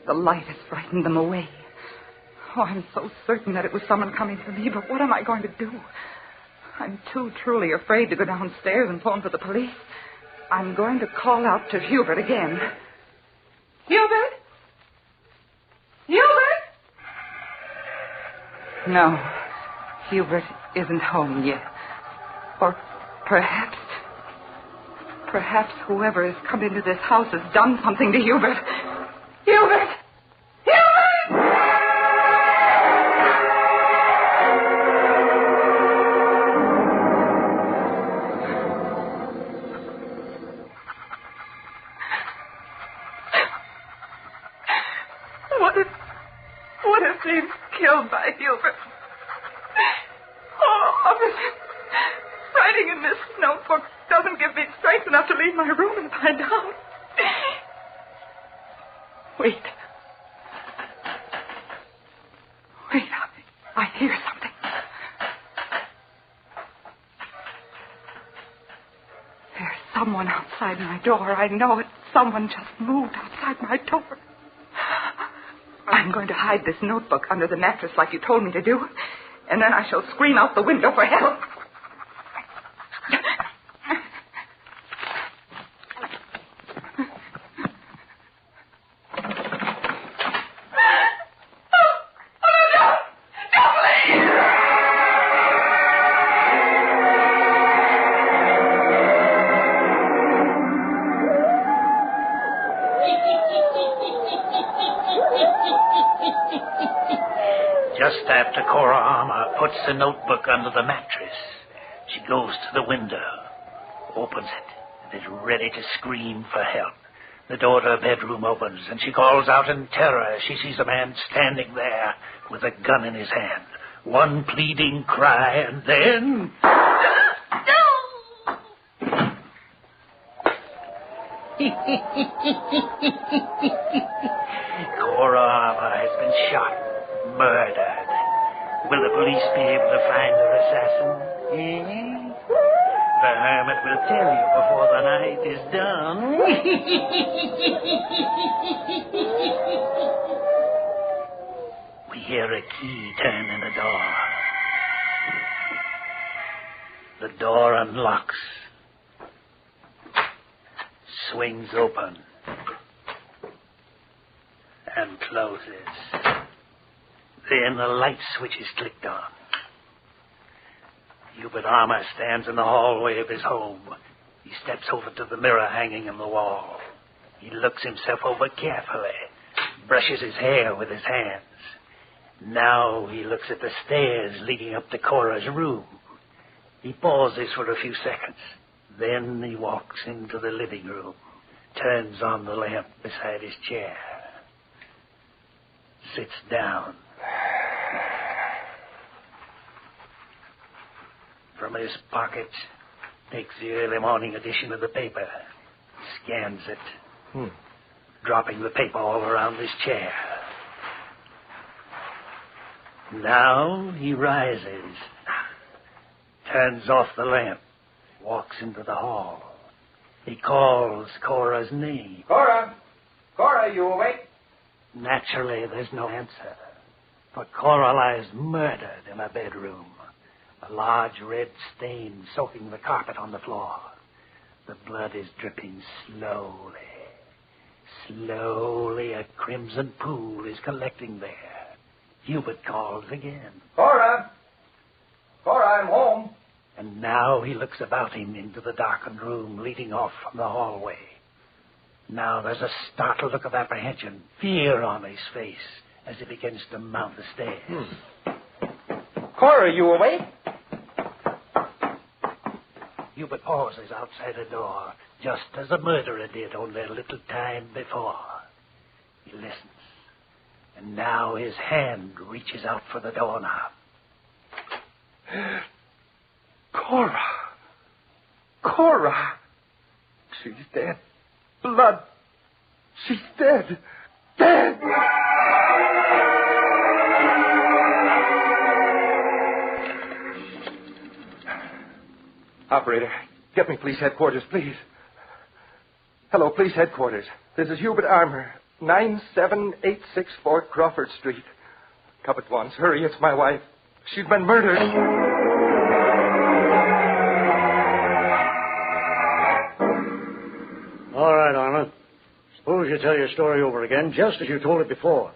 The light has frightened them away. Oh, I'm so certain that it was someone coming for me, but what am I going to do? I'm too truly afraid to go downstairs and phone for the police. I'm going to call out to Hubert again. Hubert? Hubert? No, Hubert isn't home yet. Or perhaps whoever has come into this house has done something to Hubert. Hubert! What if they've killed my Hubert? Oh, officer, writing in this notebook doesn't give me strength enough to leave my room and find out. Wait, I hear something. There's someone outside my door. I know it. Someone just moved outside my door. I'm going to hide this notebook under the mattress like you told me to do, and then I shall scream out the window for help.
Just after Cora Armour puts the notebook under the mattress, she goes to the window, opens it, and is ready to scream for help. The door to her bedroom opens, and she calls out in terror as she sees a man standing there with a gun in his hand. One pleading cry, and then... Cora Armour has been shot, murdered. Will the police be able to find her assassin? The hermit will tell you before the night is done. We hear a key turn in the door. The door unlocks, swings open, and closes. Then the light switch is clicked on. Hubert Armour stands in the hallway of his home. He steps over to the mirror hanging in the wall. He looks himself over carefully, brushes his hair with his hands. Now he looks at the stairs leading up to Cora's room. He pauses for a few seconds. Then he walks into the living room, turns on the lamp beside his chair, sits down. From his pocket, takes the early morning edition of the paper, scans it, dropping the paper all around his chair. Now he rises, turns off the lamp, walks into the hall. He calls Cora's name.
Cora! Cora, you awake?
Naturally, there's no answer. For Cora lies murdered in her bedroom. A large red stain soaking the carpet on the floor. The blood is dripping slowly. Slowly, a crimson pool is collecting there. Hubert calls again.
Cora! Cora, I'm home.
And now he looks about him into the darkened room leading off from the hallway. Now there's a startled look of apprehension, fear on his face as he begins to mount the stairs.
Cora, you awake?
Hubert pauses outside the door, just as the murderer did only a little time before. He listens, and now his hand reaches out for the doorknob.
Cora! Cora! She's dead. Blood. She's dead. Dead! Operator, get me police headquarters, please. Hello, police headquarters. This is Hubert Armour, 97864 Crawford Street. Come at once. Hurry, it's my wife. She's been murdered.
All right, Armour. Suppose you tell your story over again, just as you told it before.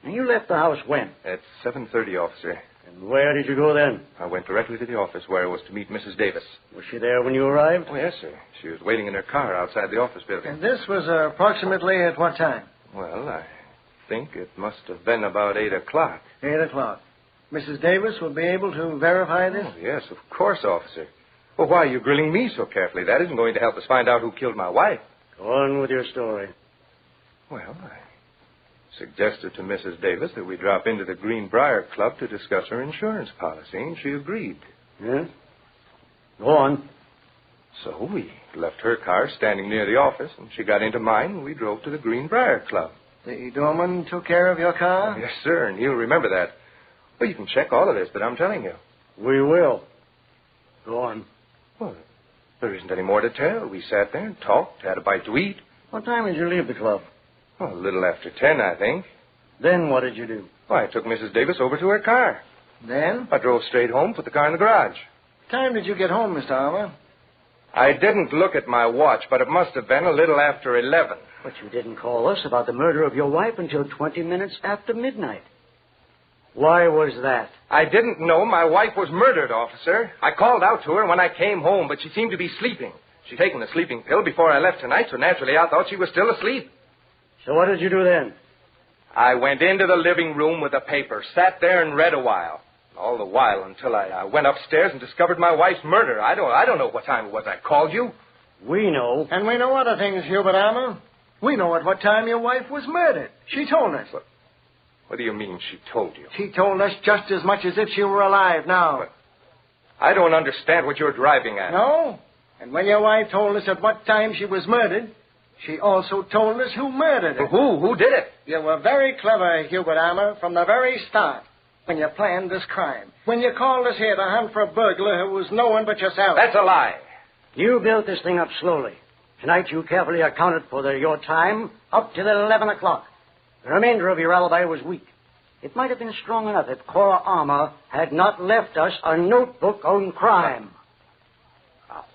Now, you left the house when?
At 7:30, officer.
And where did you go then?
I went directly to the office where I was to meet Mrs. Davis.
Was she there when you arrived?
Oh, yes, sir. She was waiting in her car outside the office building.
And this was approximately at what time?
Well, I think it must have been about 8 o'clock.
8 o'clock. Mrs. Davis will be able to verify this?
Oh, yes, of course, officer. Well, why are you grilling me so carefully? That isn't going to help us find out who killed my wife.
Go on with your story.
Well, I suggested to Mrs. Davis that we drop into the Greenbrier Club to discuss her insurance policy, and she agreed.
Yes? Go on.
So we left her car standing near the office, and she got into mine, and we drove to the Greenbrier Club.
The doorman took care of your car?
Oh, yes, sir, and you'll remember that. Well, you can check all of this that I'm telling you.
We will. Go on.
Well, there isn't any more to tell. We sat there and talked, had a bite to eat.
What time did you leave the club?
Well, a little after 10, I think.
Then what did you do?
Well, I took Mrs. Davis over to her car.
Then?
I drove straight home, put the car in the garage.
What time did you get home, Mr. Armour?
I didn't look at my watch, but it must have been a little after 11.
But you didn't call us about the murder of your wife until 20 minutes after midnight. Why was that?
I didn't know my wife was murdered, officer. I called out to her when I came home, but she seemed to be sleeping. She'd taken a sleeping pill before I left tonight, so naturally I thought she was still asleep.
So what did you do then?
I went into the living room with a paper, sat there and read a while. All the while until I went upstairs and discovered my wife's murder. I don't know what time it was I called you.
We know.
And we know other things, Hubert Armour. We know at what time your wife was murdered. She told us.
What do you mean she told you?
She told us just as much as if she were alive now.
But I don't understand what you're driving at.
No? And when your wife told us at what time she was murdered, She also told us who murdered her.
Who? Who did it?
You were very clever, Hubert Armour, from the very start, when you planned this crime. When you called us here to hunt for a burglar who was no one but yourself.
That's a lie.
You built this thing up slowly. Tonight you carefully accounted for your time up till 11 o'clock. The remainder of your alibi was weak. It might have been strong enough if Cora Armour had not left us a notebook on crime.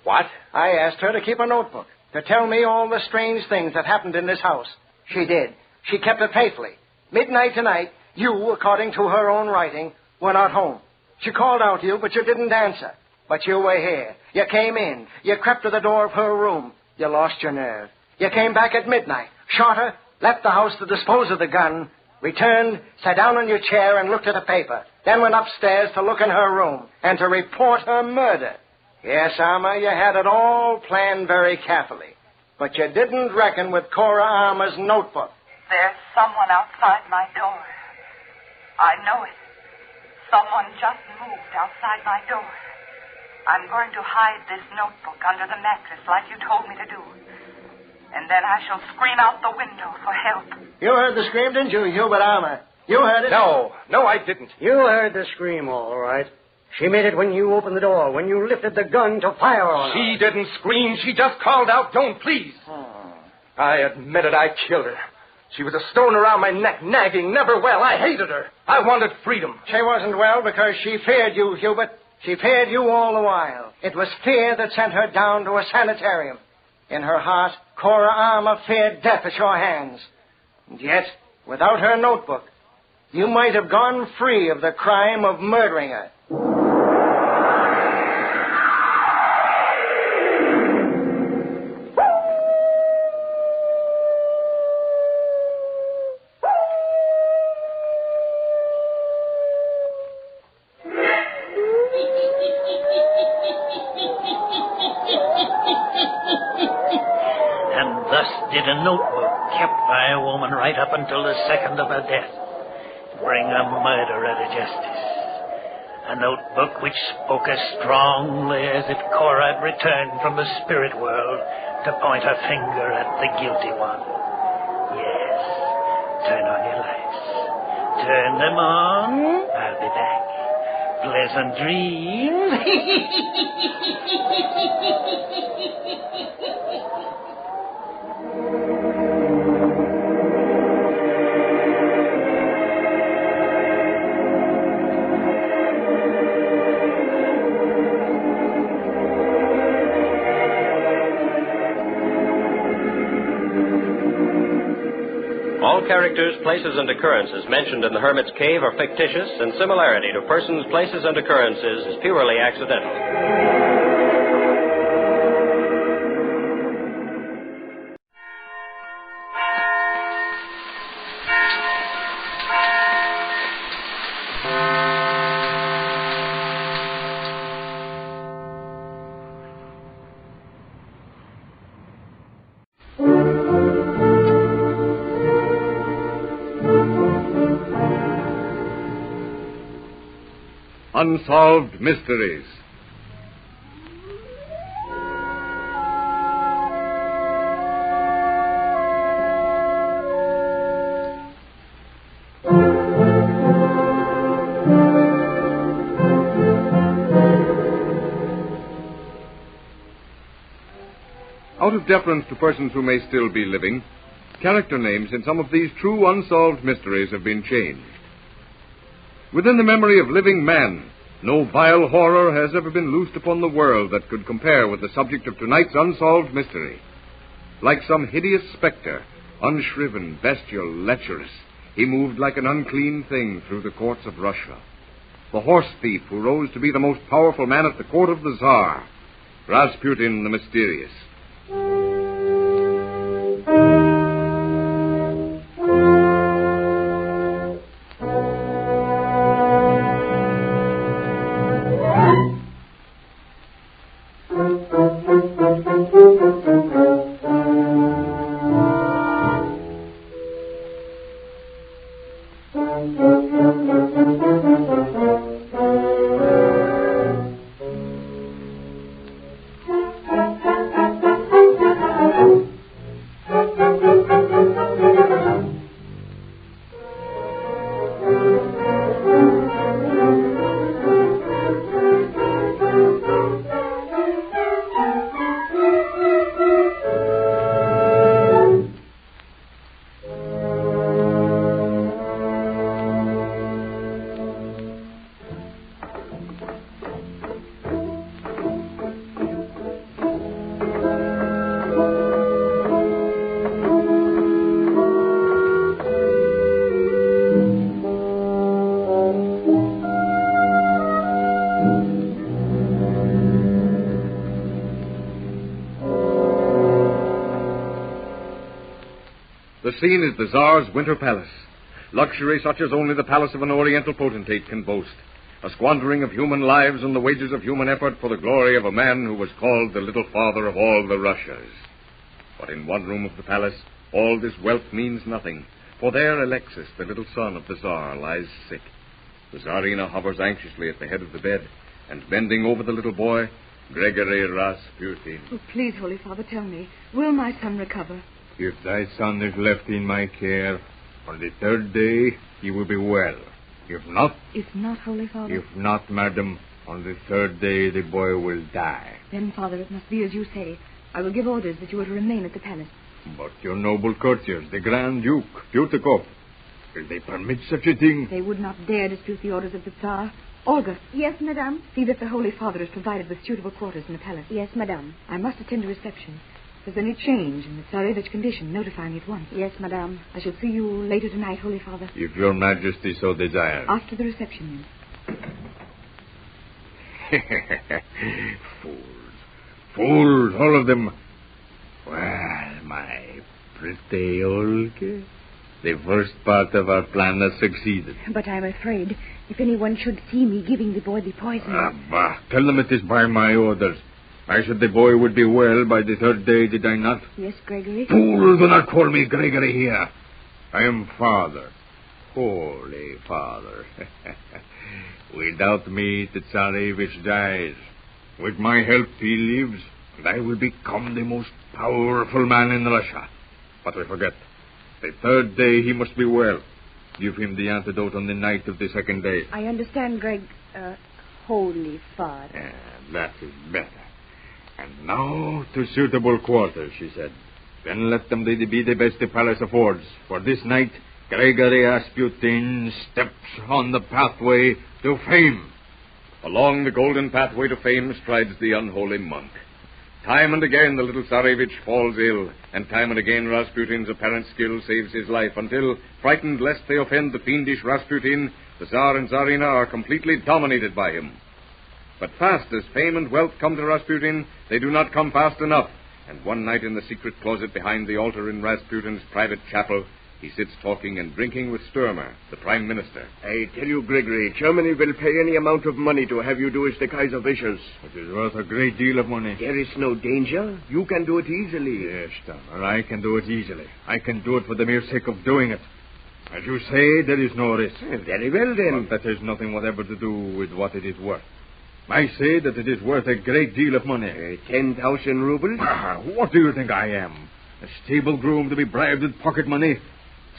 What?
I asked her to keep a notebook, to tell me all the strange things that happened in this house. She did. She kept it faithfully. Midnight tonight, you, according to her own writing, were not home. She called out to you, but you didn't answer. But you were here. You came in. You crept to the door of her room. You lost your nerve. You came back at midnight, shot her, left the house to dispose of the gun, returned, sat down in your chair and looked at a paper, then went upstairs to look in her room and to report her murder. Yes, Armour, you had it all planned very carefully. But you didn't reckon with Cora Armour's notebook.
There's someone outside my door. I know it. Someone just moved outside my door. I'm going to hide this notebook under the mattress like you told me to do. And then I shall scream out the window for help.
You heard the scream, didn't you, Hubert Armour? You heard it?
No, I didn't.
You heard the scream, all right. She made it when you opened the door, when you lifted the gun to fire on her.
She didn't scream. She just called out, "Don't, please." I admit it, I killed her. She was a stone around my neck, nagging, never well. I hated her. I wanted freedom.
She wasn't well because she feared you, Hubert. She feared you all the while. It was fear that sent her down to a sanitarium. In her heart, Cora Armour feared death at your hands. And yet, without her notebook, you might have gone free of the crime of murdering her.
Did a notebook kept by a woman right up until the second of her death bring a murderer to justice. A notebook which spoke as strongly as if Cora had returned from the spirit world to point her finger at the guilty one. Yes, turn on your lights. Turn them on. I'll be back. Pleasant dreams.
All characters, places, and occurrences mentioned in the Hermit's Cave are fictitious, and similarity to persons, places, and occurrences is purely accidental.
Unsolved Mysteries. Out of deference to persons who may still be living, character names in some of these true unsolved mysteries have been changed. Within the memory of living man, no vile horror has ever been loosed upon the world that could compare with the subject of tonight's unsolved mystery. Like some hideous specter, unshriven, bestial, lecherous, he moved like an unclean thing through the courts of Russia. The horse thief who rose to be the most powerful man at the court of the Tsar, Rasputin the Mysterious. The scene is the Tsar's winter palace. Luxury such as only the palace of an oriental potentate can boast. A squandering of human lives and the wages of human effort for the glory of a man who was called the little father of all the Russias. But in one room of the palace, all this wealth means nothing. For there Alexis, the little son of the Tsar, lies sick. The Tsarina hovers anxiously at the head of the bed, and bending over the little boy, Gregory Rasputin.
Oh, please, Holy Father, tell me, will my son recover?
If thy son is left in my care, on the third day he will be well. If not...
If not, Holy Father?
If not, madam, on the third day the boy will die.
Then, Father, it must be as you say. I will give orders that you are to remain at the palace.
But your noble courtiers, the Grand Duke, Putakov, will they permit such a thing?
They would not dare dispute the orders of the Tsar. Olga.
Yes, madame?
See that the Holy Father is provided with suitable quarters in the palace.
Yes, madame.
I must attend a reception. If there's any change in the Tsarevich condition, notify me at once.
Yes, madame.
I shall see you later tonight, Holy Father.
If your majesty so desires.
After the reception,
then. Fools, all of them. Well, my pretty Olga, the first part of our plan has succeeded.
But I'm afraid if anyone should see me giving the boy the poison...
Bah, tell them it is by my orders. I said the boy would be well by the third day, did I not?
Yes, Gregory.
Fool, do not call me Gregory here. I am Father. Holy Father. Without me, the Tsarevich dies. With my help, he lives, and I will become the most powerful man in Russia. But I forget. The third day, he must be well. Give him the antidote on the night of the second day.
I understand, Holy Father.
That is better. And now to suitable quarters, she said. Then let them be the best the palace affords. For this night, Gregory Rasputin steps on the pathway to fame.
Along the golden pathway to fame strides the unholy monk. Time and again the little Tsarevich falls ill, and time and again Rasputin's apparent skill saves his life, until, frightened lest they offend the fiendish Rasputin, the Tsar and Tsarina are completely dominated by him. But fast as fame and wealth come to Rasputin, they do not come fast enough, and one night in the secret closet behind the altar in Rasputin's private chapel, he sits talking and drinking with Sturmer, the Prime Minister.
I tell you, Gregory, Germany will pay any amount of money to have you do as the Kaiser wishes.
It is worth a great deal of money.
There is no danger. You can do it easily.
Yes, Sturmer, I can do it easily. I can do it for the mere sake of doing it. As you say, there is no risk.
Very well, then.
But that has nothing whatever to do with what it is worth. I say that it is worth a great deal of money.
10,000 rubles?
What do you think I am? A stable groom to be bribed with pocket money?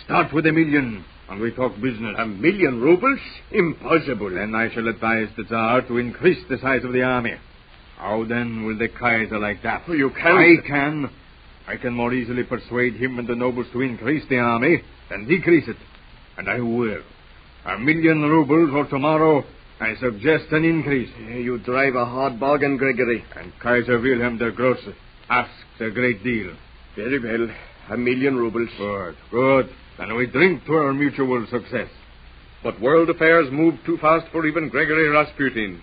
Start with 1 million, and we talk business.
1 million rubles? Impossible.
Then I shall advise the Tsar to increase the size of the army. How then will the Kaiser like that?
You can't.
I can more easily persuade him and the nobles to increase the army than decrease it. And I will. 1 million rubles, or tomorrow, I suggest an increase.
You drive a hard bargain, Gregory.
And Kaiser Wilhelm der Grosse asks a great deal.
Very well. 1 million rubles.
Good. Then we drink to our mutual success.
But world affairs move too fast for even Gregory Rasputin.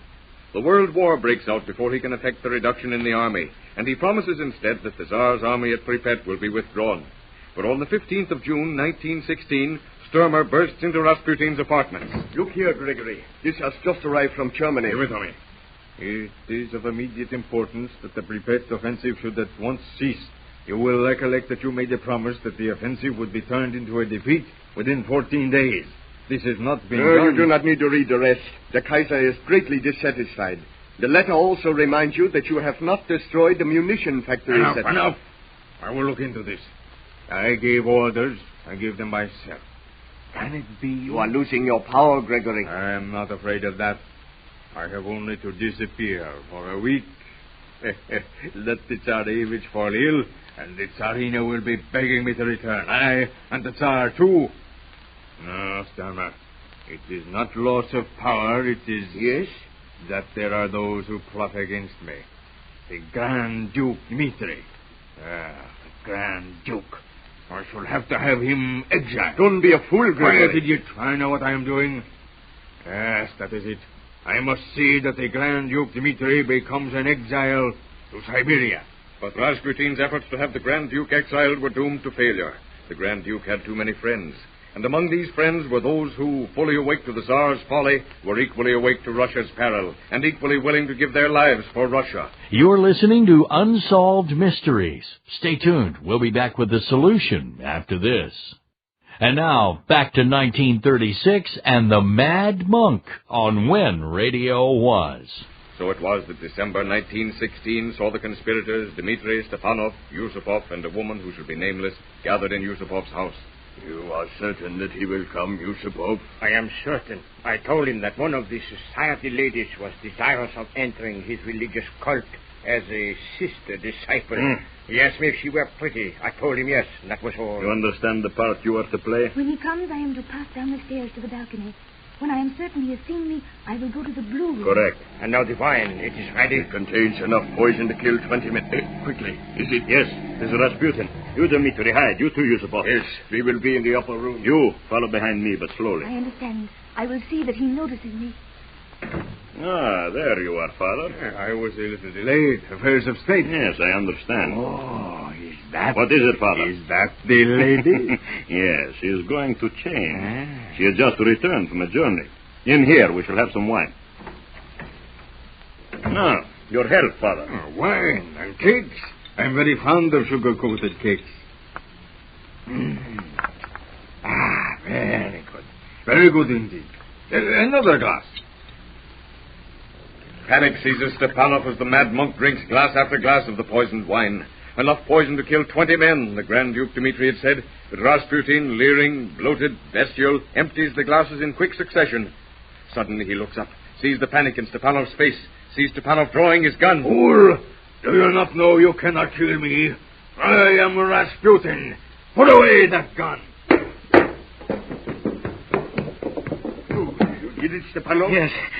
The World War breaks out before he can effect the reduction in the army, and he promises instead that the Tsar's army at Pripyat will be withdrawn. But on the 15th of June, 1916, Sturmer bursts into Rasputin's apartments.
Look here, Gregory. This has just arrived from Germany.
Give it to me. It is of immediate importance that the Pripyat offensive should at once cease. You will recollect that you made a promise that the offensive would be turned into a defeat within 14 days. This has not been done.
You do not need to read the rest. The Kaiser is greatly dissatisfied. The letter also reminds you that you have not destroyed the munition factories.
Enough. I will look into this. I gave orders. I gave them myself. Can it be?
You are losing your power, Gregory.
I am not afraid of that. I have only to disappear for a week. Let the Tsarevich fall ill, and the Tsarina will be begging me to return. I and the Tsar, too. No, Sturmer. It is not loss of power, it is...
Yes?
That there are those who plot against me. The Grand Duke Dmitri. The Grand Duke. I shall have to have him exiled.
Don't be a fool, Gregory.
Quiet, idiot. I know what I am doing. Yes, that is it. I must see that the Grand Duke Dmitri becomes an exile to Siberia.
But Rasputin's efforts to have the Grand Duke exiled were doomed to failure. the Grand Duke had too many friends. And among these friends were those who, fully awake to the Tsar's folly, were equally awake to Russia's peril, and equally willing to give their lives for Russia.
You're listening to Unsolved Mysteries. Stay tuned. We'll be back with the solution after this. And now, back to 1936 and the Mad Monk on When Radio Was.
So it was that December 1916 saw the conspirators, Dmitri, Stepanov, Yusupov, and a woman who should be nameless, gathered in Yusupov's house.
You are certain that he will come, Yusupov?
I am certain. I told him that one of the society ladies was desirous of entering his religious cult as a sister disciple. He asked me if she were pretty. I told him yes, and that was all.
You understand the part you are to play?
When he comes, I am to pass down the stairs to the balcony. When I am certain he has seen me, I will go to the blue room.
Correct.
And now the wine, it is ready.
It contains enough poison to kill 20 men. Quickly. Is it? Yes. This is Rasputin. You, Dmitri, hide. You too, Yusupov.
Yes, we will be in the upper room.
You, follow behind me, but slowly.
I understand. I will see that he notices me.
Ah, there you are, Father.
I was a little delayed. Affairs of state.
Yes, I understand.
Oh, is that...
What is it, Father?
Is that the lady?
Yes, she is going to change. She has just returned from a journey. In here, we shall have some wine. Now, your health, Father.
Wine and cakes. I'm very fond of sugar-coated cakes. Very good. Very good indeed. Another glass.
Panic seizes Stepanov as the Mad Monk drinks glass after glass of the poisoned wine. Enough poison to kill 20 men, the Grand Duke Dmitri had said. But Rasputin, leering, bloated, bestial, empties the glasses in quick succession. Suddenly he looks up, sees the panic in Stepanov's face, sees Stepanov drawing his gun.
Fool! Do you not know you cannot kill me? I am Rasputin. Put away that gun. You did it, Stepanov?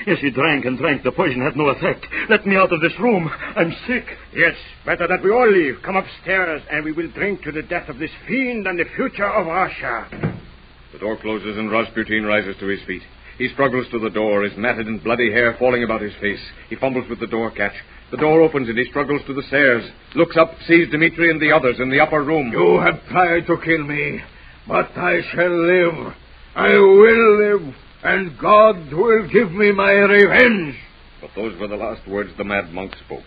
Yes, he drank and drank. The poison had no effect. Let me out of this room. I'm sick.
Yes, better that we all leave. Come upstairs, and we will drink to the death of this fiend and the future of Russia.
The door closes, and Rasputin rises to his feet. He struggles to the door, his matted and bloody hair falling about his face. He fumbles with the door catch. The door opens, and he struggles to the stairs. Looks up, sees Dmitri and the others in the upper room.
You have tried to kill me, but I shall live. I will live. And God will give me my revenge.
But those were the last words the Mad Monk spoke.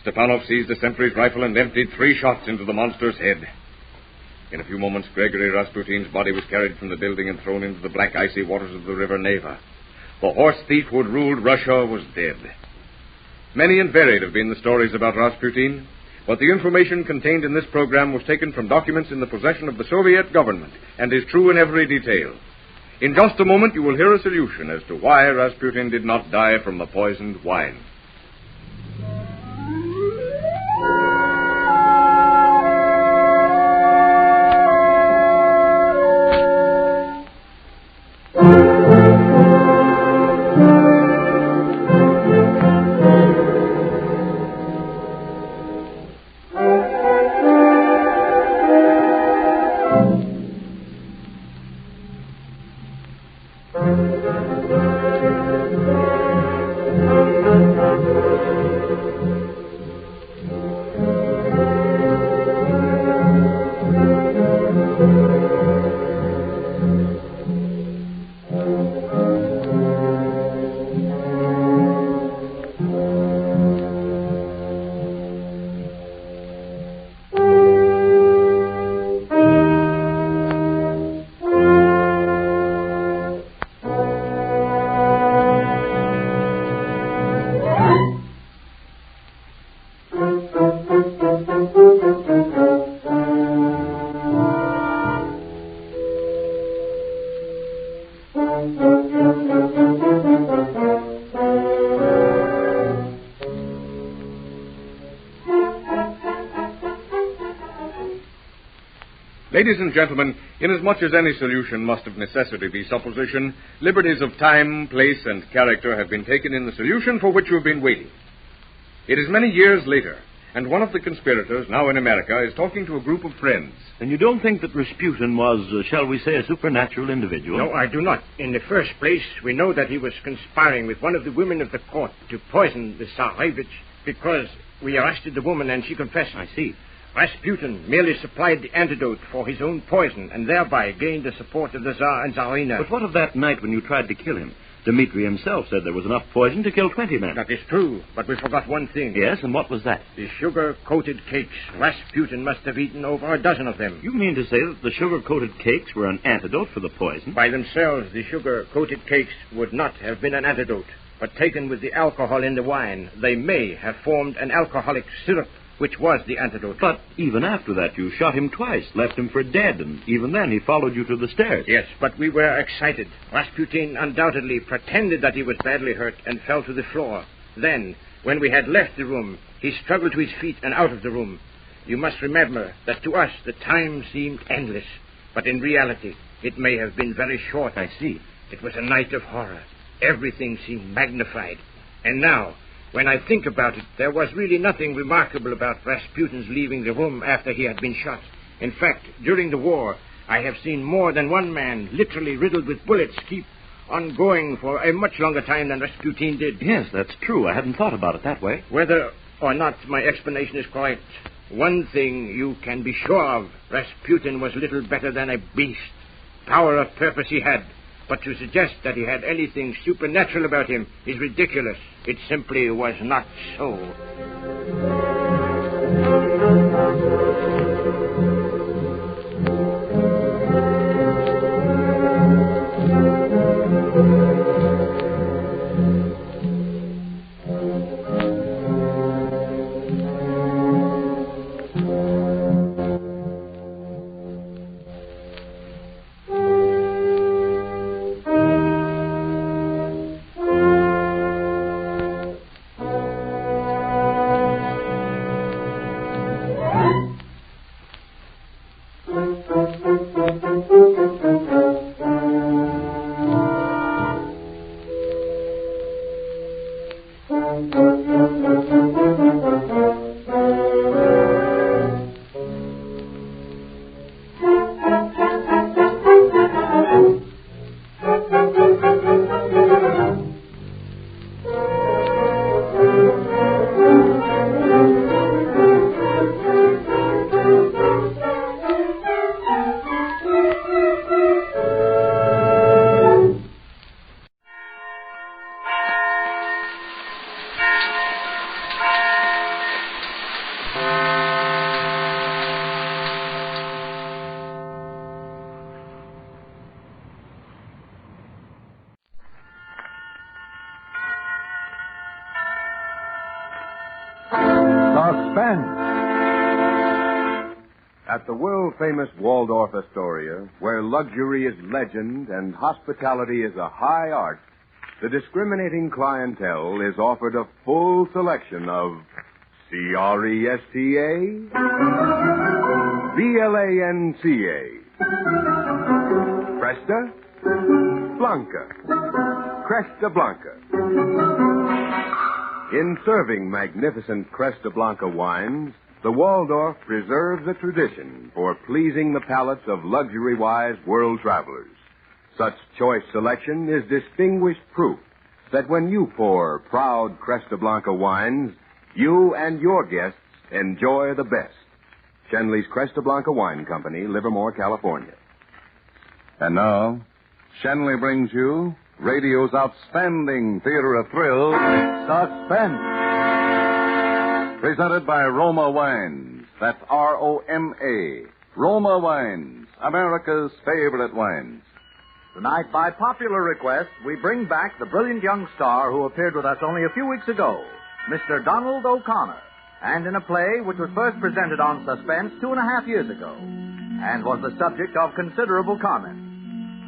Stepanov seized the sentry's rifle and emptied 3 shots into the monster's head. In a few moments, Gregory Rasputin's body was carried from the building and thrown into the black, icy waters of the river Neva. The horse thief who had ruled Russia was dead. Many and varied have been the stories about Rasputin, but the information contained in this program was taken from documents in the possession of the Soviet government and is true in every detail. In just a moment, you will hear a solution as to why Rasputin did not die from the poisoned wine. Ladies and gentlemen, inasmuch as any solution must of necessity be supposition, liberties of time, place, and character have been taken in the solution for which you have been waiting. It is many years later, and one of the conspirators, now in America, is talking to a group of friends.
And you don't think that Rasputin was, shall we say, a supernatural individual?
No, I do not. In the first place, we know that he was conspiring with one of the women of the court to poison the Tsarevich because we arrested the woman and she confessed.
I see.
Rasputin merely supplied the antidote for his own poison and thereby gained the support of the Tsar and Tsarina.
But what of that night when you tried to kill him? Dmitri himself said there was enough poison to kill 20 men.
That is true, but we forgot one thing.
Yes, and what was that?
The sugar-coated cakes. Rasputin must have eaten over a dozen of them.
You mean to say that the sugar-coated cakes were an antidote for the poison?
By themselves, the sugar-coated cakes would not have been an antidote. But taken with the alcohol in the wine, they may have formed an alcoholic syrup, which was the antidote.
But even after that, you shot him twice, left him for dead, and even then he followed you to the stairs.
Yes, but we were excited. Rasputin undoubtedly pretended that he was badly hurt and fell to the floor. Then, when we had left the room, he struggled to his feet and out of the room. You must remember that to us the time seemed endless, but in reality it may have been very short.
I see.
It was a night of horror. Everything seemed magnified. And now, when I think about it, there was really nothing remarkable about Rasputin's leaving the room after he had been shot. In fact, during the war, I have seen more than one man, literally riddled with bullets, keep on going for a much longer time than Rasputin did.
Yes, that's true. I hadn't thought about it that way.
Whether or not my explanation is correct, one thing you can be sure of, Rasputin was little better than a beast. Power of purpose he had. But to suggest that he had anything supernatural about him is ridiculous. It simply was not so.
Suspense. At the world-famous Waldorf Astoria, where luxury is legend and hospitality is a high art, the discriminating clientele is offered a full selection of CRESTA, VLANCA, Cresta, Blanca, Cresta Blanca. In serving magnificent Cresta Blanca wines, the Waldorf preserves a tradition for pleasing the palates of luxury-wise world travelers. Such choice selection is distinguished proof that when you pour proud Cresta Blanca wines, you and your guests enjoy the best. Shenley's Cresta Blanca Wine Company, Livermore, California.
And now, Shenley brings you radio's outstanding theater of thrills, Suspense. Presented by Roma Wines. That's R-O-M-A. Roma Wines, America's favorite wines.
Tonight, by popular request, we bring back the brilliant young star who appeared with us only a few weeks ago, Mr. Donald O'Connor, and in a play which was first presented on Suspense 2.5 years ago, and was the subject of considerable comment.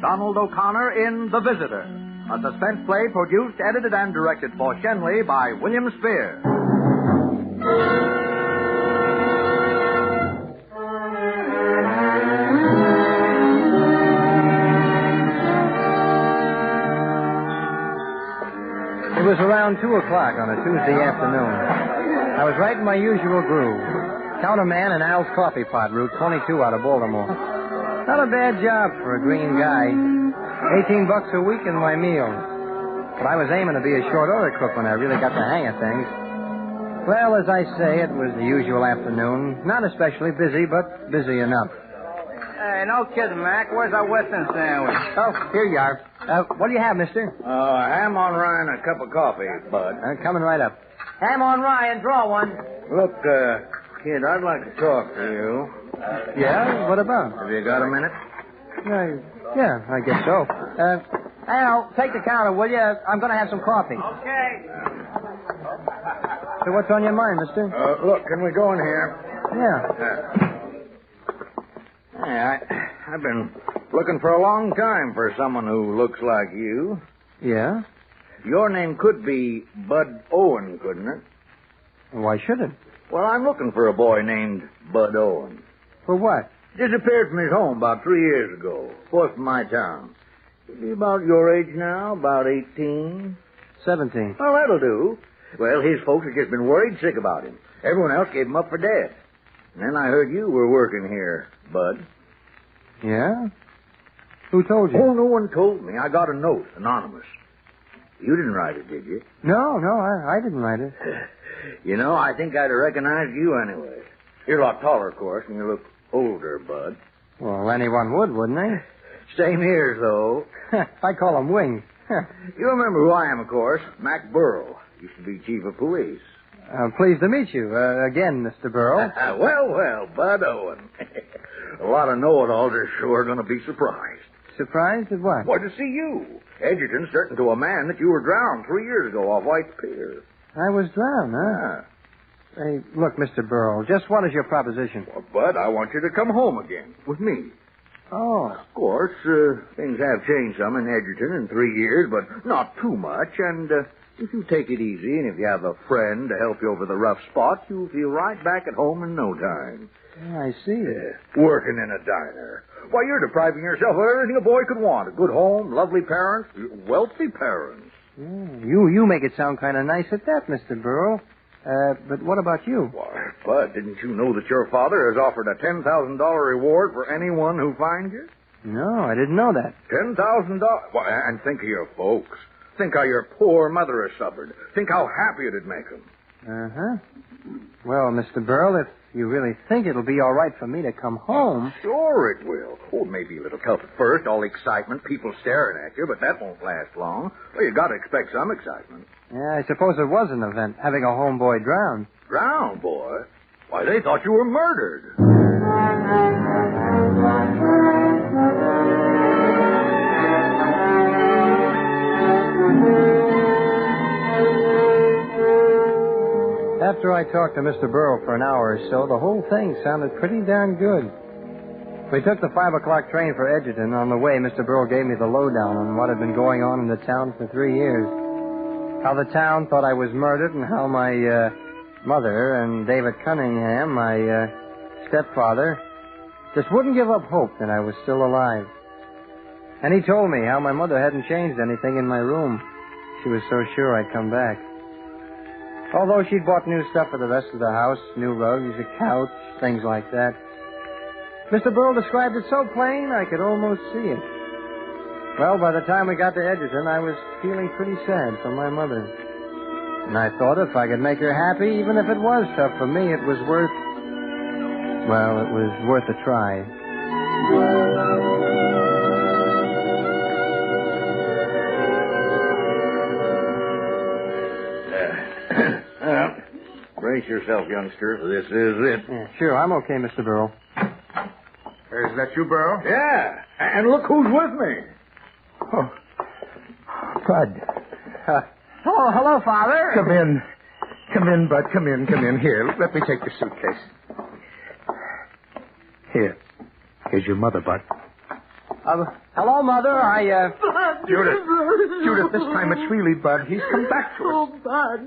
Donald O'Connor in The Visitor, a suspense play produced, edited, and directed for Shenley by William Spear.
It was around 2 o'clock on a Tuesday afternoon. I was right in my usual groove. Counterman in Al's Coffee Pot, Route 22 out of Baltimore. Not a bad job for a green guy. $18 a week in my meals. But I was aiming to be a short order cook when I really got the hang of things. Well, as I say, it was the usual afternoon. Not especially busy, but busy enough.
Hey, no kidding, Mac. Where's our Western sandwich?
Oh, here you are. What do you have, mister?
Ham on rye and a cup of coffee, Bud.
Coming right up.
Ham on rye and draw one.
Look, kid, I'd like to talk to you.
Yeah? What about?
Have you got a minute?
Yeah, I guess so.
Al, take the counter, will you? I'm going to have some coffee.
Okay.
So what's on your mind, mister?
Look, can we go in here?
Yeah.
I've been looking for a long time for someone who looks like you.
Yeah?
Your name could be Bud Owen, couldn't it?
Why should it?
Well, I'm looking for a boy named Bud Owen.
For what?
Disappeared from his home about 3 years ago. Forth from my town. He'd be about your age now, about 18.
17.
Well, that'll do. Well, his folks have just been worried sick about him. Everyone else gave him up for dead. And then I heard you were working here, Bud.
Yeah? Who told you?
Oh, no one told me. I got a note, anonymous. You didn't write it, did you?
No, I didn't write it.
You know, I think I'd have recognized you anyway. You're a lot taller, of course, and you look older, Bud.
Well, anyone would, wouldn't they?
Same here, though.
I call them wings.
You remember who I am, of course. Mac Burrow. Used to be chief of police.
Pleased to meet you. Again, Mr. Burrow.
Well, Bud Owen. A lot of know-it-alls are sure going to be surprised.
Surprised at what?
Well, to see you. Edgerton certain to a man that you were drowned 3 years ago off White's Pier.
I was drowned, huh?
Yeah.
Hey, look, Mr. Burrow, just what is your proposition?
Well, Bud, I want you to come home again with me.
Oh.
Of course, things have changed some in Edgerton in 3 years, but not too much. And if you take it easy and if you have a friend to help you over the rough spots, you'll feel right back at home in no time.
I see.
Working in a diner. Why, you're depriving yourself of everything a boy could want. A good home, lovely parents, wealthy parents.
You make it sound kind of nice at that, Mr. Burrow. But what about you?
Why, Bud, didn't you know that your father has offered a $10,000 reward for anyone who finds you?
No, I didn't know that.
$10,000? Why, and think of your folks. Think how your poor mother has suffered. Think how happy it'd make them.
Uh-huh. Well, Mr. Burrow, if you really think it'll be all right for me to come home...
Sure it will. Oh, maybe a little tough at first, all excitement, people staring at you, but that won't last long. Well, you got to expect some excitement.
Yeah, I suppose it was an event, having a homeboy drowned.
Drowned, boy? Why, they thought you were murdered.
After I talked to Mr. Burrow for an hour or so, the whole thing sounded pretty darn good. We took the 5 o'clock train for Edgerton. On the way, Mr. Burrow gave me the lowdown on what had been going on in the town for 3 years. How the town thought I was murdered and how my mother and David Cunningham, my stepfather, just wouldn't give up hope that I was still alive. And he told me how my mother hadn't changed anything in my room. She was so sure I'd come back. Although she'd bought new stuff for the rest of the house, new rugs, a couch, things like that. Mr. Burrow described it so plain I could almost see it. Well, by the time we got to Edgerton, I was feeling pretty sad for my mother. And I thought if I could make her happy, even if it was tough for me, it was worth a try.
Brace yourself, youngster. This is it.
Yeah, sure, I'm okay, Mr. Burrow.
Is that you, Burrow? Yeah. And look who's with me.
Oh, Bud.
Oh, hello, Father.
Come in, Bud. Come in. Here, let me take the suitcase. Here's your mother, Bud.
Hello, Mother.
Judith, this time it's really Bud. He's come back to us.
Oh, Bud.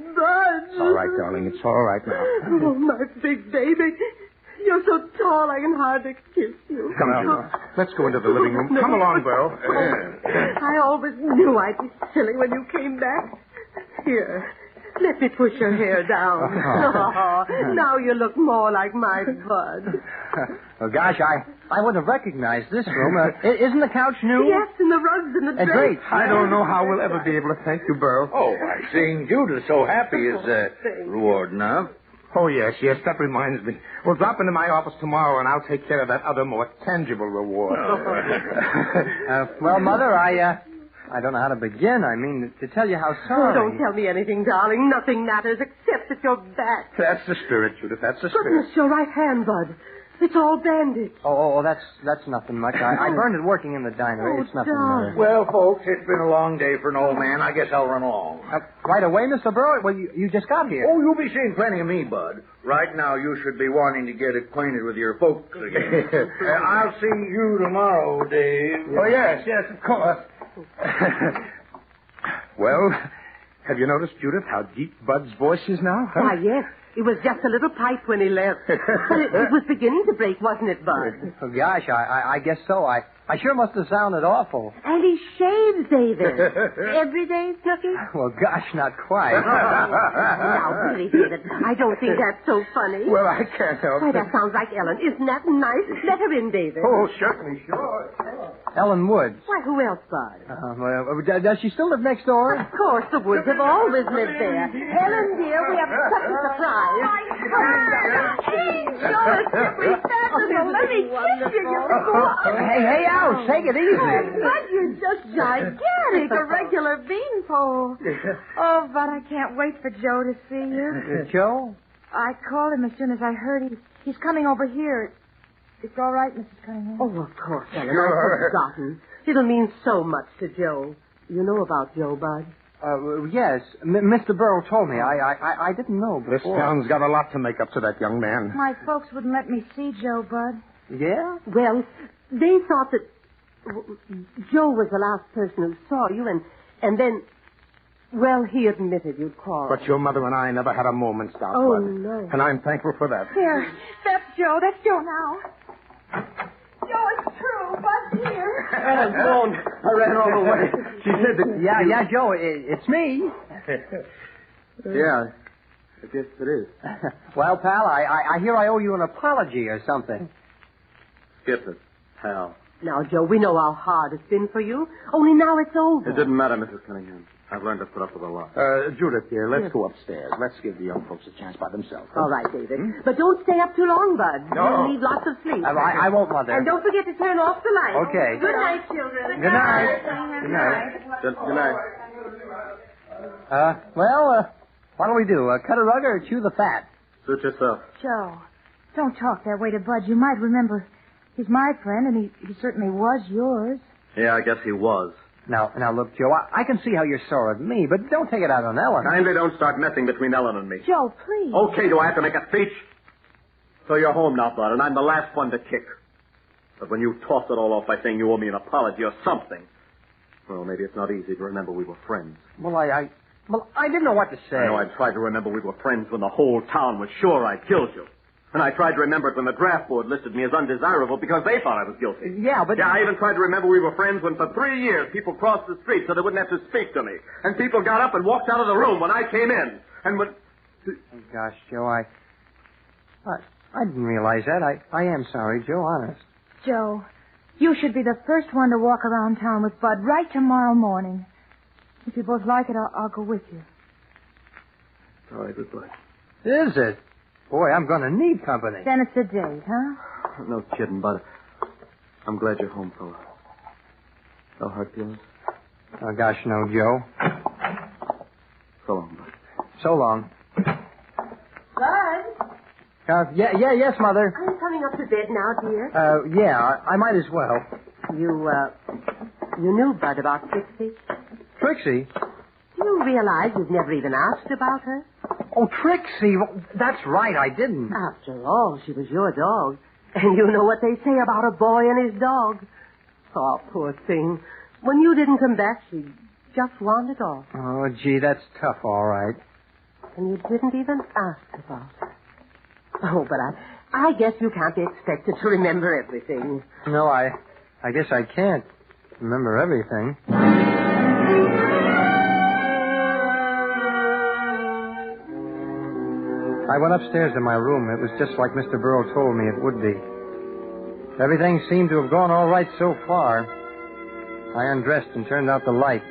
It's all right, darling. It's all right now.
Oh, my big baby. You're so tall I can hardly kiss you.
Come on. Let's go into the living room. Come along, Burrow.
I always knew I'd be silly when you came back. Here.
Let me push your hair down. Oh, now you look more like my Bud.
Oh, gosh, I wouldn't have recognized this room. Isn't the couch new?
Yes, and the rugs and the drapes.
I don't know how we'll ever be able to thank you, Burl.
Oh, why, seeing Judith so happy is reward enough.
Oh, yes, that reminds me. We'll drop into my office tomorrow, and I'll take care of that other more tangible reward.
Well, Mother, I don't know how to begin. I mean, to tell you how sorry.
Oh, don't tell me anything, darling. Nothing matters except that you're back.
That's the spirit, Judith. That's the spirit.
Goodness, your right hand, Bud. It's all bandaged.
Oh, that's nothing much. I burned it working in the diner. It's nothing, Mother.
Well, folks, it's been a long day for an old man. I guess I'll run along.
Right away, Mr. Burrow? Well, you just got here.
Oh, you'll be seeing plenty of me, Bud. Right now, you should be wanting to get acquainted with your folks again. I'll see you tomorrow, Dave.
Oh, yes, of course. Well, have you noticed, Judith, how deep Bud's voice is now? Huh?
Why, yes. It was just a little pipe when he left. But it was beginning to break, wasn't it, Bud?
Oh, gosh, I guess so. I sure must have sounded awful.
And he shaves, David. Every day, Snooky?
Well, gosh, not quite.
Now, really, David, I don't think that's so funny.
Well, I can't help
Why,
it.
that sounds like Ellen. Isn't that nice? Let her in, David.
Oh, certainly, sure.
Ellen Woods.
Why, who else, Bud?
Well, does she still live next door?
Of course, the Woods have always lived there. Ellen, dear, we have such a surprise.
Hey, George, we fabulous. Let me kiss you.
Hey, ouch. Take it easy.
Bud, you're just gigantic. A regular beanpole. Oh, but I can't wait for Joe to see you.
Joe?
I called him as soon as I heard he's coming over here. It's all right, Mrs. Cunningham.
Oh, of course, Ellen. I've forgotten. It'll mean so much to Joe. You know about Joe, Bud?
Yes. Mr. Burrow told me. I didn't know before.
This town's got a lot to make up to that young man.
My folks wouldn't let me see Joe, Bud.
Yeah?
Well, they thought that Joe was the last person who saw you, and then, well, he admitted you'd called.
But your mother and I never had a moment's doubt,
Oh,
Bud.
no.
And I'm thankful for that.
Here, that's Joe. That's Joe now. Joe, it's true. Bud's here.
Ellen, phone. I ran all the way. She said that... Yeah, Joe, it's me.
Yeah, I guess it is.
Well, pal, I hear I owe you an apology or something.
Skip it, pal.
Now, Joe, we know how hard it's been for you. Only now it's over.
It didn't matter, Mrs. Cunningham. I've learned to put up with a lot.
Judith, dear, let's go upstairs. Let's give the young folks a chance by themselves. Huh?
All right, David. But don't stay up too long, Bud.
No.
You'll need lots of sleep.
I won't, Mother.
And don't forget to turn off the light.
Okay.
Good night, children.
Good night.
Good night.
What do we do? Cut a rug or chew the fat?
Suit yourself.
Joe, don't talk that way to Bud. You might remember he's my friend, and he certainly was yours.
Yeah, I guess he was.
Now, look, Joe, I can see how you're sore at me, but don't take it out on Ellen.
Kindly don't start messing between Ellen and me.
Joe, please.
Okay, do I have to make a speech? So you're home now, Bud, and I'm the last one to kick. But when you toss it all off by saying you owe me an apology or something, well, maybe it's not easy to remember we were friends.
Well, I didn't know what to say.
I know I tried to remember we were friends when the whole town was sure I killed you. And I tried to remember it when the draft board listed me as undesirable because they thought I was guilty.
Yeah, but...
Yeah, I even tried to remember we were friends when for 3 years people crossed the street so they wouldn't have to speak to me. And people got up and walked out of the room when I came in. And when...
Oh, gosh, Joe, I didn't realize that. I am sorry, Joe, honest.
Joe, you should be the first one to walk around town with Bud right tomorrow morning. If you both like it, I'll go with you.
All right, goodbye.
Is it? Boy, I'm going to need company.
Then it's a date, huh?
No kidding, Bud. I'm glad you're home, fella. No hard feelings?
Oh, gosh, no, Joe.
So long, Bud.
So long.
Bud?
Yes, Mother.
Are you coming up to bed now, dear?
Yeah, I might as well.
You knew Bud about Trixie?
Trixie?
Do you realize you've never even asked about her?
Oh, Trixie. That's right, I didn't.
After all, she was your dog. And you know what they say about a boy and his dog. Oh, poor thing. When you didn't come back, she just wandered off.
Oh, gee, that's tough, all right.
And you didn't even ask about her. Oh, but I guess you can't be expected to remember everything.
No, I guess I can't remember everything.
I went upstairs to my room. It was just like Mr. Burrow told me it would be. Everything seemed to have gone all right so far. I undressed and turned out the light.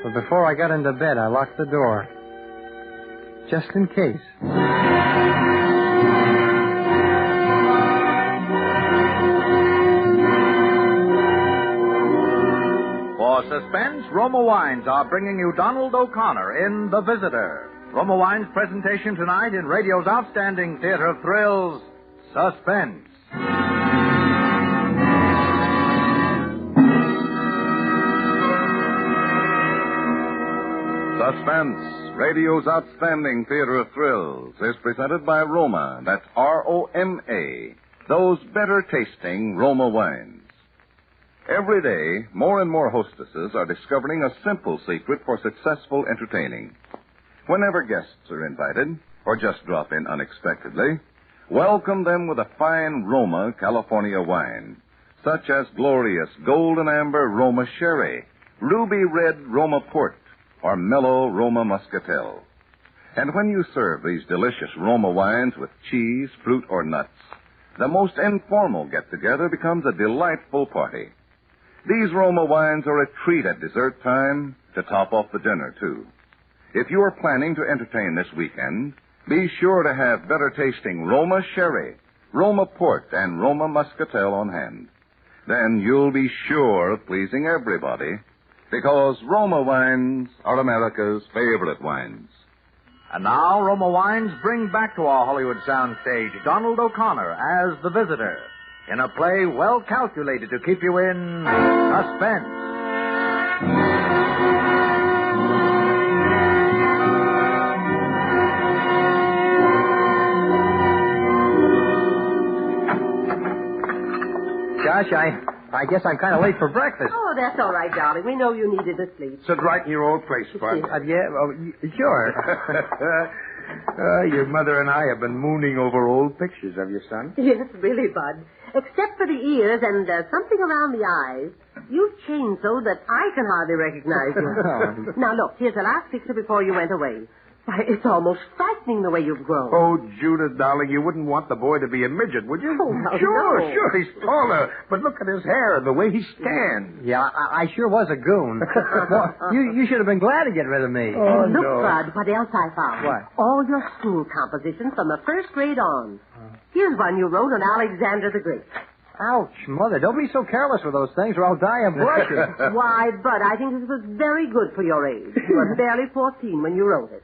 But before I got into bed, I locked the door. Just in case.
For Suspense, Roma Wines are bringing you Donald O'Connor in The Visitor. Roma Wines' presentation tonight in radio's outstanding theater of thrills, Suspense.
Suspense, radio's outstanding theater of thrills, is presented by Roma. That's R-O-M-A. Those better-tasting Roma wines. Every day, more and more hostesses are discovering a simple secret for successful entertaining. Whenever guests are invited, or just drop in unexpectedly, welcome them with a fine Roma California wine, such as glorious golden amber Roma Sherry, ruby red Roma Port, or mellow Roma Muscatel. And when you serve these delicious Roma wines with cheese, fruit, or nuts, the most informal get-together becomes a delightful party. These Roma wines are a treat at dessert time to top off the dinner, too. If you are planning to entertain this weekend, be sure to have better-tasting Roma Sherry, Roma Port, and Roma Muscatel on hand. Then you'll be sure of pleasing everybody, because Roma wines are America's favorite wines.
And now, Roma Wines bring back to our Hollywood soundstage Donald O'Connor as the visitor in a play well calculated to keep you in suspense.
Gosh, I guess I'm kind of late for breakfast.
Oh, that's all right, darling. We know you needed to sleep.
Sit right in your old place, Bud.
Sure.
Your mother and I have been mooning over old pictures of your son.
Yes, really, Bud. Except for the ears and something around the eyes, you've changed so that I can hardly recognize you. Now, look, here's the last picture before you went away. Why, it's almost frightening the way you've grown.
Oh, Judith, darling, you wouldn't want the boy to be a midget, would you?
Oh, no,
sure,
no.
Sure, he's taller. But look at his hair and the way he stands.
Yeah, I sure was a goon. Well, you should have been glad to get rid of me.
Oh, look,
no.
Bud, what else I found.
What?
All your school compositions from the first grade on. Here's one you wrote on Alexander the Great.
Ouch, Mother, don't be so careless with those things or I'll die of blushing.
Why, Bud, I think this was very good for your age. You were barely 14 when you wrote it.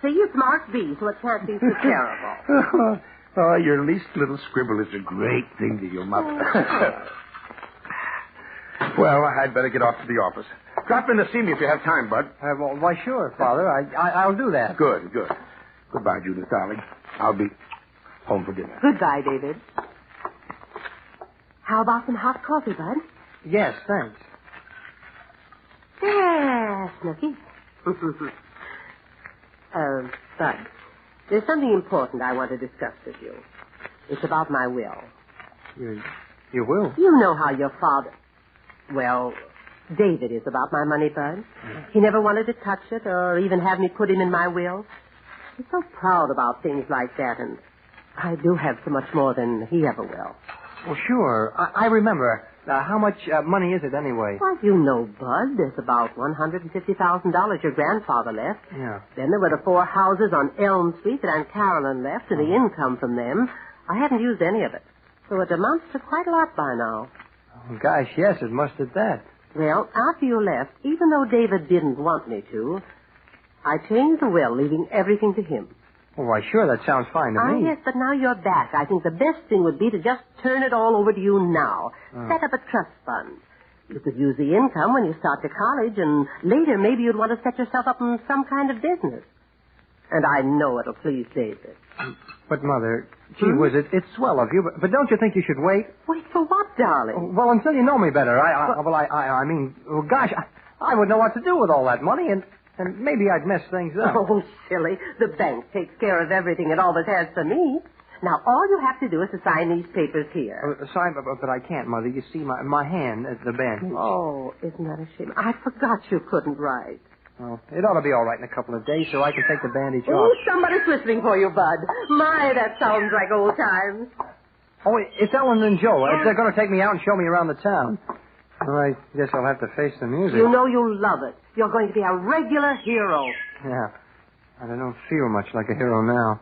See, it's marked B, so it can't be so terrible.
Oh, your least little scribble is a great thing to your mother. Well, I'd better get off to the office. Drop in to see me if you have time, Bud.
Why, sure, Father. I'll do that.
Good. Goodbye, Judith, darling. I'll be home for dinner.
Goodbye, David. How about some hot coffee, Bud?
Yes, thanks.
Yes, Snooky. Bud, there's something important I want to discuss with you. It's about my will.
Your will?
You know how your father... Well, David is about my money, Bud. He never wanted to touch it or even have me put him in my will. He's so proud about things like that, and I do have so much more than he ever will.
Well, sure. I remember. How much money is it anyway?
Well, you know, Bud, there's about $150,000 your grandfather left.
Yeah.
Then there were the 4 houses on Elm Street that Aunt Carolyn left, and the income from them. I haven't used any of it. So it amounts to quite a lot by now.
Oh, gosh, yes, it must at that.
Well, after you left, even though David didn't want me to, I changed the will, leaving everything to him.
Oh, why, sure, that sounds fine to me.
Yes, but now you're back. I think the best thing would be to just turn it all over to you now. Set up a trust fund. You could use the income when you start to college, and later maybe you'd want to set yourself up in some kind of business. And I know it'll please David.
But, Mother, gee whiz, it's swell of you, but don't you think you should wait?
Wait for what, darling?
Well, until you know me better. I mean, gosh, I would know what to do with all that money, and maybe I'd mess things up.
Oh, silly. The bank takes care of everything it always has for me. Now, all you have to do is to sign these papers here.
Sign, but I can't, Mother. You see, my hand at the bench.
Oh, isn't that a shame? I forgot you couldn't write.
Well, it ought to be all right in a couple of days so I can take the bandage
Oh,
off.
somebody's whistling for you, Bud. My, that sounds like old times.
Oh, it's Ellen and Joe. They're going to take me out and show me around the town. Well, I guess I'll have to face the music.
You know you'll love it. You're going to be a regular hero.
Yeah. I don't feel much like a hero now.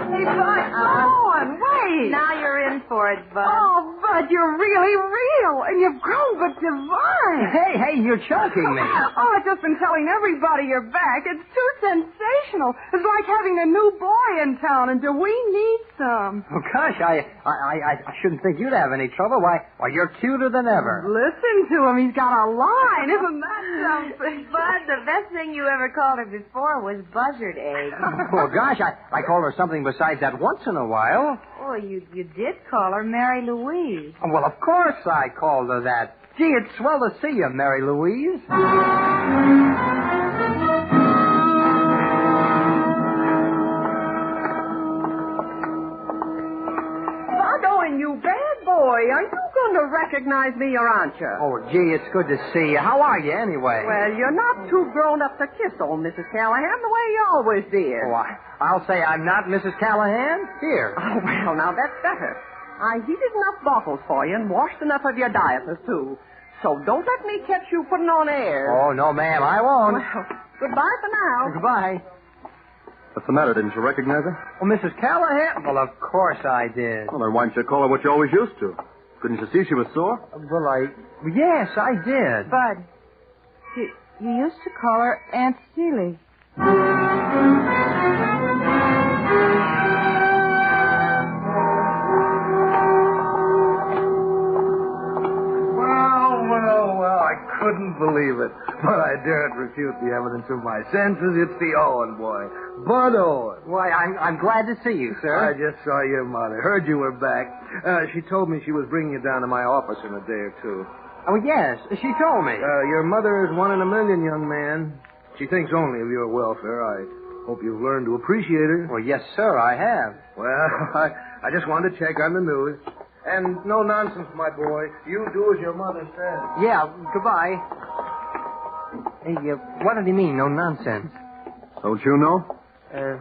Hey, Bud, come on, wait. Now you're in for it, Bud. Oh, Bud, you're really real, and you've grown but divine.
Hey, you're choking me.
Oh, I've just been telling everybody you're back. It's too sensational. It's like having a new boy in town, and do we need some?
Oh, gosh, I shouldn't think you'd have any trouble. Why, you're cuter than ever.
Listen to him. He's got a line. Isn't that something?
Bud, the best thing you ever called her before was buzzard egg.
Oh, gosh, I called her something besides that once in a while.
Oh, you did call her Mary Louise.
Oh, well, of course I called her that. Gee, it's swell to see you, Mary Louise.
Owen, you bad boy. Are you going to recognize me or aren't you?
Oh, gee, it's good to see you. How are you, anyway?
Well, you're not too grown up to kiss old Mrs. Callahan the way you always did.
Oh, I'll say I'm not Mrs. Callahan. Here.
Oh, well, now that's better. I heated enough bottles for you and washed enough of your diapers, too. So don't let me catch you putting on airs.
Oh, no, ma'am, I won't.
Well, goodbye for now.
Goodbye.
What's the matter? Didn't you recognize her?
Oh, Mrs. Callahan? Well, of course I did.
Well, then why didn't you call her what you always used to? Couldn't you see she was sore?
Yes, I did.
Bud, you used to call her Aunt Seeley.
Well, I couldn't believe it. But I daren't refute the evidence of my senses. It's the Owen boy, Bud Owen.
Why, I'm glad to see you, sir.
I just saw your mother. Heard you were back. She told me she was bringing you down to my office in a day or two.
Oh, yes, she told me.
Your mother is one in a million, young man. She thinks only of your welfare. I hope you've learned to appreciate her.
Well, yes, sir, I have.
Well, I just wanted to check on the news. And no nonsense, my boy. You do as your mother says.
Yeah, goodbye. Hey, what did he mean, no nonsense?
Don't you know?
I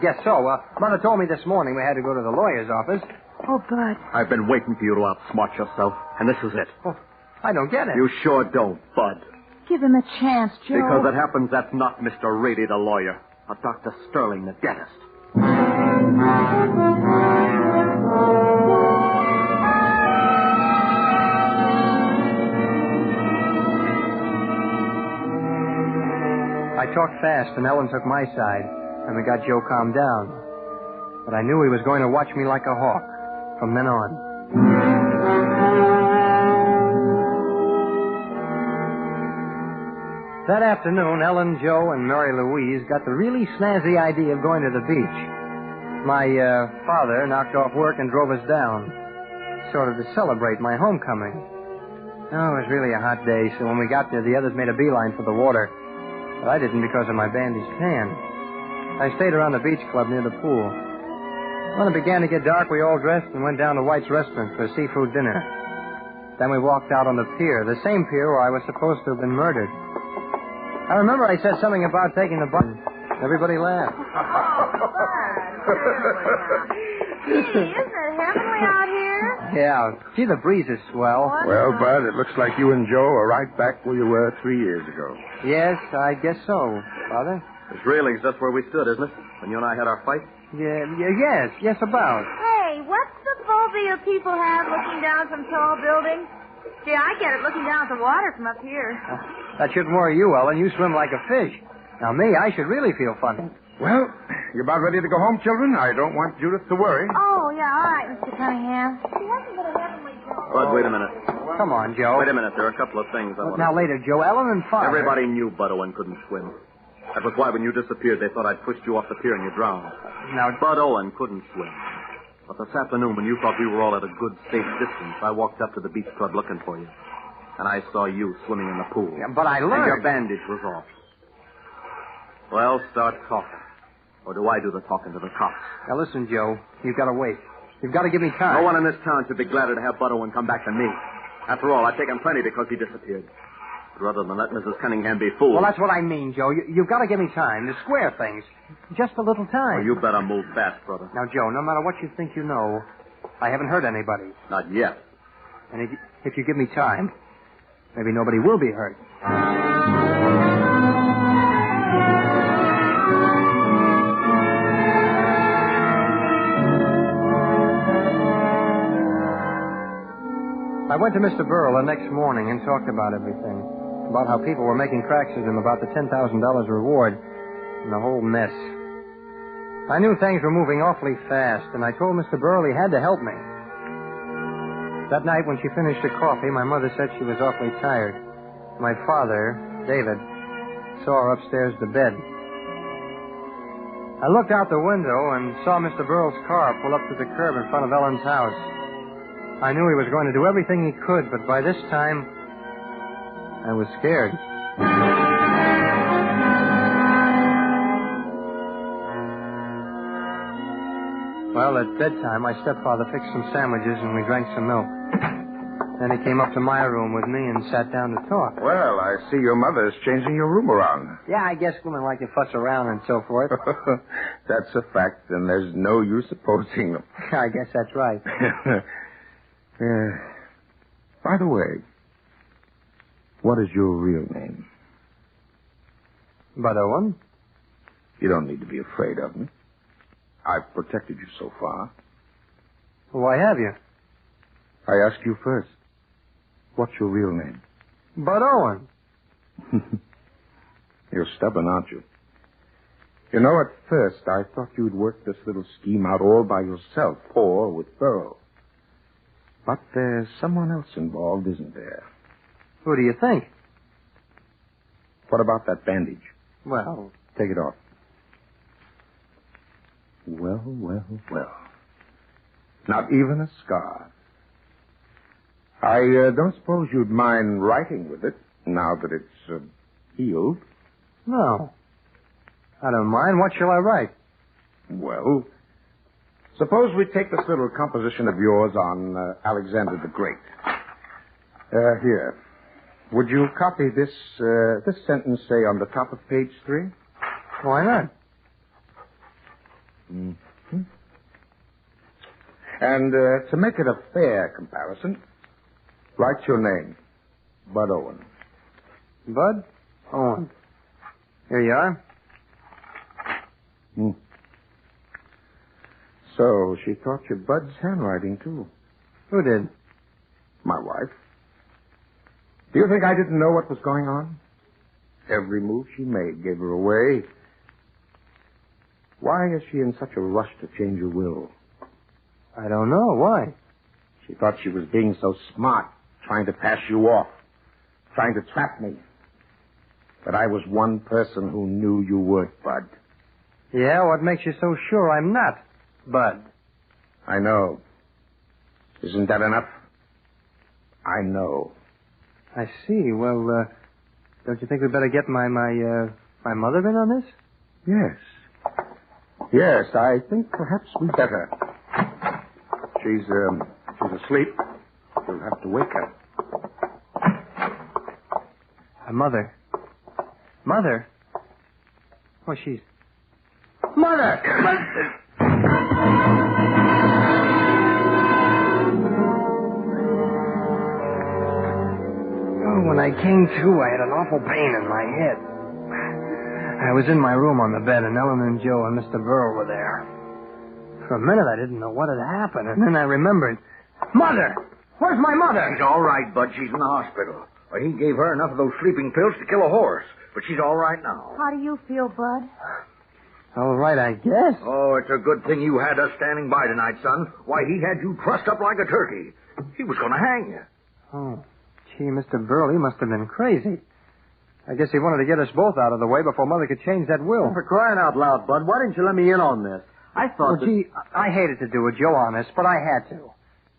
guess so. Mother told me this morning we had to go to the lawyer's office.
Oh, Bud.
I've been waiting for you to outsmart yourself, and this is it.
Oh, I don't get it.
You sure don't, Bud.
Give him a chance, Joe.
Because it happens that's not Mr. Rady, the lawyer, but Dr. Sterling, the dentist.
I talked fast, and Ellen took my side, and we got Joe calmed down. But I knew he was going to watch me like a hawk from then on. That afternoon, Ellen, Joe, and Mary Louise got the really snazzy idea of going to the beach. My father knocked off work and drove us down, sort of to celebrate my homecoming. Oh, it was really a hot day, so when we got there, the others made a beeline for the water. But I didn't because of my bandaged hand. I stayed around the beach club near the pool. When it began to get dark, we all dressed and went down to White's restaurant for a seafood dinner. Then we walked out on the pier, the same pier where I was supposed to have been murdered. I remember I said something about taking the bus. Everybody laughed.
Gee, isn't it heavenly out here?
Yeah. Gee, the breeze is swell.
Well, Bud, it looks like you and Joe are right back where you were 3 years ago.
Yes, I guess so, Father.
This railing's just where we stood, isn't it? When you and I had our fight?
Yes, about.
Hey, what's the mobile people have looking down from tall buildings? Gee, I get it looking down at the water from up here.
That shouldn't worry you, Ellen. You swim like a fish. Now, me, I should really feel funny.
Well, you about ready to go home, children? I don't want Judith to worry.
Oh, yeah, all right, Mr. Cunningham. She hasn't been a heavenly Joe.
Bud, wait a minute.
Come on, Joe.
Wait a minute. There are a couple of things I want
Now, later, Joe. Ellen and Father.
Everybody knew Bud Owen couldn't swim. That was why when you disappeared, they thought I'd pushed you off the pier and you drowned.
Now,
Bud Owen couldn't swim. But this afternoon, when you thought we were all at a good, safe distance, I walked up to the beach club looking for you. And I saw you swimming in the pool.
Yeah, but I learned.
And your bandage was off. Well, start talking. Or do I do the talking to the cops?
Now, listen, Joe. You've got to wait. You've got to give me time.
No one in this town should be gladder to have Bud Owen come back than me. After all, I've taken plenty because he disappeared. Rather than let Mrs. Cunningham be fooled.
Well, that's what I mean, Joe. You've got to give me time to square things. Just a little time.
Well, you better move fast, brother.
Now, Joe, no matter what you think you know, I haven't hurt anybody.
Not yet.
And if you give me time, maybe nobody will be hurt. I went to Mr. Burrell the next morning and talked about everything. About how people were making cracks at him about the $10,000 reward and the whole mess. I knew things were moving awfully fast, and I told Mr. Burrell he had to help me. That night when she finished her coffee, my mother said she was awfully tired. My father, David, saw her upstairs to bed. I looked out the window and saw Mr. Burrell's car pull up to the curb in front of Ellen's house. I knew he was going to do everything he could, but by this time, I was scared. Well, at bedtime, my stepfather fixed some sandwiches and we drank some milk. Then he came up to my room with me and sat down to talk.
Well, I see your mother's changing your room around.
Yeah, I guess women like to fuss around and so forth.
That's a fact, and there's no use opposing them.
I guess that's right.
By the way, what is your real name?
Bud Owen.
You don't need to be afraid of me. I've protected you so far.
Why have you?
I ask you first. What's your real name?
Bud Owen.
You're stubborn, aren't you? You know, at first, I thought you'd work this little scheme out all by yourself, or with Burrow. But there's someone else involved, isn't there?
Who do you think?
What about that bandage?
Well...
Take it off. Well. Not even a scar. I don't suppose you'd mind writing with it, now that it's healed.
No. I don't mind. What shall I write?
Well, suppose we take this little composition of yours on Alexander the Great. Here. Would you copy this sentence, say, on the top of page 3?
Why not?
Mm-hmm. And to make it a fair comparison, write your name, Bud Owen.
Bud Owen. Here you are.
Hmm. So she taught you Bud's handwriting, too.
Who did?
My wife. Do you think I didn't know what was going on? Every move she made gave her away. Why is she in such a rush to change her will?
I don't know. Why?
She thought she was being so smart, trying to pass you off, trying to trap me. But I was one person who knew you weren't, Bud.
Yeah, what makes you so sure I'm not, Bud?
I know. Isn't that enough? I know.
I see. Well, don't you think we'd better get my mother in on this?
Yes. Yes, I think perhaps we better. She's asleep. You'll have to wake her.
Mother. Mother? Oh, she's... Mother! When I came to, I had an awful pain in my head. I was in my room on the bed, and Ellen and Joe and Mr. Burrell were there. For a minute, I didn't know what had happened, and then I remembered. Mother! Where's my mother?
She's all right, Bud. She's in the hospital. Well, he gave her enough of those sleeping pills to kill a horse, but she's all right now.
How do you feel, Bud?
All right, I guess.
Oh, it's a good thing you had us standing by tonight, son. Why, he had you trussed up like a turkey. He was going to hang you.
Oh. Gee, Mr. Burrell, he must have been crazy. I guess he wanted to get us both out of the way before Mother could change that will.
For crying out loud, Bud, why didn't you let me in on this? I thought
Gee, I hated to do it, Joe, honest, but I had to.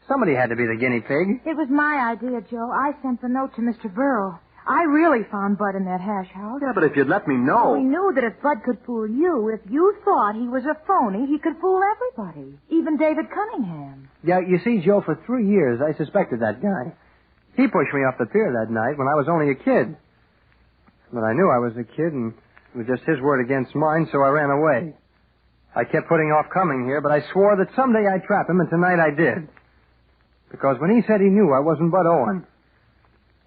Somebody had to be the guinea pig.
It was my idea, Joe. I sent the note to Mr. Burrell.
I really found Bud in that hash house.
Yeah, but if you'd let me know.
We knew that if Bud could fool you, if you thought he was a phony, he could fool everybody, even David Cunningham.
Yeah, you see, Joe, for 3 years, I suspected that guy. He pushed me off the pier that night when I was only a kid. But I knew I was a kid, and it was just his word against mine, so I ran away. I kept putting off coming here, but I swore that someday I'd trap him, and tonight I did. Because when he said he knew I wasn't Bud Owen,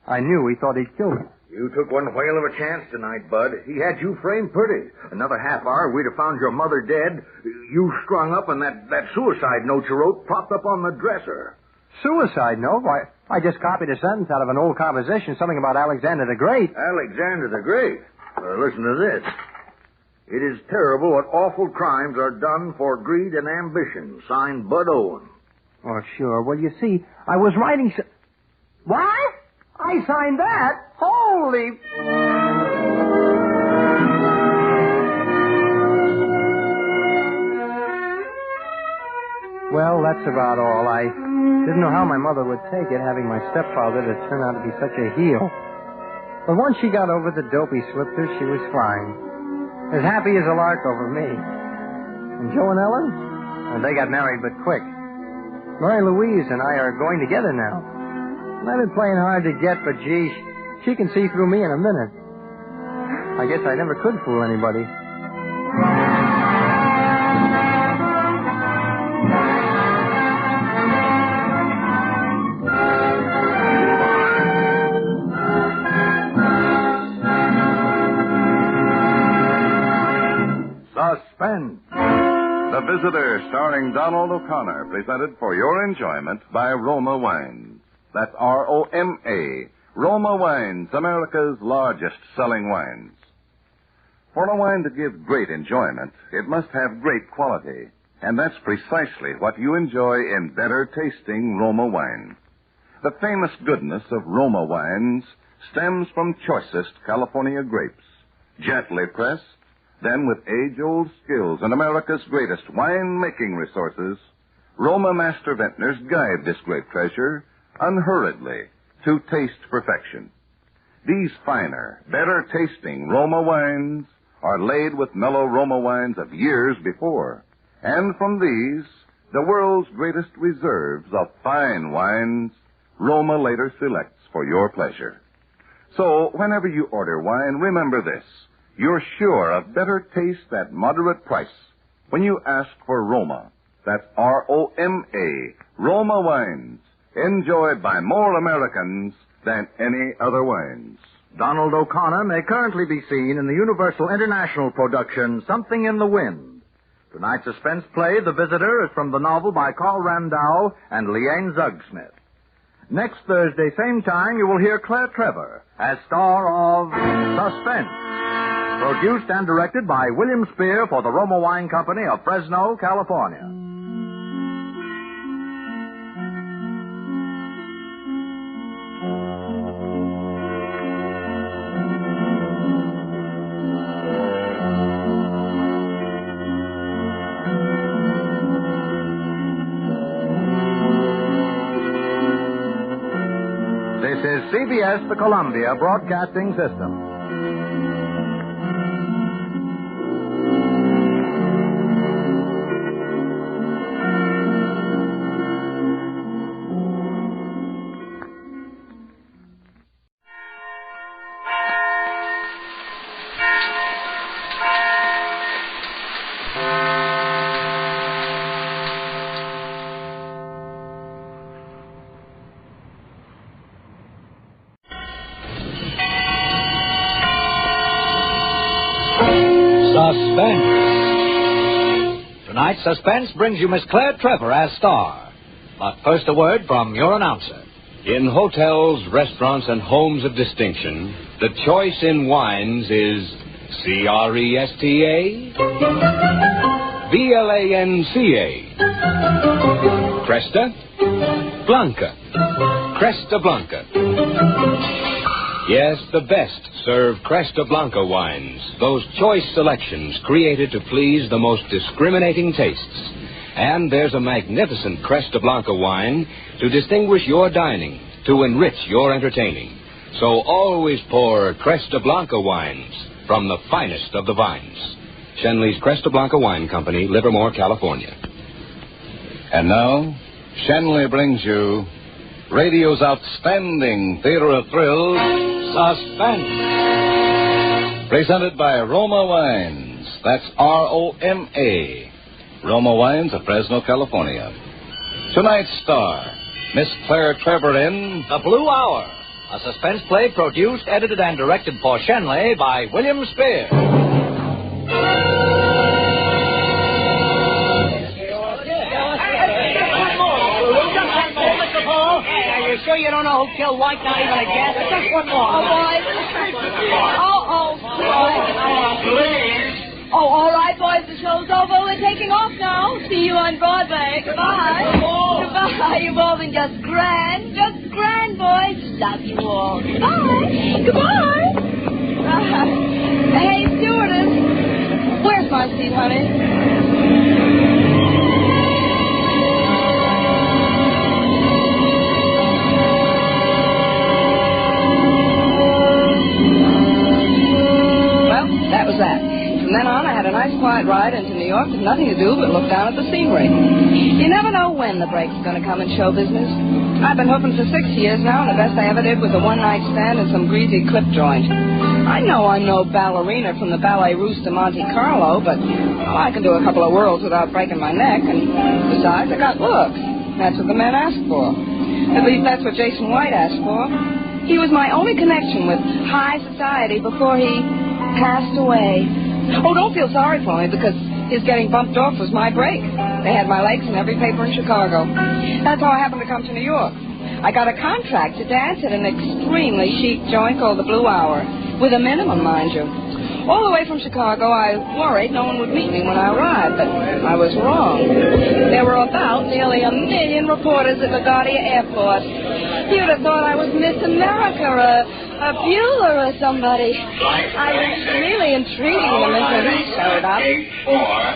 I knew he thought he'd kill me.
You took one whale of a chance tonight, Bud. He had you framed pretty. Another half hour, we'd have found your mother dead, you strung up, and that suicide note you wrote propped up on the dresser.
Suicide note? Why, I just copied a sentence out of an old composition, something about Alexander the Great.
Alexander the Great? Listen to this. It is terrible what awful crimes are done for greed and ambition. Signed, Bud Owen.
Oh, sure. Well, you see, I was writing... What? I signed that? Holy... Well, that's about all. I didn't know how my mother would take it, having my stepfather to turn out to be such a heel. But once she got over the dope he slipped her, she was fine. As happy as a lark over me. And Joe and Ellen? Well, they got married, but quick. Mary Louise and I are going together now. And I've been playing hard to get, but gee, she can see through me in a minute. I guess I never could fool anybody.
Suspense. The Visitor, starring Donald O'Connor, presented for your enjoyment by Roma Wines. That's R-O-M-A. Roma Wines, America's largest selling wines. For a wine to give great enjoyment, it must have great quality. And that's precisely what you enjoy in better-tasting Roma wine. The famous goodness of Roma wines stems from choicest California grapes, gently pressed. Then, with age-old skills and America's greatest wine-making resources, Roma master vintners guide this great treasure unhurriedly to taste perfection. These finer, better-tasting Roma wines are laid with mellow Roma wines of years before. And from these, the world's greatest reserves of fine wines, Roma later selects for your pleasure. So, whenever you order wine, remember this. You're sure of better taste at moderate price when you ask for Roma. That's R-O-M-A, Roma wines, enjoyed by more Americans than any other wines.
Donald O'Connor may currently be seen in the Universal International production Something in the Wind. Tonight's suspense play, The Visitor, is from the novel by Carl Randau and Leanne Zugsmith. Next Thursday, same time, you will hear Claire Trevor as star of Suspense. Produced and directed by William Spear for the Roma Wine Company of Fresno, California. This is CBS, the Columbia Broadcasting System.
Suspense. Tonight's Suspense brings you Miss Claire Trevor as star. But first a word from your announcer.
In hotels, restaurants, and homes of distinction, the choice in wines is C-R-E-S-T-A, V-L-A-N-C-A, Cresta, Blanca, Cresta Blanca. Yes, the best serve Cresta Blanca wines, those choice selections created to please the most discriminating tastes. And there's a magnificent Cresta Blanca wine to distinguish your dining, to enrich your entertaining. So always pour Cresta Blanca wines from the finest of the vines. Shenley's Cresta Blanca Wine Company, Livermore, California.
And now, Shenley brings you radio's outstanding theater of thrills, Suspense. Presented by Roma Wines. That's R-O-M-A. Roma Wines of Fresno, California. Tonight's star, Miss Claire Trevor in
The Blue Hour, a suspense play produced, edited, and directed for Shenley by William Spear.
Are you sure you don't know who killed White? Not even a guess? Just one more.
Oh, boys. Oh, all right, boys. The show's over. We're taking off now. See you on Broadway. Goodbye. Goodbye. You've all been just grand. Just grand, boys. Love you all. Goodbye. Goodbye. Hey, stewardess. Where's my seat, honey?
That was that. From then on, I had a nice quiet ride into New York with nothing to do but look down at the scenery. You never know when the break's going to come in show business. I've been hooping for 6 years now, and the best I ever did was a one-night stand and some greasy clip joint. I know I'm no ballerina from the Ballet Russe to Monte Carlo, but I can do a couple of whirls without breaking my neck, and besides, I got looks. That's what the men ask for. At least that's what Jason White asked for. He was my only connection with high society before he passed away. Oh, don't feel sorry for me, because his getting bumped off was my break. They had my legs in every paper in Chicago. That's how I happened to come to New York. I got a contract to dance at an extremely chic joint called the Blue Hour, with a minimum, mind you. All the way from Chicago, I worried no one would meet me when I arrived, but I was wrong. There were about nearly 1 million reporters at LaGuardia Airport. You'd have thought I was Miss America, a Bueller or somebody. I was really intriguing them until he showed up.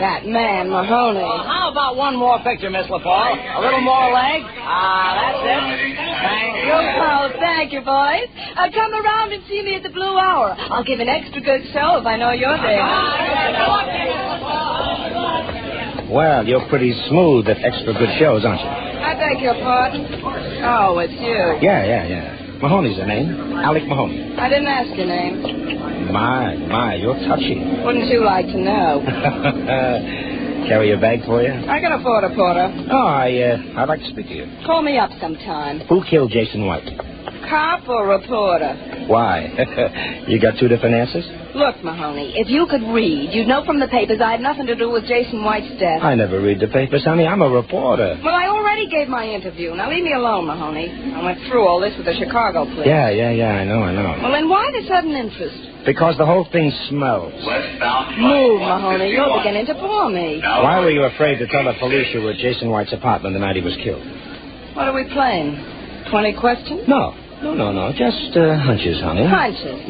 That man, Mahoney.
Well, how about one more picture, Miss LaPaul? A little more leg? That's it. Thank you.
Oh, thank you, boys. Come around and see me at the Blue Hour. I'll give an extra good show if I know you're there.
Well, you're pretty smooth at extra good shows, aren't you?
I beg your pardon. Oh, it's you.
Yeah. Mahoney's the name. Alec Mahoney.
I didn't ask your name.
My, you're touchy.
Wouldn't you like to know?
Carry your bag for you?
I can afford a porter.
Oh, I'd like to speak to you.
Call me up sometime.
Who killed Jason White?
Cop or reporter?
Why? You got two different answers?
Look, Mahoney, if you could read, you'd know from the papers I had nothing to do with Jason White's death.
I never read the papers, honey. I'm a reporter.
Well, I already gave my interview. Now leave me alone, Mahoney. I went through all this with the Chicago police.
Yeah, I know.
Well, then why the sudden interest?
Because the whole thing smells.
Move, Mahoney. You're beginning to bore me.
Why were you afraid to tell the police you were at Jason White's apartment the night he was killed?
What are we playing? 20 questions?
No. Just hunches, honey.
Hunches,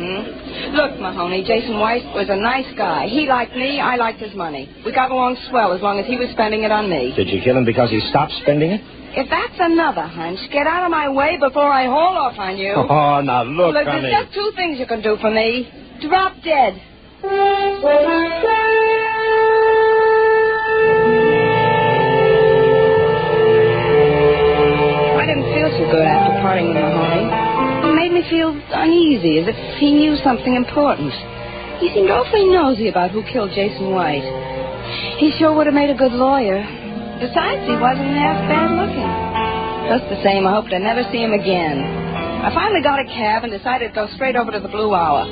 Look, Mahoney, Jason White was a nice guy. He liked me, I liked his money. We got along swell as long as he was spending it on me.
Did you kill him because he stopped spending it?
If that's another hunch, get out of my way before I haul off on you.
Oh, now look, honey.
There's just two things you can do for me. Drop dead. I didn't feel so good after parting with Mahoney. It made me feel uneasy, as if he knew something important. He seemed awfully nosy about who killed Jason White. He sure would have made a good lawyer. Besides, he wasn't half bad looking. Just the same, I hoped I'd never see him again. I finally got a cab and decided to go straight over to the Blue Hour.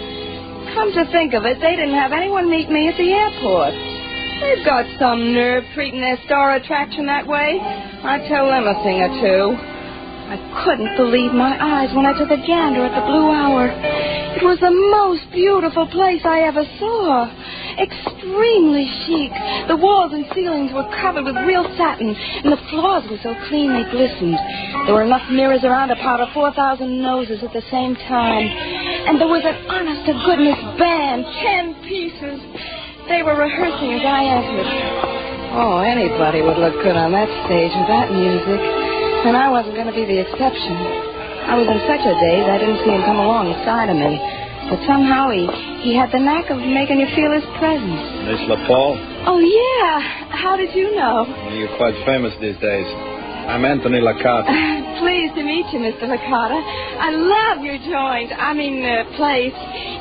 Come to think of it, they didn't have anyone meet me at the airport. They've got some nerve treating their star attraction that way. I'd tell them a thing or two. I couldn't believe my eyes when I took a gander at the Blue Hour. It was the most beautiful place I ever saw. Extremely chic. The walls and ceilings were covered with real satin, and the floors were so clean they glistened. There were enough mirrors around to powder 4,000 noses at the same time. And there was an honest-to-goodness band, 10 pieces. They were rehearsing as I entered. Oh, anybody would look good on that stage with that music. And I wasn't going to be the exception. I was in such a daze I didn't see him come alongside of me. But somehow he had the knack of making you feel his presence.
Miss LaPaul?
Oh, yeah. How did you know?
You're quite famous these days. I'm Anthony Licata.
Pleased to meet you, Mr. Licata. I love your joint. Place.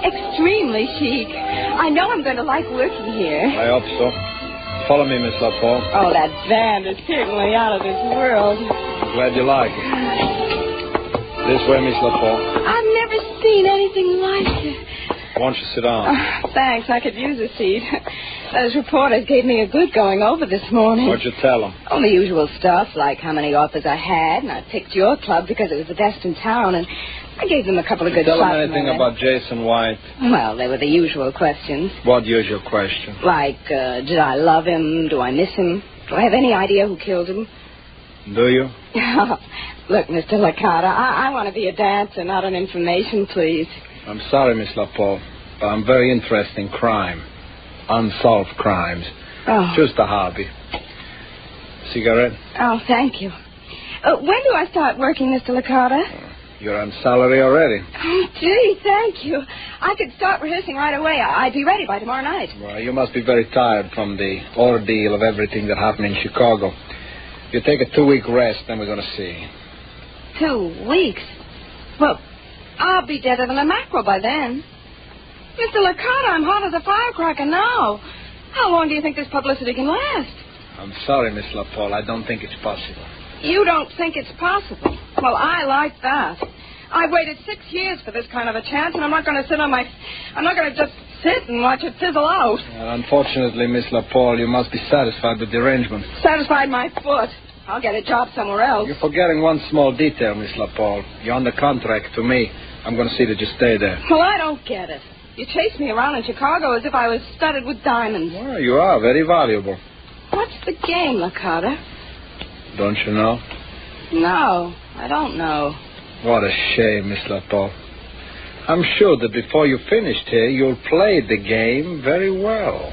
Extremely chic. I know I'm going to like working here.
I hope so. Follow me, Miss LaPaul.
Oh, that band is certainly out of this world.
I'm glad you like it. This way, Miss LaPaul.
I've never seen anything like it.
Why don't you sit down?
Thanks. I could use a seat. Those reporters gave me a good going over this morning.
What'd you tell them?
Oh, the usual stuff, like how many offers I had, and I picked your club because it was the best in town, and I gave them a couple of good shots.
Tell them anything about Jason White?
Well, they were the usual questions.
What usual question?
Like, did I love him? Do I miss him? Do I have any idea who killed him?
Do you?
Look, Mr. Licata, I want to be a dancer, not an information, please.
I'm sorry, Miss LaPaul, but I'm very interested in crime. Unsolved crimes.
Oh.
Just a hobby. Cigarette?
Oh, thank you. When do I start working, Mr. Licata?
You're on salary already.
Oh, gee, thank you. I could start rehearsing right away. I'd be ready by tomorrow night.
Well, you must be very tired from the ordeal of everything that happened in Chicago. You take a 2-week rest, then we're going to see.
2 weeks? Well, I'll be deader than a mackerel by then. Mr. Licata, I'm hot as a firecracker now. How long do you think this publicity can last?
I'm sorry, Miss LaPaul. I don't think it's possible.
You don't think it's possible? Well, I like that. I've waited 6 years for this kind of a chance, and I'm not going to sit on my... I'm not going to just sit and watch it fizzle out.
Unfortunately, Miss LaPaul, you must be satisfied with the arrangement.
Satisfied my foot. I'll get a job somewhere else.
You're forgetting one small detail, Miss LaPaul. You're under contract to me. I'm going to see that you stay there.
Well, I don't get it. You chased me around in Chicago as if I was studded with diamonds.
Well, you are very valuable.
What's the game, Licata?
Don't you know?
No, I don't know.
What a shame, Miss LaPaul. I'm sure that before you finished here, you'll play the game very well.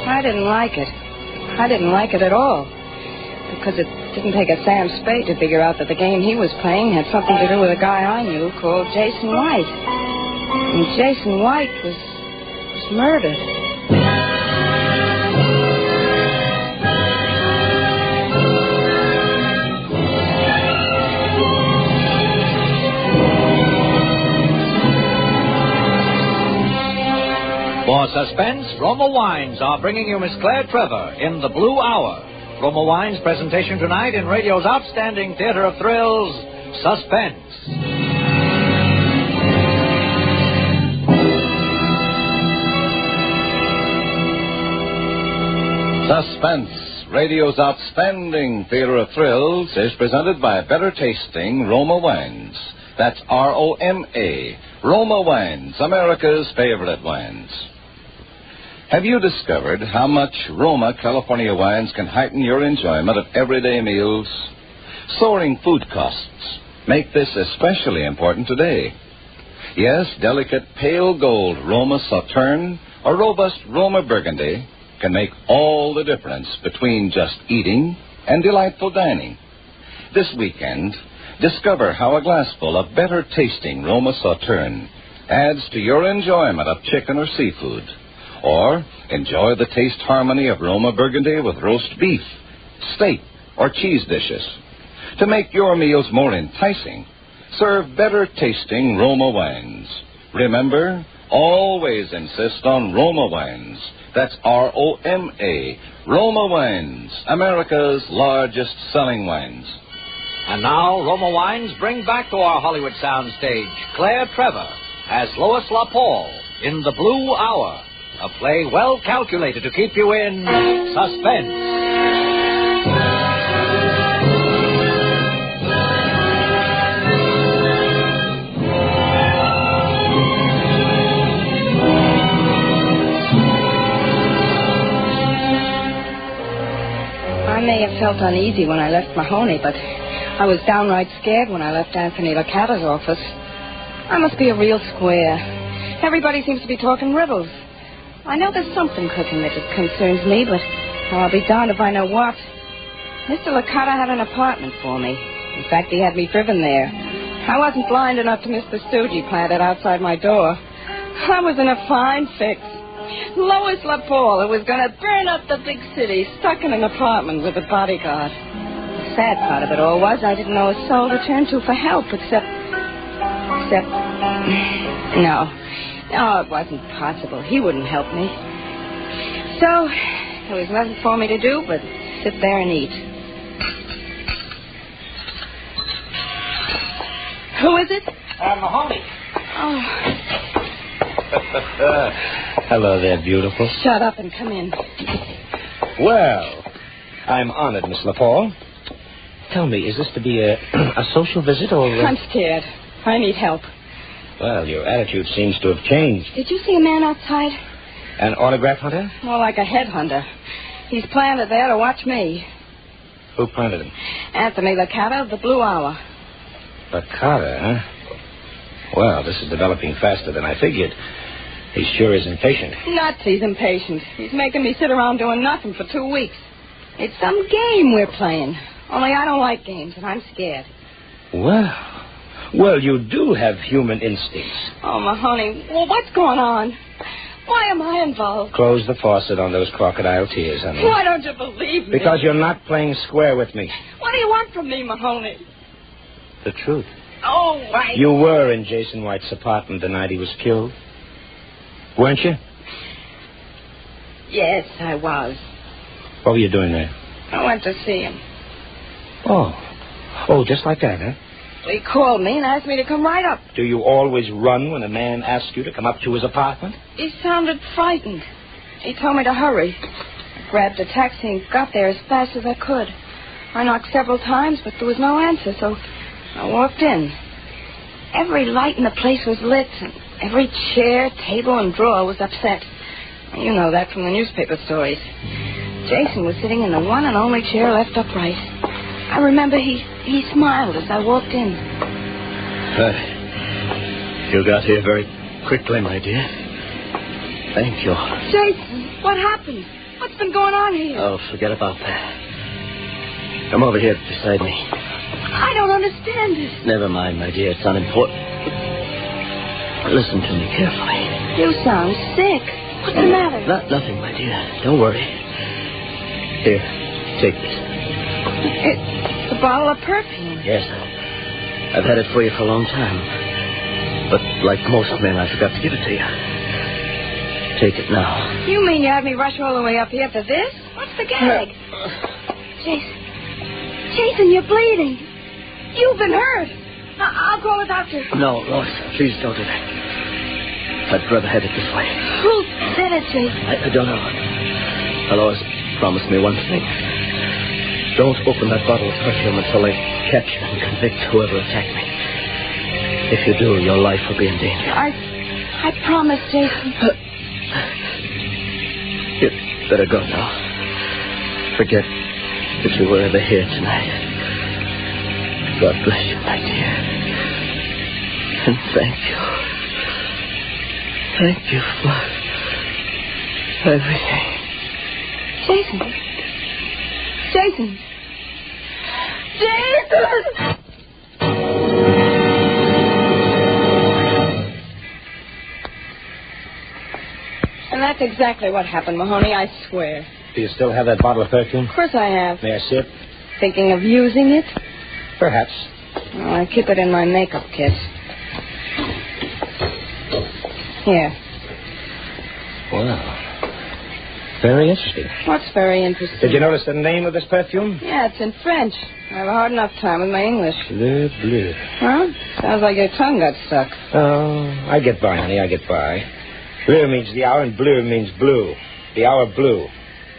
I didn't like it. I didn't like it at all. Because it didn't take a Sam Spade to figure out that the game he was playing had something to do with a guy I knew called Jason White. And Jason White was murdered.
For Suspense, Roma Wines are bringing you Miss Claire Trevor in The Blue Hour. Roma Wines' presentation tonight in radio's outstanding theater of thrills, Suspense.
Suspense, radio's outstanding theater of thrills, is presented by better tasting Roma Wines. That's R-O-M-A, Roma Wines, America's favorite wines. Have you discovered how much Roma California wines can heighten your enjoyment of everyday meals? Soaring food costs make this especially important today. Yes, delicate pale gold Roma Sauterne or robust Roma Burgundy can make all the difference between just eating and delightful dining. This weekend, discover how a glassful of better tasting Roma Sauterne adds to your enjoyment of chicken or seafood. Or enjoy the taste harmony of Roma Burgundy with roast beef, steak, or cheese dishes. To make your meals more enticing, serve better tasting Roma wines. Remember, always insist on Roma wines. That's R-O-M-A, Roma Wines, America's largest selling wines.
And now, Roma Wines bring back to our Hollywood soundstage Claire Trevor as Lois LaPaul in The Blue Hour, a play well calculated to keep you in suspense.
I may have felt uneasy when I left Mahoney, but I was downright scared when I left Anthony Licata's office. I must be a real square. Everybody seems to be talking riddles. I know there's something cooking that concerns me, but I'll be darned if I know what. Mr. Licata had an apartment for me. In fact, he had me driven there. I wasn't blind enough to miss the stooge he planted outside my door. I was in a fine fix. Lois LaPaul, who was going to burn up the big city, stuck in an apartment with a bodyguard. The sad part of it all was I didn't know a soul to turn to for help, except... No, it wasn't possible. He wouldn't help me. So, there was nothing for me to do but sit there and eat. Who is it?
Mahoney.
Oh.
Hello there, beautiful.
Shut up and come in.
Well, I'm honored, Miss LaPaul. Tell me, is this to be a social visit or...
I'm scared. I need help.
Well, your attitude seems to have changed.
Did you see a man outside?
An autograph hunter?
More like a headhunter. He's planted there to watch me.
Who planted him?
Anthony Licata of the Blue Hour.
Licata, huh? Well, this is developing faster than I figured. He sure is impatient.
Nuts, he's impatient. He's making me sit around doing nothing for 2 weeks. It's some game we're playing. Only I don't like games, and I'm scared.
Well, you do have human instincts.
Oh, Mahoney, well, what's going on? Why am I involved?
Close the faucet on those crocodile tears, honey.
Why don't you believe me?
Because you're not playing square with me.
What do you want from me, Mahoney?
The truth.
Oh, right.
You were in Jason White's apartment the night he was killed. Weren't you?
Yes, I was.
What were you doing there?
I went to see him.
Oh, just like that, huh?
He called me and asked me to come right up.
Do you always run when a man asks you to come up to his apartment?
He sounded frightened. He told me to hurry. I grabbed a taxi and got there as fast as I could. I knocked several times, but there was no answer, so I walked in. Every light in the place was lit, and every chair, table, and drawer was upset. You know that from the newspaper stories. Jason was sitting in the one and only chair left upright. I remember he smiled as I walked in.
You got here very quickly, my dear. Thank you.
Jason, what happened? What's been going on here?
Oh, forget about that. Come over here beside me.
I don't understand this.
Never mind, my dear. It's unimportant. Listen to me carefully.
You sound sick. What's the matter?
Nothing, my dear. Don't worry. Here, take this.
It's a bottle of perfume.
Yes, I've had it for you for a long time. But like most men, I forgot to give it to you. Take it now.
You mean you had me rush all the way up here for this? What's the gag? Jason, you're bleeding. You've been hurt. I'll call a doctor.
No, Lois, please don't do that. I'd rather have it this way.
Who did it, Jason?
I don't know. Lois, promise me one thing. Don't open that bottle of perfume until they catch and convict whoever attacked me. If you do, your life will be in danger.
I promise, Jason.
You'd better go now. Forget that you were ever here tonight. God bless you, my dear. And thank you. Thank you for everything.
Jason! And that's exactly what happened, Mahoney, I swear.
Do you still have that bottle of perfume?
Of course I have.
May I see it?
Thinking of using it?
Perhaps.
Well, I keep it in my makeup kit. Here.
Wow. Very interesting.
What's very interesting?
Did you notice the name of this perfume?
Yeah, it's in French. I have a hard enough time with my English.
Bleu, bleu.
Huh? Sounds like your tongue got stuck.
Oh, I get by, honey, I get by. Bleu means the hour, and bleu means blue. The hour blue.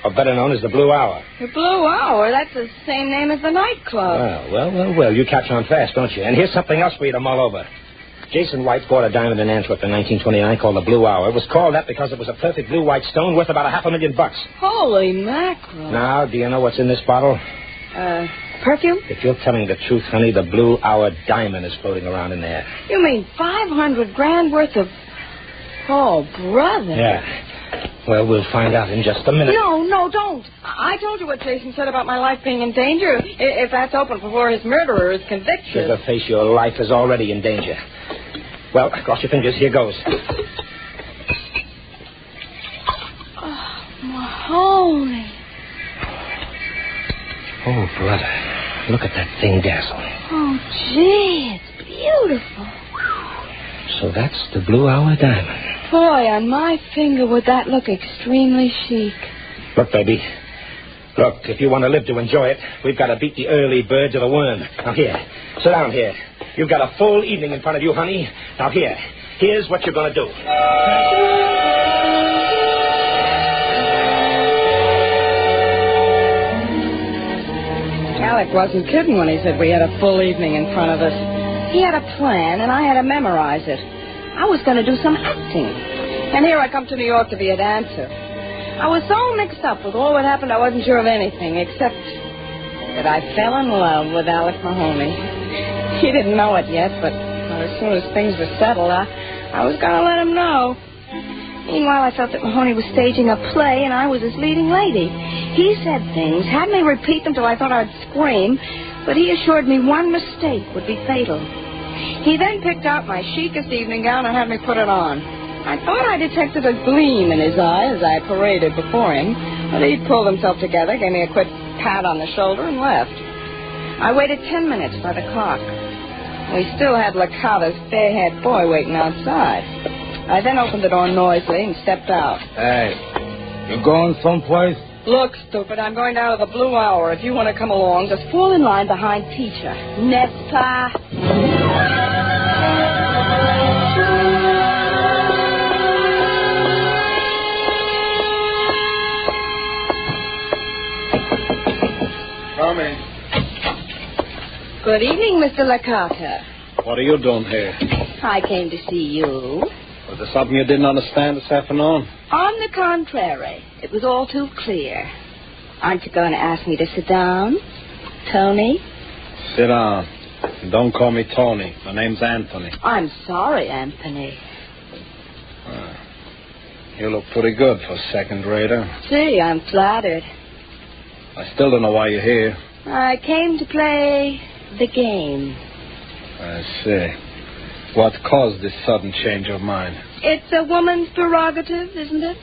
Or better known as the Blue Hour.
The Blue Hour? That's the same name as the nightclub.
Well. You catch on fast, don't you? And here's something else for you to mull over. Jason White bought a diamond in Antwerp in 1929 called the Blue Hour. It was called that because it was a perfect blue-white stone worth about $500,000.
Holy mackerel.
Now, do you know what's in this bottle?
Perfume?
If you're telling the truth, honey, the Blue Hour diamond is floating around in there.
You mean $500,000 worth of... Oh, brother.
Yeah. Well, we'll find out in just a minute.
No, don't. I told you what Jason said about my life being in danger. If that's open before his murderer is convicted.
Sugarface, your life is already in danger. Well, cross your fingers. Here goes.
Oh, Mahoney.
Oh, brother. Look at that thing dazzling.
Oh, gee, it's beautiful.
So that's the Blue Hour diamond.
Boy, on my finger would that look extremely chic.
Look, baby. Look, if you want to live to enjoy it, we've got to beat the early bird to the worm. Now, here. Sit down here. You've got a full evening in front of you, honey. Now, here's what you're going to do.
Alec wasn't kidding when he said we had a full evening in front of us. He had a plan, and I had to memorize it. I was going to do some acting. And here I come to New York to be a dancer. I was so mixed up with all that happened, I wasn't sure of anything, except that I fell in love with Alec Mahoney. He didn't know it yet, but as soon as things were settled, I was going to let him know. Meanwhile, I felt that Mahoney was staging a play, and I was his leading lady. He said things, had me repeat them till I thought I'd scream, but he assured me one mistake would be fatal. He then picked out my chicest evening gown and had me put it on. I thought I detected a gleam in his eye as I paraded before him, but he pulled himself together, gave me a quick pat on the shoulder, and left. I waited 10 minutes by the clock. We still had Licata's fair-haired boy waiting outside. I then opened the door noisily and stepped out.
Hey, you going someplace?
Look, stupid, I'm going down to the Blue Hour. If you want to come along, just fall in line behind teacher. N'est-ce pas?
Come in.
Good evening, Mr. Licata.
What are you doing here?
I came to see you.
Was there something you didn't understand this afternoon?
On the contrary, it was all too clear. Aren't you going to ask me to sit down, Tony?
Sit down. Don't call me Tony. My name's Anthony.
I'm sorry, Anthony.
You look pretty good for a second-rater.
Gee, I'm flattered.
I still don't know why you're here.
I came to play the game.
I see. What caused this sudden change of mind?
It's a woman's prerogative, isn't it?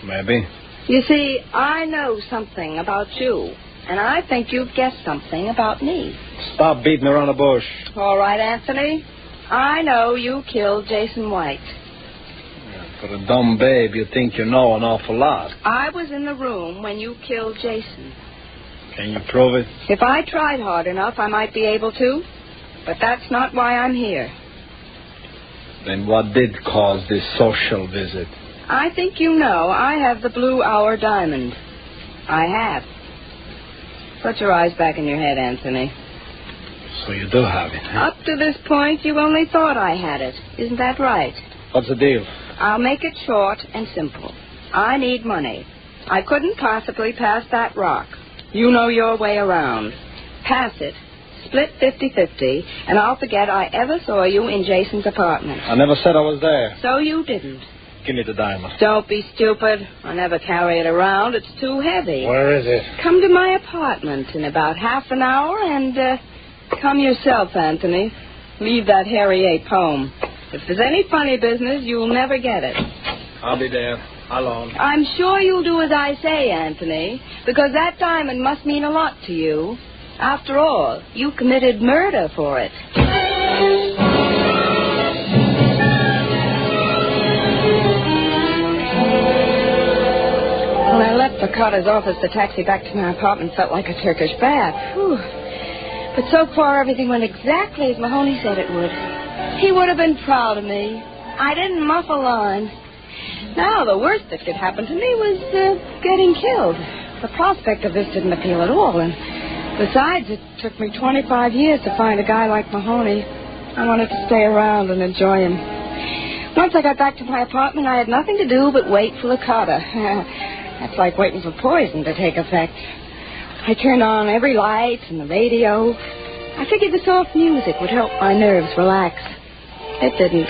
Maybe.
You see, I know something about you, and I think you've guessed something about me.
Stop beating around the bush.
All right, Anthony. I know you killed Jason White.
For a dumb babe, you think you know an awful lot.
I was in the room when you killed Jason.
Can you prove it?
If I tried hard enough, I might be able to. But that's not why I'm here.
Then what did cause this social visit?
I think you know I have the Blue Hour diamond. I have. Put your eyes back in your head, Anthony.
So you do have it, huh?
Up to this point, you've only thought I had it. Isn't that right?
What's the deal?
I'll make it short and simple. I need money. I couldn't possibly pass that rock. You know your way around. Pass it. Split 50-50, and I'll forget I ever saw you in Jason's apartment.
I never said I was there.
So you didn't.
Give me the diamond.
Don't be stupid. I never carry it around. It's too heavy.
Where is it?
Come to my apartment in about half an hour, and come yourself, Anthony. Leave that hairy ape home. If there's any funny business, you'll never get it.
I'll be there. Alone.
I'm sure you'll do as I say, Anthony, because that diamond must mean a lot to you. After all, you committed murder for it. When I left Licata's office, the taxi back to my apartment felt like a Turkish bath. Whew. But so far, everything went exactly as Mahoney said it would. He would have been proud of me. I didn't muff a line. Now, the worst that could happen to me was getting killed. The prospect of this didn't appeal at all, and besides, it took me 25 years to find a guy like Mahoney. I wanted to stay around and enjoy him. Once I got back to my apartment, I had nothing to do but wait for Licata. That's like waiting for poison to take effect. I turned on every light and the radio. I figured the soft music would help my nerves relax. It didn't.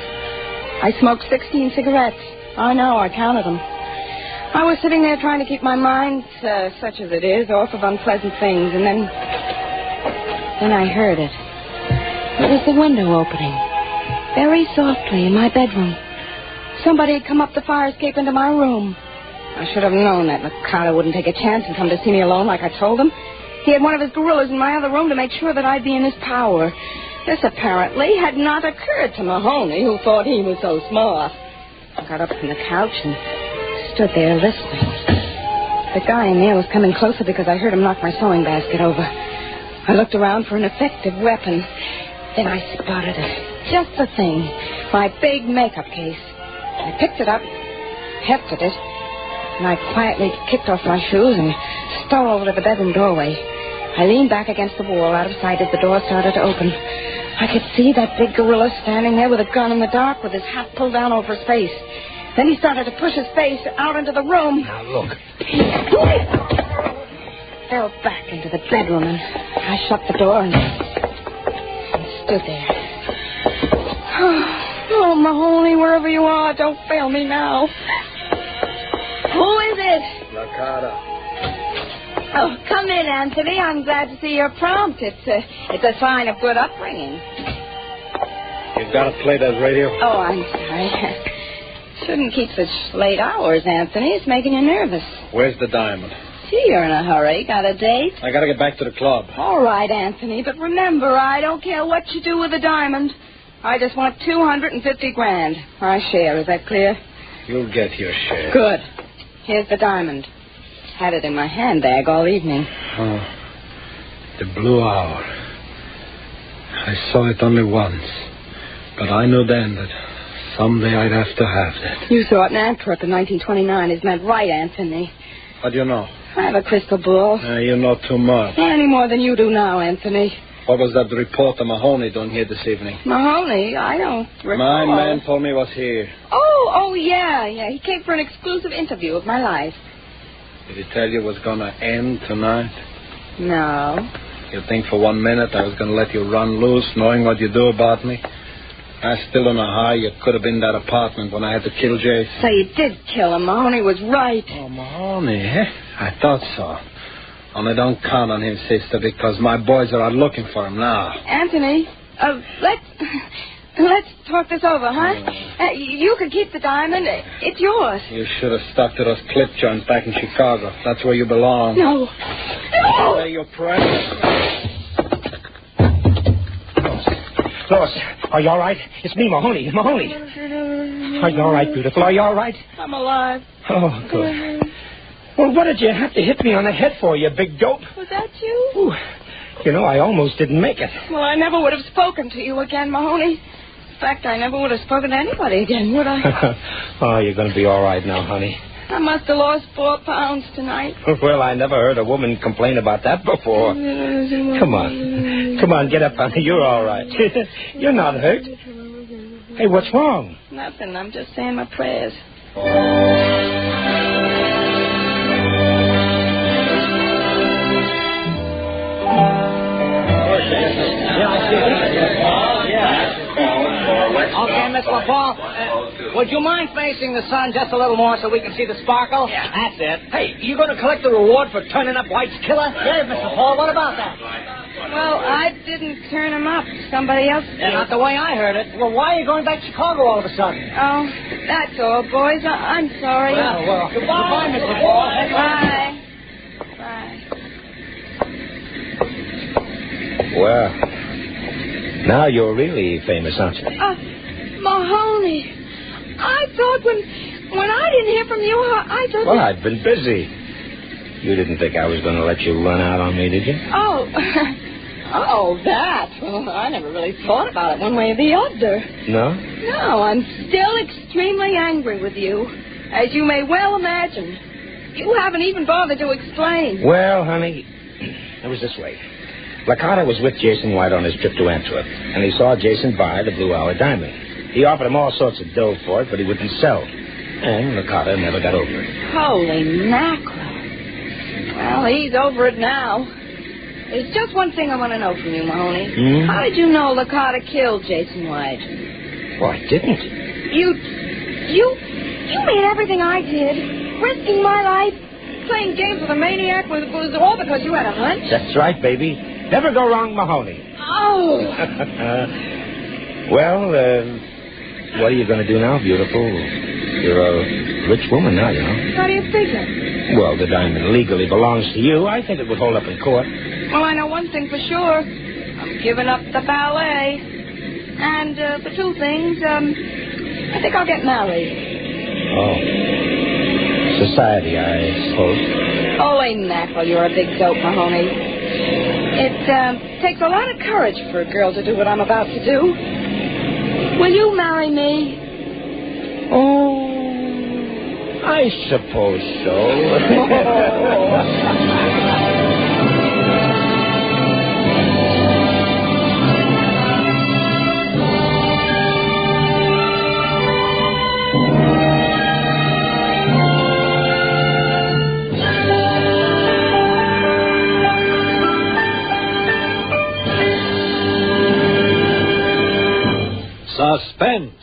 I smoked 16 cigarettes. I know, I counted them. I was sitting there trying to keep my mind, such as it is, off of unpleasant things, and then I heard it. It was the window opening, very softly in my bedroom. Somebody had come up the fire escape into my room. I should have known that Mikado wouldn't take a chance and come to see me alone like I told him. He had one of his gorillas in my other room to make sure that I'd be in his power. This apparently had not occurred to Mahoney, who thought he was so smart. I got up from the couch and stood there listening. The guy in there was coming closer because I heard him knock my sewing basket over. I looked around for an effective weapon. Then I spotted it. Just the thing. My big makeup case. I picked it up, hefted it, and I quietly kicked off my shoes and stole over to the bedroom doorway. I leaned back against the wall out of sight as the door started to open. I could see that big gorilla standing there with a gun in the dark with his hat pulled down over his face. Then he started to push his face out into the room.
Now, look.
Fell back into the bedroom, and I shut the door and stood there. Oh, Mahoney, wherever you are, don't fail me now. Who is it?
Nakata.
Oh, come in, Anthony. I'm glad to see you're prompt. It's a sign of good upbringing.
You've got to play that radio?
Oh, I'm sorry. Shouldn't keep such late hours, Anthony. It's making you nervous.
Where's the diamond?
Gee, you're in a hurry. Got a date?
I got to get back to the club.
All right, Anthony, but remember, I don't care what you do with the diamond. I just want $250,000. My share, is that clear?
You'll get your share.
Good. Here's the diamond. Had it in my handbag all evening.
Oh, the blue hour. I saw it only once, but I knew then that someday I'd have to have it.
You saw it in Antwerp in 1929. Isn't that right, Anthony?
How do you know?
I have a crystal ball.
You know too much.
Any more than you do now, Anthony.
What was that reporter Mahoney doing here this evening?
Mahoney? I don't recall.
My man told me he was here.
Oh, yeah. He came for an exclusive interview of my life.
Did he tell you it was going to end tonight?
No.
You think for 1 minute I was going to let you run loose, knowing what you do about me? I still don't know how you could have been in that apartment when I had to kill Jason.
So you did kill him. Mahoney was right.
Oh, Mahoney, eh? I thought so. Only don't count on him, sister, because my boys are out looking for him now.
Anthony, let's talk this over, huh? You can keep the diamond. It's yours.
You should have stuck to those clip joints back in Chicago. That's where you belong.
No.
Say your prayers.
Lois, are you all right? It's me, Mahoney. Are you all right, beautiful? Are you all right?
I'm alive.
Oh, good. Well, what did you have to hit me on the head for, you big dope?
Was that you?
Ooh, you know, I almost didn't make it.
Well, I never would have spoken to you again, Mahoney. In fact, I never would have spoken to anybody again, would I?
Oh, you're going to be all right now, honey.
I must have lost 4 pounds tonight.
Well, I never heard a woman complain about that before. Come on, get up, honey. You're all right. You're not hurt. Hey, what's wrong?
Nothing. I'm just saying my prayers.
Okay, Miss LaPaul, would you mind facing the sun just a little more so we can see the sparkle?
Yeah.
That's it. Hey, you going to collect the reward for turning up White's killer?
Yeah, Miss LaPaul, what about that?
Well, I didn't turn him up. Somebody else did.
Yeah, not the way I heard it. Well, why are you going back to Chicago all of a sudden?
Oh, that's all, boys. I'm sorry.
Well, goodbye, Miss LaPaul.
Bye.
Well, now you're really famous, aren't you?
Mahoney, I thought when I didn't hear from you, I thought...
Well, I've been busy. You didn't think I was going to let you run out on me, did you?
Oh, that. Well, I never really thought about it one way or the other.
No?
No, I'm still extremely angry with you, as you may well imagine. You haven't even bothered to explain.
Well, honey, it was this way. Licata was with Jason White on his trip to Antwerp, and he saw Jason buy the Blue Hour diamond. He offered him all sorts of dough for it, but he wouldn't sell. And Licata never got over it.
Holy mackerel. Well, he's over it now. There's just one thing I want to know from you, Mahoney.
Hmm?
How did you know Licata killed Jason White?
Well, I didn't.
You mean everything I did risking my life, playing games with a maniac was all because you had a hunch?
That's right, baby. Never go wrong, Mahoney.
Oh.
Well, what are you going to do now, beautiful? You're a rich woman now, you know.
How do you figure?
Well, the diamond legally belongs to you. I think it would hold up in court.
Well, I know one thing for sure. I'm giving up the ballet. And for two things, I think I'll get married.
Oh. Society, I suppose.
Oh, ain't that well, you're a big dope, Mahoney. It takes a lot of courage for a girl to do what I'm about to do. Will you marry me?
Oh, I suppose so.
Suspense.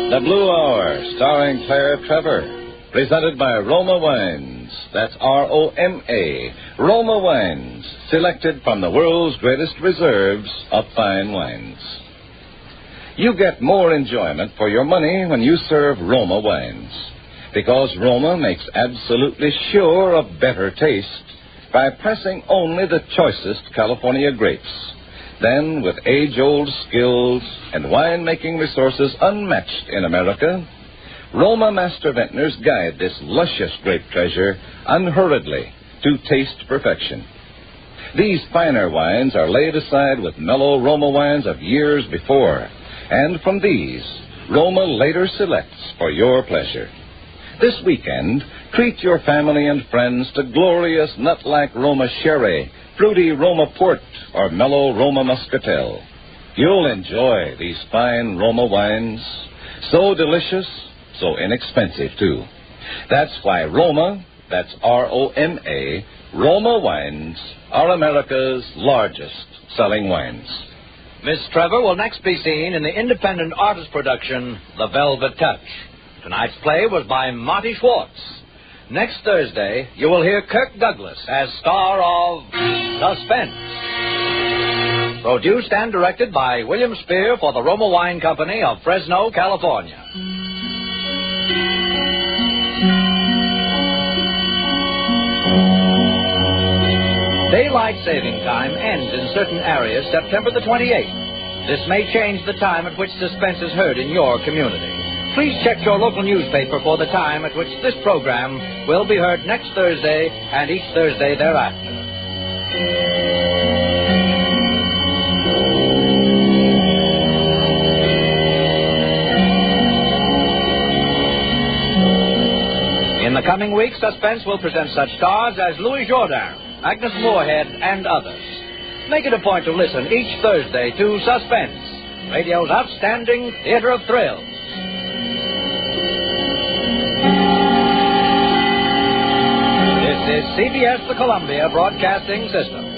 The Blue Hour, starring Claire Trevor. Presented by Roma Wines. That's R-O-M-A. Roma Wines. Selected from the world's greatest reserves of fine wines. You get more enjoyment for your money when you serve Roma Wines. Because Roma makes absolutely sure of better taste by pressing only the choicest California grapes. Then, with age-old skills and wine-making resources unmatched in America, Roma master vintners guide this luscious grape treasure unhurriedly to taste perfection. These finer wines are laid aside with mellow Roma wines of years before, and from these, Roma later selects for your pleasure. This weekend, treat your family and friends to glorious nut-like Roma Sherry, fruity Roma Port, or mellow Roma Muscatel. You'll enjoy these fine Roma wines. So delicious, so inexpensive, too. That's why Roma, that's R-O-M-A, Roma Wines, are America's largest selling wines.
Miss Trevor will next be seen in the independent artist production, The Velvet Touch. Tonight's play was by Monty Schwartz. Next Thursday, you will hear Kirk Douglas as star of Suspense. Produced and directed by William Spear for the Roma Wine Company of Fresno, California. Daylight saving time ends in certain areas September the 28th. This may change the time at which Suspense is heard in your community. Please check your local newspaper for the time at which this program will be heard next Thursday and each Thursday thereafter. In the coming weeks, Suspense will present such stars as Louis Jourdain, Agnes Moorehead, and others. Make it a point to listen each Thursday to Suspense, radio's outstanding theater of thrills. This is CBS, the Columbia Broadcasting System.